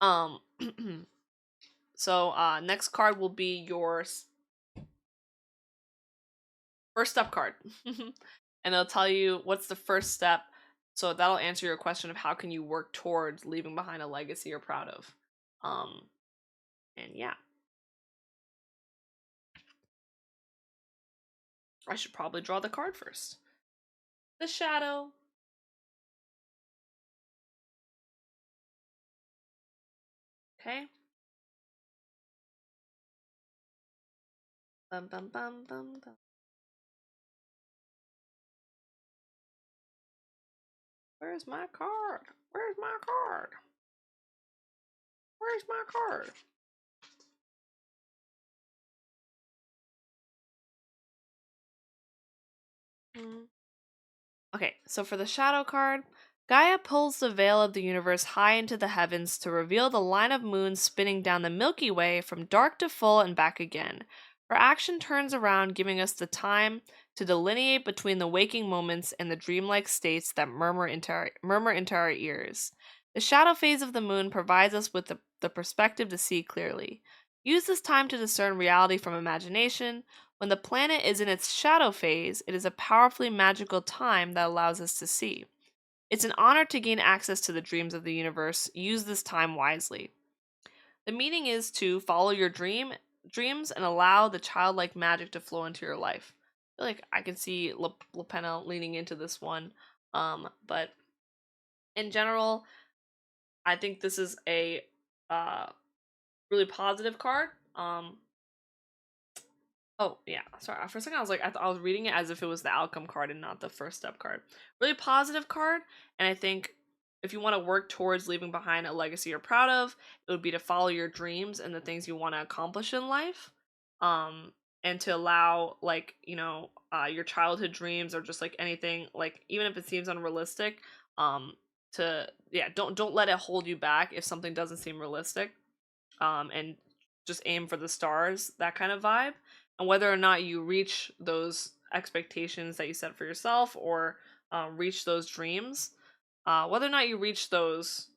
Um so next card will be your first step card. And it'll tell you what's the first step. So that'll answer your question of how can you work towards leaving behind a legacy you're proud of. And yeah. I should probably draw the card first. The shadow. Okay. Bum bum bum bum bum. Where's my card? Where's my card? Where's my card? Okay, so for the shadow card, Gaia pulls the veil of the universe high into the heavens to reveal the line of moons spinning down the Milky Way from dark to full and back again. Her action turns around, giving us the time to delineate between the waking moments and the dreamlike states that murmur into our ears. The shadow phase of the moon provides us with the perspective to see clearly. Use this time to discern reality from imagination. When the planet is in its shadow phase, it is a powerfully magical time that allows us to see. It's an honor to gain access to the dreams of the universe. Use this time wisely. The meaning is to follow your dreams and allow the childlike magic to flow into your life. I feel like I can see Lapena leaning into this one. But in general, I think this is a really positive card. Oh yeah, sorry. For a second, I was like, I was reading it as if it was the outcome card and not the first step card. Really positive card, and I think if you want to work towards leaving behind a legacy you're proud of, it would be to follow your dreams and the things you want to accomplish in life, and to allow like your childhood dreams or just like anything like even if it seems unrealistic, to don't let it hold you back if something doesn't seem realistic, and just aim for the stars, that kind of vibe. And whether or not you reach those expectations that you set for yourself or reach those dreams, whether or not you reach those,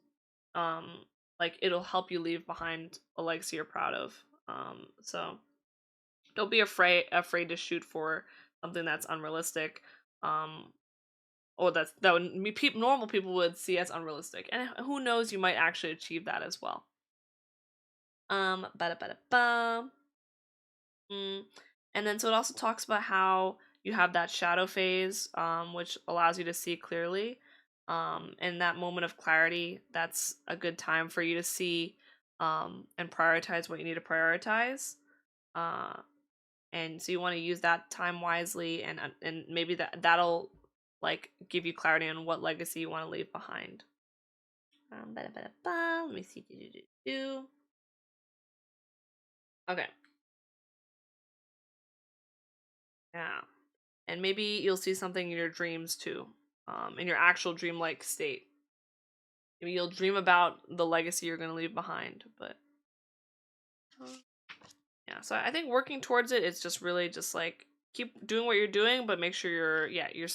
like it'll help you leave behind a legacy you're proud of. So don't be afraid to shoot for something that's unrealistic, or that would be normal people would see as unrealistic, and who knows, you might actually achieve that as well. Ba-da-ba-da-bum. And then so it also talks about how you have that shadow phase, which allows you to see clearly. And that moment of clarity, that's a good time for you to see and prioritize what you need to prioritize. And so you want to use that time wisely, and maybe that'll like give you clarity on what legacy you want to leave behind. Let me see. Okay. Yeah. And maybe you'll see something in your dreams too, in your actual dreamlike state. Maybe you'll dream about the legacy you're going to leave behind, but yeah. So I think working towards it is just really just like keep doing what you're doing, but make sure you're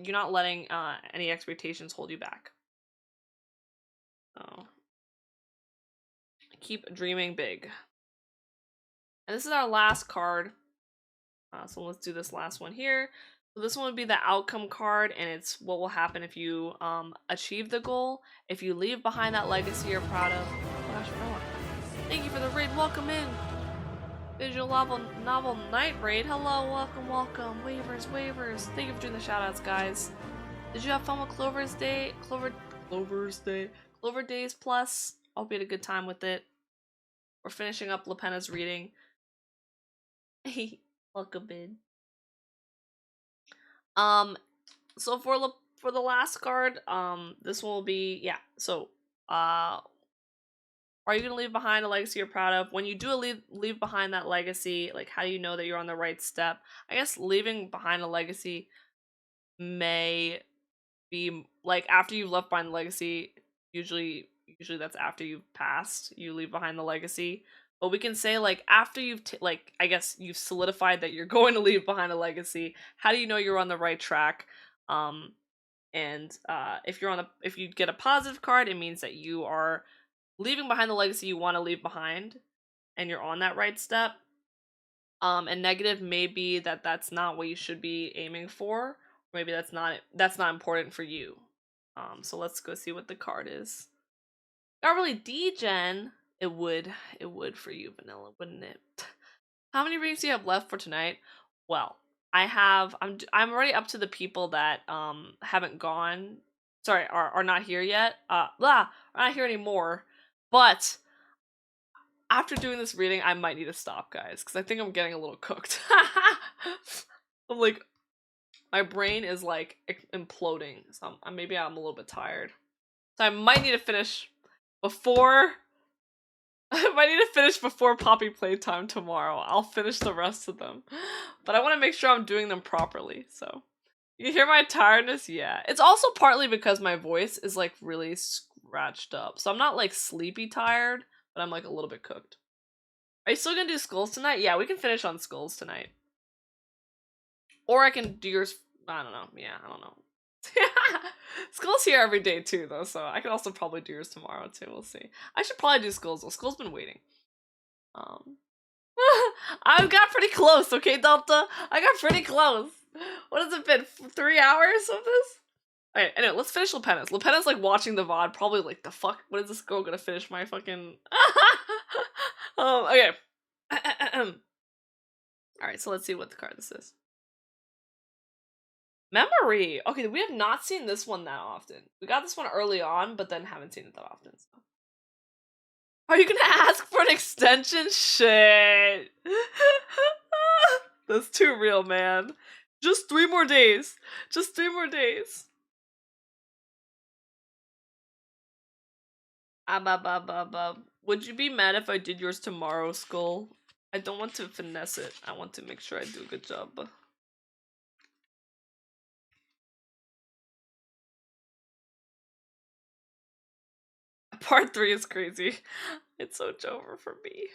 not letting any expectations hold you back. So keep dreaming big. And this is our last card. So let's do this last one here. So this one would be the outcome card, and it's what will happen if you achieve the goal, if you leave behind that legacy you're proud of. Oh gosh, Noah. Thank you for the raid. Welcome in. Visual novel night raid. Hello, welcome, welcome. Waivers. Thank you for doing the shoutouts, guys. Did you have fun with Clover's Day? Clover Days Plus. I hope you had a good time with it. We're finishing up Lapena's reading. Welcome in. So for the last card, this will be, yeah. So, are you gonna leave behind a legacy you're proud of? When you do leave behind that legacy, like, how do you know that you're on the right step? I guess leaving behind a legacy may be like after you've left behind the legacy. Usually that's after you've passed. You leave behind the legacy. But we can say, like, after you've like, I guess you've solidified that you're going to leave behind a legacy. How do you know you're on the right track? And if you get a positive card, it means that you are leaving behind the legacy you want to leave behind, and you're on that right step. And negative may be that that's not what you should be aiming for. Maybe that's not important for you. So let's go see what the card is. Not really degen. It would for you, Vanilla, wouldn't it? How many readings do you have left for tonight? Well, I'm already up to the people that haven't gone. Sorry, are not here yet. Are not here anymore. But after doing this reading, I might need to stop, guys, because I think I'm getting a little cooked. I'm like, my brain is like imploding. So maybe I'm a little bit tired. So I might need to finish before. I might need to finish before Poppy playtime tomorrow. I'll finish the rest of them, but I want to make sure I'm doing them properly. So you hear my tiredness? Yeah, it's also partly because my voice is like really scratched up. So I'm not like sleepy tired, but I'm like a little bit cooked. Are you still gonna do skulls tonight? Yeah, we can finish on skulls tonight. Or I can do yours. I don't know. Yeah, I don't know. Skull's here every day too, though, so I could also probably do yours tomorrow too. We'll see. I should probably do Skull's though. Skull's been waiting. I got pretty close, okay, Delta? I got pretty close. What has it been? 3 hours of this? Alright, anyway, let's finish Lapena's. Lapena's like watching the VOD, probably like, the fuck? What is this girl gonna finish my fucking... okay. Alright, so let's see what the card this is. Memory! Okay, we have not seen this one that often. We got this one early on, but then haven't seen it that often. So. Are you gonna ask for an extension? Shit! That's too real, man. Just 3 more days. Just 3 more days. Would you be mad if I did yours tomorrow, Skull? I don't want to finesse it. I want to make sure I do a good job. Part 3 is crazy. It's so over for me.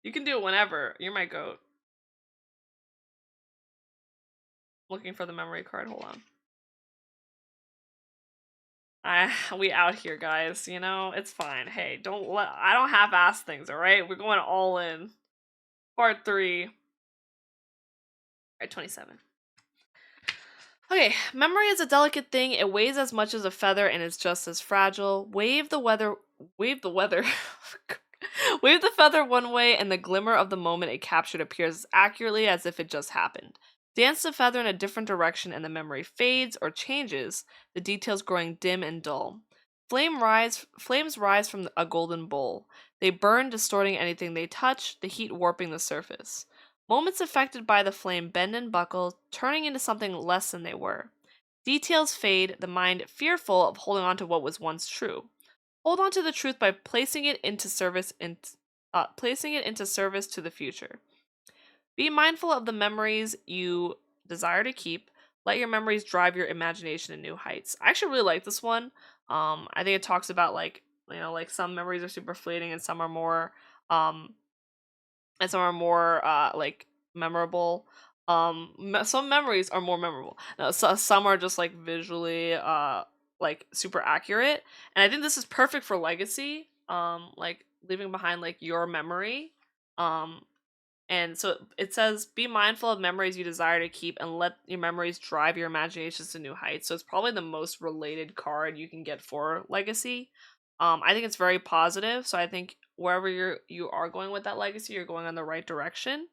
You can do it whenever. You're my goat. Looking for the memory card. Hold on. We out here, guys. You know, it's fine. Hey, I don't half-ass things, alright? We're going all in. Part 3. Alright, 27. Okay, memory is a delicate thing. It weighs as much as a feather and is just as fragile. Wave the weather. Wave the feather one way and the glimmer of the moment it captured appears as accurately as if it just happened. Dance the feather in a different direction and the memory fades or changes, the details growing dim and dull. Flames rise from a golden bowl. They burn, distorting anything they touch, the heat warping the surface. Moments affected by the flame bend and buckle, turning into something less than they were. Details fade, the mind fearful of holding on to what was once true. Hold on to the truth by placing it into service to the future. Be mindful of the memories you desire to keep. Let your memories drive your imagination to new heights. I actually really like this one. I think it talks about like some memories are super fleeting and some are more like memorable. Some memories are more memorable. No, some are just like visually like super accurate, and I think this is perfect for legacy. like leaving behind like your memory. And so it says, be mindful of memories you desire to keep and let your memories drive your imaginations to new heights. So it's probably the most related card you can get for legacy. I think it's very positive. So I think wherever you are going with that legacy, you're going in the right direction.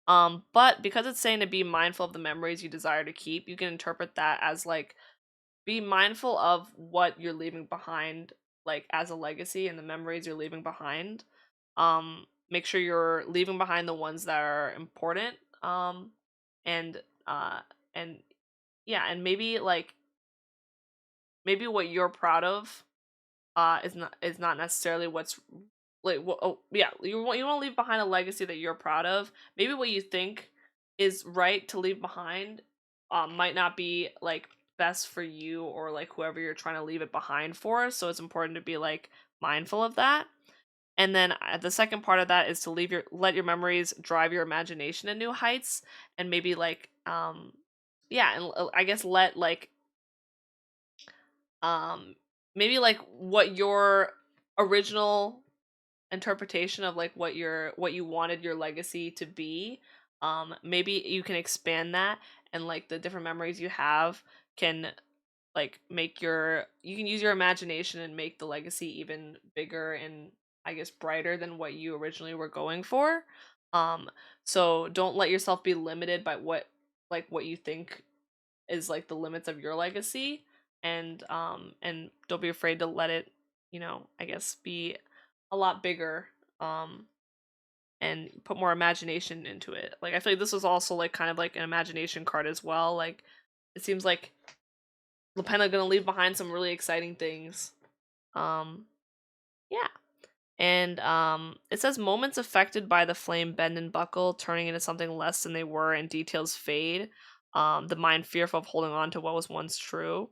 But because it's saying to be mindful of the memories you desire to keep, you can interpret that as like, be mindful of what you're leaving behind, like as a legacy and the memories you're leaving behind. Make sure you're leaving behind the ones that are important. And and yeah, and maybe like maybe what you're proud of is not necessarily what's like yeah, you want to leave behind a legacy that you're proud of. Maybe what you think is right to leave behind might not be like best for you or like whoever you're trying to leave it behind for, so it's important to be like mindful of that. And then the second part of that is to let your memories drive your imagination to new heights, and maybe like yeah, and I guess let like maybe like what your original interpretation of like what you wanted your legacy to be, maybe you can expand that, and like the different memories you have can like you can use your imagination and make the legacy even bigger and I guess brighter than what you originally were going for. um so don't let yourself be limited by what you think is like the limits of your legacy, and don't be afraid to let it, I guess, be a lot bigger, um and put more imagination into it. Like I feel like this was also like kind of like an imagination card as well. Like it seems like Lapenna gonna leave behind some really exciting things. Yeah. And it says moments affected by the flame bend and buckle, turning into something less than they were, and details fade. The mind fearful of holding on to what was once true.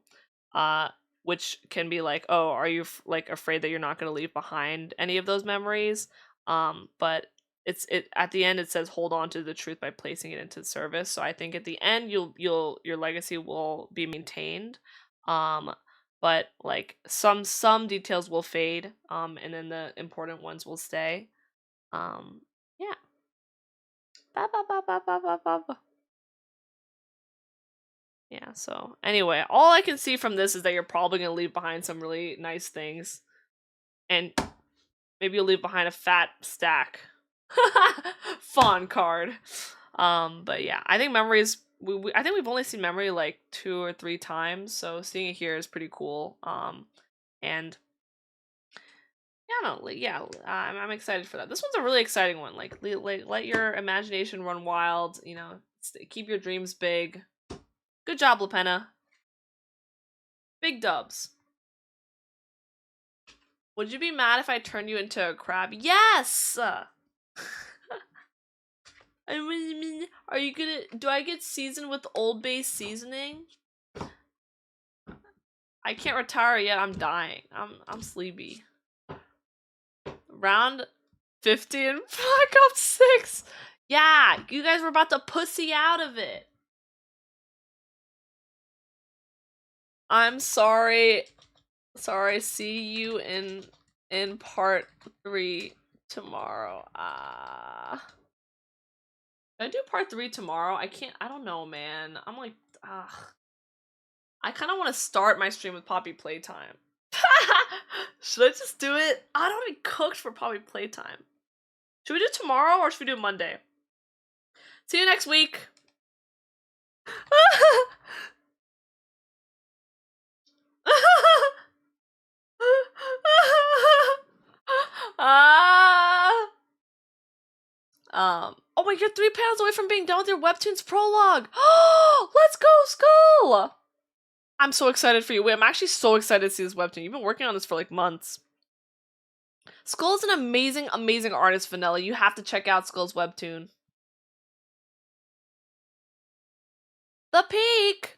Uh, which can be like, oh, are you like afraid that you're not going to leave behind any of those memories? But it at the end it says hold on to the truth by placing it into service. So I think at the end your legacy will be maintained. Um, but like some details will fade, and then the important ones will stay. Yeah. Ba, ba, ba, ba, ba, ba, ba, ba. Yeah, so anyway, all I can see from this is that you're probably going to leave behind some really nice things, and maybe you'll leave behind a fat stack. Fawn card. But yeah, I think memories I think we've only seen memory like 2 or 3 times, so seeing it here is pretty cool. And yeah, no, yeah, I'm excited for that. This one's a really exciting one. Like, let your imagination run wild. Keep your dreams big. Good job, Lapenna. Big dubs. Would you be mad if I turned you into a crab? Yes. I mean, are you gonna? Do I get seasoned with Old Bay seasoning? I can't retire yet. I'm dying. I'm sleepy. Round 50 and Black Ops 6. Yeah, you guys were about to pussy out of it. I'm sorry. Sorry. See you in part 3 tomorrow. Did I do part 3 tomorrow? I don't know, man. I'm like, I kind of want to start my stream with Poppy Playtime. Should I just do it? I don't even cooked for Poppy Playtime. Should we do tomorrow or should we do Monday? See you next week. Oh my, you're 3 panels away from being done with your Webtoons prologue. Let's go, Skull! I'm so excited for you. Wait, I'm actually so excited to see this webtoon. You've been working on this for like months. Skull is an amazing, amazing artist, Vanilla. You have to check out Skull's webtoon. The peak!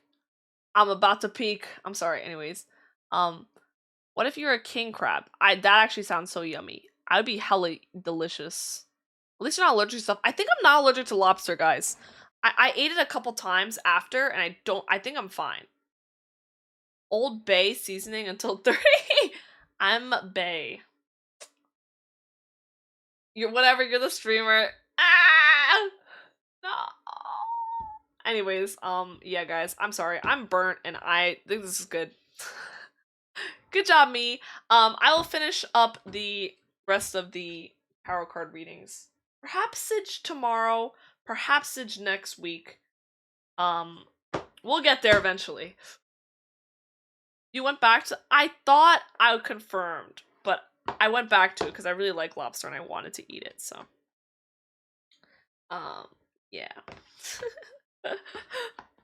I'm about to peak. I'm sorry, anyways. What if you're a king crab? That actually sounds so yummy. I would be hella delicious. At least you're not allergic to stuff. I think I'm not allergic to lobster, guys. I ate it a couple times after, and I think I'm fine. Old Bay seasoning until 30. I'm Bay. You're whatever. You're the streamer. Ah, no. Anyways, yeah, guys, I'm sorry. I'm burnt, and I think this is good. Good job, me. I will finish up the rest of the tarot card readings. Perhaps Sage tomorrow. Perhaps Sage next week. We'll get there eventually. You went back to. I thought I confirmed, but I went back to it because I really like lobster and I wanted to eat it. So, yeah. But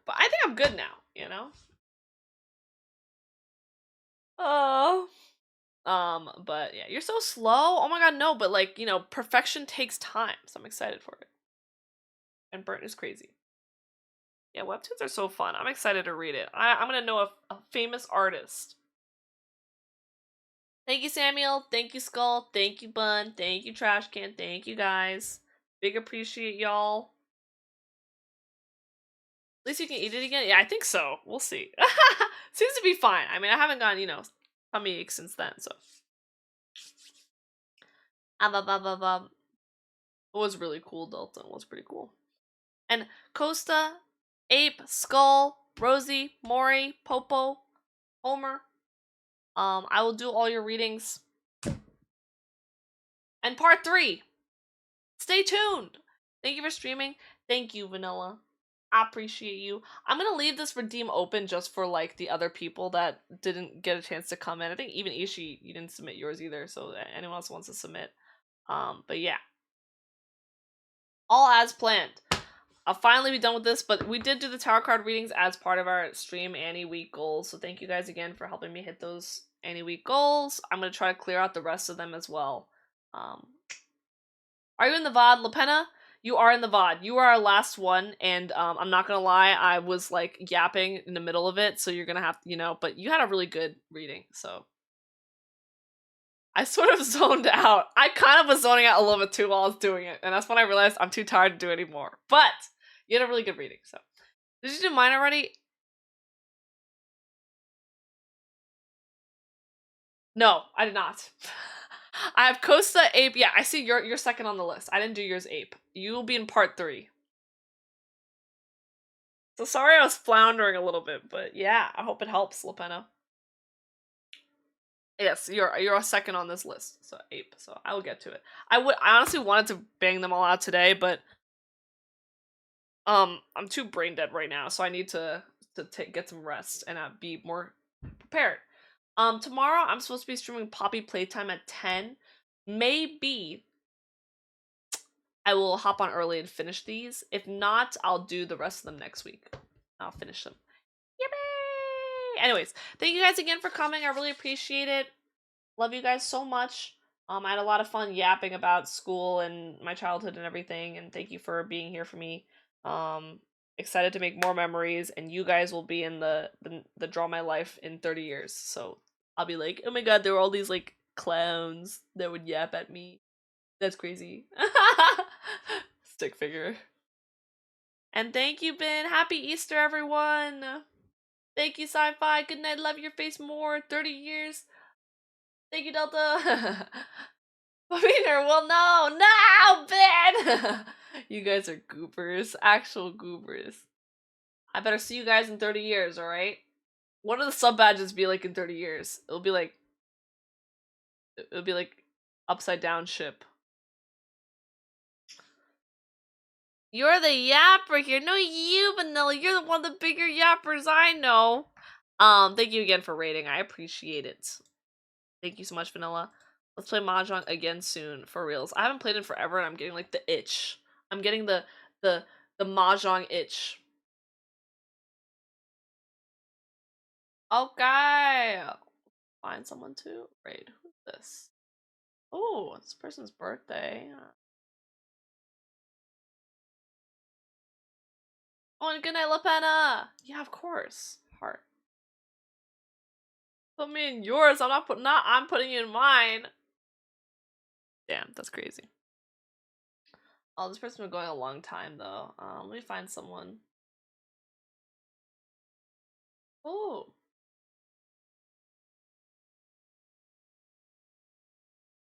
I think I'm good now. You know. Oh. But yeah, you're so slow. Oh my god, no, but like, you know, perfection takes time, so I'm excited for it. And burnt is crazy. Yeah, webtoons are so fun. I'm excited to read it. I'm gonna know a famous artist. Thank you, Samuel. Thank you, Skull. Thank you, Bun. Thank you, Trash Can. Thank you, guys. Big appreciate y'all. At least you can eat it again? Yeah, I think so. We'll see. Seems to be fine. I mean, I haven't gotten, you know, tummy aches since then, so. It was really cool, Dalton. It was pretty cool. And Costa, Ape, Skull, Rosie, Maury, Popo, Homer. I will do all your readings. And part 3. Stay tuned. Thank you for streaming. Thank you, Vanilla. I appreciate you. I'm gonna leave this redeem open just for like the other people that didn't get a chance to come in. I think even Ishi, you didn't submit yours either, so anyone else wants to submit. But yeah. All as planned. I'll finally be done with this, but we did do the tarot card readings as part of our stream Annie week goals, so thank you guys again for helping me hit those Annie week goals. I'm gonna try to clear out the rest of them as well. Are you in the VOD, Lapenna? You are in the VOD. You are our last one, and I'm not gonna lie, I was like yapping in the middle of it, so you're gonna have to, you know, but you had a really good reading, so. I sort of zoned out. I kind of was zoning out a little bit too while I was doing it, and that's when I realized I'm too tired to do it anymore. But you had a really good reading, so. Did you do mine already? No, I did not. I have Costa, Ape. Yeah, I see you're second on the list. I didn't do yours, Ape. You will be in part 3. So sorry I was floundering a little bit, but yeah, I hope it helps, Lapenna. Yes, you're a second on this list, so Ape. So I will get to it. I honestly wanted to bang them all out today, but I'm too brain dead right now, so I need to get some rest and be more prepared. Tomorrow I'm supposed to be streaming Poppy Playtime at 10. Maybe I will hop on early and finish these. If not, I'll do the rest of them next week. I'll finish them. Yippee! Anyways, thank you guys again for coming. I really appreciate it. Love you guys so much. I had a lot of fun yapping about school and my childhood and everything, and thank you for being here for me. Excited to make more memories, and you guys will be in the Draw My Life in 30 years. So I'll be like, oh my god, there were all these like clowns that would yap at me. That's crazy. Stick figure. And thank you, Ben. Happy Easter, everyone. Thank you, Sci-Fi. Good night. Love your face more. 30 years. Thank you, Delta. Wiener, well, no, Ben! You guys are goobers. Actual goobers. I better see you guys in 30 years, alright? What do the sub badges be like in 30 years? It'll be like upside down ship. You're the yapper here. No, you, Vanilla. You're the one of the bigger yappers I know. Thank you again for rating. I appreciate it. Thank you so much, Vanilla. Let's play Mahjong again soon, for reals. I haven't played in forever, and I'm getting like the itch. I'm getting the Mahjong itch. Okay. Find someone to raid. Who's this? Oh, this person's birthday. Oh, and good night, Lapenna. Yeah, of course. Heart. Put me in yours. I'm putting you in mine. Damn, that's crazy. Oh, this person's been going a long time though. Let me find someone. Oh.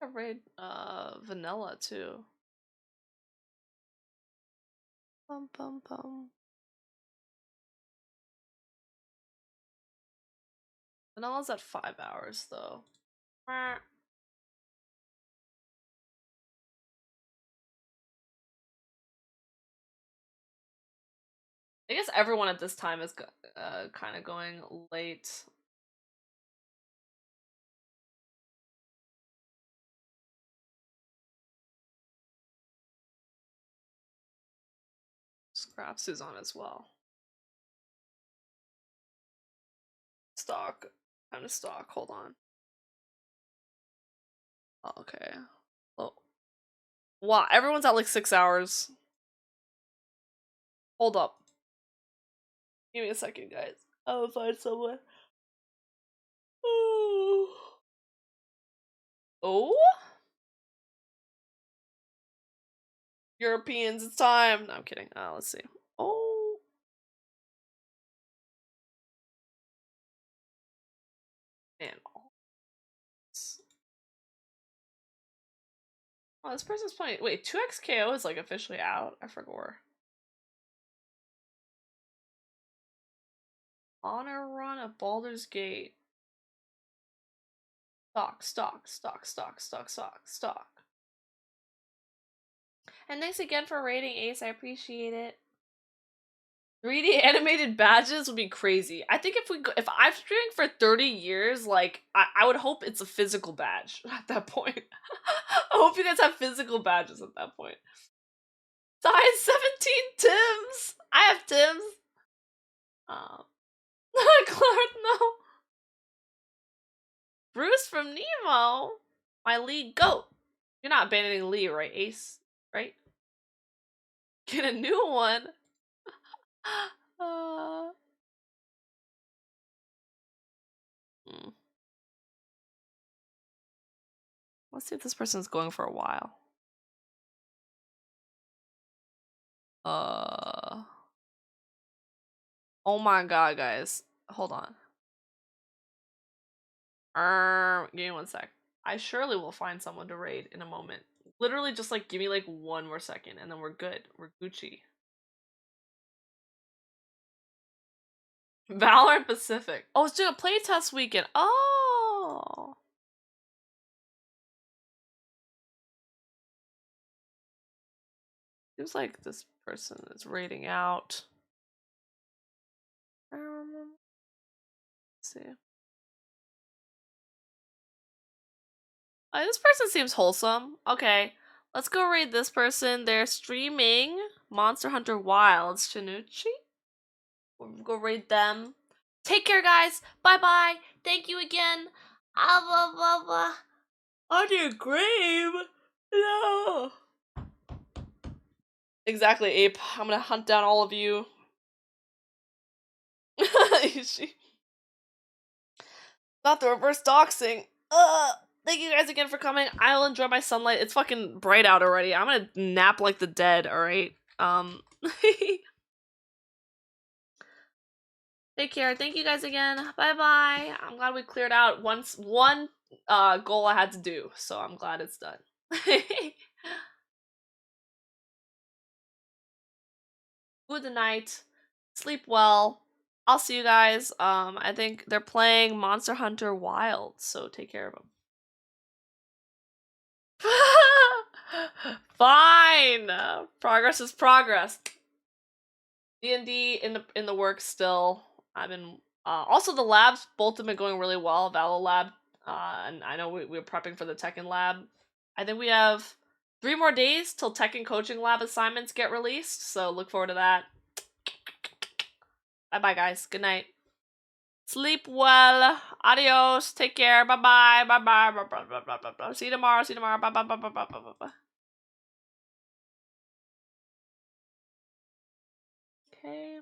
I read vanilla too. Bum bum bum. Vanilla's at 5 hours though. Meh. I guess everyone at this time is kind of going late. Scraps is on as well. Stock. Time to stock. Hold on. Oh, okay. Oh. Wow, everyone's at like 6 hours. Hold up. Give me a second, guys. I will find someone. Oh? Europeans, it's time. No, I'm kidding. Let's see. Oh. Man. Oh, this person's playing. Wait, 2xKO is like officially out? I forgot. Honor run of Baldur's Gate. Stock. And thanks again for rating, Ace. I appreciate it. 3D animated badges would be crazy. I think if I've streamed for 30 years, like I would hope it's a physical badge at that point. I hope you guys have physical badges at that point. Size 17 Tims. I have Tims. Clark, no. Bruce from Nemo. My lead goat. You're not abandoning Lee, right, Ace? Right? Get a new one. Let's see if this person's going for a while. Oh my god, guys. Hold on. Give me 1 sec. I surely will find someone to raid in a moment. Literally just like give me like 1 more second and then we're good. We're Gucci. Valorant Pacific. Oh, it's doing a playtest weekend. Oh. Seems like this person is raiding out. Let's see. This person seems wholesome. Okay, let's go raid this person. They're streaming Monster Hunter Wilds. Chinuchi? We'll go raid them. Take care, guys. Bye-bye. Thank you again. On your grave. No. Exactly, Ape. I'm gonna hunt down all of you. Not the reverse doxing. Thank you guys again for coming. I'll enjoy my sunlight. It's fucking bright out already. I'm gonna nap like the dead, alright? Take care. Thank you guys again. Bye-bye. I'm glad we cleared out one goal I had to do, so I'm glad it's done. Good night. Sleep well. I'll see you guys. I think they're playing Monster Hunter Wild, so take care of them. Fine. Progress is progress. D&D in the works still. I've been also the labs both have been going really well. Valo lab, and I know we're prepping for the Tekken lab. I think we have 3 more days till Tekken coaching lab assignments get released, so look forward to that. Bye bye, guys. Good night. Sleep well. Adios. Take care. Bye bye. Bye bye. Bye bye. Bye bye. Bye bye. See you tomorrow. See you tomorrow. Bye bye. Bye bye. Bye bye. Bye bye. Okay.